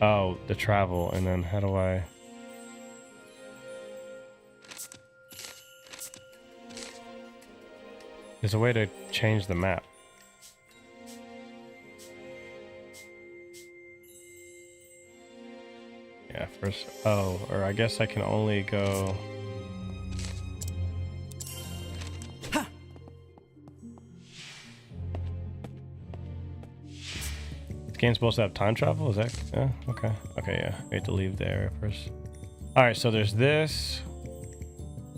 Oh, the travel, and then how do I... There's a way to change the map. Yeah, first... Oh, or I guess I can only go... This game's supposed to have time travel? Is that... Yeah, okay. Okay, yeah. We have to leave the area first. Alright, so there's this.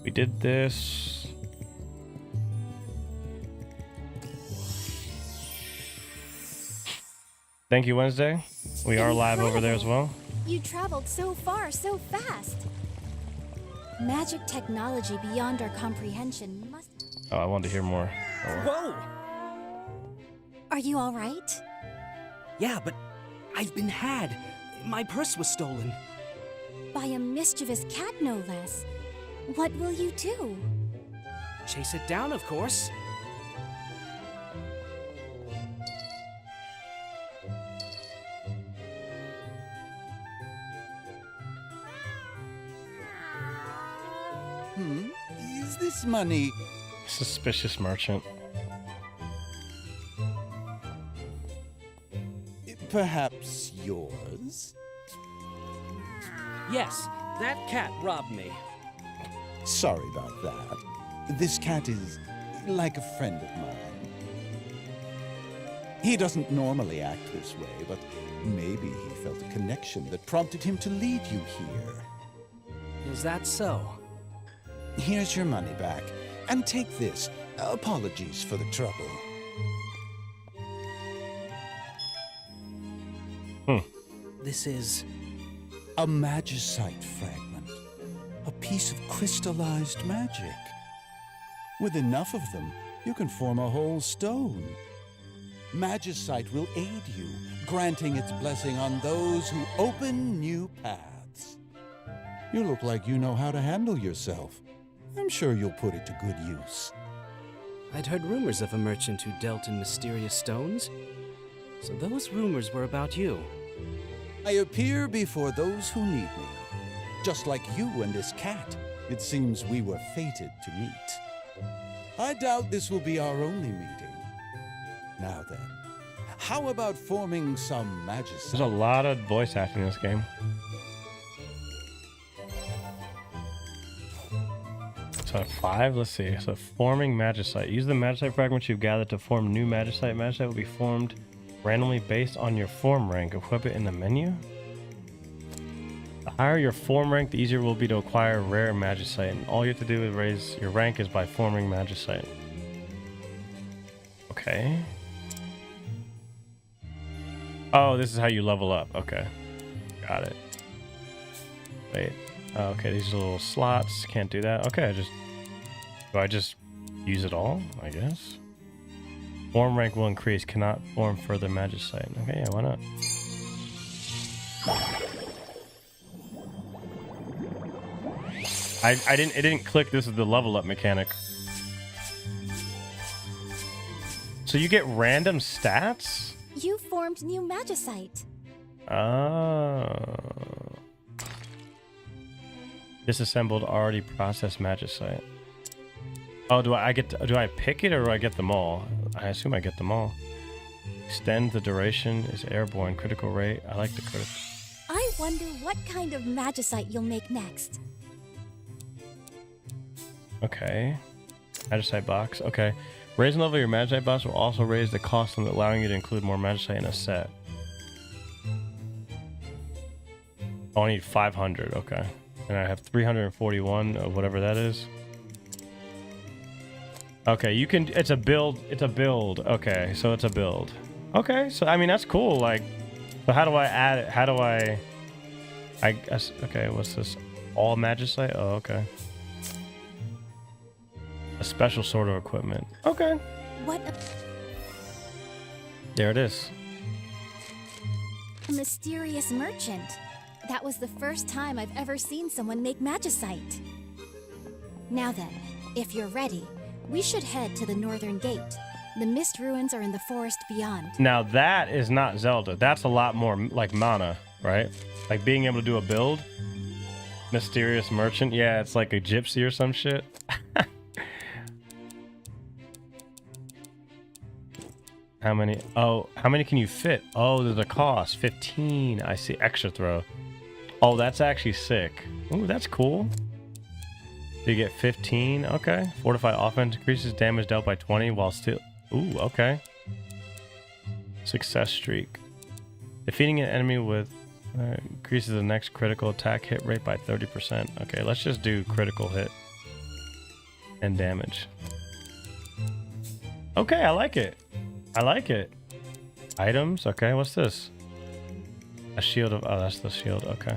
We did this. Thank you, Wednesday. We are live over there as well. You traveled so far, so fast. Magic technology beyond our comprehension must... Oh, I wanted to hear more. Oh. Whoa! Are you all right? Yeah, but I've been had. My purse was stolen. By a mischievous cat, no less. What will you do? Chase it down, of course. Is this money? Suspicious merchant. Perhaps yours? Yes, that cat robbed me. Sorry about that. This cat is like a friend of mine. He doesn't normally act this way, but maybe he felt a connection that prompted him to lead you here. Is that so? Here's your money back, and take this. Apologies for the trouble. This is... a magicite fragment. A piece of crystallized magic. With enough of them, you can form a whole stone. Magicite will aid you, granting its blessing on those who open new paths. You look like you know how to handle yourself. I'm sure you'll put it to good use. I'd heard rumors of a merchant who dealt in mysterious stones. So those rumors were about you. I appear before those who need me. Just like you and this cat. It seems we were fated to meet. I doubt this will be our only meeting. Now then, how about forming some magicite? There's a lot of voice acting in this game. So 5, let's see. So forming magicite. Use the magicite fragments you've gathered to form new magicite. Magicite will be formed randomly based on your form rank. Equip it in the menu. The higher your form rank, the easier it will be to acquire rare magicite. And all you have to do to raise your rank is by forming magicite. Okay. Oh, this is how you level up. Okay. Got it. Wait. Okay, these are little slots. Can't do that. Okay, do I just use it all? I guess. Form rank will increase. Cannot form further magicite. Okay, yeah, why not? It didn't click. This is the level up mechanic. So you get random stats? You formed new magicite. Oh. Disassembled already processed magicite. Oh, do I pick it or do I get them all? I assume I get them all. Extend the duration is airborne. Critical rate. I like the critical. I wonder what kind of magicite you'll make next. Okay. Magicite box. Okay. Raising the level of your magicite box will also raise the cost limit, allowing you to include more magicite in a set. Oh, I need 500. Okay. And I have 341 of whatever that is. Okay, you can. It's a build. It's a build. Okay, so it's a build. Okay, so I mean that's cool. Like, so how do I add it? How do I guess. Okay, what's this? All magicite. Oh, okay. A special sort of equipment. Okay. What? There it is. A mysterious merchant. That was the first time I've ever seen someone make magicite. Now then, if you're ready, we should head to the northern gate. The mist ruins are in the forest beyond. Now that is not Zelda. That's a lot more like mana, right? Like being able to do a build. Mysterious merchant. Yeah, it's like a gypsy or some shit. How many? Oh, how many can you fit? Oh, there's a cost. 15. I see. Extra throw. Oh, that's actually sick. Ooh, that's cool. You get 15. Okay. Fortified offense increases damage dealt by 20 while still... Ooh, okay. Success streak. Defeating an enemy with... increases the next critical attack hit rate by 30%. Okay, let's just do critical hit. And damage. Okay, I like it. I like it. Items? Okay, what's this? A shield of... Oh, that's the shield. Okay.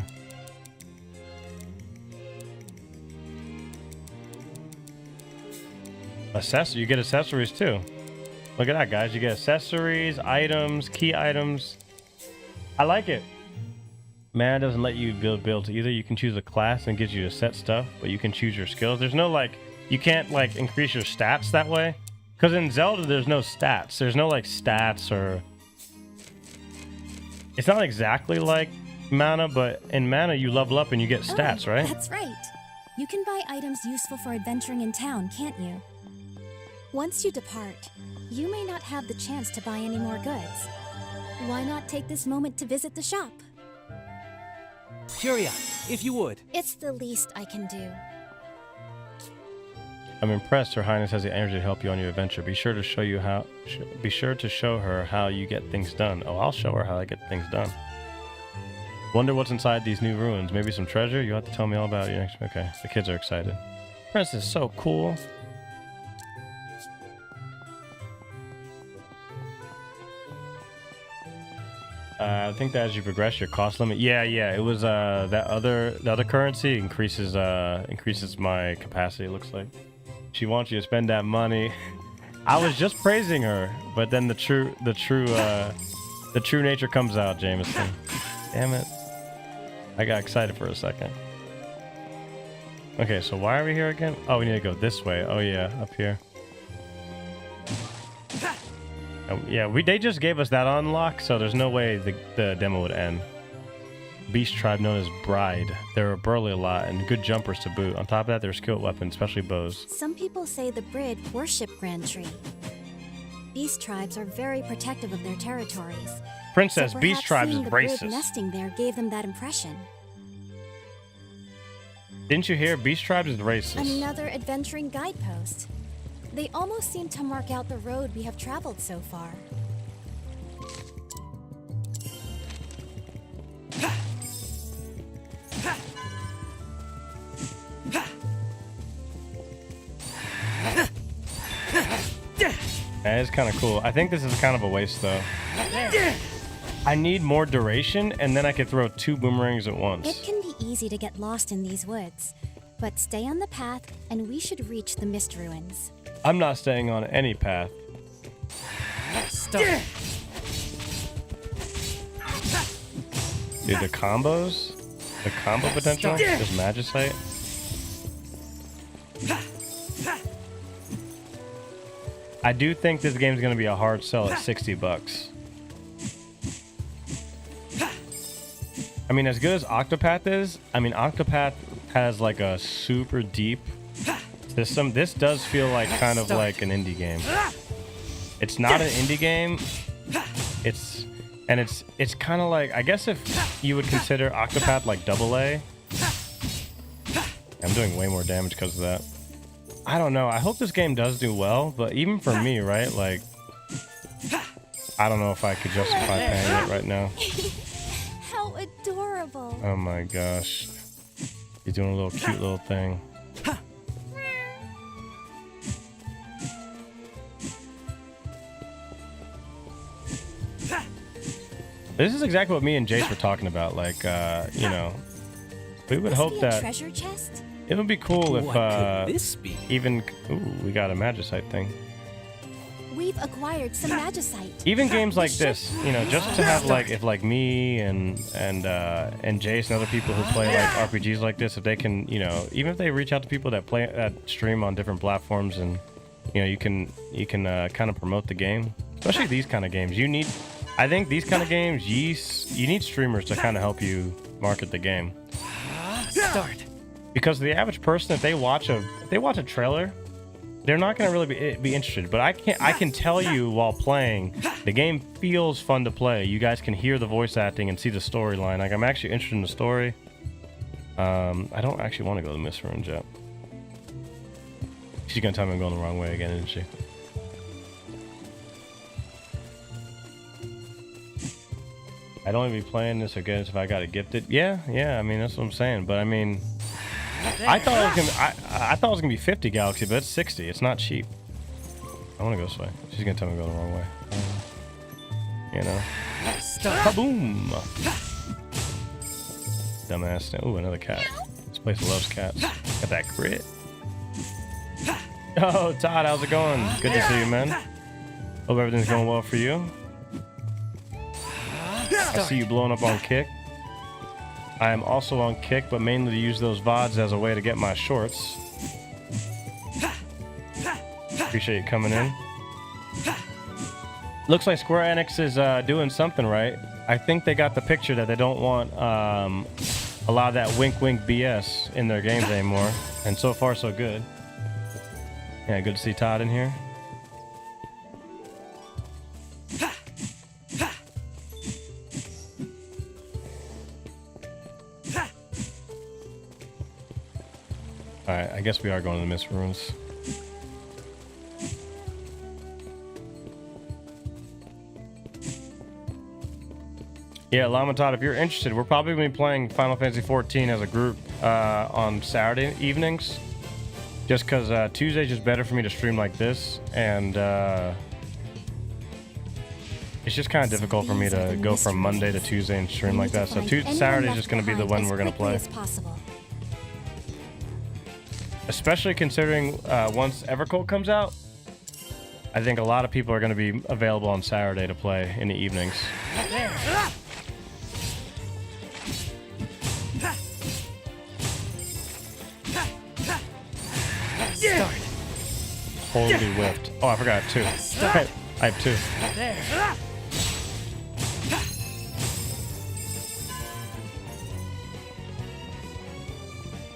You get accessories too. Look at that, guys. You get accessories, items, key items. I like it. Mana doesn't let you build builds either. You can choose a class and gives you to set stuff, but you can choose your skills. There's no like, you can't like increase your stats that way. Because in Zelda, there's no stats. There's no like stats or... It's not exactly like mana, but in mana you level up and you get stats, right? That's right. You can buy items useful for adventuring in town, can't you? Once you depart, you may not have the chance to buy any more goods. Why not take this moment to visit the shop? Curia, if you would. It's the least I can do. I'm impressed. Her Highness has the energy to help you on your adventure. Be sure to show her how you get things done. Oh, I'll show her how I get things done. Wonder what's inside these new ruins. Maybe some treasure? You'll have to tell me all about it next. Okay, the kids are excited. Princess is so cool. I think that as you progress, your cost limit. Yeah. It was the other currency increases my capacity. It looks like she wants you to spend that money. I was just praising her, but then the true nature comes out, Jameson. Damn it! I got excited for a second. Okay, so why are we here again? Oh, we need to go this way. Oh yeah, up here. Yeah, they just gave us that unlock, so there's no way the demo would end. Beast tribe known as Bride. They're burly a lot and good jumpers to boot. On top of that, they're skilled weapons, especially bows. Some people say the Brid worship Grand Tree. Beast tribes are very protective of their territories. Princess, so Beast tribes is the Brid racist. nesting there gave them that impression. Didn't you hear? Beast tribes is racist. Another adventuring guidepost. They almost seem to mark out the road we have traveled so far. That is kind of cool. I think this is kind of a waste though. I need more duration and then I could throw 2 boomerangs at once. It can be easy to get lost in these woods, but stay on the path and we should reach the Mist Ruins. I'm not staying on any path. Stop. Dude, the combos? The combo potential? This Magicite? I do think this game's gonna be a hard sell at $60. I mean, as good as OCTOPATH is, OCTOPATH has like a super deep system. This does feel like kind of like an indie game. It's not an indie game. It's kind of like, I guess if you would consider OCTOPATH like AA. I'm doing way more damage because of that. I don't know. I hope this game does do well, but even for me, right? Like, I don't know if I could justify paying it right now. How adorable. Oh my gosh. He's doing a little cute little thing. This is exactly what me and Jace were talking about. Like, you know, we would hope that treasure chest? It would be cool if What could this be? even we got a Magicite thing. We've acquired some Magicite. Even games like this, you know, just to have like if like me and Jace and other people who play like RPGs like this, if they can, you know, even if they reach out to people that stream on different platforms, and you know, you can kind of promote the game, especially these kind of games. I think these kind of games, you need streamers to kind of help you market the game. Start. Because the average person, if they watch a trailer, they're not going to really be interested. But I can tell you while playing, the game feels fun to play. You guys can hear the voice acting and see the storyline. Like, I'm actually interested in the story. I don't actually want to go to the Mist Ruins yet. She's going to tell me I'm going the wrong way again, isn't she? I'd only be playing this again if I got it gifted. Yeah, I mean, that's what I'm saying. But I mean, I thought it was gonna be 50 Galaxy, but it's 60. It's not cheap. I want to go this way. She's gonna tell me to go the wrong way. You know. Kaboom! Dumbass. Ooh, another cat. This place loves cats. Got that crit. Oh, Todd, how's it going? Good to see you, man. Hope everything's going well for you. I see you blowing up on Kick. I am also on Kick, but mainly to use those VODs as a way to get my shorts. Appreciate you coming in. Looks like Square Enix is doing something right. I think they got the picture that they don't want a lot of that wink BS in their games anymore. And so far, so good. Yeah, good to see Todd in here. Alright, I guess we are going to the Mist Ruins. Yeah, Llama Todd, if you're interested, we're probably going to be playing Final Fantasy XIV as a group on Saturday evenings. Just because Tuesday's just better for me to stream like this, and it's just kind of difficult for me to go from Monday to Tuesday and stream like that. So Saturday's just going to be the one we're going to play. Especially considering once Evercold comes out, I think a lot of people are going to be available on Saturday to play in the evenings. Start. Totally whiffed. Oh, I forgot I have two. I have two. There.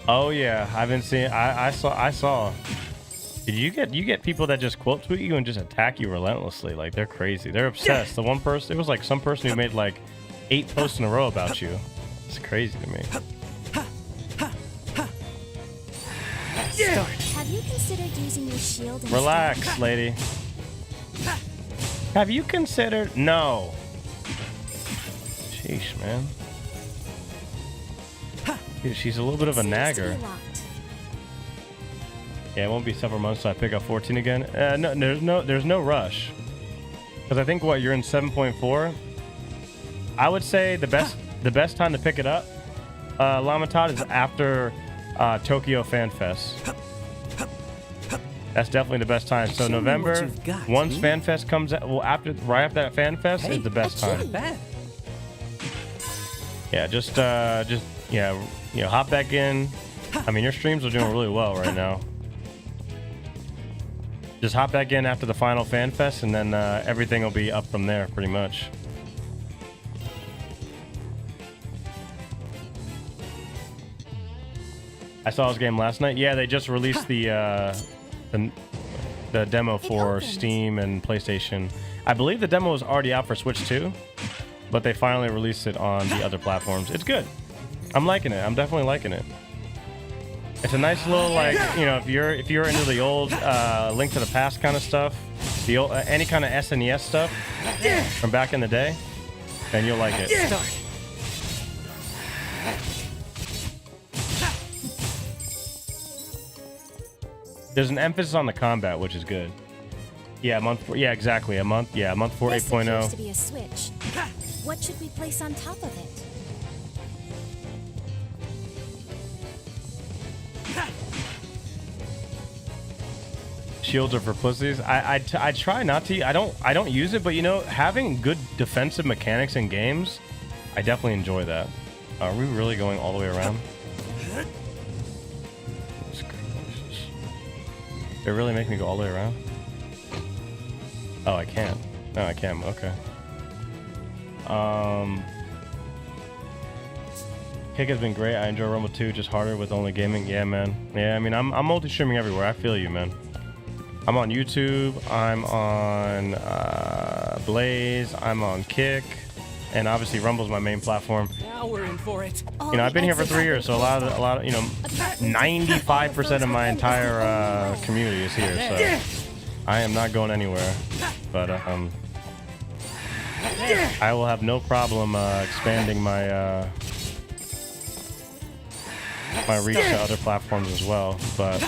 Oh yeah, I've been seeing. I saw. Did you get people that just quote tweet you and just attack you relentlessly? Like they're crazy. They're obsessed. The one person, it was like some person who made like 8 posts in a row about you. It's crazy to me. Start. Have you considered using your shield? Relax, lady. Have you considered? No. Sheesh, man. Dude, she's a little bit of a nagger. Yeah, it won't be several months till I pick up 14 again. No, there's no rush. Because I think what you're in 7.4. I would say the best time to pick it up, Llama Todd, is after Tokyo Fan Fest. That's definitely the best time. So November, once Fan Fest comes out, well, right after that Fan Fest is the best time. Yeah, just yeah, hop back in. I mean, your streams are doing really well right now. Just hop back in after the final Fan Fest, and then everything will be up from there, pretty much. I saw his game last night. Yeah, they just released the demo for Steam and PlayStation. I believe the demo was already out for Switch too, but they finally released it on the other platforms. It's good. I'm liking it. I'm definitely liking it. It's a nice little, like, you know, if you're into the old Link to the Past kind of stuff, the old, any kind of SNES stuff from back in the day, then you'll like it. There's an emphasis on the combat, which is good. Yeah, yeah, exactly. Month 4 8.0. To be a switch. What should we place on top of it? Shields are for pussies. I try not to. I don't use it, but you know, having good defensive mechanics in games, I definitely enjoy that. Are we really going all the way around? They really make me go all the way around? Oh, I can't. No, I can't. Okay. Kick has been great. I enjoy Rumble 2, just harder with only gaming. Yeah, man. Yeah, I mean, I'm multi-streaming everywhere. I feel you, man. I'm on YouTube. I'm on Blaze. I'm on Kick. And obviously Rumble's my main platform. Now we're in for it. You know, I've been here for 3 years, so a lot of, you know, 95% of my entire community is here, so I am not going anywhere. But I will have no problem expanding my my reach to other platforms as well. But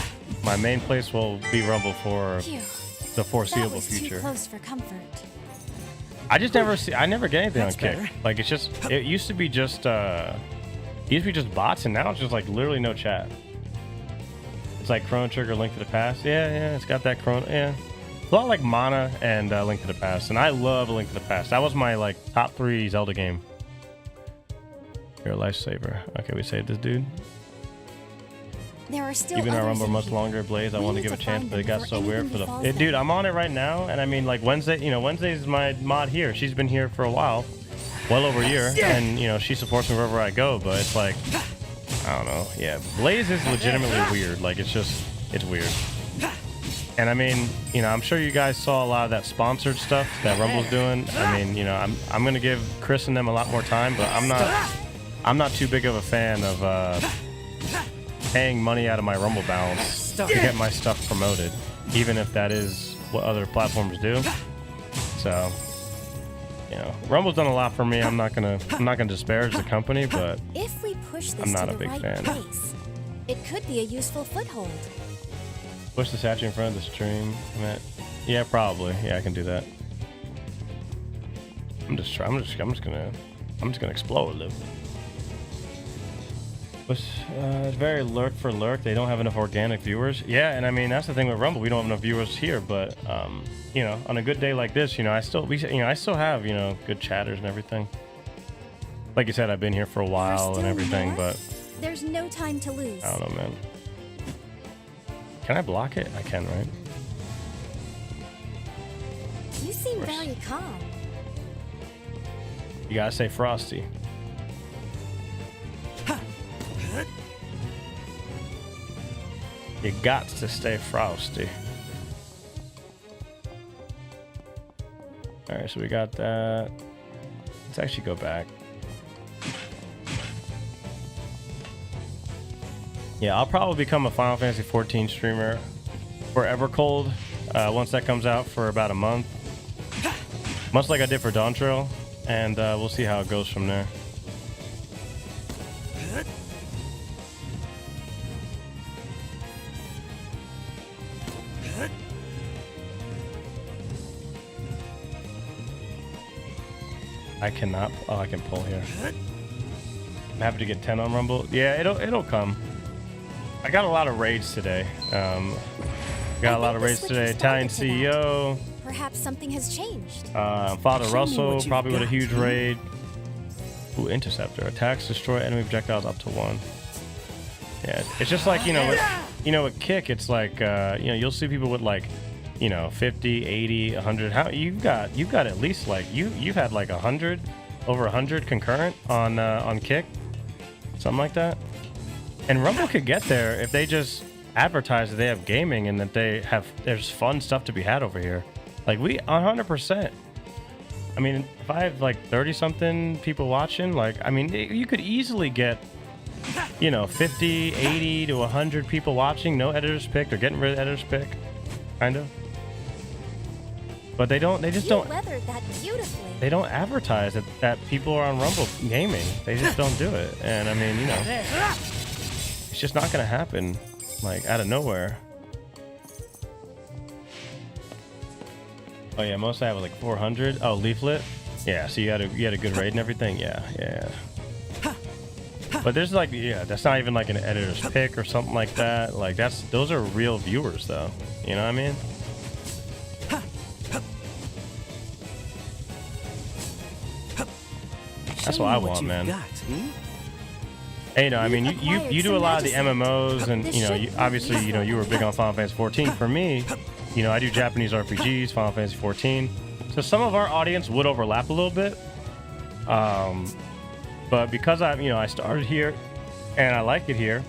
my main place will be Rumble for the foreseeable future. Too close for comfort. I just never see. I never get anything That's on Kick. better. Like it's just. It used to be just. Bots, and now it's just like literally no chat. It's like Chrono Trigger, Link to the Past. Yeah, it's got that Chrono. Yeah, it's a lot like Mana and Link to the Past, and I love Link to the Past. That was my like top 3 Zelda game. You're a lifesaver. Okay, we saved this dude. There are still Even our others Rumble in much here. longer, Blaze. I We wanted to need give a to chance, find but it them got before so weird anything for the. befalls them. Dude, I'm on it right now, and I mean, like Wednesday. Wednesday's my mod here. She's been here for a while, well over a year, and she supports me wherever I go. But it's like, I don't know. Yeah, Blaze is legitimately weird. Like it's weird. And I mean, I'm sure you guys saw a lot of that sponsored stuff that Rumble's doing. I mean, I'm gonna give Chris and them a lot more time, but I'm not too big of a fan of paying money out of my Rumble balance to get my stuff promoted, even if that is what other platforms do. So, Rumble's done a lot for me. I'm not gonna disparage the company, but If we push this I'm not to a the big right fan. place, it could be a useful foothold. push the statue in front of the stream. Yeah, probably. Yeah, I can do that. I'm just gonna explode. It's very lurk for lurk. They don't have enough organic viewers. Yeah, and I mean that's the thing with Rumble. We don't have enough viewers here, but on a good day like this, I still have good chatters and everything. Like you said, I've been here for a while and everything, but There's no time to lose. I don't know, man. Can I block it? I can, right? You seem very calm. You gotta say frosty. You got to stay frosty. Alright, so we got that. Let's actually go back. Yeah, I'll probably become a Final Fantasy 14 streamer forever cold once that comes out for about a month. Much like I did for Dawn Trail, and we'll see how it goes from there. I cannot. Oh, I can pull here. I'm happy to get 10 on Rumble. Yeah, it'll come. I got a lot of raids today. Got a lot of raids today. Italian CEO. Perhaps something has changed. Father Russell probably with a huge raid. Ooh, Interceptor. Attacks, destroy enemy projectiles up to 1. Yeah, it's just like, with Kick, it's like, you'll see people with like, 50, 80, 100. How you've got at least like you've had like 100, over 100 concurrent on Kick, something like that. And Rumble could get there if they just advertise that they have gaming and that there's fun stuff to be had over here. Like 100%. I mean, if I have like 30 something people watching, you could easily get 50, 80 to 100 people watching, no editor's pick. They're getting rid of editor's pick, kind of. But they just don't. Weathered that beautifully. They don't advertise that people are on Rumble gaming. They just don't do it. And I mean, it's just not gonna happen, like out of nowhere. Oh yeah, most I have like 400. Oh, Leaflet. Yeah, so you had a good raid and everything. Yeah. But there's like, that's not even like an editor's pick or something like that. Like those are real viewers though. You know what I mean? That's what I want, man. Hey, I mean, you do a lot of the MMOs, and obviously, you were big on Final Fantasy 14. For me, I do Japanese RPGs, Final Fantasy 14. So some of our audience would overlap a little bit. But because I started here, and I like it here.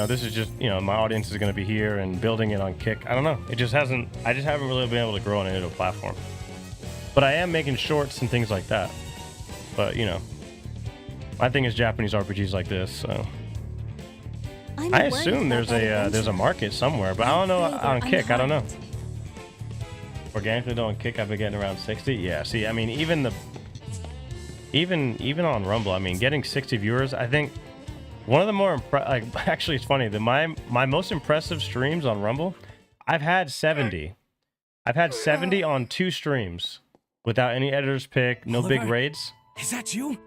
This is just, my audience is going to be here and building it on Kick. I don't know. I just haven't really been able to grow on an individual platform. But I am making shorts and things like that. But, my thing is Japanese RPGs like this, so. I assume there's a market somewhere, but I don't know on Kick. I don't know. Organically on Kick, I've been getting around 60. Yeah, see, I mean, even on Rumble, I mean, getting 60 viewers, I think one of the more actually, it's funny that my most impressive streams on Rumble, I've had 70. I've had 70 on 2 streams without any editor's pick, no big Oliver? raids. Is that you?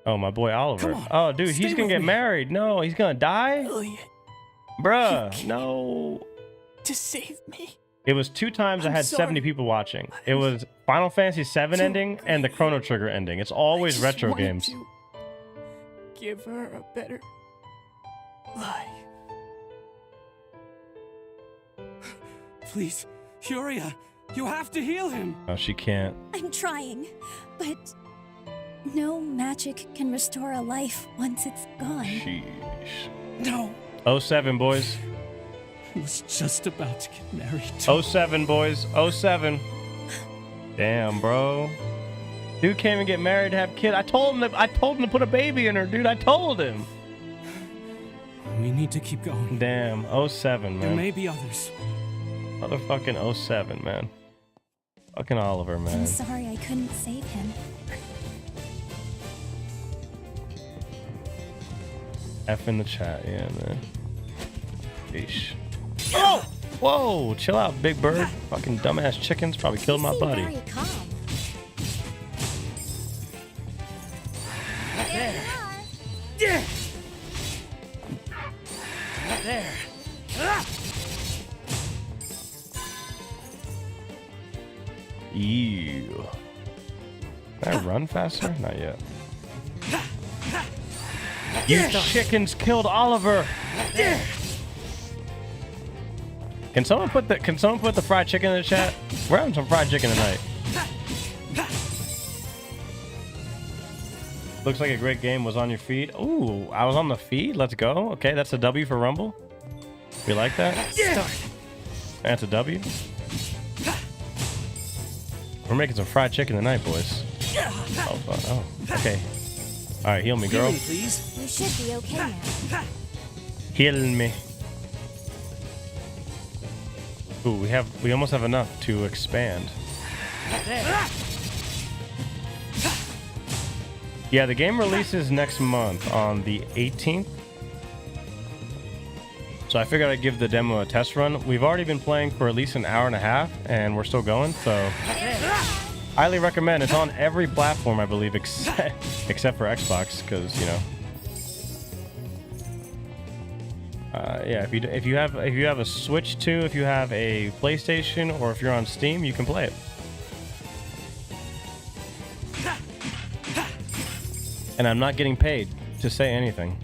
Oh, my boy Oliver. Come on, Oh, dude, stay he's gonna with get me. married. No, he's gonna die? Elliot, Bruh, no. to save me. It was 2 times I I'm had sorry. 70 people watching. It was Final Fantasy VII ending and the Chrono Trigger ending. It's always just retro wanted games. to give her a better life. Please, Furia, you have to heal him. Oh, she can't. I'm trying, but no magic can restore a life once it's gone. Sheesh. No. 07, boys. I was just about to get married to 07, boys. 07. Damn, bro. Dude can't even get married to have kids. I told him to put a baby in her, dude. I told him. We need to keep going. Damn, 07, man. There may be others. Motherfucking 07, man. Fucking Oliver, man. I'm sorry I couldn't save him. F in the chat, yeah, man. Yeesh. Oh! Whoa! Chill out, Big Bird. Fucking dumbass chickens probably killed my buddy. Very calm. There. Yeah. There. Ew. Can I run faster? Not yet. You chickens killed Oliver. Can someone put the fried chicken in the chat? We're having some fried chicken tonight. Looks like a great game was on your feed. Ooh, I was on the feed. Let's go. Okay, that's a W for Rumble. We like that. That's a W. We're making some fried chicken tonight, boys. Oh, fuck. Oh, okay. All right, heal me, girl. Healing, please. You should be okay now. Heal me. Ooh, we almost have enough to expand. Yeah, the game releases next month on the 18th. So I figured I'd give the demo a test run. We've already been playing for at least an hour and a half, and we're still going, so highly recommend. It's on every platform, I believe, except for Xbox, because, you know. Yeah, if you have a Switch 2, if you have a PlayStation, or if you're on Steam, you can play it. And I'm not getting paid to say anything.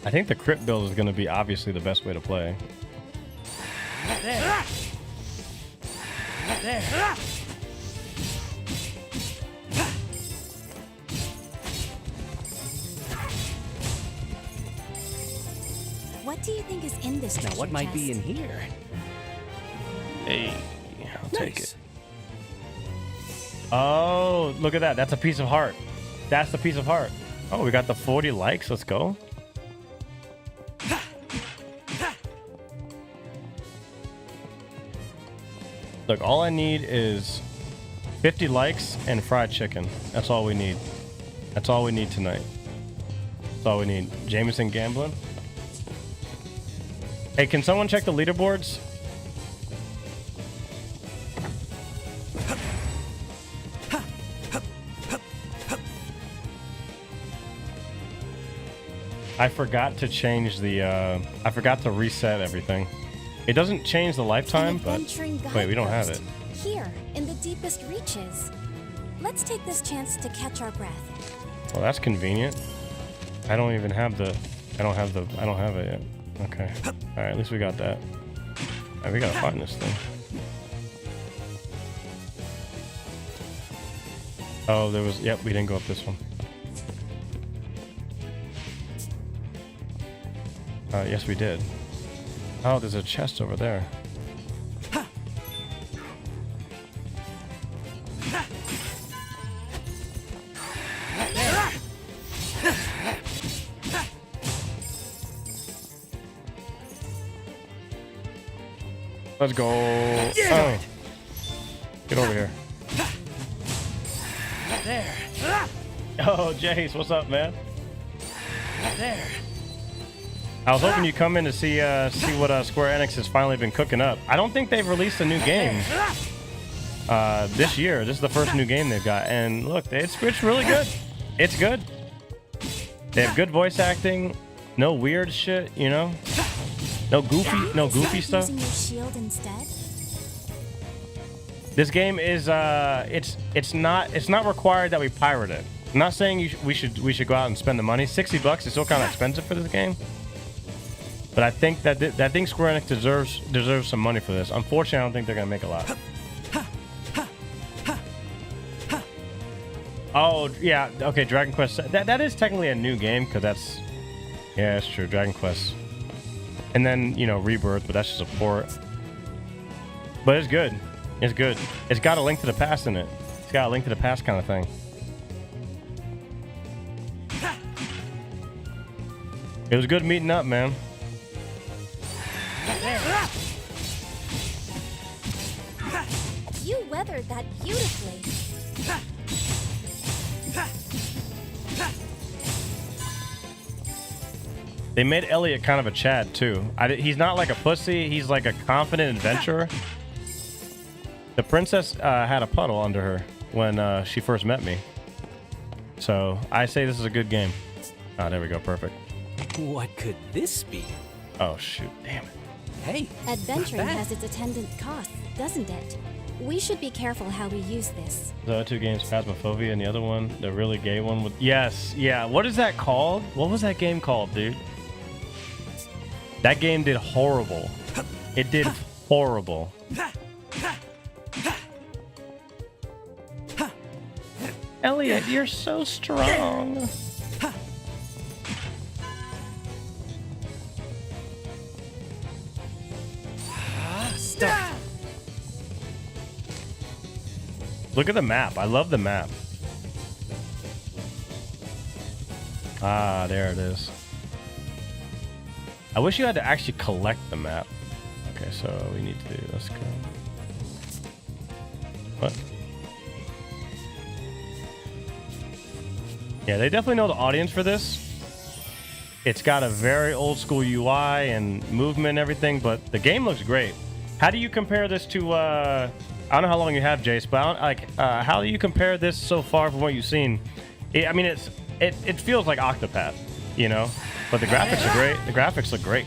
I think the crypt build is going to be obviously the best way to play. There. There. What do you think is in this Now, treasure what might chest? be in here? Hey, I'll take it. Oh, look at that. That's a piece of heart. That's the piece of heart. Oh, we got the 40 likes. Let's go. Look, all I need is 50 likes and fried chicken. That's all we need. That's all we need tonight. That's all we need. Jameson gambling. Hey, can someone check the leaderboards? I forgot to change the, I forgot to reset everything. It doesn't change the lifetime, but wait, we don't have it. Here, in the deepest reaches. Let's take this chance to catch our breath. Well, that's convenient. I don't even have the, I don't have it yet. Okay. All right, at least we got that. All right, we gotta find this thing. Oh, there was, yep, we didn't go up this one. Yes, we did. Oh, there's a chest over there. Let's go. Oh. Get over here. There. Oh, Jace, what's up, man? There. I was hoping you'd come in to see what Square Enix has finally been cooking up. I don't think they've released a new game this year. This is the first new game they've got, and look, it's really good. It's good. They have good voice acting, no weird shit, you know, no goofy stuff. Using your shield instead? This game is it's not required that we pirate it. I'm not saying we should go out and spend the money. $60 is still kind of expensive for this game. But I think Square Enix deserves some money for this. Unfortunately, I don't think they're gonna make a lot. Oh yeah, okay. Dragon Quest. That is technically a new game because that's true. Dragon Quest, and then Rebirth, but that's just a port. But it's good. It's good. It's got a Link to the Past in it. It's got a Link to the Past kind of thing. It was good meeting up, man. You weathered that beautifully. They made Elliot kind of a Chad too. He's not like a pussy. He's like a confident adventurer. The princess had a puddle under her when she first met me. So I say this is a good game. Oh, there we go. Perfect. What could this be? Oh, shoot. Damn it. Hey, adventuring has its attendant costs, doesn't it? We should be careful how we use this. The other two games, Phasmophobia and the other one, the really gay one with... Yes, yeah. What is that called? What was that game called, dude? That game did horrible. It did horrible. Elliot, you're so strong. Stop. Look at the map. I love the map. Ah, there it is. I wish you had to actually collect the map. Okay, so we need to do... Let's go. What? Yeah, they definitely know the audience for this. It's got a very old school UI and movement and everything, but the game looks great. How do you compare this to... I don't know how long you have, Jace, but how do you compare this so far from what you've seen? I mean, it feels like Octopath, you know? But the graphics are great. The graphics look great.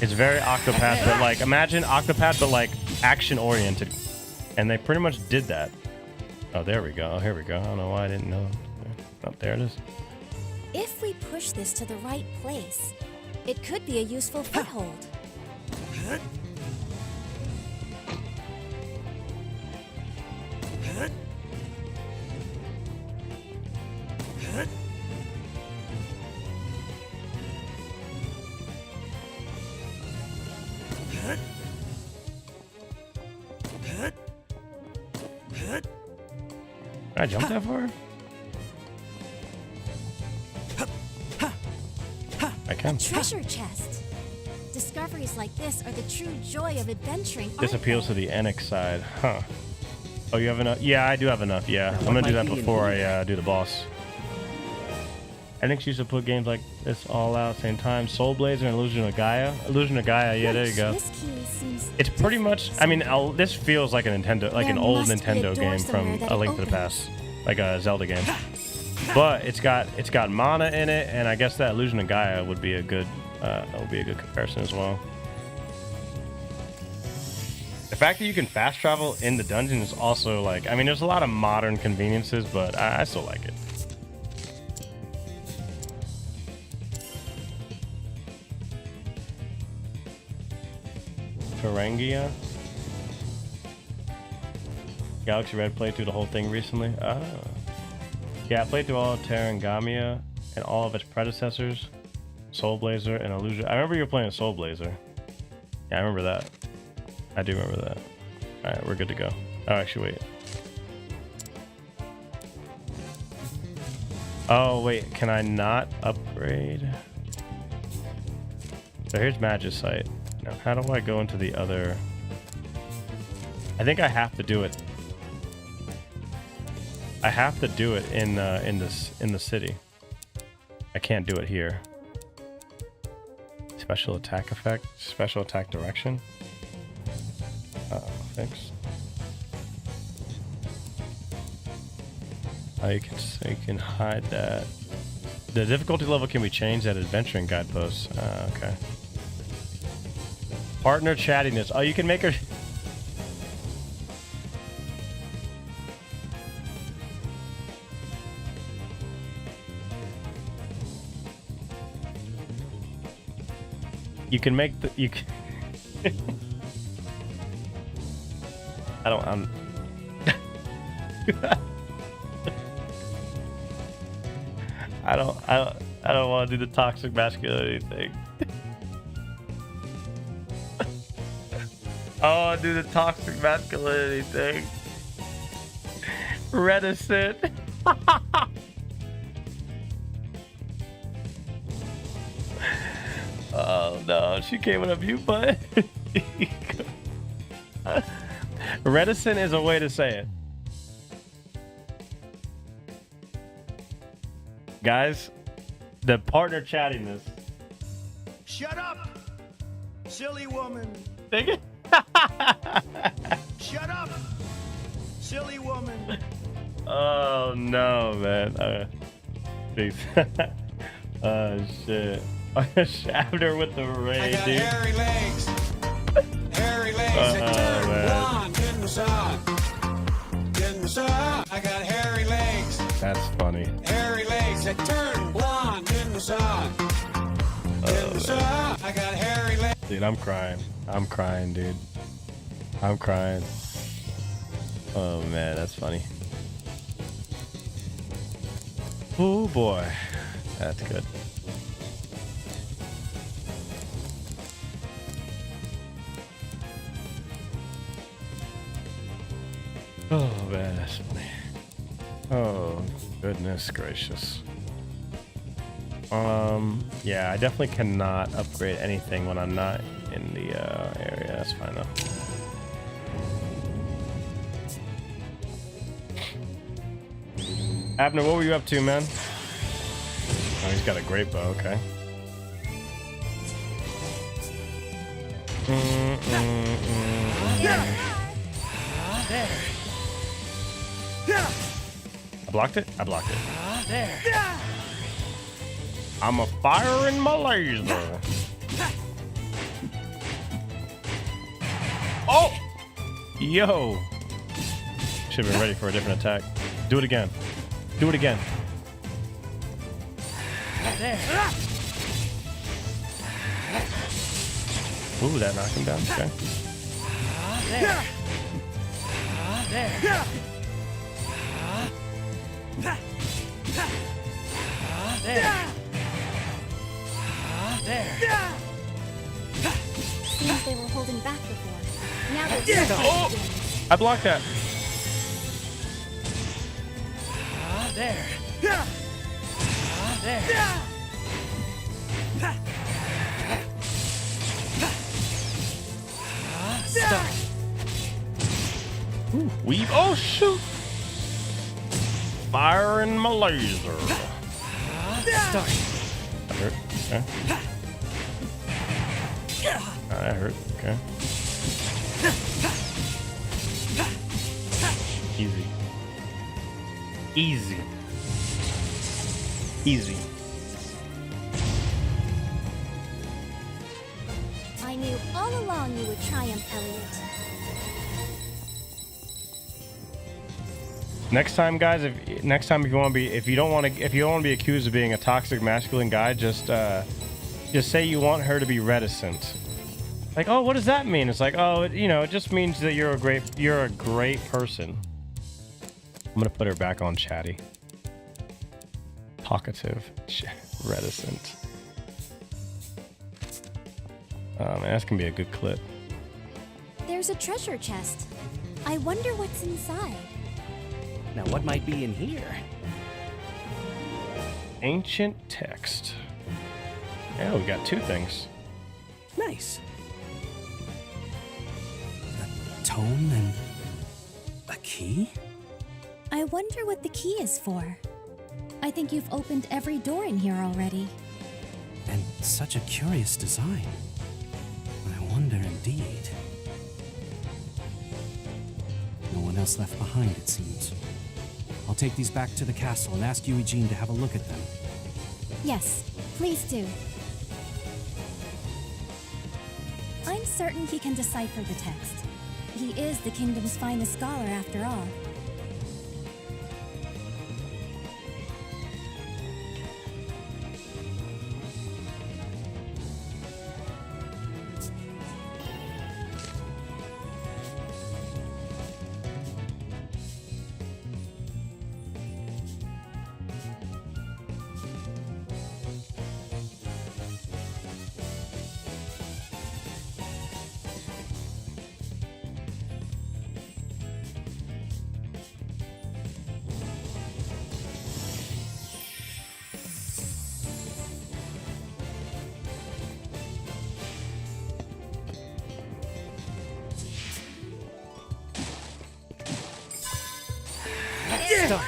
It's very Octopath, but like, imagine Octopath, but like action-oriented. And they pretty much did that. Oh, there we go. Oh, here we go. I don't know why I didn't know. Oh, there it is. If we push this to the right place, it could be a useful foothold. Can I jump that far? I can. Treasure chest. Discoveries like this are the true joy of adventuring. This appeals to the Enix side, huh? Oh, you have enough? Yeah, I do have enough. Yeah, I'm gonna do that before I do the boss. I think she should put games like this all out at the same time. Soul Blazer and Illusion of Gaia. Illusion of Gaia, yeah, there you go. It's pretty much. I mean, this feels like a Nintendo, like an old Nintendo game from A Link to the Past, like a Zelda game. But it's got mana in it, and I guess that Illusion of Gaia would be a good comparison as well. The fact that you can fast travel in the dungeon is also like, I mean, there's a lot of modern conveniences, but I still like it. Ferengia. Galaxy Red played through the whole thing recently. Ah. Yeah, I played through all of Terrangamia and all of its predecessors. Soul Blazer and Illusion. I remember you were playing Soul Blazer. Yeah, I remember that. I do remember that. Alright, we're good to go. Oh, actually, wait. Oh, wait. Can I not upgrade? So here's Magicite. Now, how do I go into the other... I think I have to do it. I have to do it in the city. I can't do it here. Special attack effect, special attack direction. Fix. You can hide that. The difficulty level can be changed at adventuring guideposts. Okay. Partner chattiness. Oh, you can make her. You can make the. You can. I'm. I don't want to do the toxic masculinity thing. I want to do the toxic masculinity thing. Reticent. Oh no, she came with a mute button. Reticent is a way to say it. Guys, the partner chattiness. Shut up, silly woman. Take it. Shut up, silly woman. Oh no, man. Peace. Oh shit. I shabbed her with the ray, I got dude. hairy legs. Hairy legs that turn blonde in the sun. In the sun. I got hairy legs. That's funny. Hairy legs that turn blonde in the sun. In the sun. I got hairy legs. Dude, I'm crying. I'm crying, dude. I'm crying. Oh man, that's funny. Oh boy. That's good. Oh man, that's funny. Oh goodness gracious. Yeah, I definitely cannot upgrade anything when I'm not in the area. That's fine though. Abner, what were you up to, man? Oh, he's got a great bow. Okay. There. I blocked it? I blocked it. There. I'm a firing my laser. Oh! Yo! Should have been ready for a different attack. Do it again. Do it again. There. Ooh, that knocked him down. Okay. There. There. There. Seems they were holding back before. Now they're Oh! I blocked that. There. There. Stuck. Ooh, weave. Oh, shoot. Firing my laser. Stuck. That hurt. Okay. That hurt. Okay. Easy. Easy. Easy. I knew all along you would triumph, Elliot. Next time, guys, if you want to be accused of being a toxic masculine guy, just say you want her to be reticent. Like, oh, what does that mean? It's like, oh, it just means that you're a great person. I'm gonna put her back on chatty. Talkative, reticent. Oh man, that's gonna be a good clip. There's a treasure chest. I wonder what's inside. Now, what might be in here? Ancient text. Yeah, we got two things. Nice. A tome and a key? I wonder what the key is for. I think you've opened every door in here already. And such a curious design. I wonder indeed. No one else left behind, it seems. I'll take these back to the castle and ask Eugene to have a look at them. Yes, please do. I'm certain he can decipher the text. He is the kingdom's finest scholar after all. Start.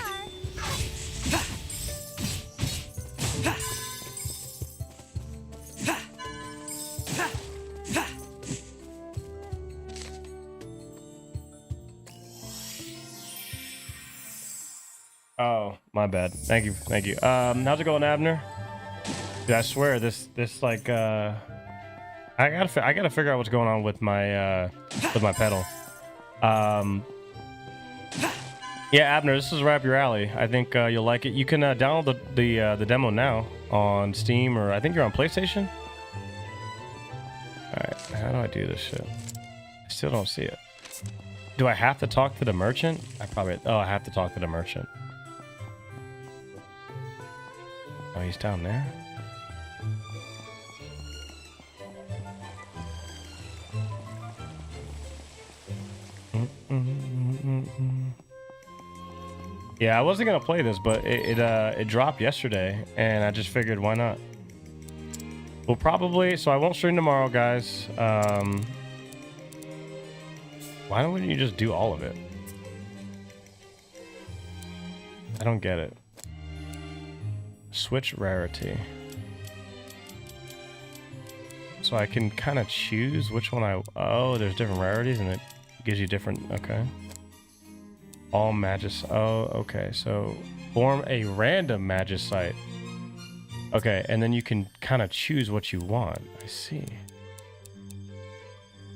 Oh, my bad. Thank you. How's it going, Abner? Dude, I swear this like I gotta figure out what's going on with my pedal. Yeah, Abner, this is right up your alley. I think you'll like it. You can download the demo now on Steam, or I think you're on PlayStation. All right, how do I do this shit? I still don't see it. Do I have to talk to the merchant? I have to talk to the merchant. Oh, he's down there. Yeah, I wasn't gonna play this, but it dropped yesterday, and I just figured, why not? We'll probably, so I won't stream tomorrow, guys. Why don't you just do all of it? I don't get it. Switch rarity. So I can kind of choose which one oh, there's different rarities, and it gives you different, okay. All Magis. Oh, okay. So form a random Magicite. Okay, and then you can kind of choose what you want. I see.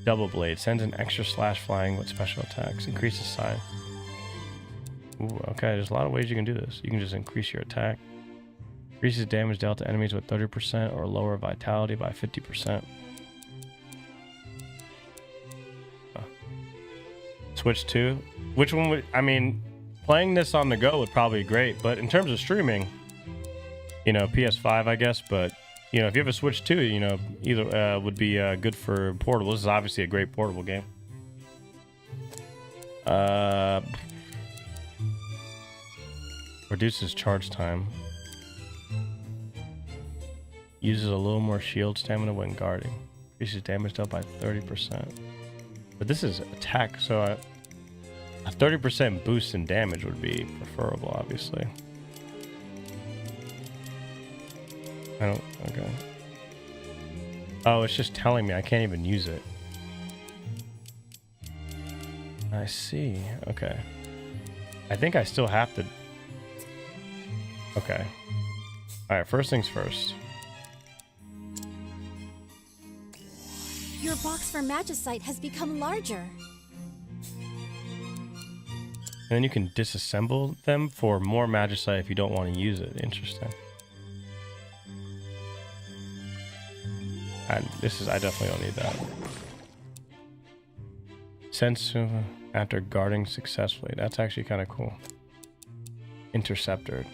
Double Blade sends an extra slash flying with special attacks. Increases size. Ooh, okay, there's a lot of ways you can do this. You can just increase your attack. Increases damage dealt to enemies with 30% or lower vitality by 50%. Switch 2. Which one would, I mean, playing this on the go would probably be great, but in terms of streaming, you know, PS5, I guess, but, you know, if you have a Switch 2, you know, either would be good for portable. This is obviously a great portable game. Reduces charge time. Uses a little more shield stamina when guarding. Increases damage dealt by 30%. But this is attack, so a 30% boost in damage would be preferable, obviously. Okay. Oh, it's just telling me I can't even use it. I see, okay. I think I still have to. Okay. All right, first things first. Your box for Magicite has become larger. And then you can disassemble them for more Magicite if you don't want to use it. Interesting. I definitely don't need that. Sense after guarding successfully. That's actually kind of cool. Interceptor.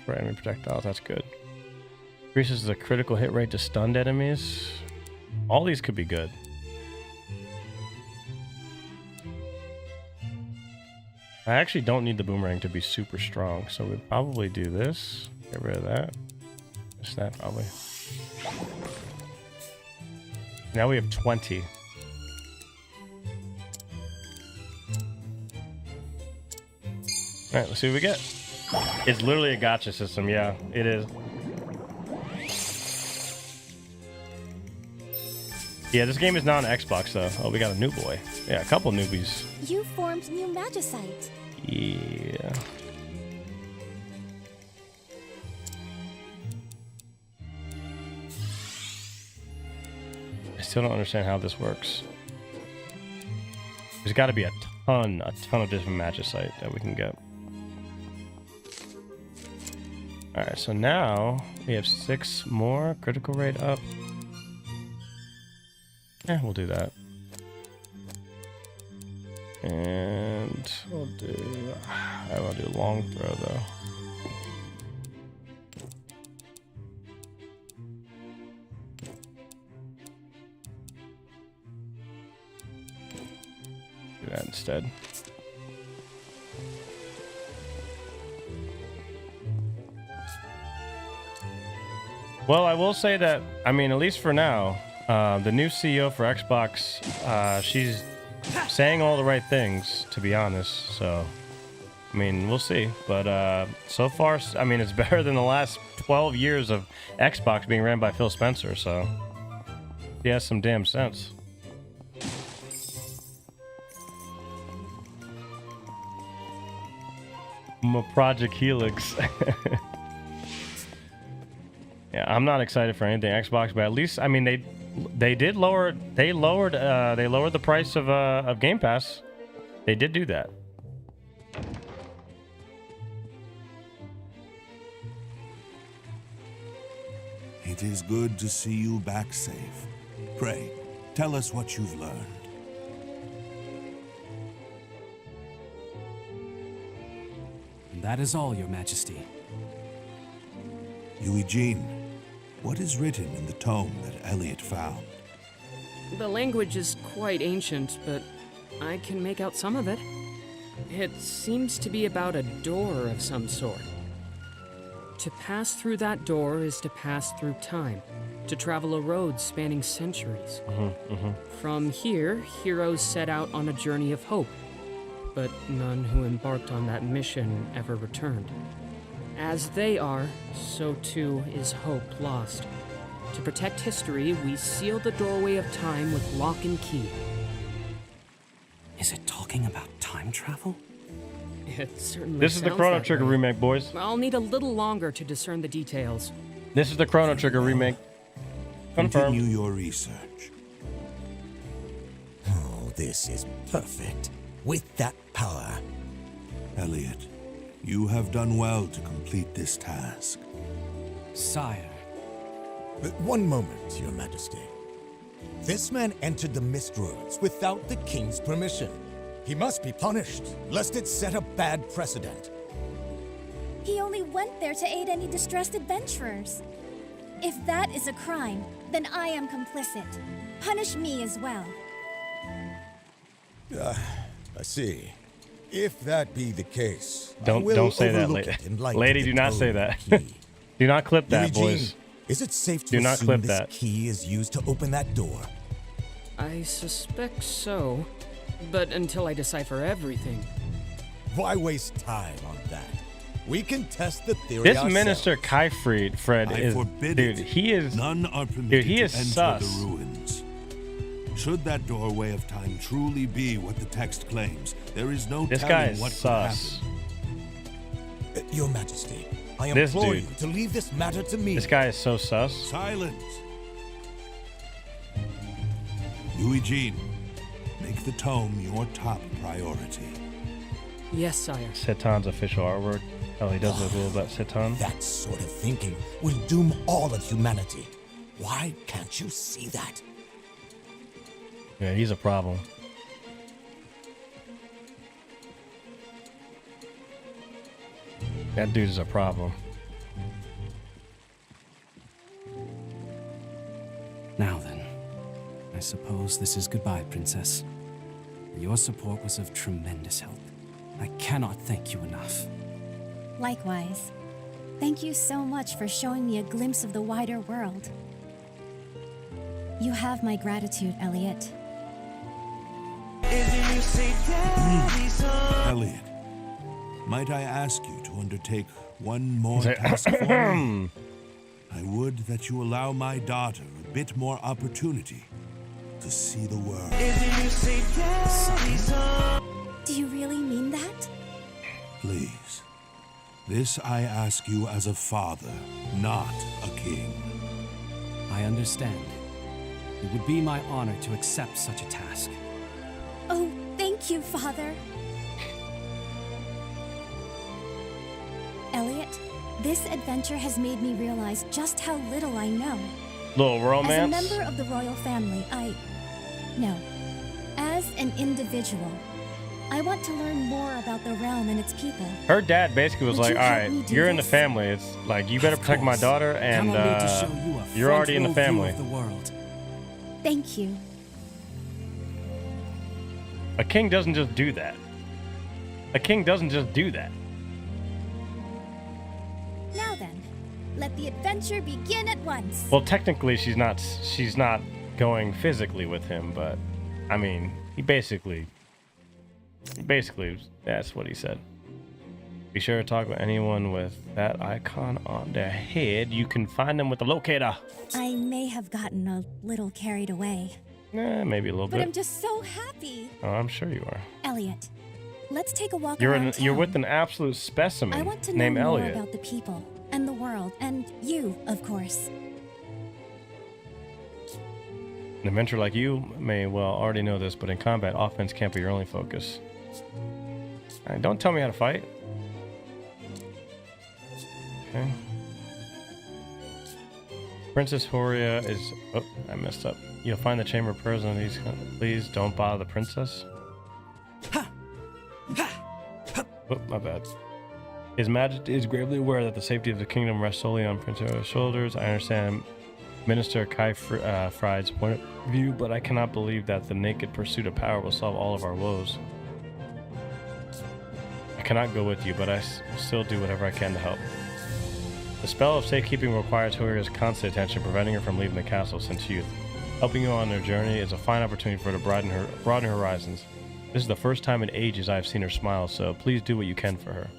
For enemy projectiles, that's good. Increases the critical hit rate to stunned enemies. All these could be good. I actually don't need the boomerang to be super strong, so we'd probably do this. Get rid of that. Just that, probably. Now we have 20. Alright, let's see what we get. It's literally a gacha system, yeah, it is. Yeah, this game is not on Xbox though. Oh, we got a new boy. Yeah, a couple newbies. You formed new Magicite. Yeah. I still don't understand how this works. There's got to be a ton of different Magicite that we can get. Alright, so now we have 6 more. Critical rate up. Yeah, we'll do that. And we'll do... I will do long throw though. Do that instead. Well, I will say that, I mean, at least for now, the new CEO for Xbox, she's saying all the right things, to be honest. So, I mean, we'll see. But so far, I mean, it's better than the last 12 years of Xbox being ran by Phil Spencer. So, he has some damn sense. Project Helix. Yeah, I'm not excited for anything Xbox, but at least, I mean, they lowered the price of Game Pass. They did do that. It is good to see you back safe. Pray, tell us what you've learned. That is all, Your Majesty. Eugene, what is written in the tome that Elliot found? The language is quite ancient, but I can make out some of it. It seems to be about a door of some sort. To pass through that door is to pass through time, to travel a road spanning centuries. From here, heroes set out on a journey of hope, but none who embarked on that mission ever returned. As they are, so too is hope lost. To protect history, we seal the doorway of time with lock and key. Is it talking about time travel? It certainly This is the sounds Chrono that Trigger way. remake, boys. I'll need a little longer to discern the details. This is the Chrono Trigger remake. Confirmed. Continue your research. Oh, this is perfect. With that power. Elliot, you have done well to complete this task. Sire. But one moment, Your Majesty. This man entered the Mist Roads without the king's permission. He must be punished, lest it set a bad precedent. He only went there to aid any distressed adventurers. If that is a crime, then I am complicit. Punish me as well. I see. If that be the case, Don't say that, lady. Lady, do not say that. Do not clip that, Eugene, boys. Is it safe to Do not assume clip this that. key is used to open that door? I suspect so, but until I decipher everything. Why waste time on that? We can test the theory This ourselves. Minister Kaifried, Fred, I is forbid dude. it. He is None are permitted dude. He to is enter sus. the ruins. Should that doorway of time truly be what the text claims, there is no This telling guy is what sus. Your Majesty, I This implore dude. you to leave this matter to me. This guy is so sus. Silence. Eugene, make the tome your top priority. Yes, sire. Setan's official artwork. Oh, he does look cool about Setan. That sort of thinking will doom all of humanity. Why can't you see that? Yeah, he's a problem. That dude is a problem. Now then, I suppose this is goodbye, Princess. Your support was of tremendous help. I cannot thank you enough. Likewise. Thank you so much for showing me a glimpse of the wider world. You have my gratitude, Elliot. Elliot, Might I ask you to undertake one more task for me? I would that you allow my daughter a bit more opportunity to see the world. Do you really mean that? Please. This I ask you as a father, not a king. I understand. It would be my honor to accept such a task. Oh, thank you, Father. Elliot, this adventure has made me realize just how little I know. Little romance. As a member of the royal family, as an individual, I want to learn more about the realm and its people. Her dad basically was like, all right, you're in the family. It's like, you better protect my daughter, and you're already in the family. Thank you. A king doesn't just do that. A king doesn't just do that. Now then, let the adventure begin at once. Well, technically, she's not going physically with him, but I mean, he basically, that's what he said. Be sure to talk with anyone with that icon on their head. You can find them with the locator. I may have gotten a little carried away. Maybe a little bit. But I'm just so happy. Oh, I'm sure you are. Elliot, let's take a walk around town. You're with an absolute specimen I want to know named more Elliot. about the people and the world, and you, of course. An adventurer like you may well already know this, but in combat, offense can't be your only focus. Don't tell me how to fight. Okay. Princess Horia is... Oh, I messed up. You'll find the chamber of prayers on these... Please don't bother the princess. Oh, my bad. His Majesty is gravely aware that the safety of the kingdom rests solely on Princess shoulders. I understand Minister Kai Fried's point of view, but I cannot believe that the naked pursuit of power will solve all of our woes. I cannot go with you, but I still do whatever I can to help. The spell of safekeeping requires Horia's constant attention, preventing her from leaving the castle since youth. Helping you on her journey is a fine opportunity for her to broaden her horizons. This is the first time in ages I have seen her smile, so please do what you can for her.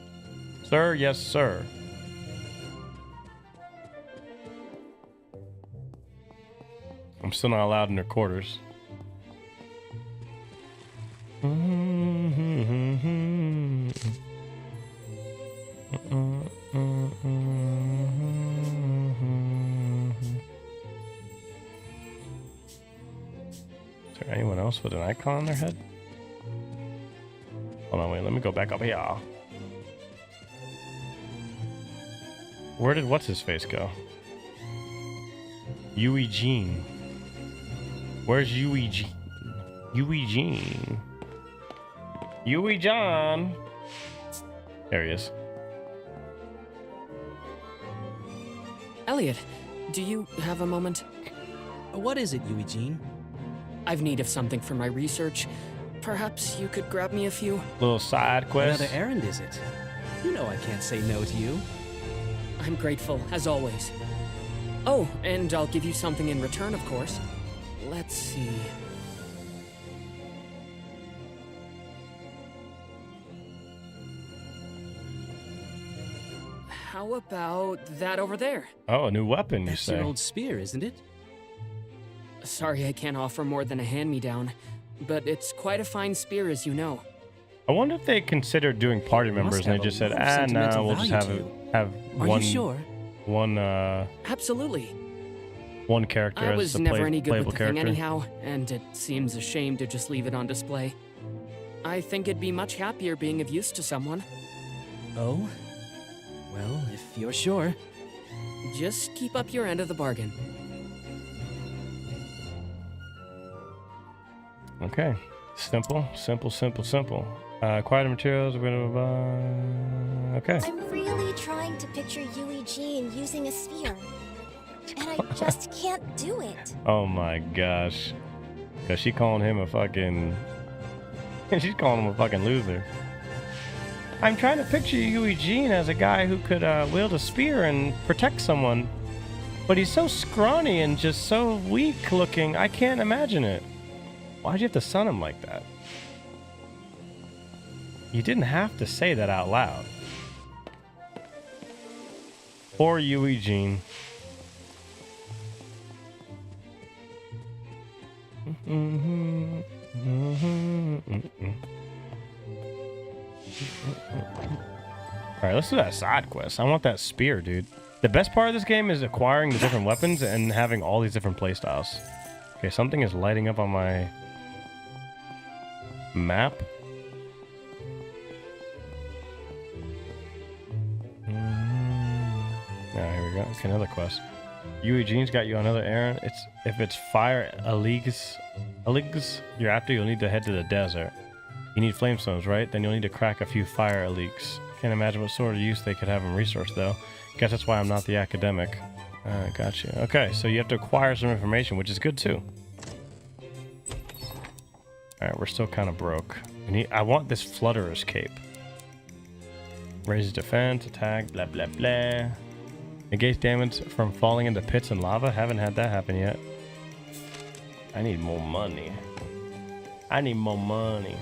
Sir, yes, sir. I'm still not allowed in her quarters. Is there anyone else with an icon on their head? Hold on, wait, let me go back up here. Where did what's-his-face go? Yui Jean. Where's Yui Jean? Yui Jean. Yui John. There he is. Elliot, do you have a moment? What is it, Yui Jean? I've need of something for my research. Perhaps you could grab me a few? Little side quest. What other errand is it? You know I can't say no to you. I'm grateful, as always. Oh, and I'll give you something in return, of course. Let's see. How about that over there? Oh, a new weapon, That's you say? your old spear, isn't it? Sorry I can't offer more than a hand-me-down, but it's quite a fine spear, as you know. I wonder if they considered doing party members and they just said, no, we'll just have Are one. you sure? One Absolutely. One character I as was the never any good playable with the thing character. anyhow, and it seems a shame to just leave it on display. I think it'd be much happier being of use to someone. Oh? Well, if you're sure. Just keep up your end of the bargain. Okay. Simple. Acquire the materials. Okay. I'm really trying to picture Yui Jean using a spear, and I just can't do it. Oh my gosh. Cause she's calling him a fucking loser. I'm trying to picture Yui Jean as a guy who could wield a spear and protect someone, but he's so scrawny and just so weak looking. I can't imagine it. Why'd you have to sun him like that? You didn't have to say that out loud. Poor you, Eugene. Alright, let's do that side quest. I want that spear, dude. The best part of this game is acquiring the different weapons and having all these different playstyles. Okay, something is lighting up on my map. Here we go. Okay, another quest. Eugene's got you on another errand. If it's fire Elliot's you're after, you'll need to head to the desert. You need flamestones, right? Then you'll need to crack a few fire Elliot's. Can't imagine what sort of use they could have in resource, though. Guess that's why I'm not the academic. Gotcha. Okay, so you have to acquire some information, which is good too. Alright, we're still kind of broke. I want this Flutterer's cape. Raises defense, attack, blah blah blah. Negates damage from falling into pits and lava. Haven't had that happen yet. I need more money. I need more money.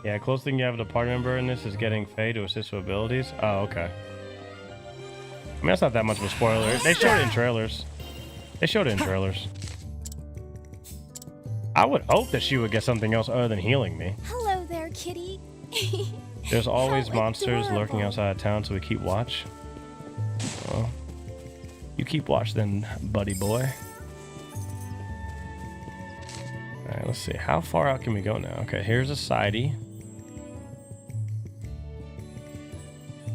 Yeah, closest thing you have with a party member in this is getting Faie to assist with abilities. Oh, okay. I mean, that's not that much of a spoiler. They showed it in trailers. They showed it in trailers. I would hope that she would get something else other than healing me. Hello there, kitty. There's always monsters lurking outside of town, so we keep watch. Well, you keep watch then, buddy boy. Alright, let's see. How far out can we go now? Okay, here's a sidey.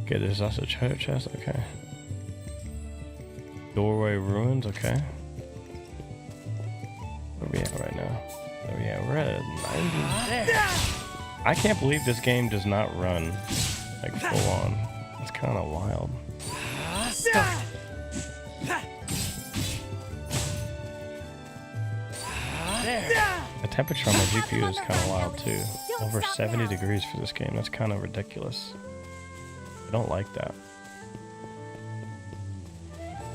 Okay, there's also a treasure chest. Okay. Doorway ruins. Okay. Where are we at right now? Oh yeah, we're at 90. I can't believe this game does not run like full on. It's kind of wild. The temperature on my GPU is kind of wild too. Over 70 degrees for this game. That's kind of ridiculous. I don't like that.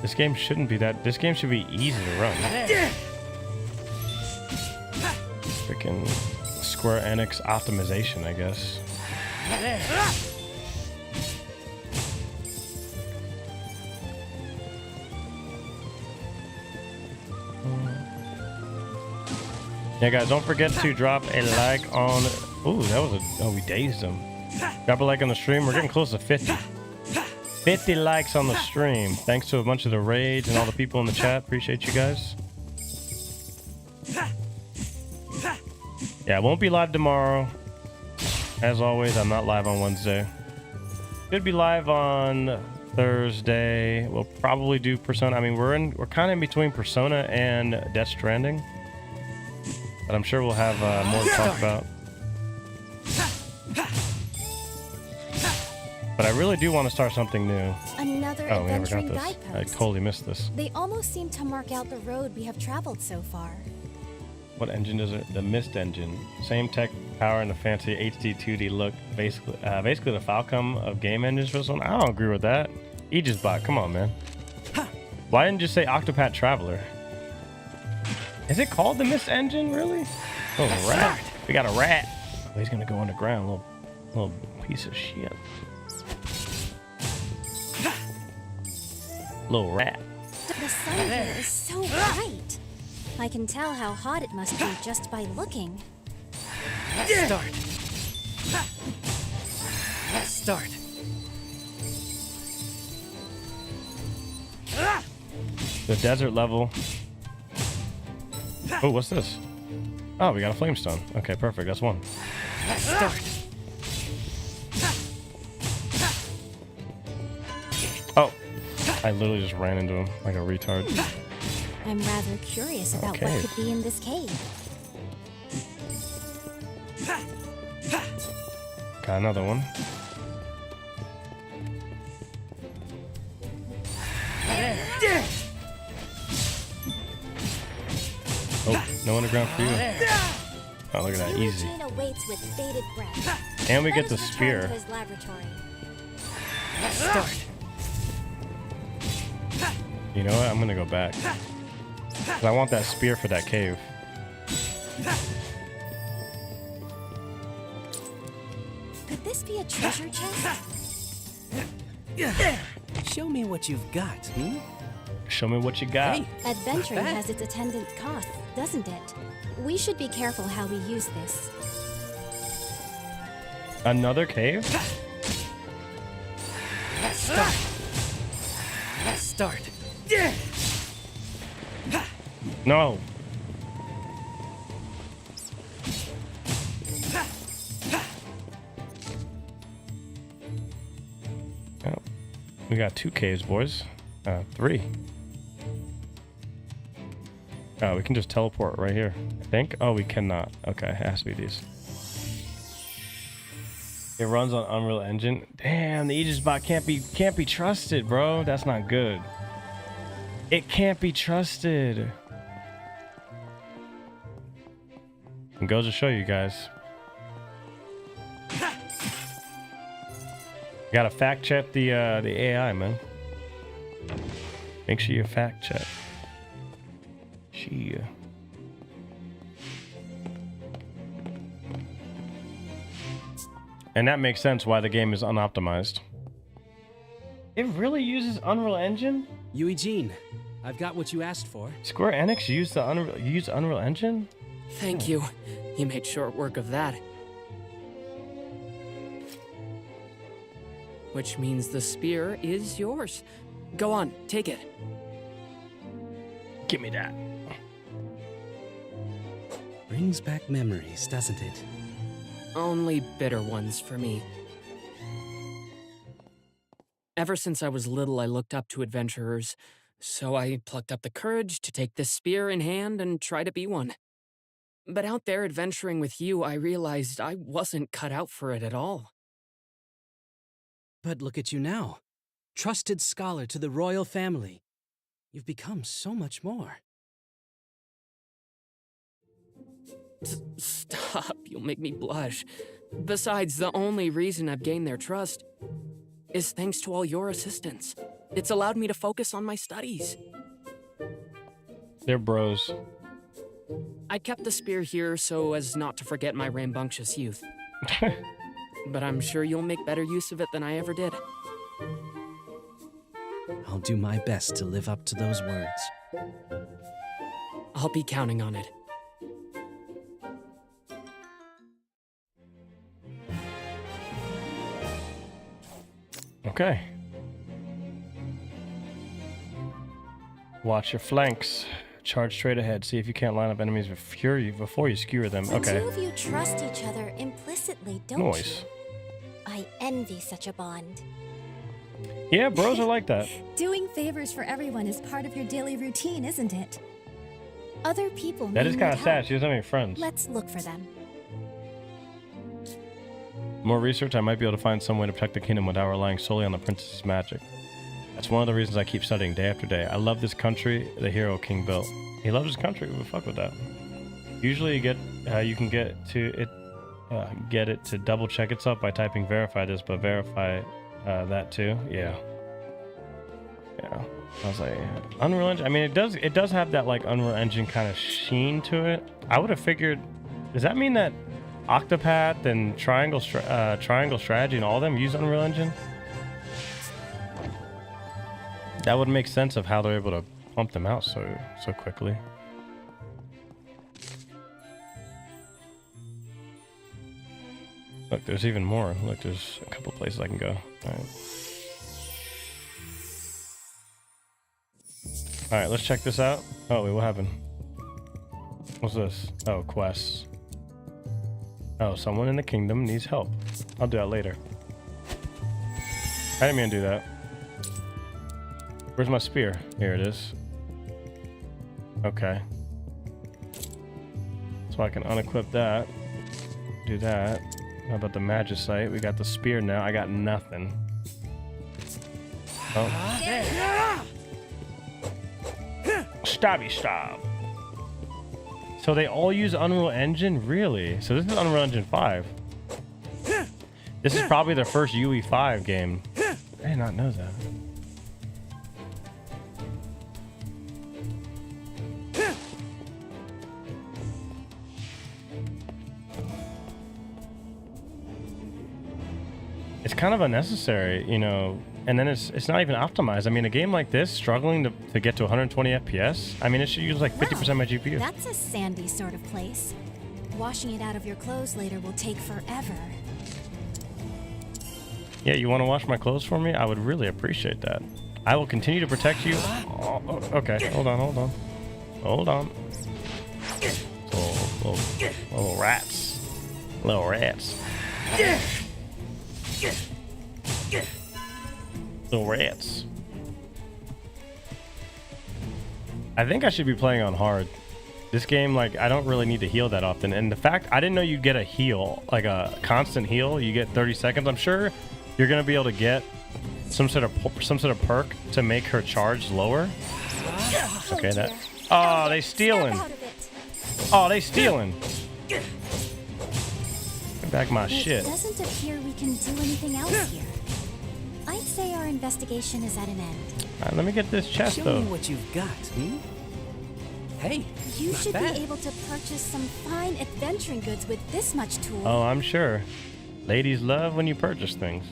This game shouldn't be that. This game should be easy to run. Freaking Square Enix optimization, I guess. Yeah, guys, don't forget to drop a like on... Ooh, that was a... Oh, we dazed him. Drop a like on the stream. We're getting close to 50. 50 likes on the stream. Thanks to a bunch of the raids and all the people in the chat. Appreciate you guys. Yeah, I won't be live tomorrow. As always, I'm not live on Wednesday. Should be live on Thursday. We'll probably do Persona. I mean, we're kind of in between Persona and Death Stranding. But I'm sure we'll have more to talk about. But I really do want to start something new. Another Oh, we never got adventuring this. guidepost. I totally missed this. They almost seem to mark out the road we have traveled so far. What engine does it? The Mist engine. Same tech power and a fancy HD 2D look. Basically the Falcom of game engines for this one. I don't agree with that. Aegisbot, come on, man. Why didn't you say Octopath Traveler? Is it called the Mist engine, really? Oh, rat. We got a rat. Oh, he's gonna go underground, little piece of shit. Little rat. The sun here is so bright. I can tell how hot it must be just by looking. Start. Start. The desert level. Oh, what's this? Oh, we got a flamestone. Okay, perfect. That's one. Start. Oh, I literally just ran into him like a retard. I'm rather curious about Okay. what could be in this cave. Got another one. Oh, no underground for you. Oh, look at that. Easy. Eugene awaits with bated breath. And we Let get us the return spear. to his laboratory. Start. You know what? I'm gonna go back. 'Cause I want that spear for that cave. Could this be a treasure chest? Show me what you've got, hmm? Show me what you got. Hey, Adventuring has its attendant costs, doesn't it? We should be careful how we use this. Another cave? Start. Start. No. Oh, we got 2 caves, boys. 3. Oh, we can just teleport right here, I think. Oh, we cannot. Okay, it has to be these. It runs on Unreal Engine. Damn, the Aegis bot can't be trusted, bro. That's not good. It can't be trusted. It goes to show you guys. You gotta fact check the AI, man. Make sure you fact check. She. And that makes sense why the game is unoptimized. It really uses Unreal Engine? Eugene, I've got what you asked for. Square Enix used the Unreal Engine? Thank you. You made short work of that. Which means the spear is yours. Go on, take it. Give me that. Brings back memories, doesn't it? Only bitter ones for me. Ever since I was little, I looked up to adventurers, so I plucked up the courage to take this spear in hand and try to be one. But out there adventuring with you, I realized I wasn't cut out for it at all. But look at you now. Trusted scholar to the royal family. You've become so much more. Stop, you'll make me blush. Besides, the only reason I've gained their trust is thanks to all your assistance. It's allowed me to focus on my studies. They're bros. I kept the spear here so as not to forget my rambunctious youth. But I'm sure you'll make better use of it than I ever did. I'll do my best to live up to those words. I'll be counting on it. Okay. Watch your flanks. Charge straight ahead. See if you can't line up enemies with fury before you skewer them. The Okay. two of you trust each other implicitly, don't Noise. you? I envy such a bond. Yeah, bros are like that. Doing favors for everyone is part of your daily routine, isn't it? Other people That may is kind need of sad. help. She doesn't have any friends. Let's look for them. More research, I might be able to find some way to protect the kingdom without relying solely on the princess's magic. That's one of the reasons I keep studying day after day. I love this country the hero king built. He loves his country. We'll fuck with that. Usually you can get it to double check itself by typing verify this, but verify that too. Yeah. I was like, Unreal Engine. I mean, it does have that like Unreal Engine kind of sheen to it. I would have figured. Does that mean that Octopath and Triangle Strategy and all of them use Unreal Engine? That would make sense of how they're able to pump them out so quickly. Look, there's even more. Look, there's a couple places I can go. All right, let's check this out. Oh, wait, what happened? What's this? Oh, quests. Oh, someone in the kingdom needs help. I'll do that later. I didn't mean to do that. Where's my spear? Here it is. Okay. So I can unequip that. Do that. How about the magicite? We got the spear now. I got nothing. Oh. Stabby stab. So they all use Unreal Engine? Really? So this is Unreal Engine 5. This is probably their first UE5 game. I did not know that. kind of unnecessary, you know. And then it's not even optimized. I mean, a game like this, struggling to get to 120 FPS, I mean, it should use like 50% of my GPU. That's a sandy sort of place. Washing it out of your clothes later will take forever. Yeah, you want to wash my clothes for me? I would really appreciate that. I will continue to protect you. Oh, okay, hold on. Little rats. Little rats. Little rats. I think I should be playing on hard. This game, like, I don't really need to heal that often. And the fact, I didn't know you'd get a heal, like a constant heal. You get 30 seconds. I'm sure you're going to be able to get some sort of perk to make her charge lower. Okay, that. Oh, they stealing. Oh, they stealing. Give back my shit. It doesn't appear we can do anything else here. I'd say our investigation is at an end. Let me get this chest, Show though. me what you've got, Hey, You not should bad. be able to purchase some fine adventuring goods with this much tool. Oh, I'm sure. Ladies love when you purchase things.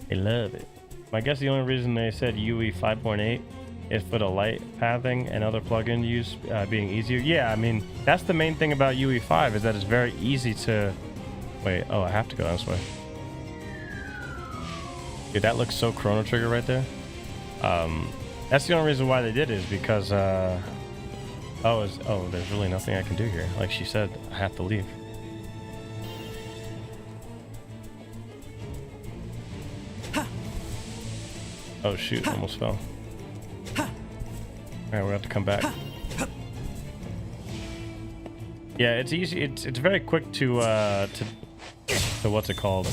They love it. I guess the only reason they said UE 5.8 is for the light pathing and other plugin use being easier. Yeah, I mean, that's the main thing about UE 5 is that it's very easy to... Wait, oh, I have to go this way. Dude, that looks so Chrono Trigger right there. That's the only reason why they did it is because... there's really nothing I can do here. Like she said, I have to leave. Oh shoot, almost fell. Alright, we have to come back. Yeah, it's easy. It's very quick to what's it called?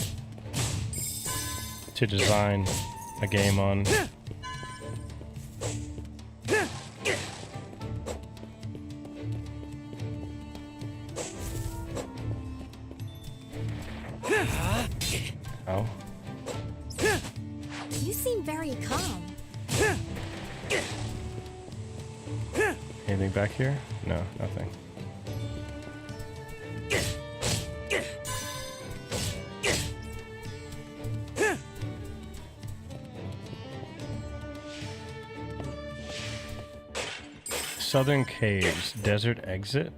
To design a game on. Oh. You seem very calm. Anything back here? No, nothing. Southern Caves, desert exit.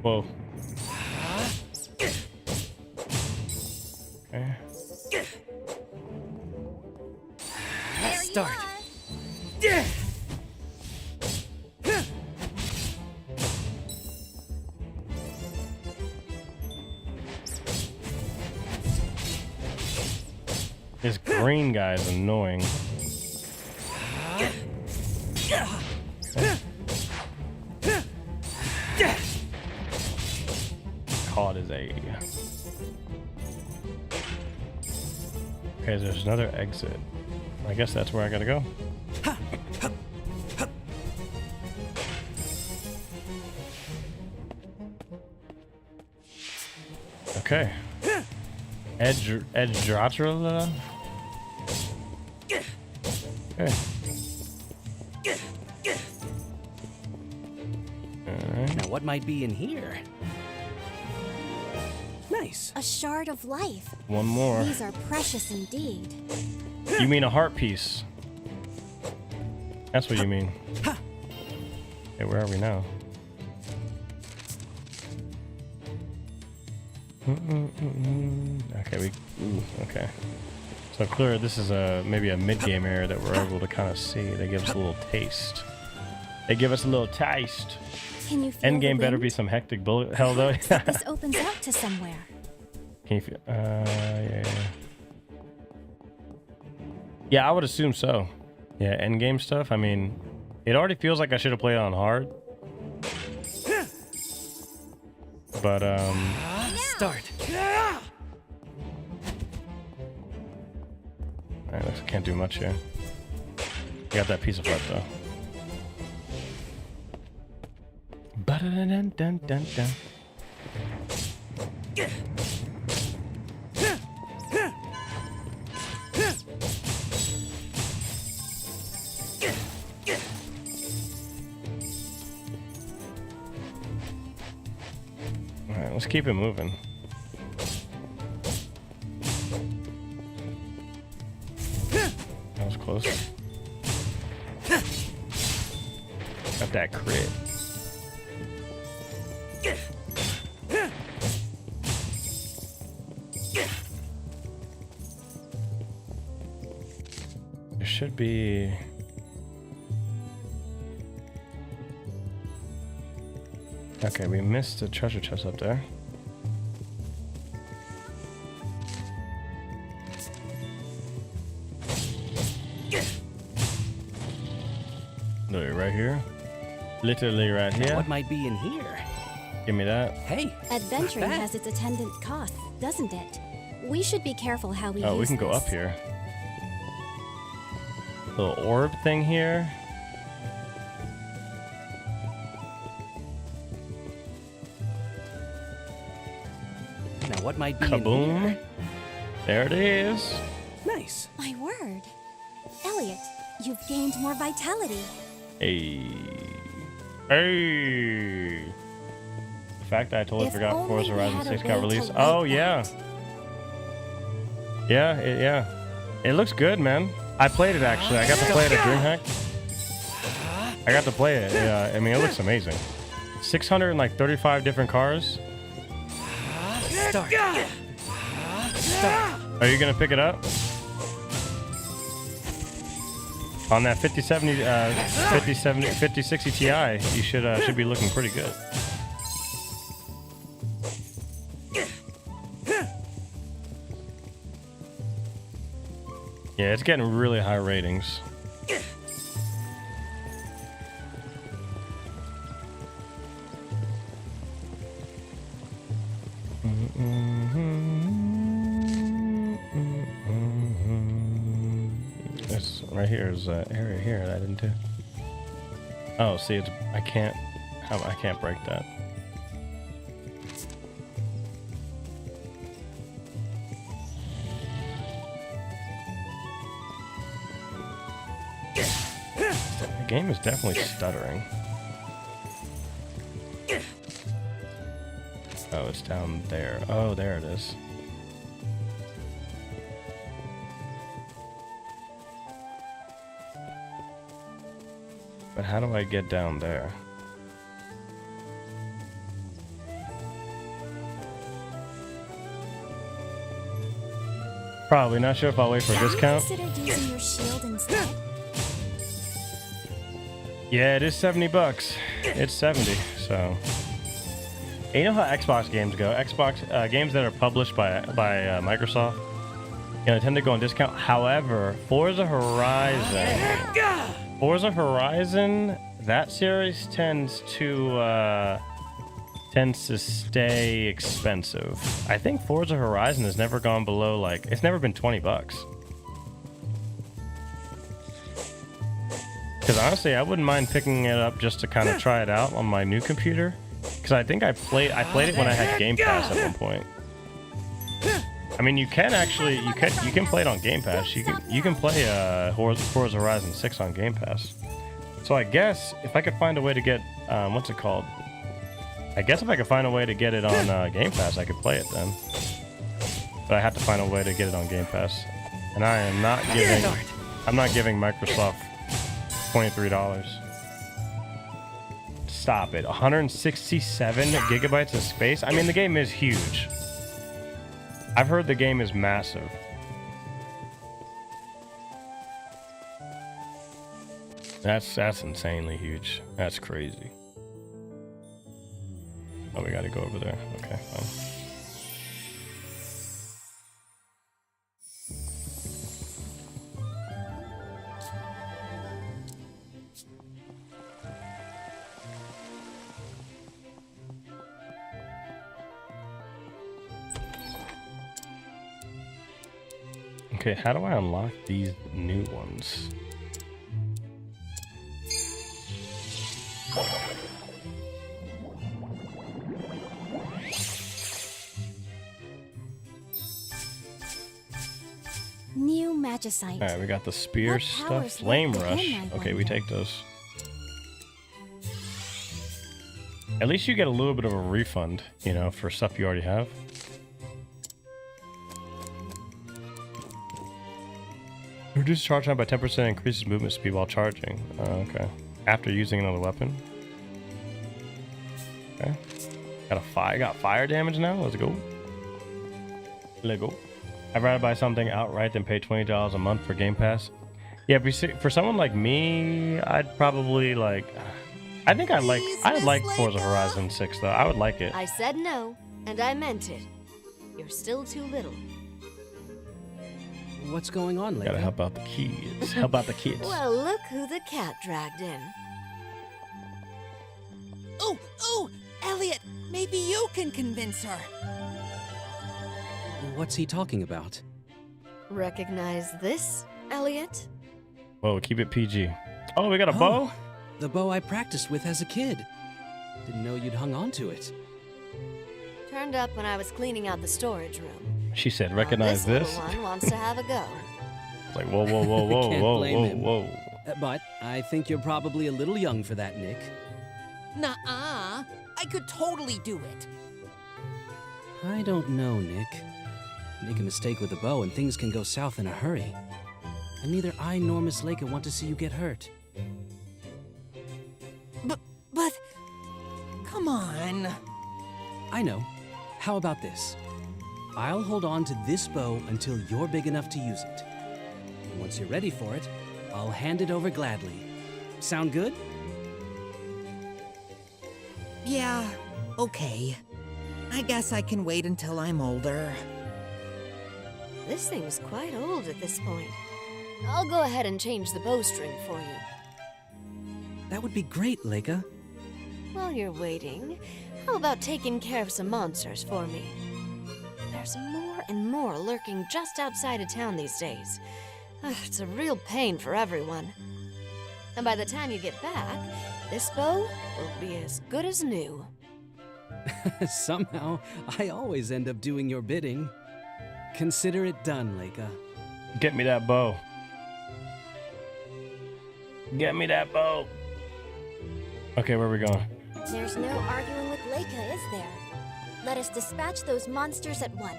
Whoa. Okay. Start. This green guy is annoying. Caught his A. Okay, there's another exit. I guess that's where I gotta go. Okay. Edgedratrula. Okay. Now, what might be in here? Nice. A shard of life. One more. These are precious indeed. You mean a heart piece? That's what you mean. Okay, where are we now? Okay, okay. So clear, this is maybe a mid-game area that we're able to kind of see. They give us a little taste. They give us a little taste. Can you feel End game the better wind? be some hectic bullet hell though. This opens out to somewhere. Can you feel? Yeah. Yeah, I would assume so. Yeah, end game stuff. I mean, it already feels like I should have played it on hard. But Start. I can't do much here. I got that piece of heart though. Ba-da-dun-dun-dun-dun. Let's keep it moving. That was close. Got that crit. There should be... Okay, we missed the treasure chest up there. Literally right here. Literally right here. What might be in here? Give me that. Hey, Adventuring has its attendant costs, doesn't it? We should be careful how we use Oh, we can go this. up here. Little orb thing here. Now what might be in Kaboom. here? There it is. Nice. My word. Elliot, you've gained more vitality. Hey. Hey. The fact that I totally If forgot only Forza we Horizon had a 6 way got to released. like Oh, yeah. Yeah. It looks good, man. I played it, actually. I got to play it at DreamHack. I got to play it. Yeah, I mean, it looks amazing. 635 different cars. Start. Start. Are you going to pick it up? On that 5060 Ti, you should be looking pretty good. Yeah, it's getting really high ratings. This right here is an area here that I didn't do. Oh, see, it's I can't break that. The game is definitely stuttering. Oh, it's down there. Oh, there it is. But how do I get down there? Probably not sure if I'll wait for a discount. Considered using your shield instead? Yeah, it is $70. It's 70, so. And you know how Xbox games go? Xbox games that are published by Microsoft, you know, tend to go on discount. However, Forza Horizon, that series tends to stay expensive. I think Forza Horizon has never gone below, like, it's never been $20. Because honestly, I wouldn't mind picking it up just to kind of try it out on my new computer. Because I think I played it when I had Game Pass at one point. I mean, you can play it on Game Pass. You can play Forza Horizon 6 on Game Pass. So I guess if I could find a way to get what's it called? I guess if I could find a way to get it on Game Pass, I could play it then. But I have to find a way to get it on Game Pass, and I am not giving. I'm not giving Microsoft $23. Stop it. 167 gigabytes of space. I mean, the game is huge. I've heard the game is massive. That's insanely huge. That's crazy. Oh, we gotta go over there. Okay, fine. Okay, how do I unlock these new ones? New magicite. Alright, we got the spear What stuff. powers Flame lurk rush. within, I Okay, we wonder? take those. At least you get a little bit of a refund, you know, for stuff you already have. Reduce charge time by 10%, increases movement speed while charging. Okay. After using another weapon. Okay. Got fire damage now. Let's go. Let's go. I'd rather buy something outright than pay $20 a month for Game Pass. Yeah, for someone like me, I'd probably like. I think I like Forza Horizon 6 though. I would like it. I said no, and I meant it. You're still too little. What's going on, Leica? Gotta help out the kids. Help out the kids. Well, look who the cat dragged in. Ooh, Elliot, maybe you can convince her. What's he talking about? Recognize this, Elliot? Whoa, keep it PG. Oh, we got a bow? The bow I practiced with as a kid. Didn't know you'd hung on to it. Turned up when I was cleaning out the storage room. She said, recognize this this? little one wants to have a go. It's like, whoa, whoa, whoa, whoa, Can't whoa, blame whoa, him. whoa. But I think you're probably a little young for that, Nick. Nuh-uh. I could totally do it. I don't know, Nick. Make a mistake with a bow and things can go south in a hurry. And neither I nor Miss Leica want to see you get hurt. But... Come on. I know. How about this? I'll hold on to this bow until you're big enough to use it. And once you're ready for it, I'll hand it over gladly. Sound good? Yeah, okay. I guess I can wait until I'm older. This thing's quite old at this point. I'll go ahead and change the bowstring for you. That would be great, Leica. While you're waiting, how about taking care of some monsters for me? There's more and more lurking just outside of town these days. It's a real pain for everyone. And by the time you get back, this bow will be as good as new. Somehow, I always end up doing your bidding. Consider it done, Leica. Get me that bow. Get me that bow. Okay, where are we going? There's no arguing with Leica, is there? Let us dispatch those monsters at once.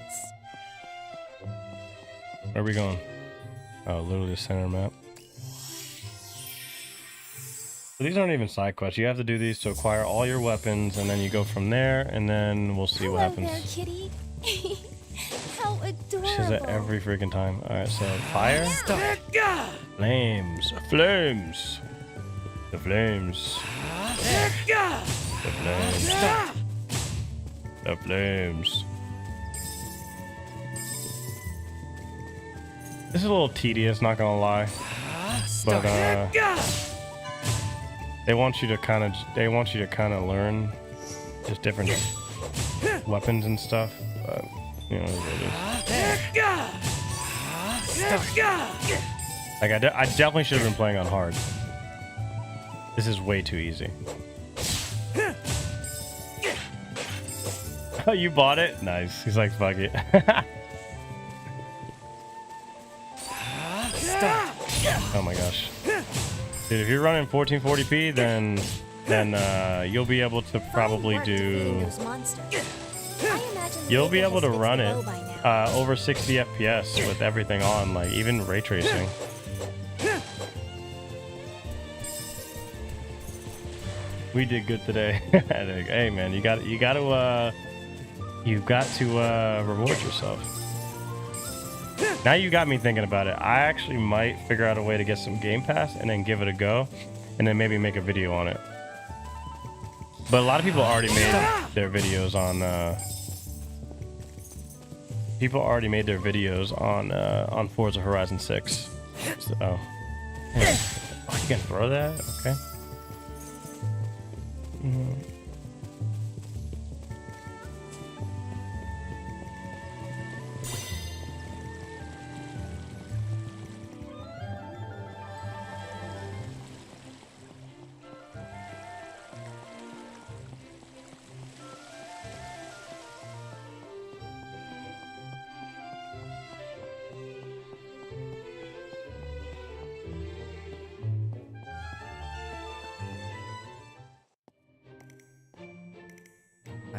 Where are we going? Oh, literally the center map. So these aren't even side quests. You have to do these to acquire all your weapons, and then you go from there, and then we'll see what happens. Hello there, kitty. How adorable. She says that every freaking time. Alright, so fire. Flames. Flames. The flames. The flames. The flames. This is a little tedious, not gonna lie. But they want you to kind of learn just different weapons and stuff. But you know what it is. Like I definitely should have been playing on hard. This is way too easy. Oh, you bought it? Nice. He's like, fuck it. Oh my gosh. Dude, if you're running 1440p, then you'll be able to probably do... You'll be able to run it over 60 FPS with everything on, like even ray tracing. We did good today. Hey man, you got to reward yourself. Now you got me thinking about it. I actually might figure out a way to get some Game Pass and then give it a go, and then maybe make a video on it. But a lot of people already made their videos on. People already made their videos on Forza Horizon 6. So, oh, you can throw that? Okay.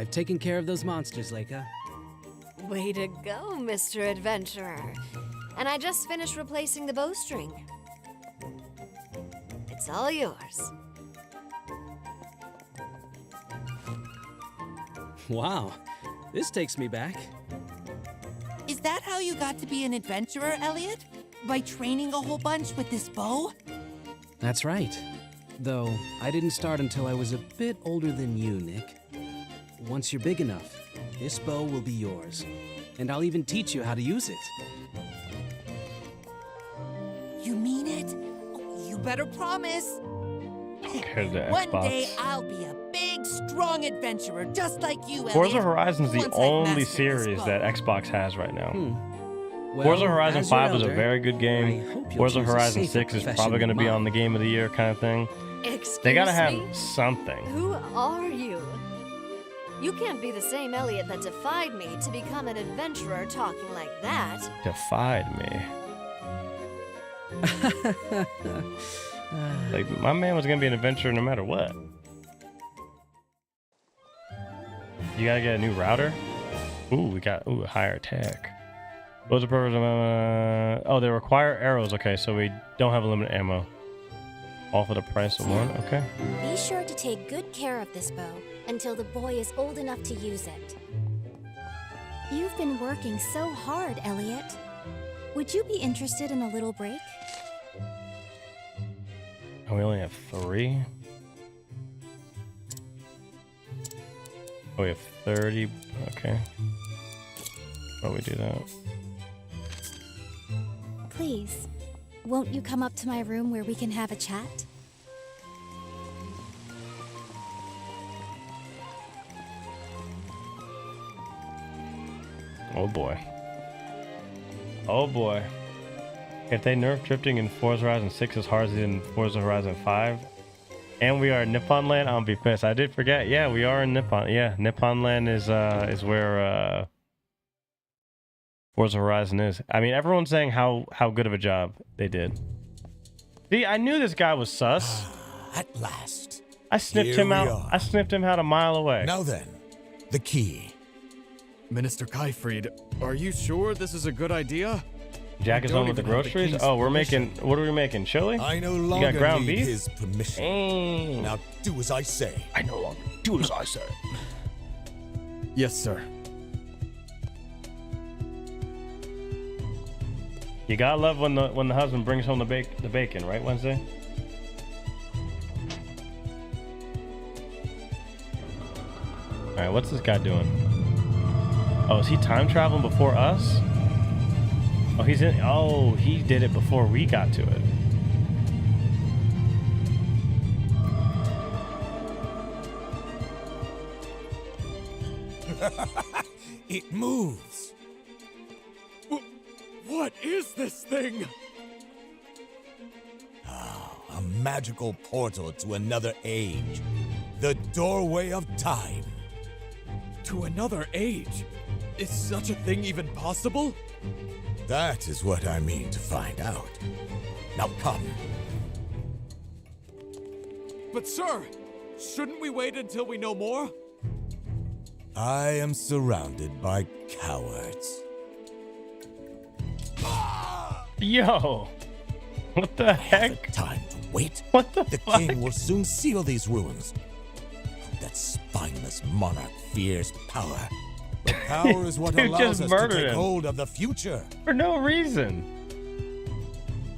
I've taken care of those monsters, Leica. Way to go, Mr. Adventurer. And I just finished replacing the bowstring. It's all yours. Wow, this takes me back. Is that how you got to be an adventurer, Elliot? By training a whole bunch with this bow? That's right. Though, I didn't start until I was a bit older than you, Nick. Once you're big enough, this bow will be yours. And I'll even teach you how to use it. You mean it? You better promise. One day I'll be a big, strong adventurer just like you, Elliot. Forza Horizon's the Once I've only mastered this series bow. that Xbox has right now. Well, Forza Horizon as your 5 was a elder, very good I game. hope you'll Forza choose a Horizon safer 6 is profession probably going to than be on mine. the Game of the Year kind of thing. Excuse They gotta have me? something. Who are you? You can't be the same Elliot that defied me to become an adventurer talking like that. Defied me. Like, my man was going to be an adventurer no matter what. You gotta get a new router? Ooh, we got higher tech. What's the purpose of oh, they require arrows. Okay, so we don't have limited ammo. All for the price of one. Okay. Be sure to take good care of this bow until the boy is old enough to use it. You've been working so hard, Elliot. Would you be interested in a little break? Oh, we only have 3. Oh, we have 30. Okay. Oh, we do that. Please, won't you come up to my room where we can have a chat? Oh boy. Oh boy. If they nerf drifting in Forza Horizon 6 as hard as in Forza Horizon 5, and we are in Nippon Land, I'll be pissed. I did forget. Yeah, we are in Nippon. Yeah, Nippon Land is where Forza Horizon is. I mean, everyone's saying how good of a job they did. See, I knew this guy was sus. At last. I sniffed Here him we out. are. I sniffed him out a mile away. Now then, the key. Minister Kaifried, are you sure this is a good idea? Jack is I don't on with the even have the groceries. king's Oh, we're permission. making. What are we making? Chili? I no You longer got ground need beef? his permission. Mm. Now do as I say. I no longer do as I say. Yes, sir. You gotta love when the husband brings home the bacon, right, Wednesday? All right, what's this guy doing? Oh, is he time traveling before us? Oh, he's in. Oh, he did it before we got to it. It moves. What is this thing? A magical portal to another age. The doorway of time. To another age? Is such a thing even possible? That is what I mean to find out. Now come. But sir, shouldn't we wait until we know more? I am surrounded by cowards. Yo, what the heck? Time to wait. What the fuck? The king will soon seal these ruins. That spineless monarch fears power. But power is what Dude allows just us to murdered take him. hold of the future. For no reason.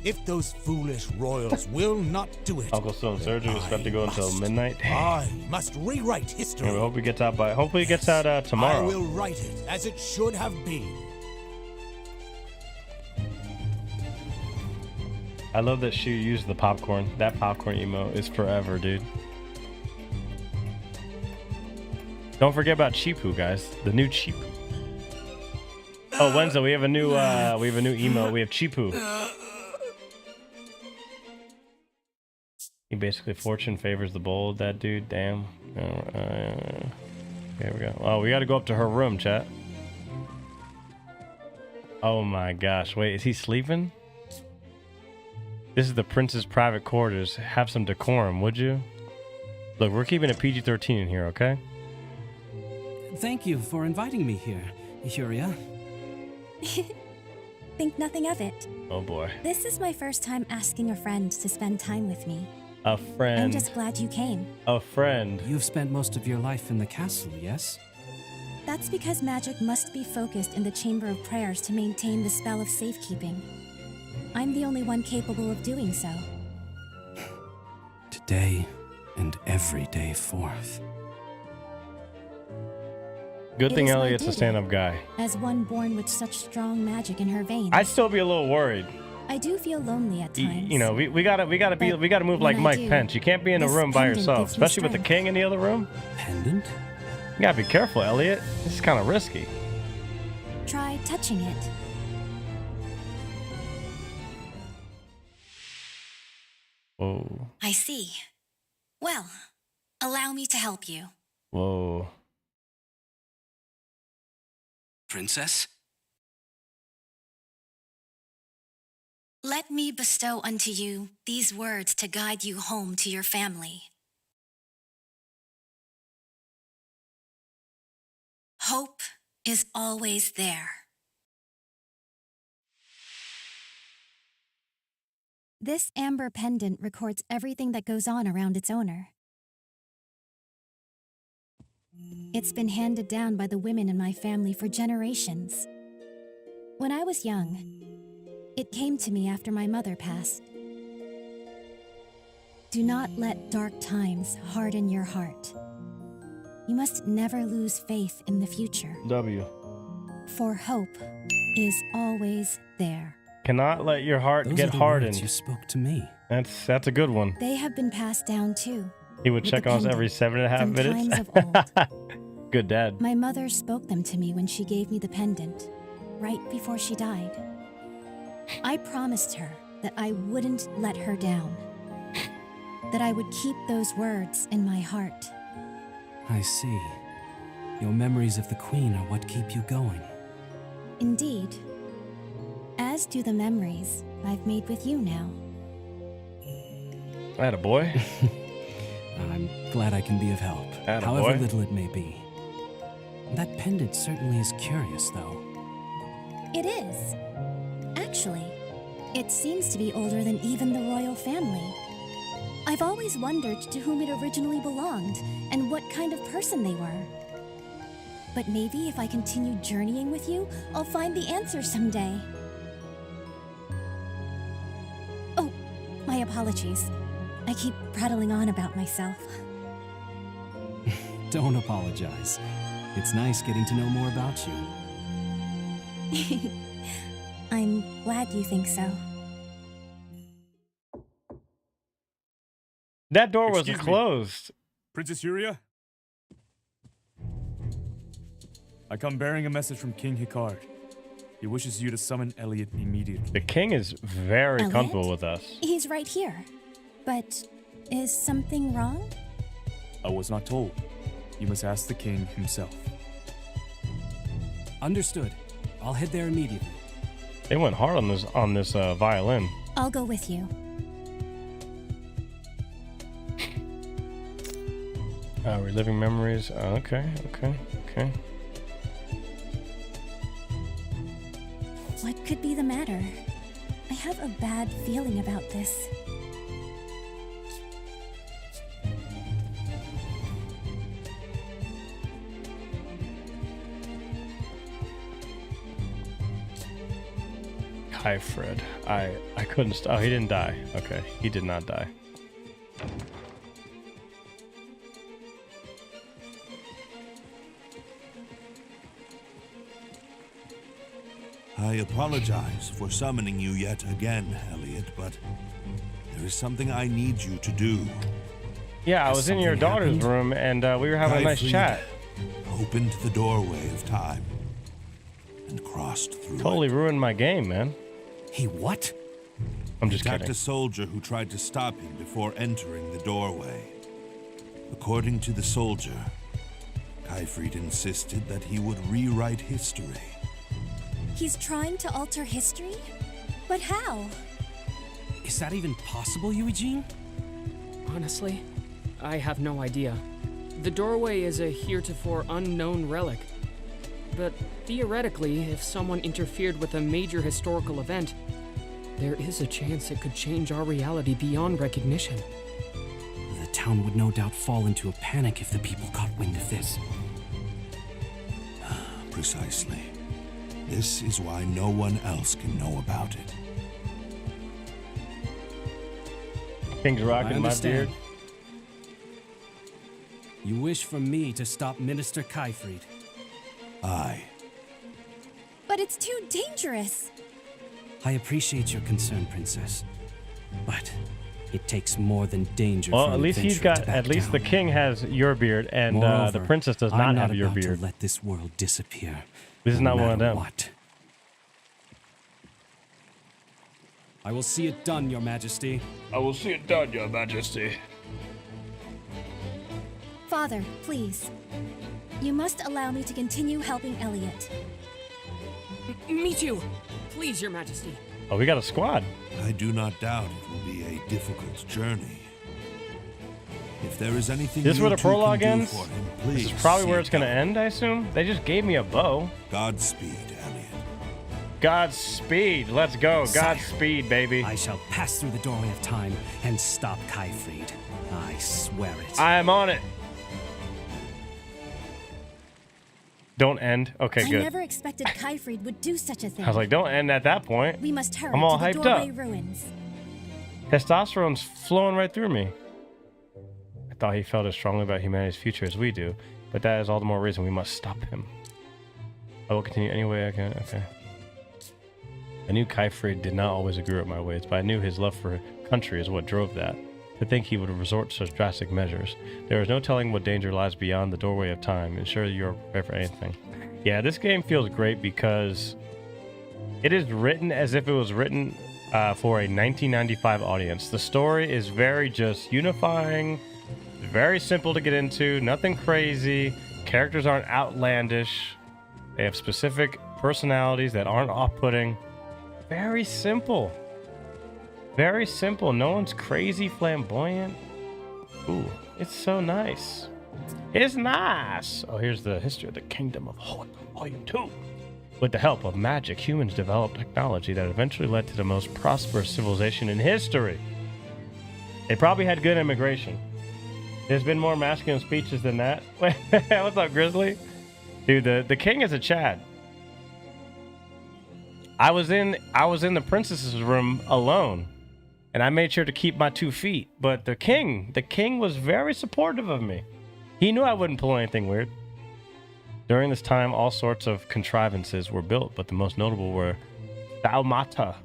If those foolish royals will not do it, Uncle Stone surgery was set to go until midnight. I must rewrite history. Yeah, we hope he gets out by. Hopefully, he gets out tomorrow. I will write it as it should have been. I love that she used the popcorn. That popcorn emote is forever, dude. Don't forget about Chipu, guys. The new Chipu. Oh, Wednesday, we have a new emo. We have Chipu. He basically fortune favors the bold. That dude, damn. Here we go. Oh, we got to go up to her room, chat. Oh my gosh! Wait, is he sleeping? This is the prince's private quarters. Have some decorum, would you? Look, we're keeping it PG-13 in here, okay? Thank you for inviting me here, Yuria. Think nothing of it. Oh boy. This is my first time asking a friend to spend time with me. A friend. I'm just glad you came. A friend. You've spent most of your life in the castle, yes? That's because magic must be focused in the Chamber of Prayers to maintain the spell of safekeeping. I'm the only one capable of doing so. Today and every day forth. Good thing It is my Elliot's a duty, stand-up guy. As one born with such strong magic in her veins. I'd still be a little worried. I do feel lonely at times. You know, we gotta move like when I Mike do, Pence. You can't be in a this room by pendant yourself, gives me especially with the strength. king in the other room. Pendant? You gotta be careful, Elliot. This is kind of risky. Try touching it. Whoa. I see. Well, allow me to help you. Whoa. Princess? Let me bestow unto you these words to guide you home to your family. Hope is always there. This amber pendant records everything that goes on around its owner. It's been handed down by the women in my family for generations. When I was young, it came to me after my mother passed. Do not let dark times harden your heart. You must never lose faith in the future. W. For hope is always there. Cannot let your heart Those get are the hardened. words you spoke to me. That's a good one. They have been passed down too. He would with check the on us every pendant 7.5 from minutes. times of Good dad. My mother spoke them to me when she gave me the pendant, right before she died. I promised her that I wouldn't let her down, that I would keep those words in my heart. I see. Your memories of the Queen are what keep you going. Indeed. As do the memories I've made with you now. Atta boy. I'm glad I can be of help, Atta however boy. little it may be. That pendant certainly is curious, though. It is. Actually, it seems to be older than even the royal family. I've always wondered to whom it originally belonged and what kind of person they were. But maybe if I continue journeying with you, I'll find the answer someday. Oh, my apologies. I keep prattling on about myself. Don't apologize. It's nice getting to know more about you. I'm glad you think so. That door was Excuse me. closed. Princess Yuria? I come bearing a message from King Hikard. He wishes you to summon Elliot immediately. The king is very Elliot? comfortable with us. He's right here. But is something wrong? I was not told. You must ask the king himself. Understood. I'll head there immediately. They went hard on this violin. I'll go with you. Reliving memories. Okay. What could be the matter? I have a bad feeling about this. Hi, Fred. I couldn't. Oh, he didn't die. Okay, he did not die. I apologize for summoning you yet again, Elliot, but there is something I need you to do. Yeah, I was in your daughter's room and we were having a nice Kyle chat. opened the doorway of time and crossed through Totally ruined my game, man. He what? I'm just attacked kidding. a soldier who tried to stop him before entering the doorway. According to the soldier, Kyfried insisted that he would rewrite history. He's trying to alter history? But how? Is that even possible, Eugene? Honestly, I have no idea. The doorway is a heretofore unknown relic. But theoretically, if someone interfered with a major historical event, there is a chance it could change our reality beyond recognition. The town would no doubt fall into a panic if the people caught wind of this. Precisely. This is why no one else can know about it. King's rocking my beard. You wish for me to stop Minister Kaifried? Aye. But it's too dangerous. I appreciate your concern, Princess. But it takes more than danger Well, for an at least he's adventurer got. to back At least the down. king has your beard, and the Moreover, princess does I'm not not have your about beard. to let this world disappear. This is no not one of matter them. What. I will see it done, Your Majesty. I will see it done, Your Majesty. Father, please. You must allow me to continue helping Elliot. Me too. Please, Your Majesty. Oh, we got a squad. I do not doubt it will be a difficult journey. If there is anything This is you where the two can prologue do ends? for him, This please is probably where see it's going to done. end, I assume. They just gave me a bow. Godspeed, Elliot. Godspeed. Let's go. Sire, Godspeed, baby. I shall pass through the doorway of time and stop Kaifried. I swear it. I am on it. Don't end. Okay, I good. never expected Kaifried would do such a thing. I was like, don't end at that point. We must hurry I'm all to the hyped doorway up. ruins. Testosterone's flowing right through me. I thought he felt as strongly about humanity's future as we do, but that is all the more reason we must stop him. I will continue any way I can. Okay. I knew Kaifried did not always agree with my ways, but I knew his love for country is what drove that. To think he would resort to such drastic measures. There is no telling what danger lies beyond the doorway of time. Ensure you are prepared for anything. Yeah, this game feels great because it is written as if it was written for a 1995 audience. The story is very just unifying, very simple to get into, nothing crazy. Characters aren't outlandish. They have specific personalities that aren't off-putting. Very simple. Very simple. No one's crazy flamboyant. Ooh, it's so nice. It's nice. Oh, here's the history of the Kingdom of Hoenn, Volume 2. With the help of magic, humans developed technology that eventually led to the most prosperous civilization in history. They probably had good immigration. There's been more masculine speeches than that. What's up, Grizzly? Dude, the king is a Chad. I was in the princess's room alone, and I made sure to keep my 2 feet. But the king was very supportive of me. He knew I wouldn't pull anything weird. During this time, all sorts of contrivances were built, but the most notable were Daumata.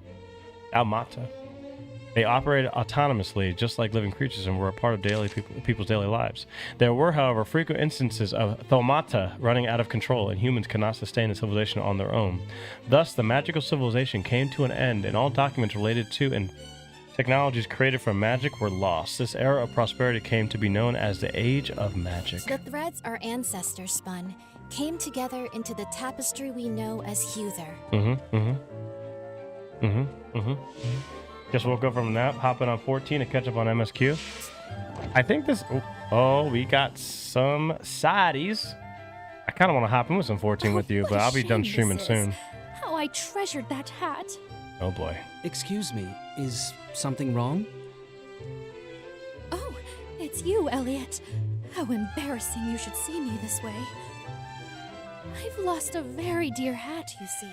They operated autonomously, just like living creatures, and were a part of people's daily lives. There were, however, frequent instances of Thaumatta running out of control, and humans could not sustain the civilization on their own. Thus, the magical civilization came to an end, and all documents related to and technologies created from magic were lost. This era of prosperity came to be known as the Age of Magic. The threads our ancestors spun came together into the tapestry we know as Huther. Just woke up from a nap, hopping on 14 to catch up on MSQ. I think this... Oh, we got some sideys. I kind of want to hop in with some 14 with you, but I'll be done streaming soon. How I treasured that hat. Oh boy. Excuse me, is something wrong? Oh, it's you, Elliot. How embarrassing you should see me this way. I've lost a very dear hat, you see,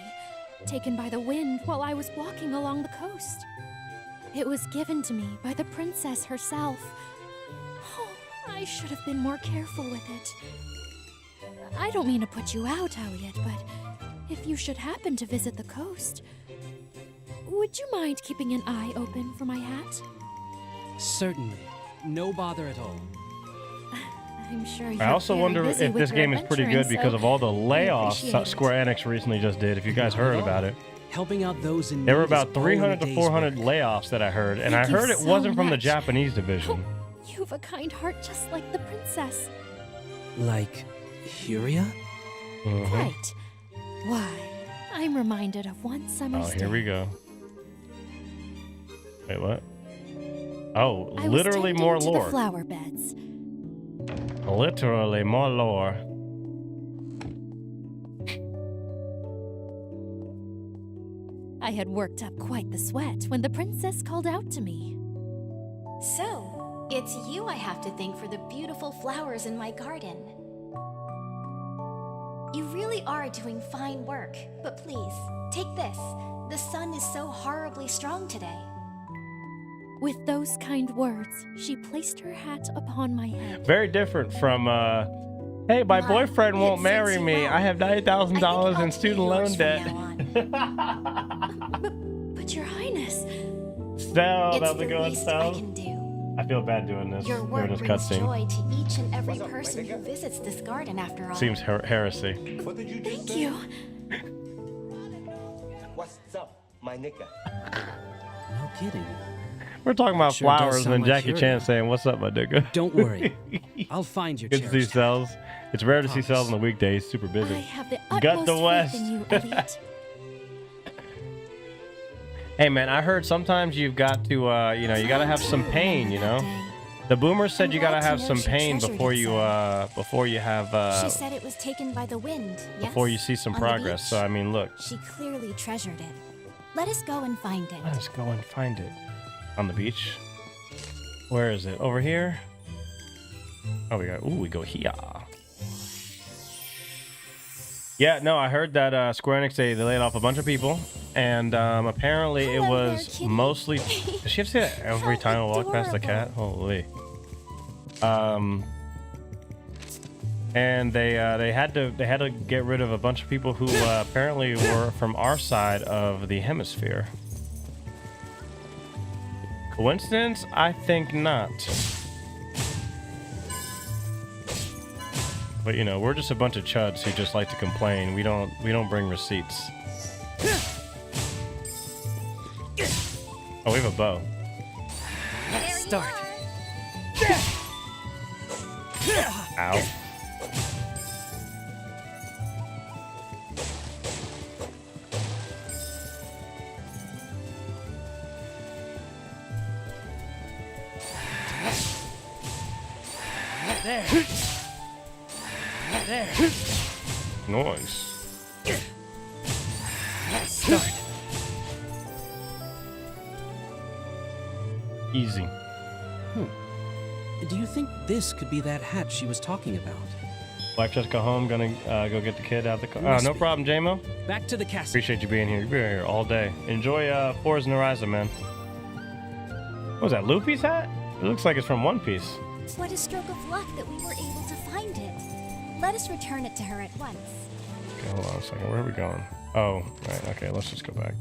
taken by the wind while I was walking along the coast. It was given to me by the princess herself. Oh, I should have been more careful with it. I don't mean to put you out, Elliot, but if you should happen to visit the coast, would you mind keeping an eye open for my hat? Certainly. No bother at all. I'm sure you're I also very wonder busy if with this your game is pretty adventuring, good because so of all the I layoffs appreciate that it. Square Enix recently just did. If you guys heard about it. Helping out those in There were need about is all in a 300 to day's 400 work. layoffs that I heard, and Thank I you heard it so wasn't from the much. Japanese division. You've a kind heart just like the princess. Like Huria? Right. Why, I'm reminded of one Oh, summer's here we day. go. Wait, what? Oh, I was literally tending more to lore. the flower beds. Literally, more lore. I had worked up quite the sweat when the princess called out to me. So, it's you I have to thank for the beautiful flowers in my garden. You really are doing fine work, but please, take this. The sun is so horribly strong today. With those kind words, she placed her hat upon my head. Very different from, hey, my boyfriend won't marry me. I have $90,000 in student loan debt. But Your Highness, Stell, it's how's the it going, least Stell? I can do. I feel bad doing this. Your work Doing this brings cutscene. joy to each and every person who visits this garden after all. Seems heresy. What did you just Thank say? you. What's up, my nigga? No kidding. We're talking about Sure does flowers sound and like Jackie Fury. Chan saying, "What's up, my nigga?" Don't worry. I'll find your Good to see cherished Cells. It's rare to see Promise. Cells on the weekdays. Super busy. I have the Gut utmost the West. faith in you, Elliot. Hey man, I heard sometimes you've got to, you know, you gotta have some pain. You know, the boomers said you gotta have some pain before you have, She said it was taken by the wind, yes? before you see some On the progress. beach. So I mean, look, She clearly treasured it. Let us go and find it. let's go and find it on the beach. Where is it? Over here? Oh, we go here. Yeah, no, I heard that Square Enix, they laid off a bunch of people, and apparently it was mostly. Does she have to say that every time I walk past the cat? Holy. And they had to get rid of a bunch of people who apparently were from our side of the hemisphere. Coincidence? I think not. But you know, we're just a bunch of chuds who just like to complain. We don't bring receipts. Oh, we have a bow. Start. Ow. There. There. Nice. Start. Easy. Do you think this could be that hat she was talking about? Black just got home. Gonna go get the kid out the car. Must No be. problem, JMO. Back to the castle. Appreciate you being here. You've been here all day. Enjoy Forza Horizon, man. What was that, Luffy's hat? It looks like it's from One Piece. What a stroke of luck that we were able to find it. Let us return it to her at once. Okay, hold on a second. Where are we going? Oh, right. Okay, let's just go back.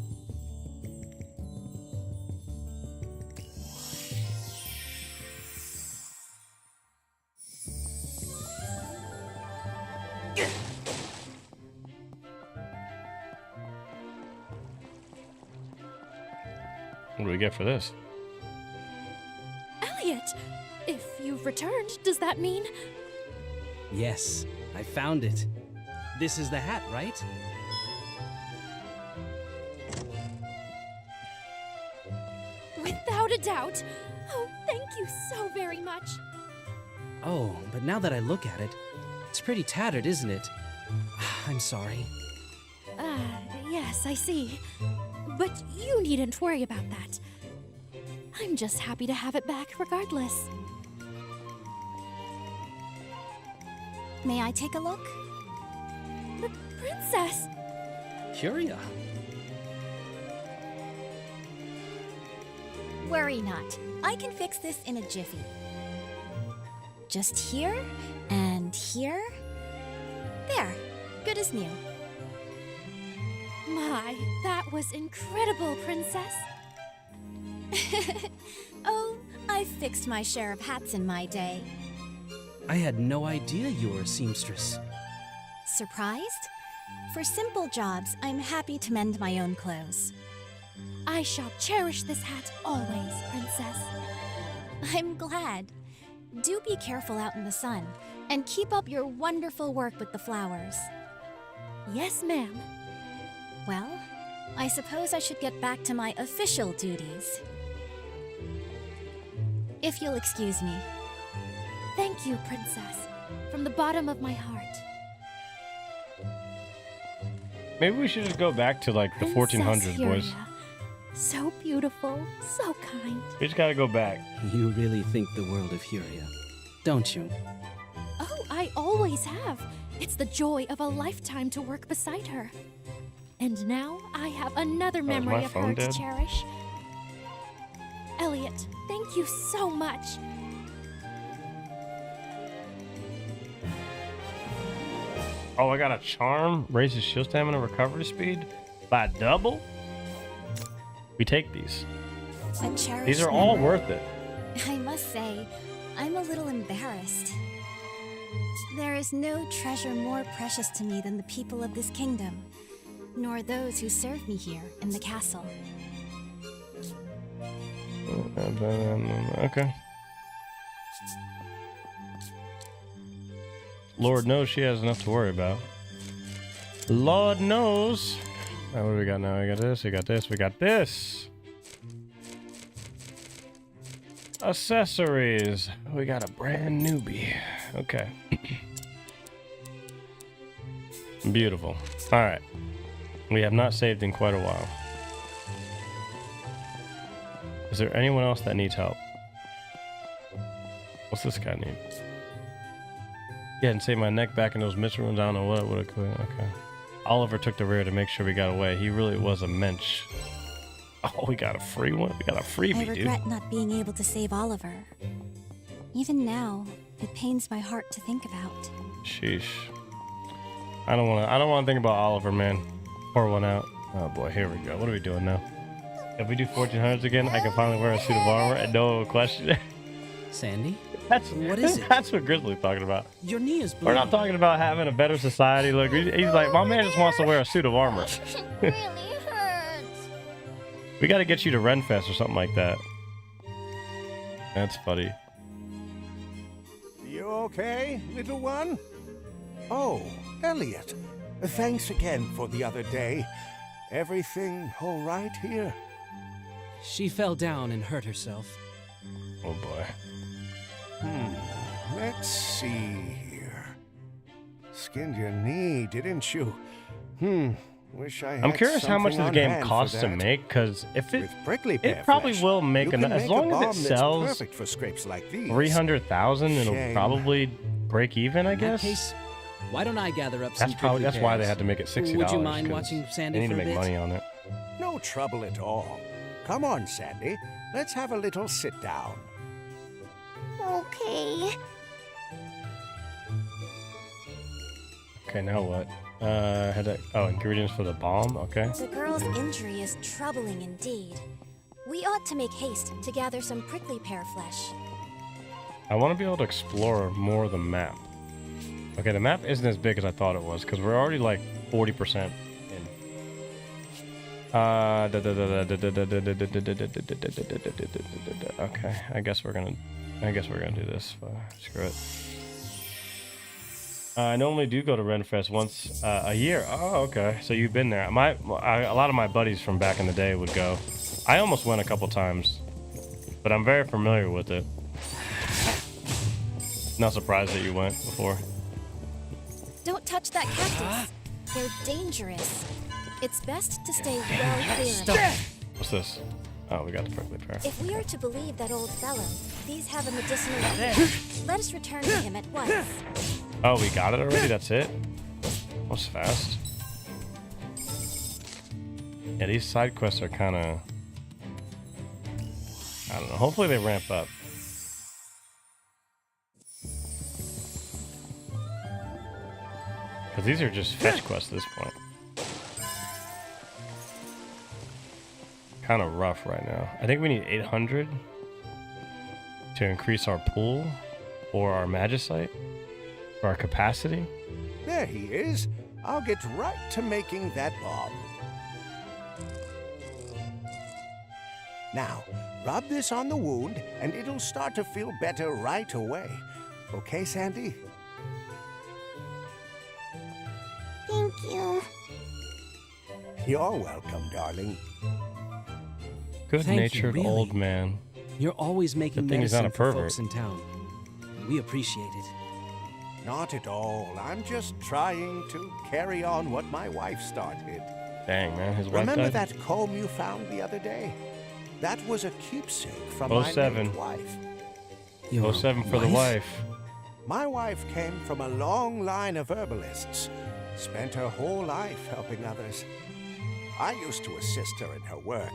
What do we get for this? Elliot, if you've returned, does that mean? Yes, I found it. This is the hat, right? Without a doubt. Oh, thank you so very much. Oh, but now that I look at it, it's pretty tattered, isn't it? I'm sorry. Yes, I see. But you needn't worry about that. I'm just happy to have it back regardless. May I take a look? The princess! Curia. Worry not. I can fix this in a jiffy. Just here and here. There. Good as new. My, that was incredible, princess. Oh, I've fixed my share of hats in my day. I had no idea you were a seamstress. Surprised? For simple jobs, I'm happy to mend my own clothes. I shall cherish this hat always, princess. I'm glad. Do be careful out in the sun, and keep up your wonderful work with the flowers. Yes, ma'am. Well, I suppose I should get back to my official duties. If you'll excuse me. Thank you, princess. from the bottom of my heart. Maybe we should just go back to like the Princess 1400s, boys. Furia. So beautiful, so kind. We just gotta go back. You really think the world of Furia, don't you? Oh, I always have. It's the joy of a lifetime to work beside her. And now I have another is memory my of phone her dead? to cherish. Elliot, thank you so much. Oh, I got a charm. Raises shield stamina recovery speed by double. We take these. A cherished These are all memory. worth it. I must say, I'm a little embarrassed. There is no treasure more precious to me than the people of this kingdom, nor those who serve me here in the castle. Okay. Lord knows she has enough to worry about. Lord knows. All right, what do we got now? We got this, we got this, we got this. Accessories. We got a brand newbie. Okay. Beautiful. All right. We have not saved in quite a while. Is there anyone else that needs help? What's this guy need? Yeah, and save my neck back in those mist rooms. I don't know what it would have could. Okay. Oliver took the rear to make sure we got away. He really was a mensch. Oh, we got a free one. We got a freebie, I dude. regret not being able to save Oliver. Even now, it pains my heart to think about. Sheesh. I don't want to think about Oliver, man. Pour one out. Oh boy, here we go. What are we doing now? If we do 1400s again, I can finally wear a suit of armor and no question. Sandy? What is it? That's what Grizzly's talking about. Your knee is We're not talking about having a better society. Look, he's like, my man just wants to wear a suit of armor. Really hurts. We got to get you to Renfest or something like that. That's funny. You okay, little one? Oh, Elliot. Thanks again for the other day. Everything all right here? She fell down and hurt herself. Oh boy. Let's see here. Skinned your knee, didn't you? Wish I had I'm curious how much something this on game hand for costs to that. make, because if it Prickly pear it probably flesh, will make you enough. can As make a long balm as it that's sells perfect for scrapes like these. 300,000, it'll Shame. probably break even, I In that guess. case, why don't I gather up some That's probably prickly why they pears? had to make it $60. Would you mind 'cause watching Sandy They need for to a make bit? money on it. No trouble at all. Come on, Sandy. Let's have a little sit down. Okay. Okay, now what? Ingredients for the bomb. Okay. The girl's injury is troubling indeed. We ought to make haste to gather some prickly pear flesh. I want to be able to explore more of the map. Okay, the map isn't as big as I thought it was because we're already like 40% in. Okay, I guess we're gonna do this. Screw it. I normally do go to Renfest once a year. Oh, okay. So you've been there. A lot of my buddies from back in the day would go. I almost went a couple times, but I'm very familiar with it. Not surprised that you went before. Don't touch that cactus. They're dangerous. It's best to stay well clear of them. What's this? Oh, we got the prickly pear. If we are to believe that old fellow, these have a medicinal effect. Let us return to him at once. Oh, we got it already? That's it? That was fast. Yeah, these side quests are kind of... I don't know. Hopefully they ramp up. Because these are just fetch quests at this point. Kind of rough right now. I think we need 800 to increase our pool or our magicite or our capacity. There he is. I'll get right to making that bomb. Now, rub this on the wound, and it'll start to feel better right away. Okay, Sandy? Thank you. You're welcome, darling. Good-natured really. old man. You're always making Good thing he's not medicine a for pervert. folks in town. We appreciate it. Not at all. I'm just trying to carry on what my wife started. Dang, man, his wife Remember died? that comb you found the other day? That was a keepsake from 07. my late wife. 07 for the wife. My wife came from a long line of herbalists. Spent her whole life helping others. I used to assist her in her work,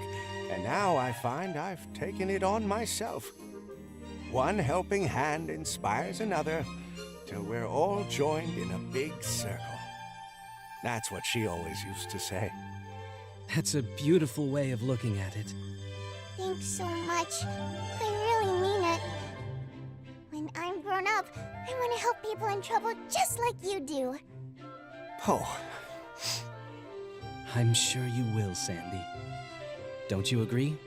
and now I find I've taken it on myself. One helping hand inspires another, till we're all joined in a big circle. That's what she always used to say. That's a beautiful way of looking at it. Thanks so much. I really mean it. When I'm grown up, I want to help people in trouble just like you do. Oh. I'm sure you will, Sandy. Don't you agree?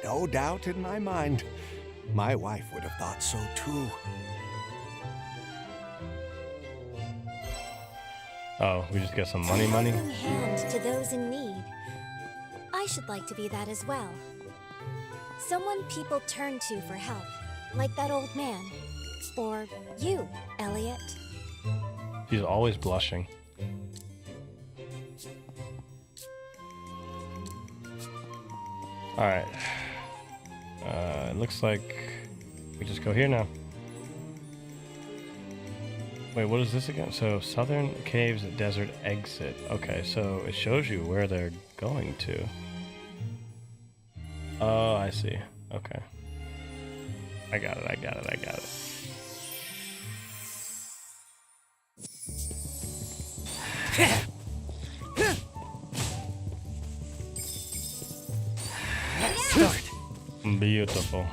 No doubt in my mind. My wife would have thought so too. Oh, we just got some money. A helping hand to those in need. I should like to be that as well. Someone people turn to for help, like that old man. Or you, Elliot. She's always blushing. Alright. It looks like we just go here now. Wait, what is this again? So, Southern Caves Desert Exit. Okay, so it shows you where they're going to. Oh, I see. Okay. I got it. Start. Beautiful.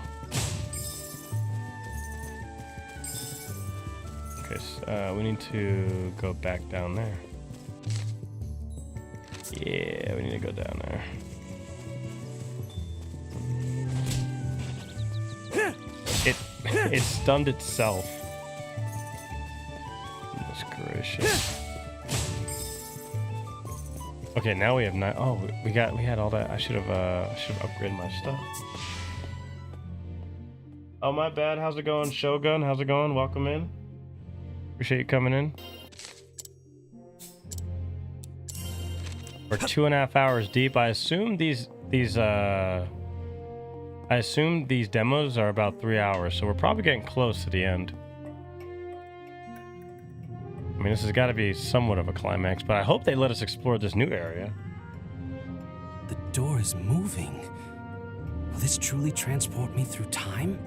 Okay, so, we need to go back down there. Yeah, we need to go down there. It stunned itself. Goodness gracious. Okay, now we have 9. Oh, we had all that. I should have upgraded my stuff. Oh, my bad. How's it going, Shogun? How's it going? Welcome in. Appreciate you coming in. We're 2.5 hours deep. I assume these demos are about 3 hours, so we're probably getting close to the end. I mean, this has got to be somewhat of a climax, but I hope they let us explore this new area. The door is moving. Will this truly transport me through time?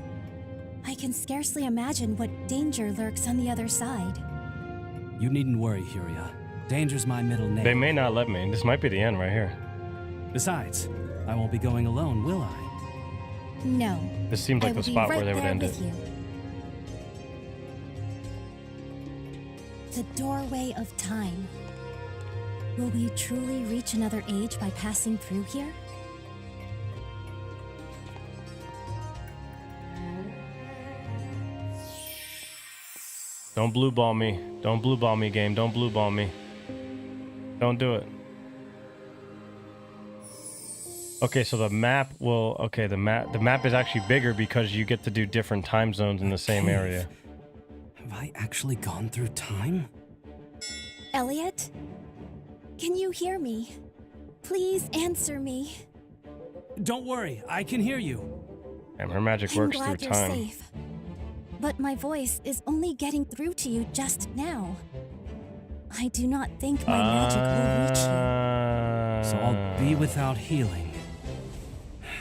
I can scarcely imagine what danger lurks on the other side. You needn't worry, Huria. Danger's my middle name. They may not let me. This might be the end right here. Besides, I won't be going alone, will I? No. This seems like the spot where they would end it. You. The doorway of time. Will we truly reach another age by passing through here? Don't blue ball me. Don't blue ball me, game. Don't blue ball me. Don't do it. Okay, so the map will... Okay, the map is actually bigger because you get to do different time zones in the same area. Have I actually gone through time? Elliot? Can you hear me? Please answer me. Don't worry, I can hear you. Damn, her magic works through time. You're safe. But my voice is only getting through to you just now. I do not think my magic will reach you. So I'll be without healing.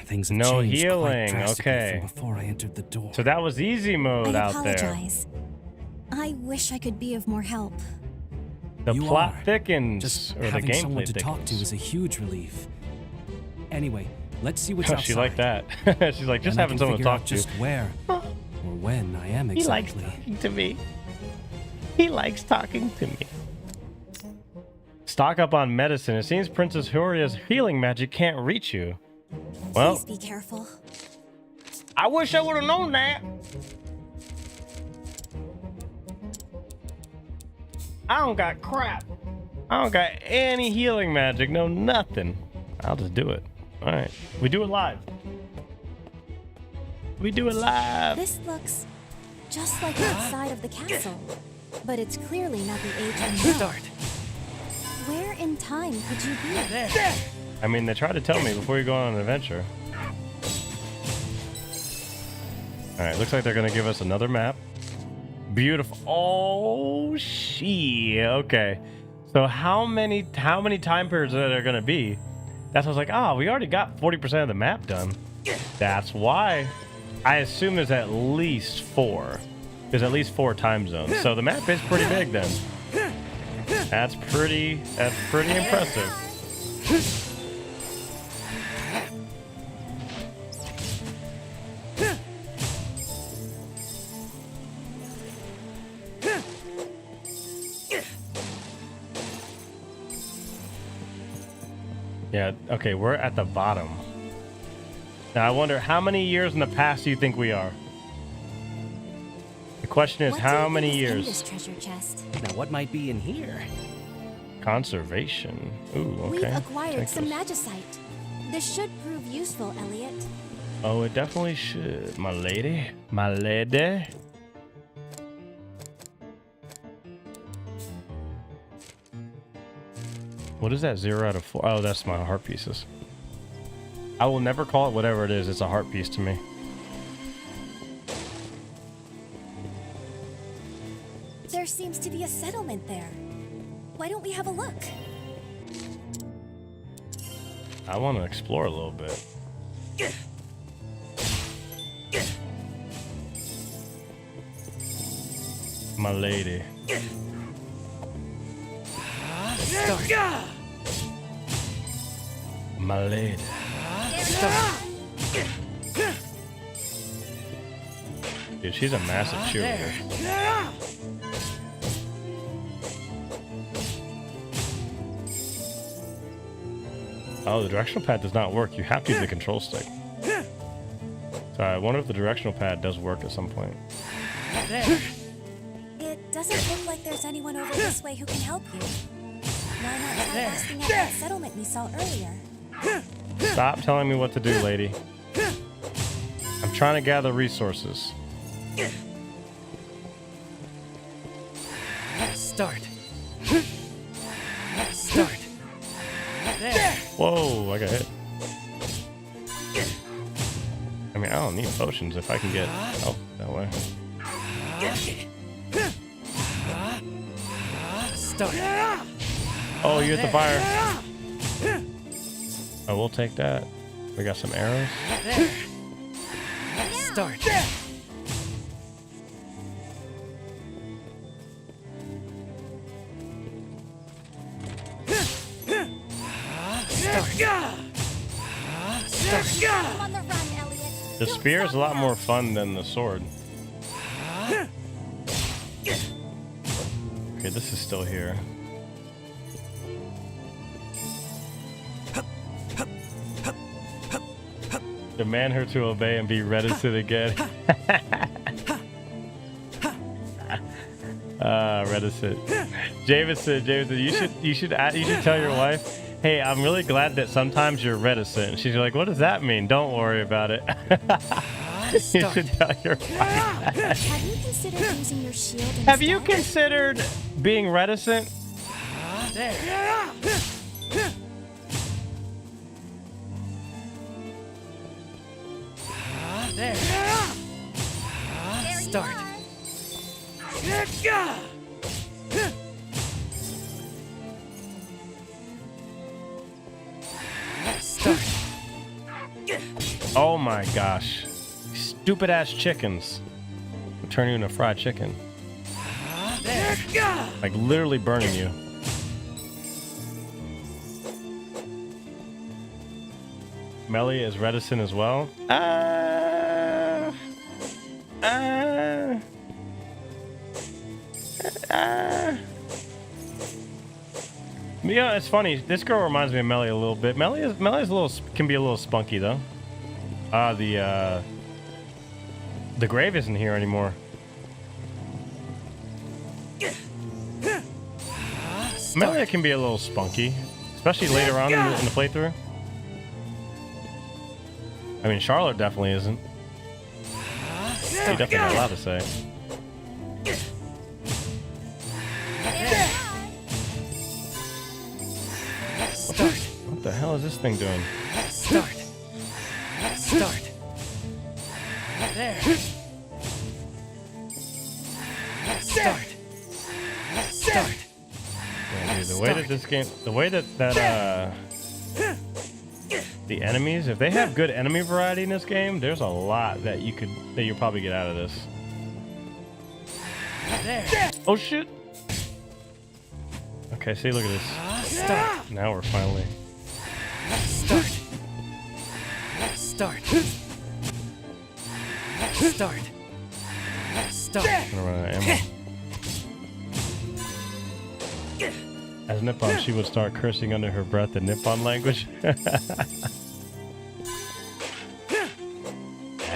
Things have no changed healing. Quite drastically Okay. from before I entered the door. So that was easy mode out there. I apologize. I wish I could be of more help. The You plot are. thickens, Just or the having someone gameplay to talk to thickens. is a huge relief. Anyway, let's see what's Oh, outside. she liked that. She's like, just Then I having can someone to figure out talk to. just where or when I am exactly. He likes talking to me. He likes talking to me. Stock up on medicine. It seems Princess Huria's healing magic can't reach you. Well, Please be careful. I wish I would have known that. I don't got crap. I don't got any healing magic. No, nothing. I'll just do it. All right. We do it live. We do it live. This looks just like outside of the castle. But it's clearly not the age I know. Start. Where in time could you be? I mean, they tried to tell me before you go on an adventure. Alright, looks like they're gonna give us another map. Beautiful. Oh, shit. Okay. So how many time periods are there gonna be? That's what I was like, oh, we already got 40% of the map done. That's why. I assume there's at least 4. There's at least 4 time zones. So the map is pretty big then. That's pretty impressive. Yeah, okay, we're at the bottom. Now I wonder, how many years in the past do you think we are? The question is, how many years? This treasure chest. Now, what might be in here? Conservation. Ooh, okay. We've acquired Take some this. magicite. This should prove useful, Elliot. Oh, it definitely should, my lady. My lady. What is that 0 out of 4? Oh, that's my heart pieces. I will never call it whatever it is. It's a heart piece to me. There seems to be a settlement there. Why don't we have a look? I want to explore a little bit. My lady. Start. My lady. Dude, she's a massive cheerleader. Oh, the directional pad does not work. You have to use the control stick. So I wonder if the directional pad does work at some point. It doesn't look like there's anyone over this way who can help you. Why not try asking at that settlement we saw earlier? Stop telling me what to do, lady. I'm trying to gather resources. Start. Start. Whoa, I got hit. I mean, I don't need potions if I can get... Oh, that way. Start. Oh, you hit the fire. Oh, we'll take that. We got some arrows. Start. I'm on the run, Elliot. The spear is a lot more fun than the sword. Okay, this is still here. Demand her to obey and be reticent again. Reticent. Jameson, you should tell your wife, hey, I'm really glad that sometimes you're reticent. And she's like, what does that mean? Don't worry about it. You should tell your wife. Have you considered using your shield instead? Have you considered being reticent? There. Start. Start. Oh my gosh. Stupid ass chickens. I'll turn you into fried chicken. Like literally burning you. Melly is reticent as well. Yeah, it's funny. This girl reminds me of Melly a little bit. Melly's can be a little spunky though. The grave isn't here anymore. Melly can be a little spunky, especially later on in the playthrough. I mean, Charlotte definitely isn't. She definitely not allowed to say. hell is this thing doing? Start. Start. There. Start. Start. Yeah, dude, the way that this game, the way that the enemies, if they have good enemy variety in this game, there's a lot that you'll probably get out of this. There. Oh shit. Okay, see, look at this. Start. Now we're finally. Start. Start. Start. Start. I'm gonna run out of ammo. As Nippon, she would start cursing under her breath in Nippon language. Yeah,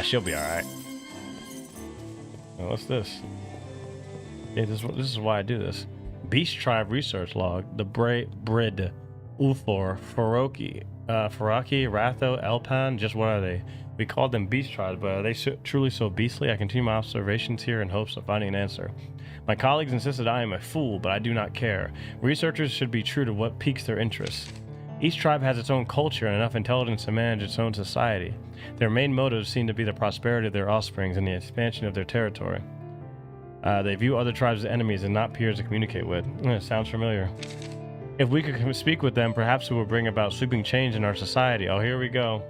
she'll be alright. Oh, what's this? Yeah, this is why I do this. Beast Tribe Research Log. The Brid, Uthor, Faraki, Ratho, Elpan. Just what are they? We called them Beast Tribes, but are they truly so beastly? I continue my observations here in hopes of finding an answer. My colleagues insisted I am a fool, but I do not care. Researchers should be true to what piques their interest. Each tribe has its own culture and enough intelligence to manage its own society. Their main motives seem to be the prosperity of their offsprings and the expansion of their territory. They view other tribes as enemies and not peers to communicate with. Sounds familiar. If we could speak with them, perhaps it would bring about sweeping change in our society. Oh, here we go.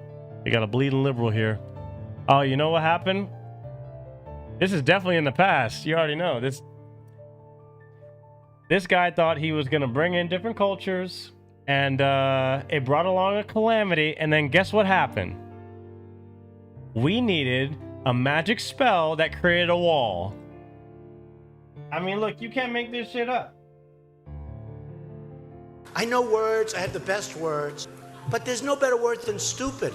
You got a bleeding liberal here. Oh, you know what happened? This is definitely in the past. You already know. This guy thought he was going to bring in different cultures, and it brought along a calamity, and then guess what happened? We needed a magic spell that created a wall. I mean, look, you can't make this shit up. I know words, I have the best words, but there's no better word than stupid.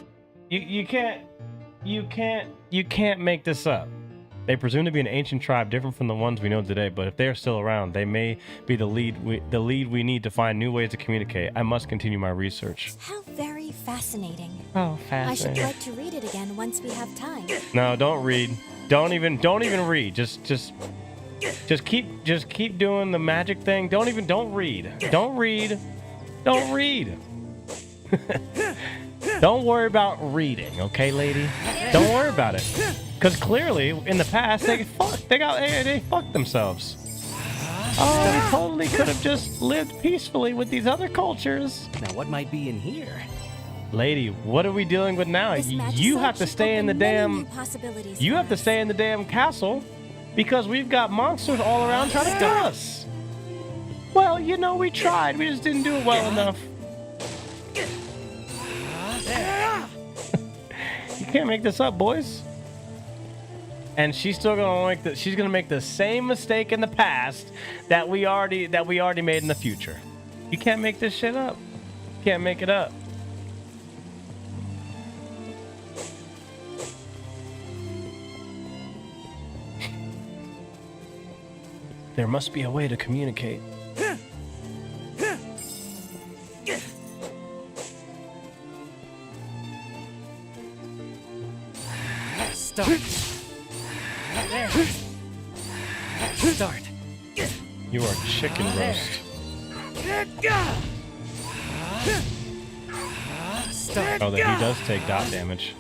You can't make this up. They presume to be an ancient tribe different from the ones we know today, but if they are still around, they may be the lead we need to find new ways to communicate. I must continue my research. How very fascinating. Oh, I should fascinating. like to read it again once we have time. No, don't read. Don't even read. Just keep doing the magic thing. Don't read. Don't read. Don't worry about reading, okay, lady? Don't worry about it. Because clearly, in the past, they fucked themselves. Oh, they totally could have just lived peacefully with these other cultures. Now, what might be in here? Lady, what are we dealing with now? You have to stay in the damn. You have to stay in the damn castle because we've got monsters all around trying to kill us. Well, you know, we tried. We just didn't do it well enough. You can't make this up, boys. And she's still gonna she's gonna make the same mistake in the past that we already made in the future. You can't make this shit up. You can't make it up. There must be a way to communicate. Start. There. Start. You are chicken roast. Start. Oh, that he does take dot damage.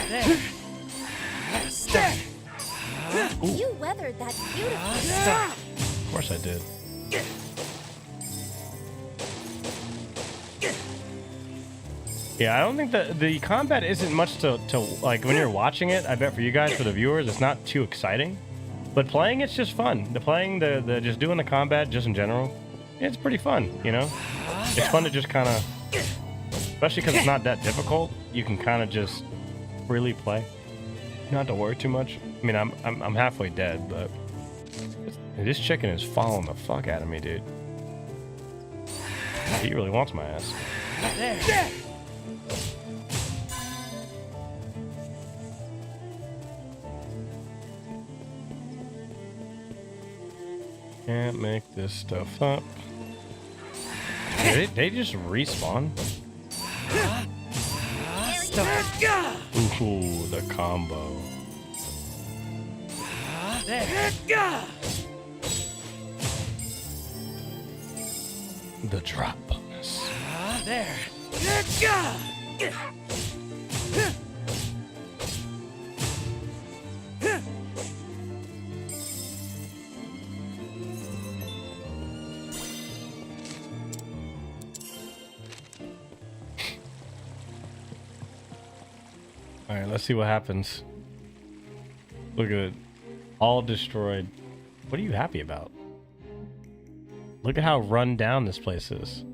There. Start. You weathered that beautifully. Start. Of course I did. Yeah, I don't think that the combat isn't much to like when you're watching it. I bet for you guys, for the viewers, it's not too exciting. But playing, it's just fun. The just doing the combat, just in general, it's pretty fun. You know, it's fun to just kind of, especially because it's not that difficult. You can kind of just freely play. You don't have to worry too much. I mean, I'm halfway dead, but this chicken is following the fuck out of me, dude. He really wants my ass. There. Can't make this stuff up. They just respawn. Start. Ooh, the combo. There. The drop bonus. There. All right, let's see what happens. Look at it. All destroyed. What are you happy about? Look at how run down this place is.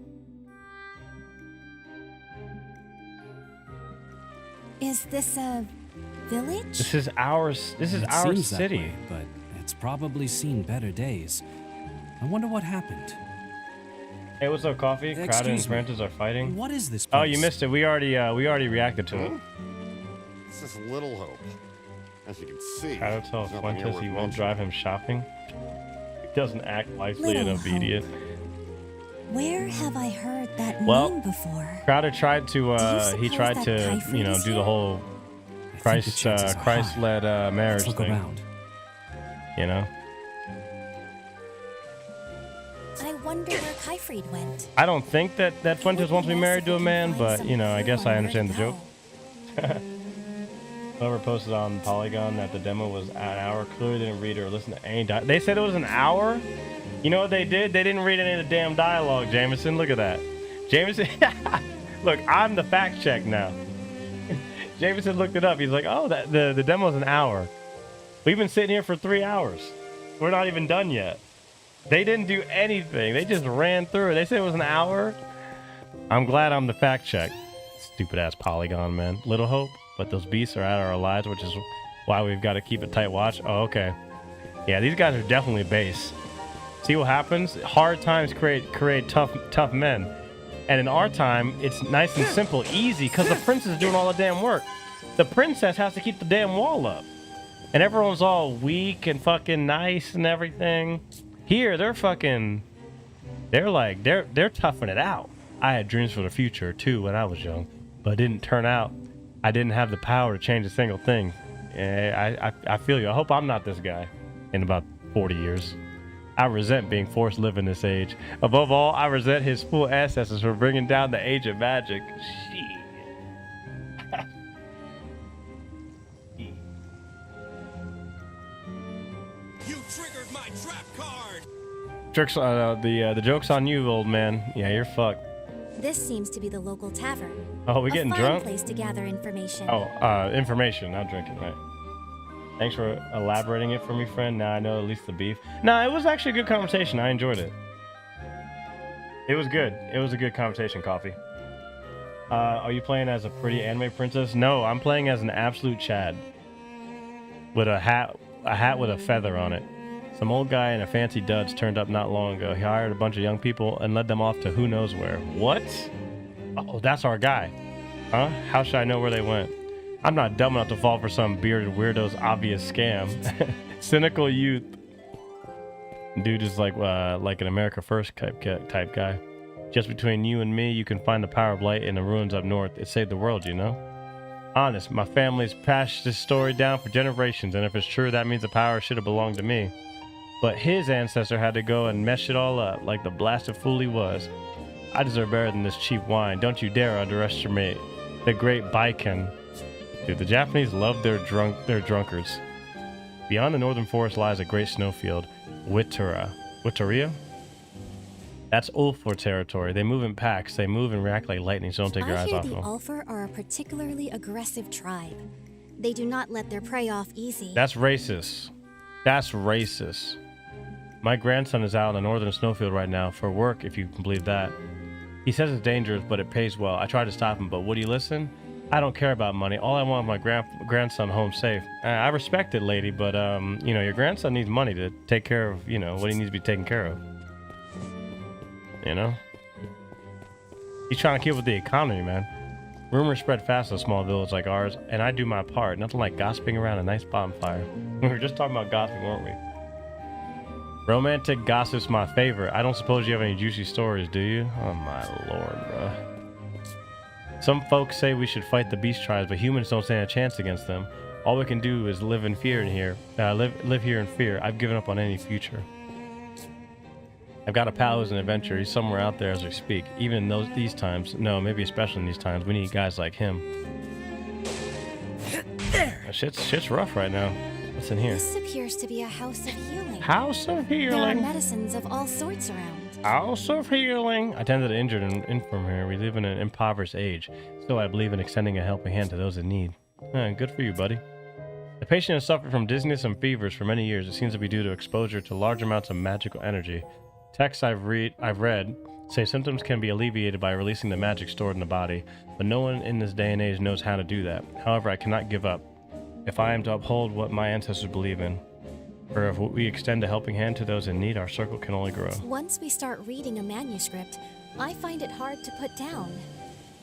Is this a village? This is ours. This is It our seems that city. way, but it's probably seen better days. I wonder what happened. Hey, what's up, Coffee? Crowded and Excuse me. Francis are fighting. What is this Oh, place? you missed it. We already reacted to it. This is Little Hope. As you can see, Shadow tells there's nothing here Fuentes worth he won't mentioning. drive him shopping. He doesn't act wisely and Little obedient. Where have I heard that Well, name before? Crowder tried to he suppose tried that to Typhon is do the here? whole chances are Christ-led marriage Let's look thing. around. You know, I wonder where Kyfried went. I don't think that Fuentes wants to be married to a man, but you know, I guess I understand the joke. Whoever posted on Polygon that the demo was an hour clearly didn't read or listen to any They said it was an hour? You know what they did? They didn't read any of the damn dialogue, Jameson. Look at that. Jameson, look, I'm the fact check now. Jameson looked it up. He's like, oh, the demo's an hour. We've been sitting here for 3 hours. We're not even done yet. They didn't do anything. They just ran through it. They said it was an hour. I'm glad I'm the fact check. Stupid ass Polygon, man. Little hope, but those beasts are out of our lives, which is why we've got to keep a tight watch. Oh, okay. Yeah, these guys are definitely base. See what happens? Hard times create tough men. And in our time, it's nice and simple, easy, because the princess is doing all the damn work. The princess has to keep the damn wall up. And everyone's all weak and fucking nice and everything. Here, they're toughing it out. I had dreams for the future, too, when I was young. But it didn't turn out. I didn't have the power to change a single thing. I feel you. I hope I'm not this guy in about 40 years. I resent being forced to live in this age. Above all, I resent his full ancestors for bringing down the age of magic. Shit. You triggered my trap card. Tricks, the joke's on you, old man. Yeah, you're fucked. This seems to be the local tavern. Oh, we getting a fine drunk? place to gather information. Oh, information, not drinking, right? Thanks for elaborating it for me, friend. Now I know at least the beef. No, it was actually a good conversation. I enjoyed it. It was good. It was a good conversation, Coffee. Are you playing as a pretty anime princess? No, I'm playing as an absolute Chad. With a hat with a feather on it. Some old guy in a fancy duds turned up not long ago. He hired a bunch of young people and led them off to who knows where. What? Oh, that's our guy. Huh? How should I know where they went? I'm not dumb enough to fall for some bearded weirdo's obvious scam. Cynical youth. Dude is like an America First type guy. Just between you and me, you can find the power of light in the ruins up north. It saved the world, you know? Honest, my family's passed this story down for generations, and if it's true, that means the power should have belonged to me. But his ancestor had to go and mess it all up, like the blasted fool he was. I deserve better than this cheap wine. Don't you dare underestimate the great Baiken. Dude, the Japanese love their drunkards. Beyond the northern forest lies a great snowfield, Witteria? That's Ulfor territory. They move in packs. They move and react like lightning, so don't take your I eyes hear off the them. Ulfor are a particularly aggressive tribe. They do not let their prey off easy. That's racist. That's racist. My grandson is out in the northern snowfield right now for work, if you can believe that. He says it's dangerous, but it pays well. I tried to stop him, but would he listen? I don't care about money. All I want is my grandson home safe. I respect it, lady, but your grandson needs money to take care of, what he needs to be taken care of. He's trying to keep up with the economy, man. Rumors spread fast in a small village like ours, and I do my part. Nothing like gossiping around a nice bonfire. We were just talking about gossiping, weren't we? Romantic gossip's my favorite. I don't suppose you have any juicy stories, do you? Oh my lord, bro. Some folks say we should fight the beast tribes, but humans don't stand a chance against them. All we can do is live in fear in here. Live here in fear. I've given up on any future. I've got a pal who's an adventurer. He's somewhere out there as we speak. Even in these times, no, maybe especially in these times, we need guys like him. Shit's rough right now. What's in here? This appears to be a house of healing. House of There are healing. medicines of all sorts around. House of healing. I tended to injured and infirm here. We live in an impoverished age. Still, I believe in extending a helping hand to those in need. Good for you, buddy. The patient has suffered from dizziness and fevers for many years. It seems to be due to exposure to large amounts of magical energy. Texts I've read say symptoms can be alleviated by releasing the magic stored in the body, but no one in this day and age knows how to do that. However, I cannot give up. If I am to uphold what my ancestors believe in, or if we extend a helping hand to those in need, our circle can only grow. Once we start reading a manuscript, I find it hard to put down.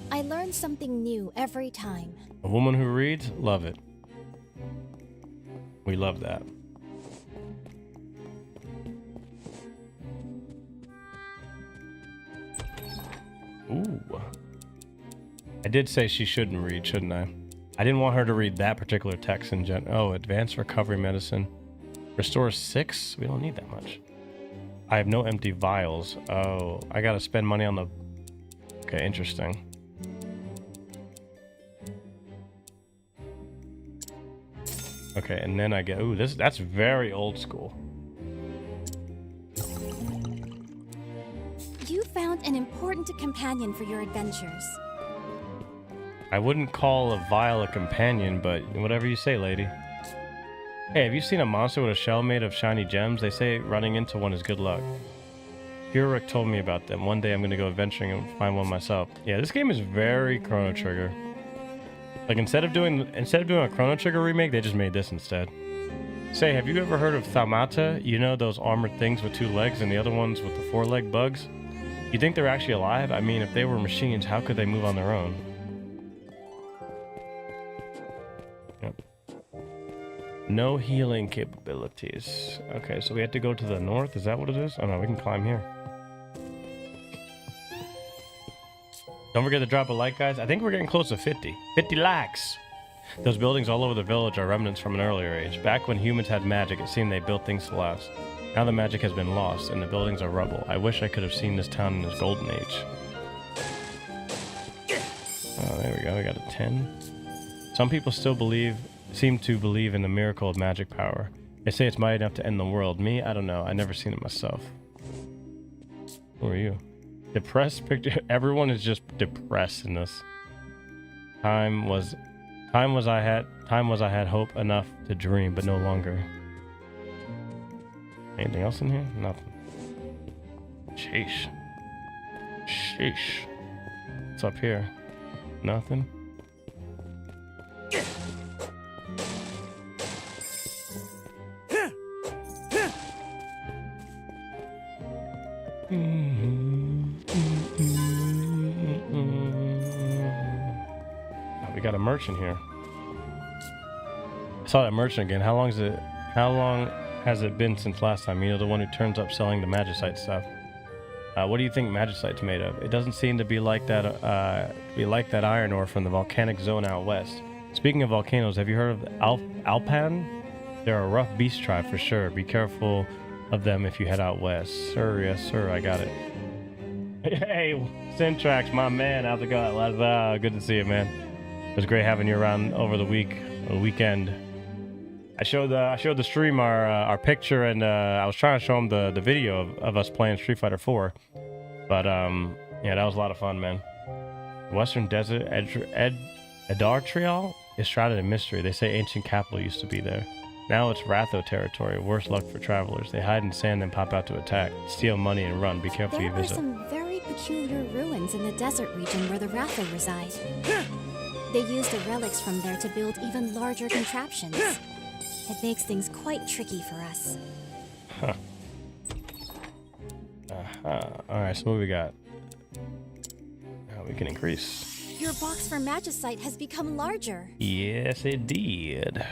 I learn something new every time. A woman who reads, love it. We love that. Ooh. I did say she shouldn't read, shouldn't I? I didn't want her to read that particular text in gen. Oh, advanced recovery medicine. Restores 6? We don't need that much. I have no empty vials. Oh, I gotta spend money on the... Okay, interesting. Okay, and then I get... Ooh, that's very old school. You found an important companion for your adventures. I wouldn't call a vial a companion, but whatever you say, lady. Hey, have you seen a monster with a shell made of shiny gems? They say running into one is good luck. Rick told me about them. One day I'm gonna go adventuring and find one myself. Yeah, this game is very Chrono Trigger. Like instead of doing a Chrono Trigger remake, they just made this instead. Say, have you ever heard of Thaumata? You know those armored things with 2 legs and the other ones with the 4-leg bugs? You think they're actually alive? I mean, if they were machines, how could they move on their own? Yep. No healing capabilities. Okay, so we have to go to the north. Is that what it is? Oh no, we can climb here. Don't forget to drop a like, guys. I think we're getting close to 50. 50 likes! Those buildings all over the village are remnants from an earlier age. Back when humans had magic, it seemed they built things to last. Now the magic has been lost, and the buildings are rubble. I wish I could have seen this town in its golden age. Oh, there we go. We got a 10. Some people still seem to believe in the miracle of magic power. They say it's mighty enough to end the world. Me, I don't know. I never seen it myself. Who are you? Depressed picture. Everyone is just depressed in this. Time was I had hope enough to dream, but no longer. Anything else in here? Nothing. Sheesh. Sheesh. What's up here? Nothing. We got a merchant here. I saw that merchant again. How long has it been since last time? You know, the one who turns up selling the magicite stuff. What do you think magicite's made of? It doesn't seem to be like that. Iron ore from the volcanic zone out west. Speaking of volcanoes, have you heard of Alpan? They're a rough beast tribe for sure. Be careful of them if you head out west. Sir, yes, sir, I got it. Hey, Syntrax, my man, how's it going? Good to see you, man. It was great having you around over the weekend. I showed the stream our picture, and I was trying to show him the video of us playing Street Fighter 4. But yeah, that was a lot of fun, man. Western Desert Edartrial is shrouded in mystery. They say ancient capital used to be there. Now it's Ratho territory. Worse luck for travelers. They hide in sand and pop out to attack, steal money, and run. Be careful you visit. There are some very peculiar ruins in the desert region where the Ratho reside. They use the relics from there to build even larger contraptions. It makes things quite tricky for us. Huh. Alright, so what we got? We can increase. Your box for magicite has become larger. Yes, it did.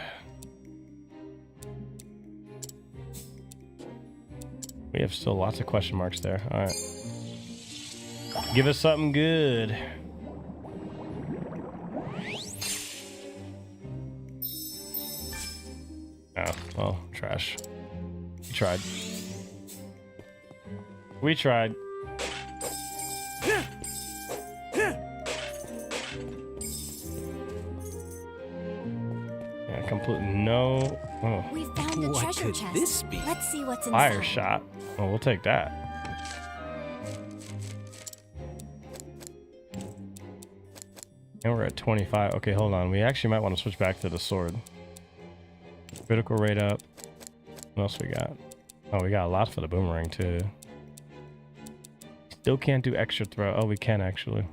We have still lots of question marks there. Alright. Give us something good. Oh, well, trash. You tried. We tried. Yeah, completely no. Oh. We found a What treasure could chest. this be? Let's see what's inside. Fire shot. Oh, we'll take that. And we're at 25. Okay, hold on. We actually might want to switch back to the sword. Critical rate up. What else we got? Oh, we got a lot for the boomerang too. Still can't do extra throw. Oh, we can actually.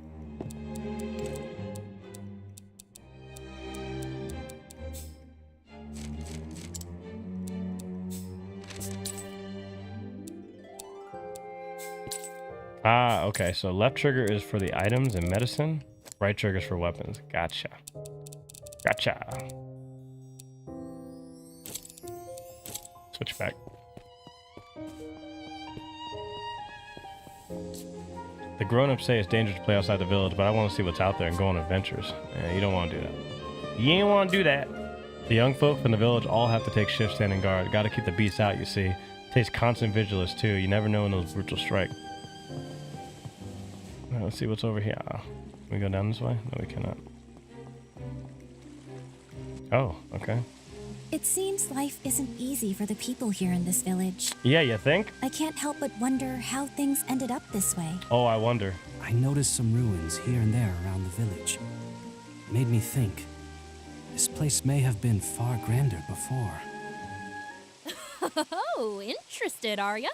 Ah, okay. So left trigger is for the items and medicine. Right trigger is for weapons. Gotcha. Gotcha. Switch back. The grown-ups say it's dangerous to play outside the village, but I want to see what's out there and go on adventures. Yeah, you don't want to do that. You ain't want to do that. The young folk from the village all have to take shifts standing guard. Got to keep the beasts out, you see. Takes constant vigilance too. You never know when those brutes will strike. Let's see what's over here. Can we go down this way? No, we cannot. Oh, okay. It seems life isn't easy for the people here in this village. Yeah, you think? I can't help but wonder how things ended up this way. Oh, I wonder. I noticed some ruins here and there around the village. Made me think. This place may have been far grander before. Oh, interested, are ya?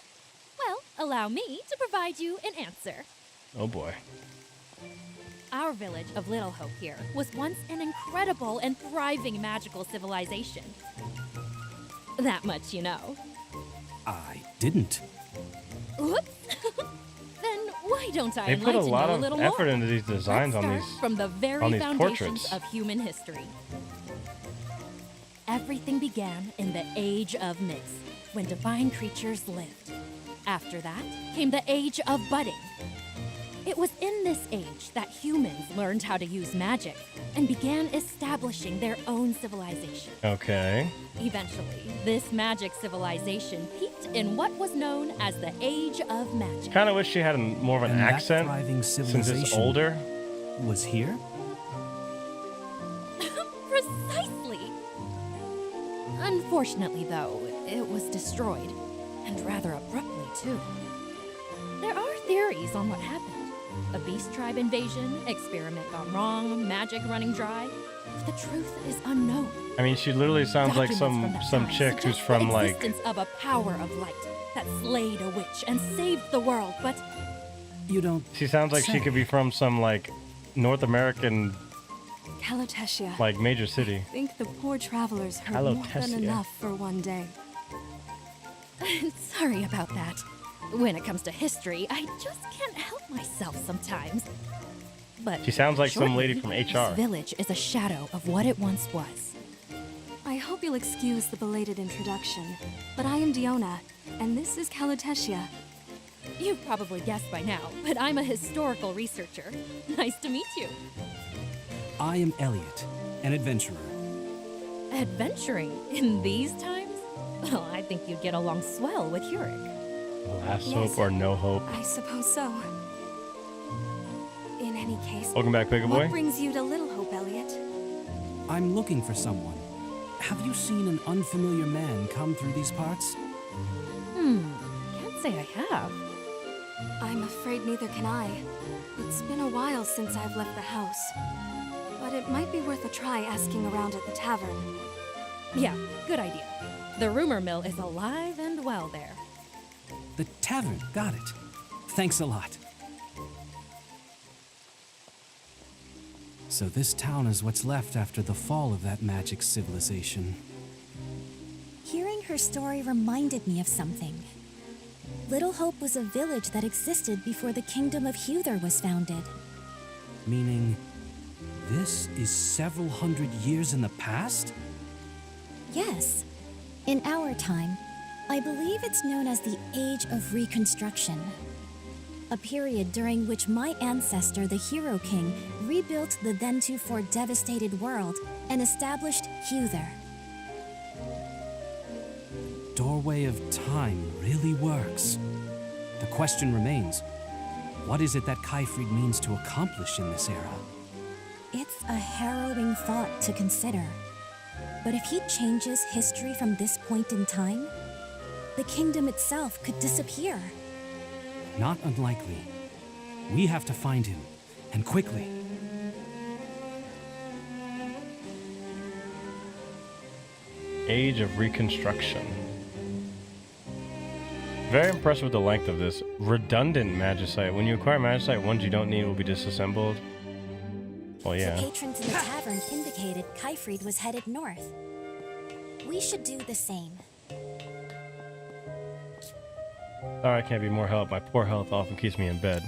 Well, allow me to provide you an answer. Oh boy. Our village of Little Hope here was once an incredible and thriving magical civilization. That much you know. I didn't. Whoops. Then why don't I They put a enlighten lot you a of little effort more? into these designs Let's on start these from the very on these foundations portraits. of human history. Everything began in the Age of Myths, when divine creatures lived. After that came the Age of Budding. It was in this age that humans learned how to use magic and began establishing their own civilization. Okay. Eventually, this magic civilization peaked in what was known as the Age of Magic. Kind of wish she had more of an And that accent thriving since it's civilization older. Was here? Precisely! Unfortunately, though, it was destroyed, and rather abruptly, too. There are theories on what happened. A beast tribe invasion, experiment gone wrong, magic running dry. The truth is unknown. I mean, she literally sounds like Documents some from that chick time who's suggest from the like. existence of a power of light that slayed a witch and saved the world, but You don't. She sounds like she could be from some like North American Calotesia. like major I city. think the poor travelers heard more than Calotesia. enough for one day. sorry about that. When it comes to history, I just can't help myself sometimes. But She sounds like some lady shortly, from HR. This village is a shadow of what it once was. I hope you'll excuse the belated introduction, but I am Diona, and this is Calotesia. You've probably guessed by now, but I'm a historical researcher. Nice to meet you. I am Elliot, an adventurer. Adventuring in these times? Well, I think you'd get along swell with Hurek. Last Yes. hope or no hope. I suppose so. In any case, Welcome back, Pigga what Boy. brings you to Little Hope, Elliot? I'm looking for someone. Have you seen an unfamiliar man come through these parts? Can't say I have. I'm afraid neither can I. It's been a while since I've left the house. But it might be worth a try asking around at the tavern. Yeah, good idea. The rumor mill is alive and well there. The tavern, got it. Thanks a lot. So this town is what's left after the fall of that magic civilization. Hearing her story reminded me of something. Little Hope was a village that existed before the kingdom of Huther was founded. Meaning, this is several hundred years in the past? Yes. In our time, I believe it's known as the Age of Reconstruction. A period during which my ancestor, the Hero King, rebuilt the then-to-fore devastated world and established Huther. Doorway of Time really works. The question remains, what is it that Kaifrid means to accomplish in this era? It's a harrowing thought to consider. But if he changes history from this point in time, the kingdom itself could disappear. Not unlikely. We have to find him, and quickly. Age of Reconstruction. Very impressed with the length of this. Redundant magicite. When you acquire magicite, ones you don't need will be disassembled. Well, yeah. The patrons in the tavern indicated Kaifrid was headed north. We should do the same. Sorry, I can't be more help. My poor health often keeps me in bed.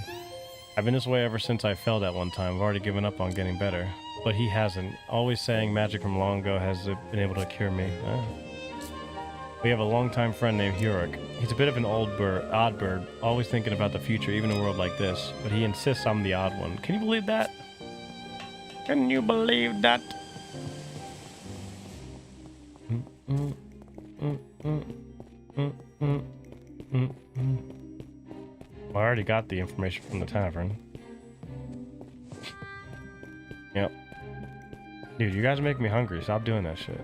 I've been this way ever since I fell that one time. I've already given up on getting better. But he hasn't. Always saying magic from long ago has been able to cure me. We have a longtime friend named Hurok. He's a bit of an odd bird, always thinking about the future, even in a world like this. But he insists I'm the odd one. Can you believe that? Can you believe that? Well, I already got the information from the tavern. Yep. Dude, you guys make me hungry. Stop doing that shit.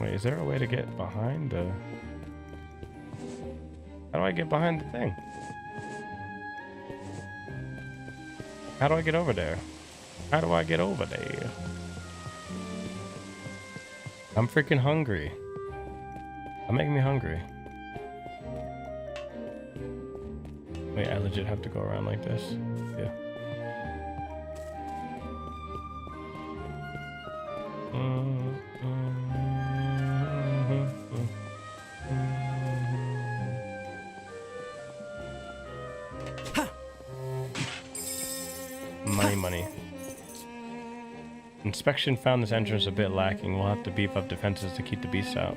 Wait, is there a way to get behind the... How do I get behind the thing? How do I get over there? How do I get over there? I'm freaking hungry. I'm making me hungry. Wait, I legit have to go around like this? Yeah. Money. Inspection found this entrance a bit lacking. We'll have to beef up defenses to keep the beasts out.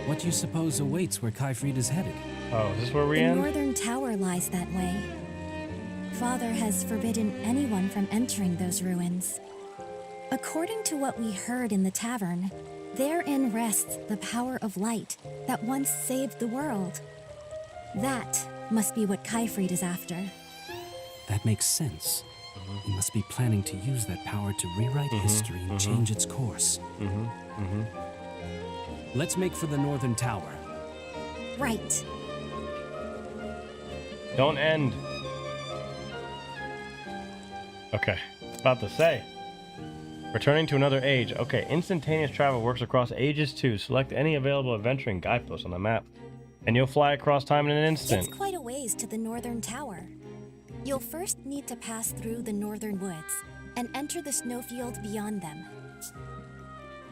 What do you suppose awaits where Kaifrid is headed? Oh, is this where we The end? northern tower lies that way. Father has forbidden anyone from entering those ruins. According to what we heard in the tavern, therein rests the power of light that once saved the world. That must be what Kaifrid is after. That makes sense. He must be planning to use that power to rewrite history and change its course. Let's make for the northern tower. Right. Don't end. Okay, about to say. Returning to another age. Okay, instantaneous travel works across ages too. Select any available adventuring guidepost on the map, and you'll fly across time in an instant. It's quite a ways to the northern tower. You'll first need to pass through the northern woods and enter the snowfield beyond them.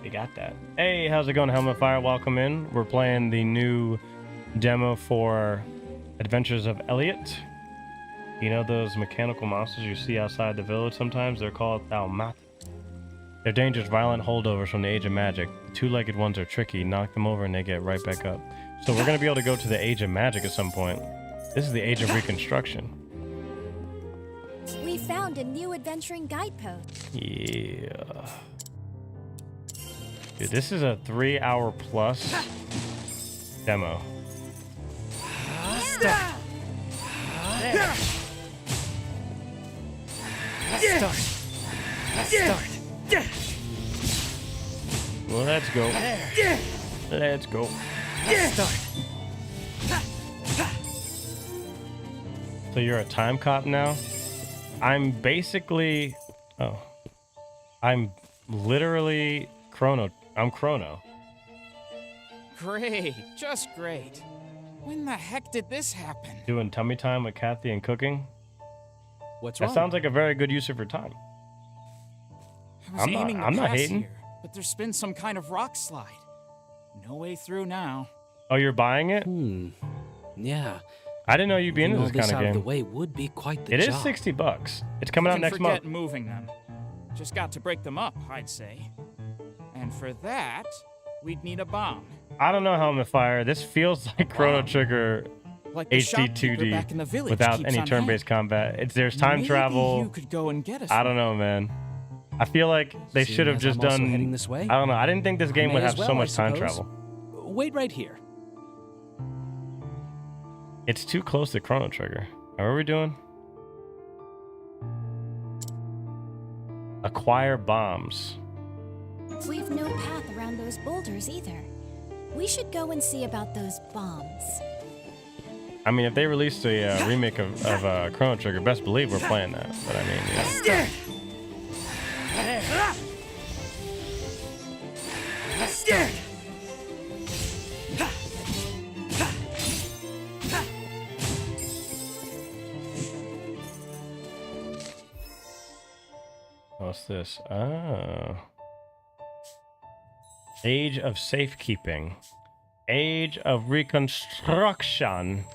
We got that. Hey, how's it going, Helmet Fire? Welcome in. We're playing the new demo for Adventures of Elliot. You know those mechanical monsters you see outside the village sometimes? They're called Thalmat. They're dangerous, violent holdovers from the Age of Magic. The two-legged ones are tricky. Knock them over and they get right back up. So we're going to be able to go to the Age of Magic at some point. This is the Age of Reconstruction. We found a new adventuring guidepost. Yeah. Dude, this is a 3-hour plus demo. Start. Well, let's go. Let's go. So you're a time cop now? I'm basically... Oh. I'm literally Chrono. I'm Chrono. Great. Just great. When the heck did this happen? Doing tummy time with Kathy and cooking? What's That wrong? sounds like a very good use of your time. I was I'm not- aiming to I'm not pass hating. here, but there's been some kind of rock slide. No way through now. Oh, you're buying it? Yeah. I didn't know you'd be into Getting this all this kind of out game. of the way would be quite the It job. is $60. It's coming out You can next forget month. moving them. Just got to break them up, I'd say. And for that, we'd need a bomb. I don't know, Helmet Fire. This feels like Chrono Trigger Like the shopkeeper back in the HD2D village without keeps any on turn-based combat. There's time Maybe travel. you could go and get us I don't know, man. I feel like they Seeing should have as just I'm also done. heading this way, I don't know. I didn't think this game may would as have well, so I much time suppose. travel. wait right here. It's too close to Chrono Trigger. How are we doing? Acquire bombs. We've no path around those boulders either. We should go and see about those bombs. I mean, if they released a remake of Chrono Trigger, best believe we're playing that. But I mean, yeah. What's this? Oh. Age of Safekeeping. Age of Reconstruction.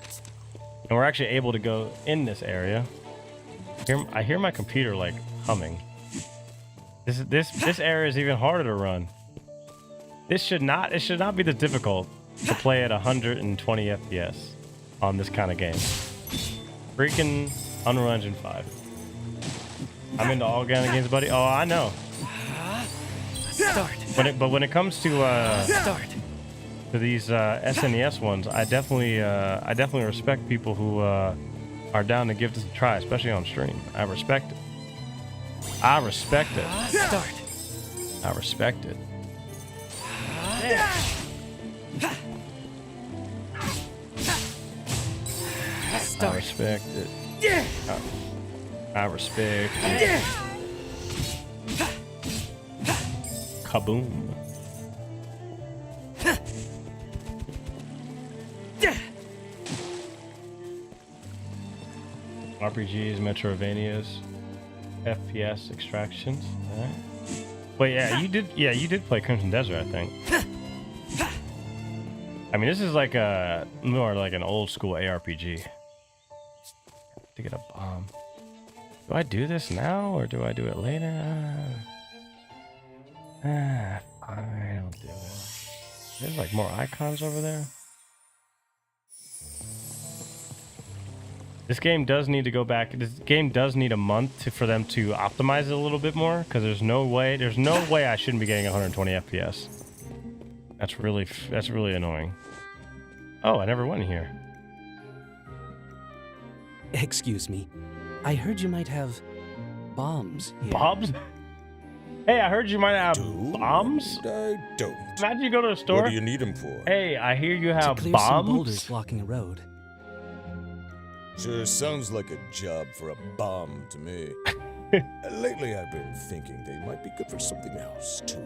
And we're actually able to go in this area. I hear my computer like humming. This area is even harder to run. It should not be this difficult to play at 120 FPS on this kind of game. Freaking Unreal Engine 5. I'm into all kind of games, buddy. Oh, I know. Start. But when it comes to to these SNES ones, I definitely respect people who are down to give this a try, especially on stream. I respect it. I respect it. Start. I respect it. I respect it. I respect it. Kaboom. RPGs, Metroidvanias, FPS extractions. All right. Wait, yeah, you did play Crimson Desert, I think. I mean, this is like more like an old school ARPG. To get a bomb. Do I do this now or do I do it later? Fine, I'll do it. There's like more icons over there. This game does need to go back. This game does need a month for them to optimize it a little bit more, because there's no way I shouldn't be getting 120 FPS. That's really annoying. Oh, I never went here. Excuse me. I heard you might have bombs here. Bombs? Hey, I heard you might have bombs? I don't. Imagine you go to a store. What do you need them for? Hey, I hear you have to clear bombs. some boulders blocking a road. Sure sounds like a job for a bomb to me. Lately, I've been thinking they might be good for something else, too.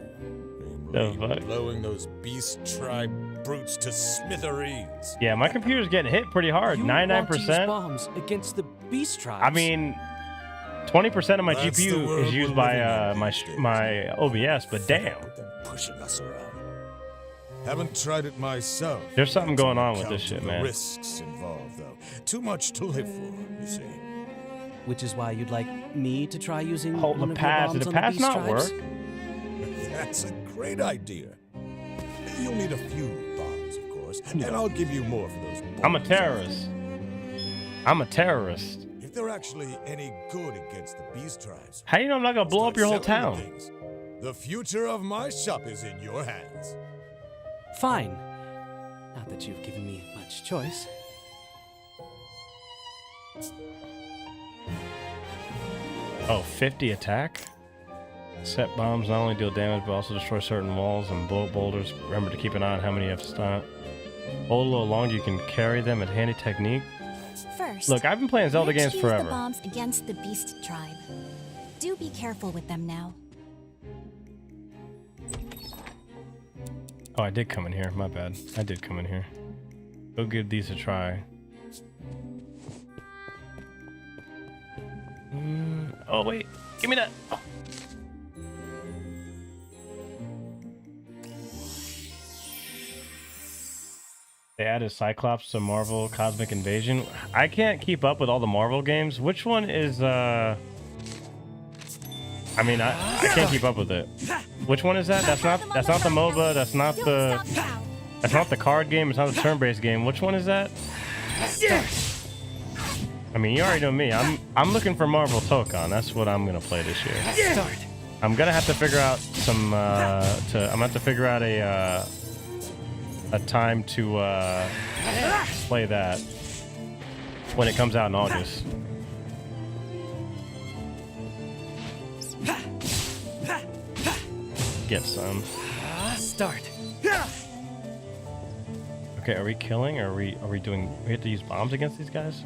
Namely, blowing those beast tribe brutes to smithereens. Yeah, my computer's getting hit pretty hard. 99%. Bombs against the beast tribes. I mean, 20% of my GPU is used by my OBS, but damn. Pushing us around. Haven't tried it myself. There's something going on with this shit, man. Risks involved, though. Too much to live for, you see. Which is why you'd like me to try using Hold the pads. Did the pads not work? That's a great idea. You'll need a few bombs, of course, and I'll give you more for those bombs. I'm a terrorist. I'm a terrorist. If they're actually any good against the beast tribes, how do you know I'm not gonna blow up your whole town? The future of my shop is in your hands. Fine. Not that you've given me much choice. Oh, 50 attack? Set bombs not only deal damage, but also destroy certain walls and blow up boulders. Remember to keep an eye on how many you have to stop. Hold a little longer, you can carry them at handy technique. First, look, I've been playing Zelda games use forever. The bombs against the beast tribe. Do be careful with them now. Oh, I did come in here. My bad. I did come in here. Go give these a try. Oh, wait. Give me that. Oh. They added Cyclops to Marvel Cosmic Invasion. I can't keep up with all the Marvel games. Which one is, I mean, I can't keep up with it. Which one is that? That's not the MOBA. That's not the card game. It's not the turn-based game. Which one is that? I mean, you already know me. I'm looking for Marvel Tokon. That's what I'm gonna play this year. I'm gonna have to figure out some. I'm gonna have to figure out a time to play that when it comes out in August. Get some. Start. Okay, are we killing or are we doing? We have to use bombs against these guys?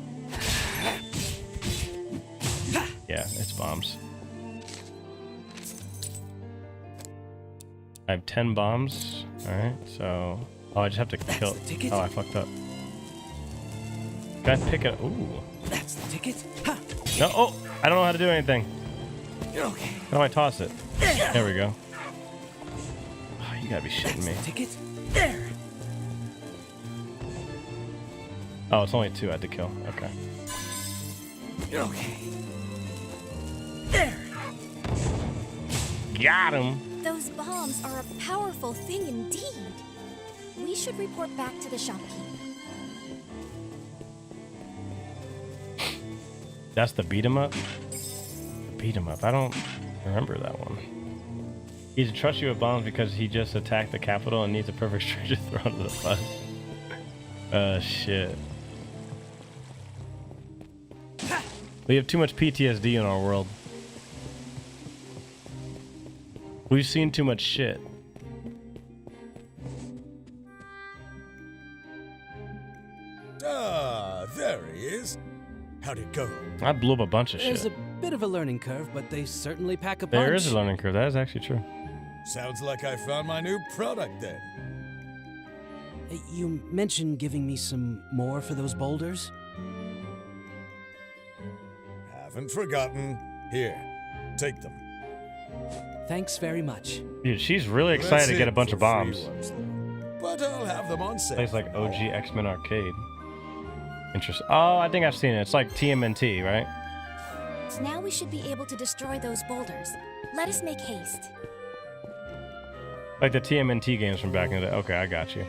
Yeah, it's bombs. I have 10 bombs. Alright, so... Oh, I just have to kill... Oh, I fucked up. Can I pick it? Ooh. That's the ticket. Ha. No, oh! I don't know how to do anything. Okay. How do I toss it? There we go. Oh, you gotta be shitting me. Ticket. There. Oh, it's only 2 I had to kill. Okay. Okay. There. Got him! Those bombs are a powerful thing indeed. We should report back to the shopkeep. That's the beat 'em up? Beat 'em up. I don't remember that one. He trusts you with bombs because he just attacked the capital and needs a perfect stranger thrown to the bus. Shit. We have too much PTSD in our world. We've seen too much shit. Ah, there he is. How'd it go? I blew up a bunch of There's shit. a bit of a learning curve, but they certainly pack a punch. There is a learning curve. That is actually true. Sounds like I found my new product then. You mentioned giving me some more for those boulders? Haven't forgotten. Here, take them. Thanks very much. Dude, she's really excited to get a bunch of bombs. But I'll have them on sale. Plays like OG X-Men Arcade. Interesting. Oh, I think I've seen it. It's like TMNT, right? Now we should be able to destroy those boulders. Let us make haste. Like the TMNT games from back in the day. Okay, I got you.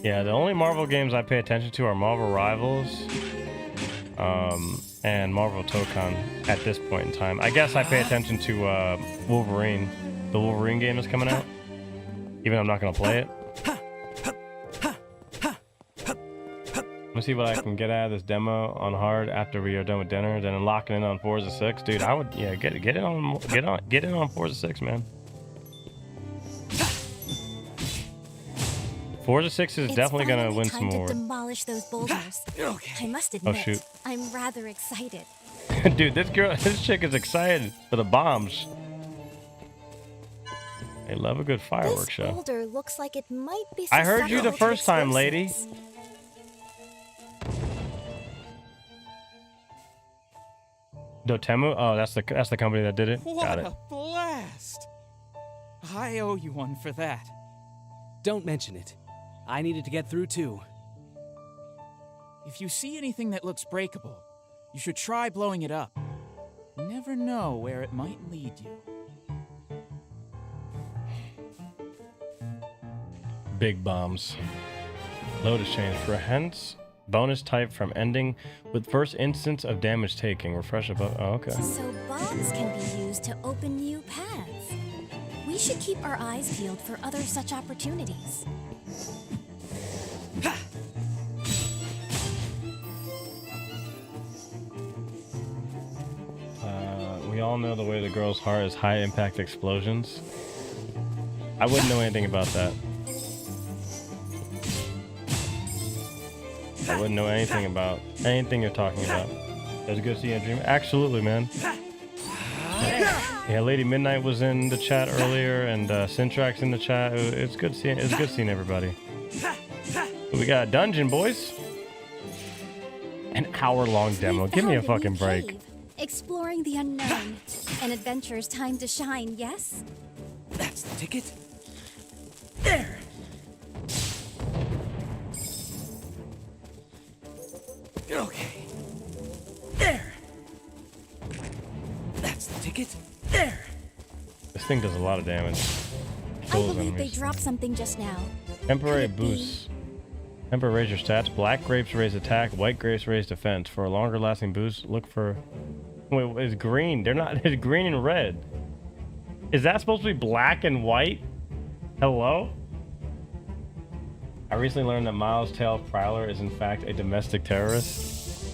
Yeah, the only Marvel games I pay attention to are Marvel Rivals, and Marvel Tokon at this point in time. I guess I pay attention to Wolverine. The Wolverine game is coming out, even though I'm not gonna play it. Let me see what I can get out of this demo on hard after we are done with dinner, then locking in on Forza 6. Dude, I would get in on Forza 6, man. Forza 6 is definitely gonna win some Time more. to demolish those boulders. I must admit, shoot. I'm rather excited. Dude, this chick is excited for the bombs. They love a good fireworks This show. boulder looks like it might be. I heard you the susceptible to first time, lady. explosives. Dotemu? Oh, that's the company that did it. What Got it. a blast! I owe you one for that. Don't mention it. I needed to get through too. If you see anything that looks breakable, you should try blowing it up. You never know where it might lead you. Big bombs. Load is changed for hence bonus type from ending with first instance of damage taking. Refresh above. Oh, okay. So bombs can be used to open new paths. We should keep our eyes peeled for other such opportunities. We all know the way the girl's heart is high impact explosions. I wouldn't know anything about that. I wouldn't know anything about anything you're talking about. It was good to see you in a dream. Absolutely, man. Yeah, Lady Midnight was in the chat earlier, and Syntrax in the chat. It's good seeing. It's good seeing everybody. But we got a dungeon, boys. An hour-long demo. Give me a fucking break. Cave, exploring the unknown. An adventure's time to shine, yes? That's the ticket. There. Okay. There. That's the ticket. There. This thing does a lot of damage. I Kills believe they enemies. dropped something just now. Temporary Could it be- boosts. Temporary raise your stats. Black grapes raise attack. White grapes raise defense. For a longer lasting boost, look for Wait, it's green. They're not. It's green and red. Is that supposed to be black and white? Hello? I recently learned that Miles Tail Prowler is in fact a domestic terrorist.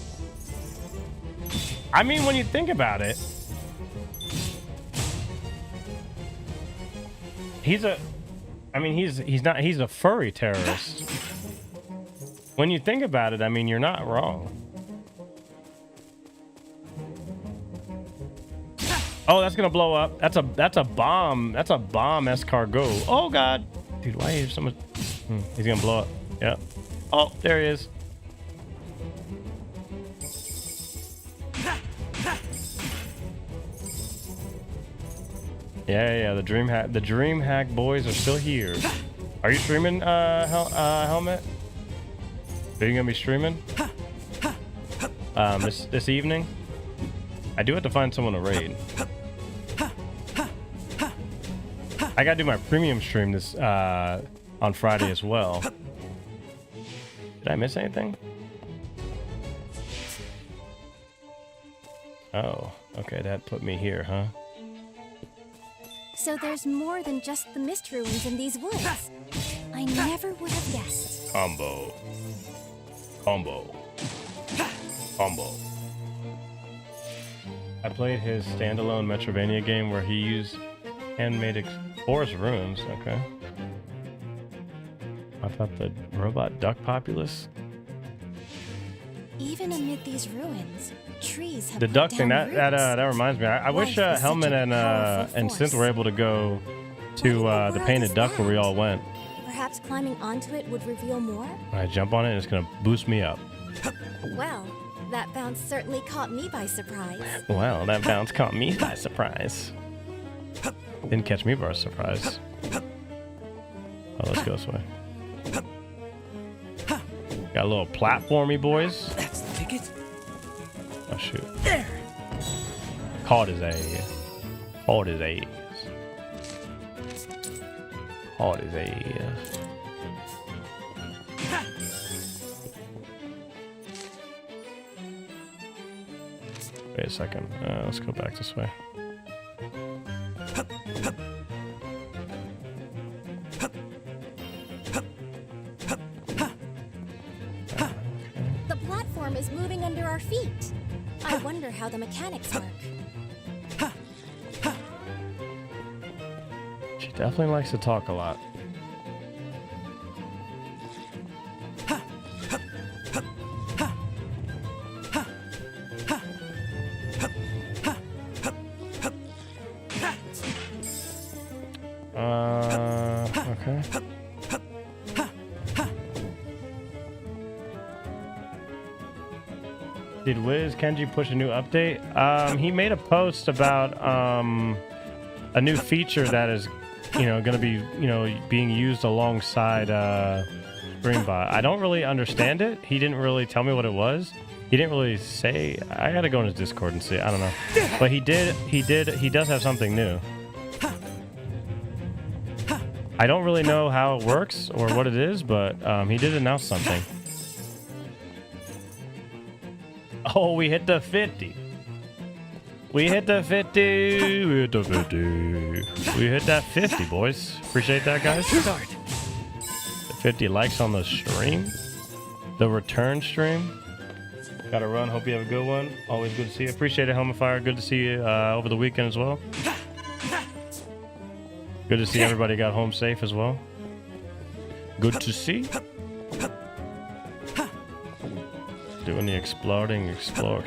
I mean, when you think about it, he's a furry terrorist. When you think about it, I mean, you're not wrong. Oh, that's gonna blow up. That's a bomb. That's a bomb escargot. Oh God, dude, why is so much? He's gonna blow up. Yeah. Oh, there he is. Yeah. The DreamHack boys are still here. Are you streaming, Helmet? Are you gonna be streaming? This evening? I do have to find someone to raid. I gotta do my premium stream this on Friday as well. Did I miss anything? Oh, okay, that put me here, huh? So there's more than just the mist ruins in these woods. I never would have guessed. Combo. I played his standalone Metrovania game where he used handmade forest ruins. Okay. I thought the robot duck populace. Even amid these ruins, trees have The put duck down thing roots. that reminds me. I wish Life is such Helmet a and powerful Synth force. were able to go to the world painted is duck where we all went. Perhaps climbing onto it would reveal more? When I jump on it, it's gonna boost me up. Well, that bounce certainly caught me by surprise. Well, that bounce caught me by surprise. Didn't catch me by surprise. Oh, let's go this way. Got a little platformy, boys. That's the ticket. Oh shoot. There. Caught his ass. Caught his ass. Caught his ass. Wait a second. Let's go back this way. The platform is moving under our feet. I wonder how the mechanics work. She definitely likes to talk a lot. Okay. Did Wiz Kenji push a new update? He made a post about a new feature that is, going to be, being used alongside Streambot. I don't really understand it. He didn't really tell me what it was. He didn't really say. I gotta go in his Discord and see. I don't know, but he does have something new. I don't really know how it works or what it is, but he did announce something. Oh, we hit the 50. We hit the 50. We hit the 50. We hit that 50, boys. Appreciate that, guys. The 50 likes on the stream. The return stream. Gotta run. Hope you have a good one. Always good to see you. Appreciate it, Helmet Fire. Good to see you over the weekend as well. Good to see everybody got home safe as well. Good to see. Doing the exploding, explode.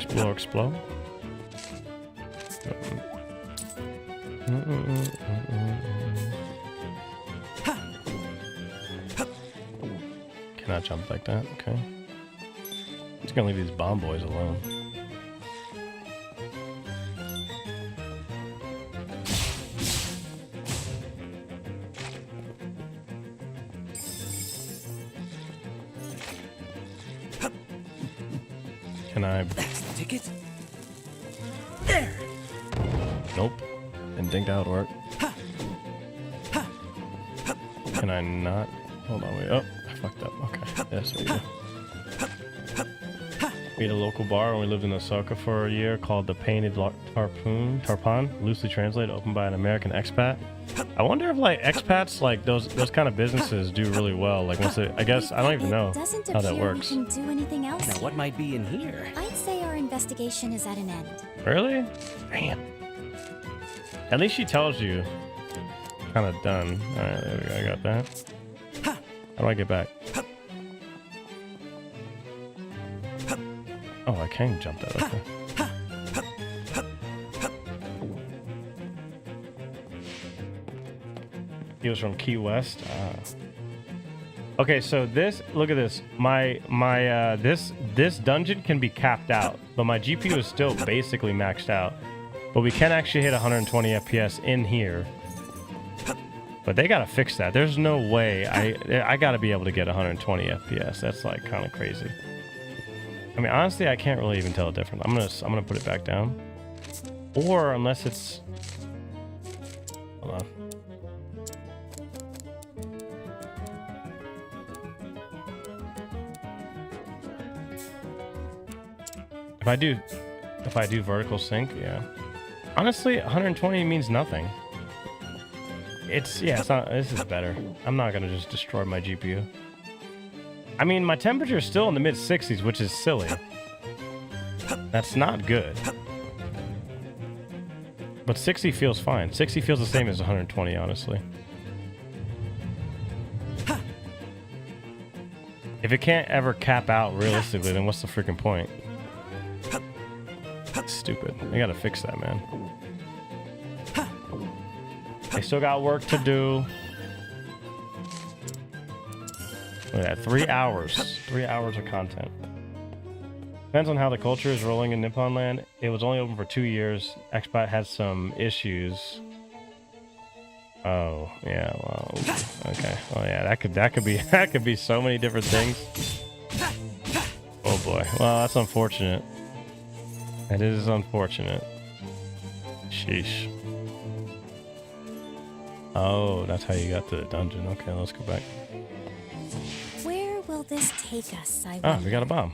Cannot jump like that. Okay. Just gonna leave these bomb boys alone. Can I? That's the ticket. There. Nope. Didn't think that would work. Can I not? Hold on, wait. Oh, I fucked up. Okay. Yes, there you go. We had a local bar when we lived in Osaka for a year called the Painted Tarpon, loosely translated, opened by an American expat. I wonder if like expats, like those kind of businesses do really well. Like once they, I guess I don't even know how that works. We can do anything else. Now, what might be in here? I'd say our investigation is at an end. Really? Damn. At least she tells you. Kind of done. All right, there we go. I got that. How do I get back? Oh, I can jump that. Okay. He was from Key West. Okay, so this, look at this. This dungeon can be capped out, but my GPU is still basically maxed out. But we can actually hit 120 FPS in here. But they gotta fix that. There's no way I gotta be able to get 120 FPS. That's like kind of crazy. I mean, honestly, I can't really even tell the difference. I'm gonna put it back down, or unless it's, hold on. If I do vertical sync, yeah. Honestly, 120 means nothing. It's not. This is better. I'm not gonna just destroy my GPU. I mean, my temperature is still in the mid-60s, which is silly. That's not good. But 60 feels fine. 60 feels the same as 120, honestly. If it can't ever cap out realistically, then what's the freaking point? That's stupid. They gotta fix that, man. They still got work to do. Look at that, 3 hours. 3 hours of content. Depends on how the culture is rolling in Nippon land. It was only open for 2 years. Expat had some issues. Oh, yeah, well, okay. Oh yeah, that could be so many different things. Oh boy. Well, that's unfortunate. That is unfortunate. Sheesh. Oh, that's how you got to the dungeon. Okay, let's go back. Where will this take us, I Ah, we got a bomb.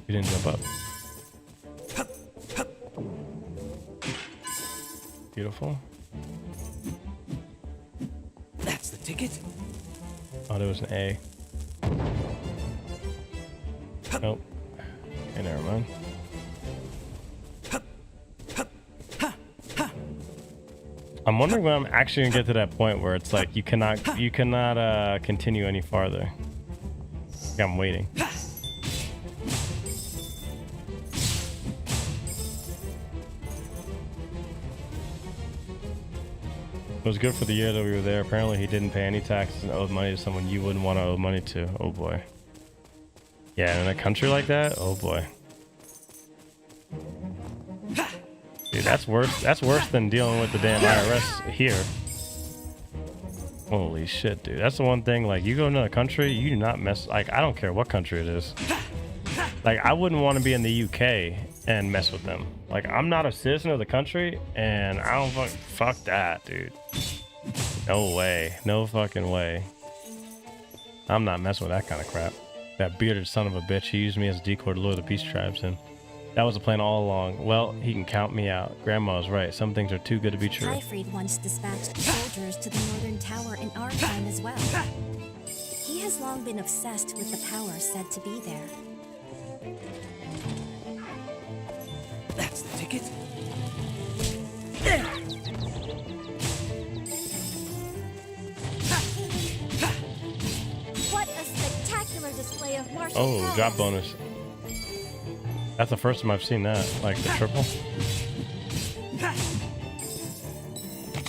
You didn't jump up. Beautiful. That's the ticket. Oh, there was an A. Nope. Okay, never mind. I'm wondering when I'm actually gonna get to that point where it's like you cannot continue any farther. I'm waiting. It was good for the year that we were there. Apparently he didn't pay any taxes and owed money to someone you wouldn't want to owe money to. Oh boy. Yeah, in a country like that, oh boy. Dude, that's worse. That's worse than dealing with the damn IRS here. Holy shit, dude. That's the one thing, like, you go to a country, you do not mess, like, I don't care what country it is. Like, I wouldn't want to be in the UK and mess with them. Like, I'm not a citizen of the country, and I don't fuck that, dude. No way. No fucking way. I'm not messing with that kind of crap. That bearded son of a bitch, he used me as a decoy to lure the peace tribes in. That was the plan all along. Well, he can count me out. Grandma's right. Some things are too good to be true. Tyfried once dispatched soldiers to the northern tower in our time as well. He has long been obsessed with the power said to be there. That's the ticket. What a spectacular display of martial Oh, drop bonus. That's the first time I've seen that, like the triple.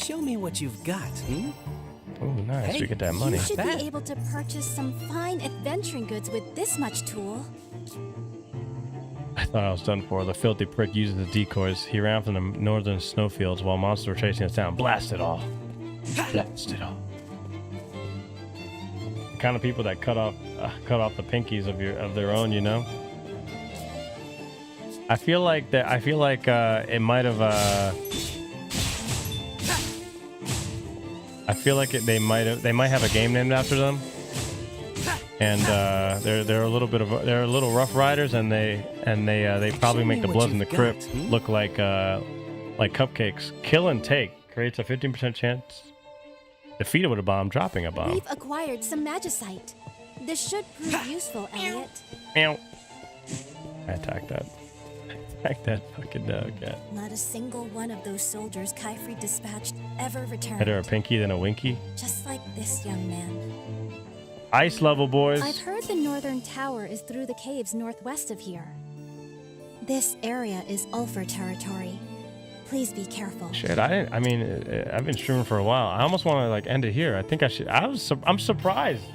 Show me what you've got, hmm? Oh, nice. Hey, we get that money. You should be able to purchase some fine adventuring goods with this much tool. I thought I was done for. The filthy prick uses the decoys. He ran from the northern snowfields while monsters were chasing us down. Blast it all. Blast it all. The kind of people that cut off the pinkies of their own, you know. I feel like it might have I feel like they might have a game named after them, and they're a little rough riders, and they probably make the Bloods in the Crypt look like cupcakes. Kill and take creates a 15% chance defeated with a bomb, dropping a bomb. We've acquired some magicite. This should prove useful, Elliot. Meow. I attacked that. Attack that fucking dog, yeah. Not a single one of those soldiers Kyfrey dispatched ever returned. Better a pinky than a winky. Just like this young man. Ice level, boys. I've heard the northern tower is through the caves northwest of here. This area is Ulfer territory. Please be careful. Shit, I mean, I've been streaming for a while. I almost want to like end it here. I think I should. I'm surprised.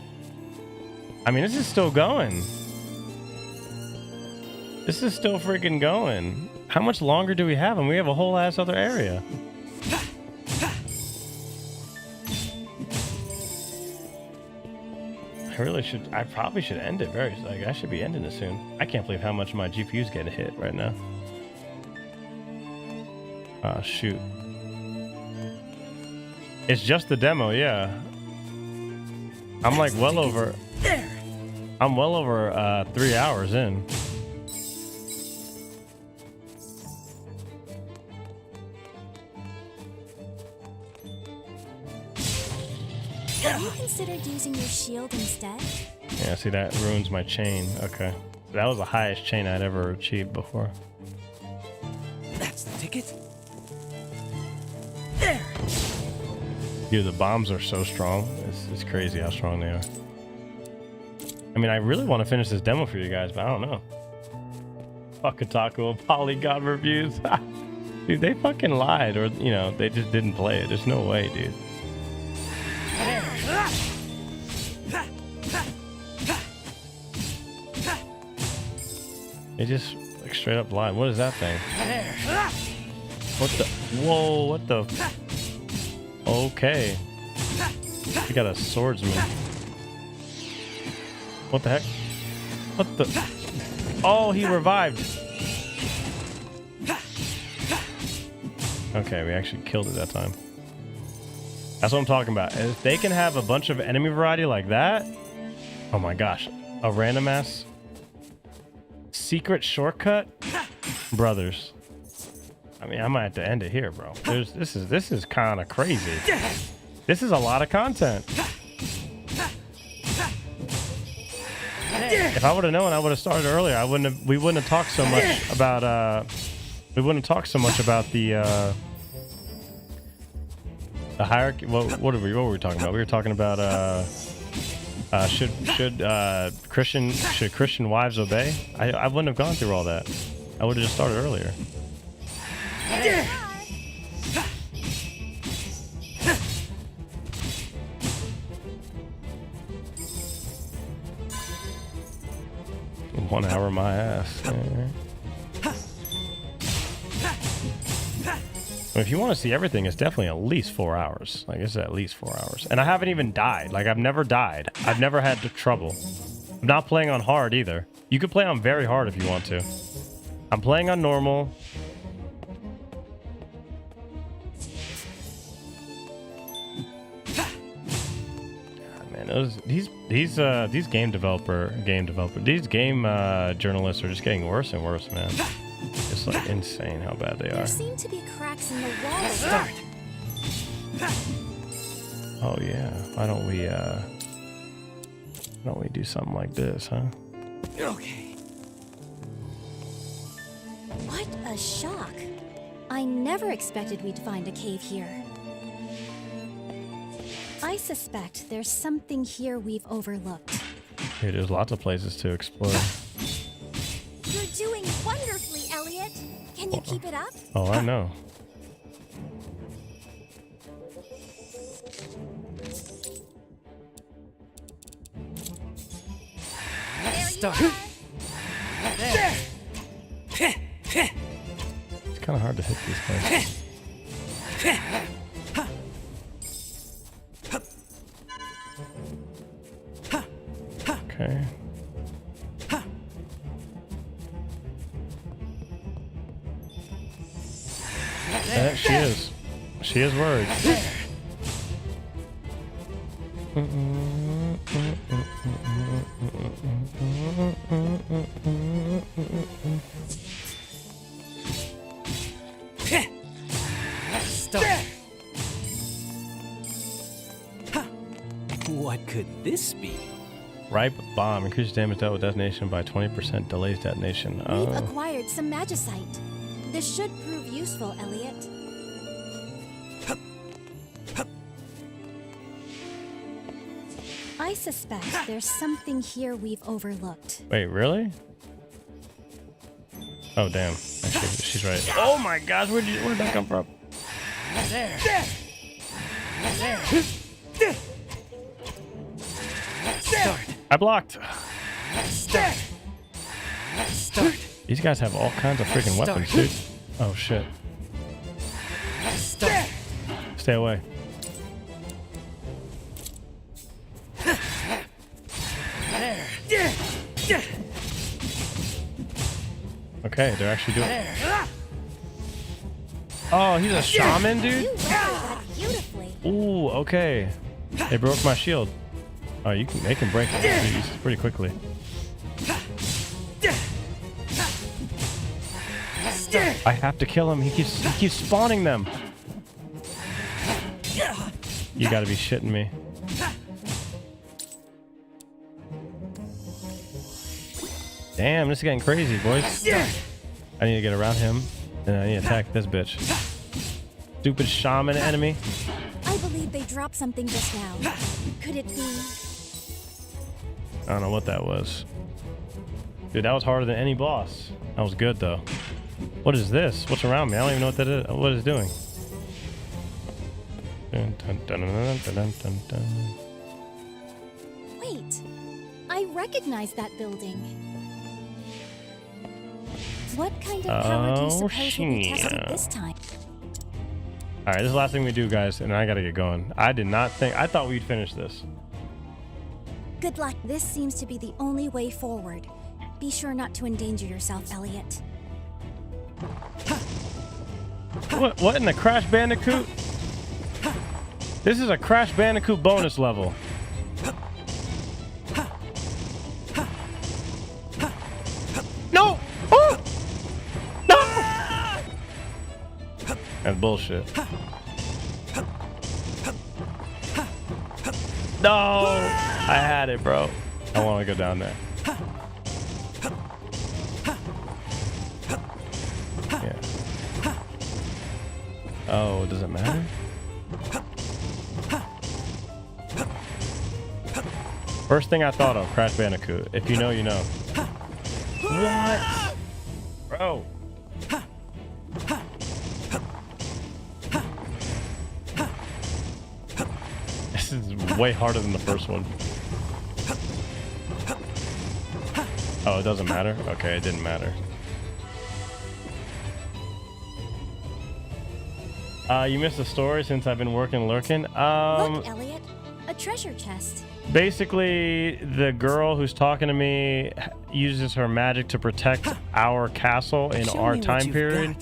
I mean, this is still going. This is still freaking going. How much longer do we have? And we have a whole ass other area. I probably should end it I should be ending it soon. I can't believe how much my GPU's getting hit right now. Oh, shoot. It's just the demo, yeah. I'm like well over 3 hours in. Have you considered using your shield instead? Yeah, see, that ruins my chain. Okay. So that was the highest chain I'd ever achieved before. That's the ticket. Dude, the bombs are so strong. It's crazy how strong they are. I mean, I really want to finish this demo for you guys, but I don't know. Fuck Kotaku and Polygon reviews. Dude, they fucking lied, or, you know, they just didn't play it. There's no way, dude. They just like straight up lied. What is that thing? What the? Whoa! What the? Okay. You got a swordsman. What the heck? What the? Oh, he revived. Okay, we actually killed it that time. That's what I'm talking about. If they can have a bunch of enemy variety like that, oh my gosh, a random ass secret shortcut, brothers. I mean, I might have to end it here, bro. This is kind of crazy. This is a lot of content. If I would have known, I would have started earlier. We wouldn't have talked so much about the hierarchy. What were we talking about? We were talking about should Christian wives obey? I wouldn't have gone through all that. I would have just started earlier. One hour my ass. If you want to see everything, it's definitely at least 4 hours. Like, it's at least 4 hours. And I haven't even died. Like, I've never died. I've never had trouble. I'm not playing on hard either. You could play on very hard if you want to. I'm playing on normal. Man, these game journalists are just getting worse and worse, man. It's like insane how bad they are. There seem to be cracks in the wall. Start. Oh yeah. Why don't we do something like this, huh? Okay. What a shock. I never expected we'd find a cave here. I suspect there's something here we've overlooked. Hey, there's lots of places to explore. You're doing wonderfully, Elliot. Can you keep it up? Oh, I know. Start. There. It's kind of hard to hit these guys. Okay. She is worried. Stop. What could this be? Ripe bomb. Increases damage dealt with detonation by 20%. Delays detonation. We've acquired some magicite. This should prove useful, Elliot. I suspect there's something here we've overlooked. Wait, really? Oh, damn. Actually, she's right. Oh my gosh, where'd that come from? There. Start. I blocked. Start. These guys have all kinds of freaking weapons, dude. Oh shit. Start. Stay away. There. Okay, they're actually doing it. Oh, he's a shaman, dude? Ooh, okay. They broke my shield. Oh, they can break it pretty quickly. I have to kill him. He keeps spawning them. You gotta be shitting me. Damn, this is getting crazy, boys. I need to get around him, and I need to attack this bitch. Stupid shaman enemy. I believe they dropped something just now. Could it be? I don't know what that was. Dude, that was harder than any boss. That was good, though. What is this? What's around me? I don't even know what that is. What it's doing. Dun, dun, dun, dun, dun, dun, dun, dun. Wait, I recognize that building. What kind of power do you suppose will be tested this time? Alright, this is the last thing we do, guys, and I gotta get going. I thought we'd finish this. Good luck. This seems to be the only way forward. Be sure not to endanger yourself, Elliot. What in the Crash Bandicoot? This is a Crash Bandicoot bonus level. No! Oh! No! That's bullshit. No! I had it, bro. I want to go down there. Yeah. Oh, does it matter? First thing I thought of, Crash Bandicoot. If you know, you know. What? Bro. This is way harder than the first one. Oh, it doesn't matter? Okay, it didn't matter. You missed the story since I've been working lurking. Look, Elliot, a treasure chest. Basically, the girl who's talking to me uses her magic to protect our castle in our time period.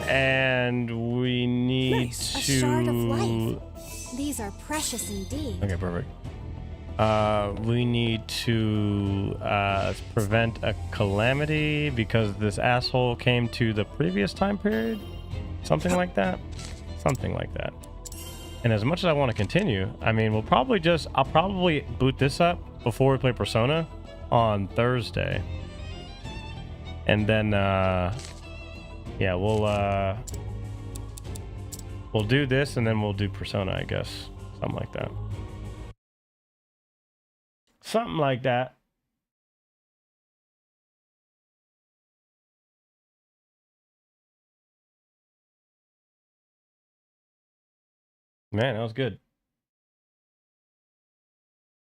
And we need to... A shard of light. These are precious indeed. Okay, perfect. We need to prevent a calamity because this asshole came to the previous time period. Something like that. Something like that. And as much as I want to continue, I mean, I'll probably boot this up before we play Persona on Thursday. And then, yeah, we'll do this and then we'll do Persona, I guess. Something like that. Something like that. Man, that was good.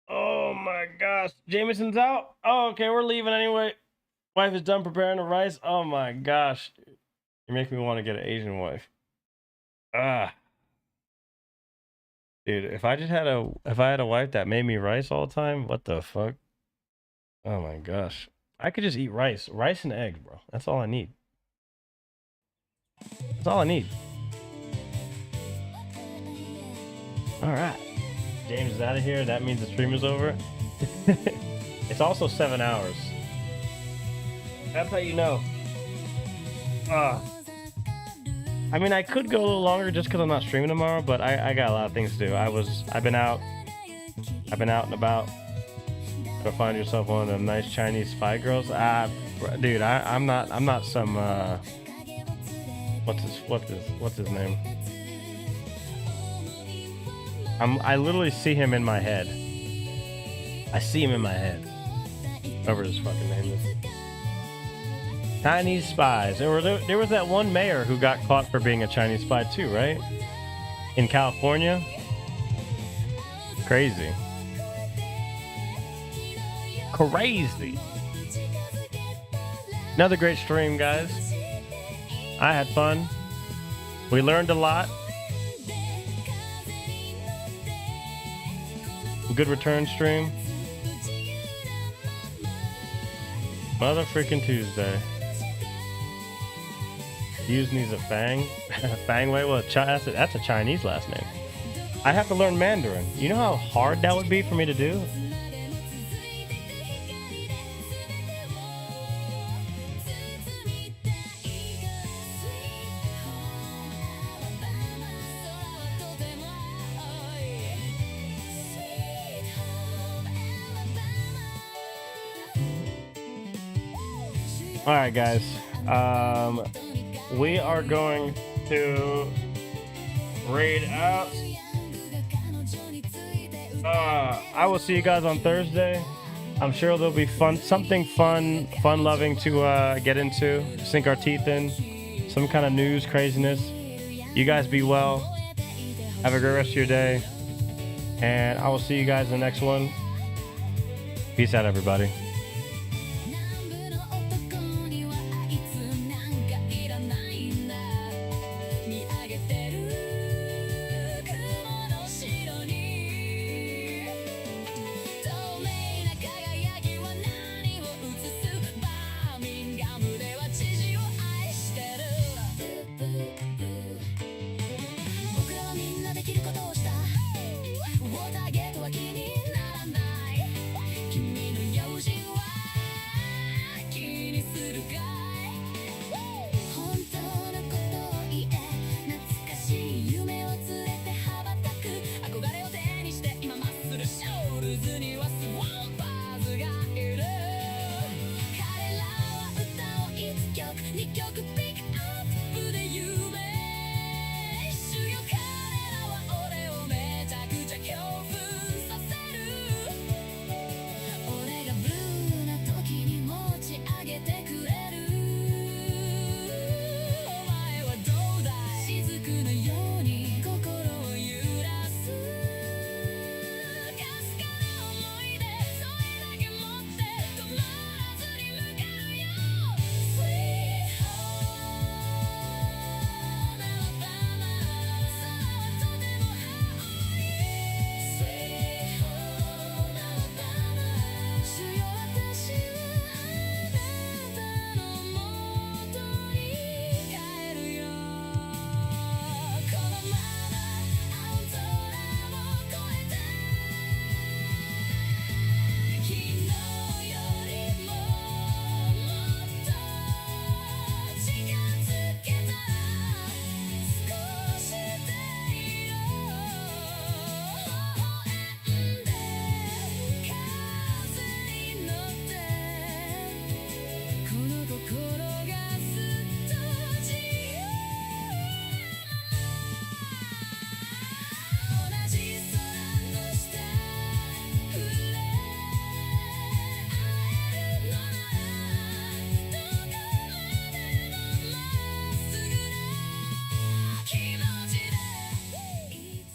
Oh my gosh. Jameson's out? Oh, okay, we're leaving anyway. Wife is done preparing the rice. Oh my gosh. You make me want to get an Asian wife. Ah. Dude, if I had a wife that made me rice all the time, what the fuck? Oh my gosh. I could just eat rice. Rice and eggs, bro. That's all I need. That's all I need. All right. James is out of here. That means the stream is over. It's also 7 hours. That's how you know. I mean, I could go a little longer just because I'm not streaming tomorrow, but I got a lot of things to do. I've been out and about. Go find yourself one of them nice Chinese spy girls. Dude, I'm not some what's his name? I literally see him in my head. I see him in my head. Whatever his fucking name is. Chinese spies. There was that one mayor who got caught for being a Chinese spy too, right? In California. Crazy. Crazy. Another great stream, guys. I had fun. We learned a lot. Good return stream. Mother freaking Tuesday. Hughes needs a Fang. Fang Wei? Well, that's a Chinese last name. I have to learn Mandarin. You know how hard that would be for me to do? Alright, guys. We are going to raid out. I will see you guys on Thursday. I'm sure there'll be something fun-loving to get into, sink our teeth in, some kind of news craziness. You guys be well. Have a great rest of your day. And I will see you guys in the next one. Peace out, everybody.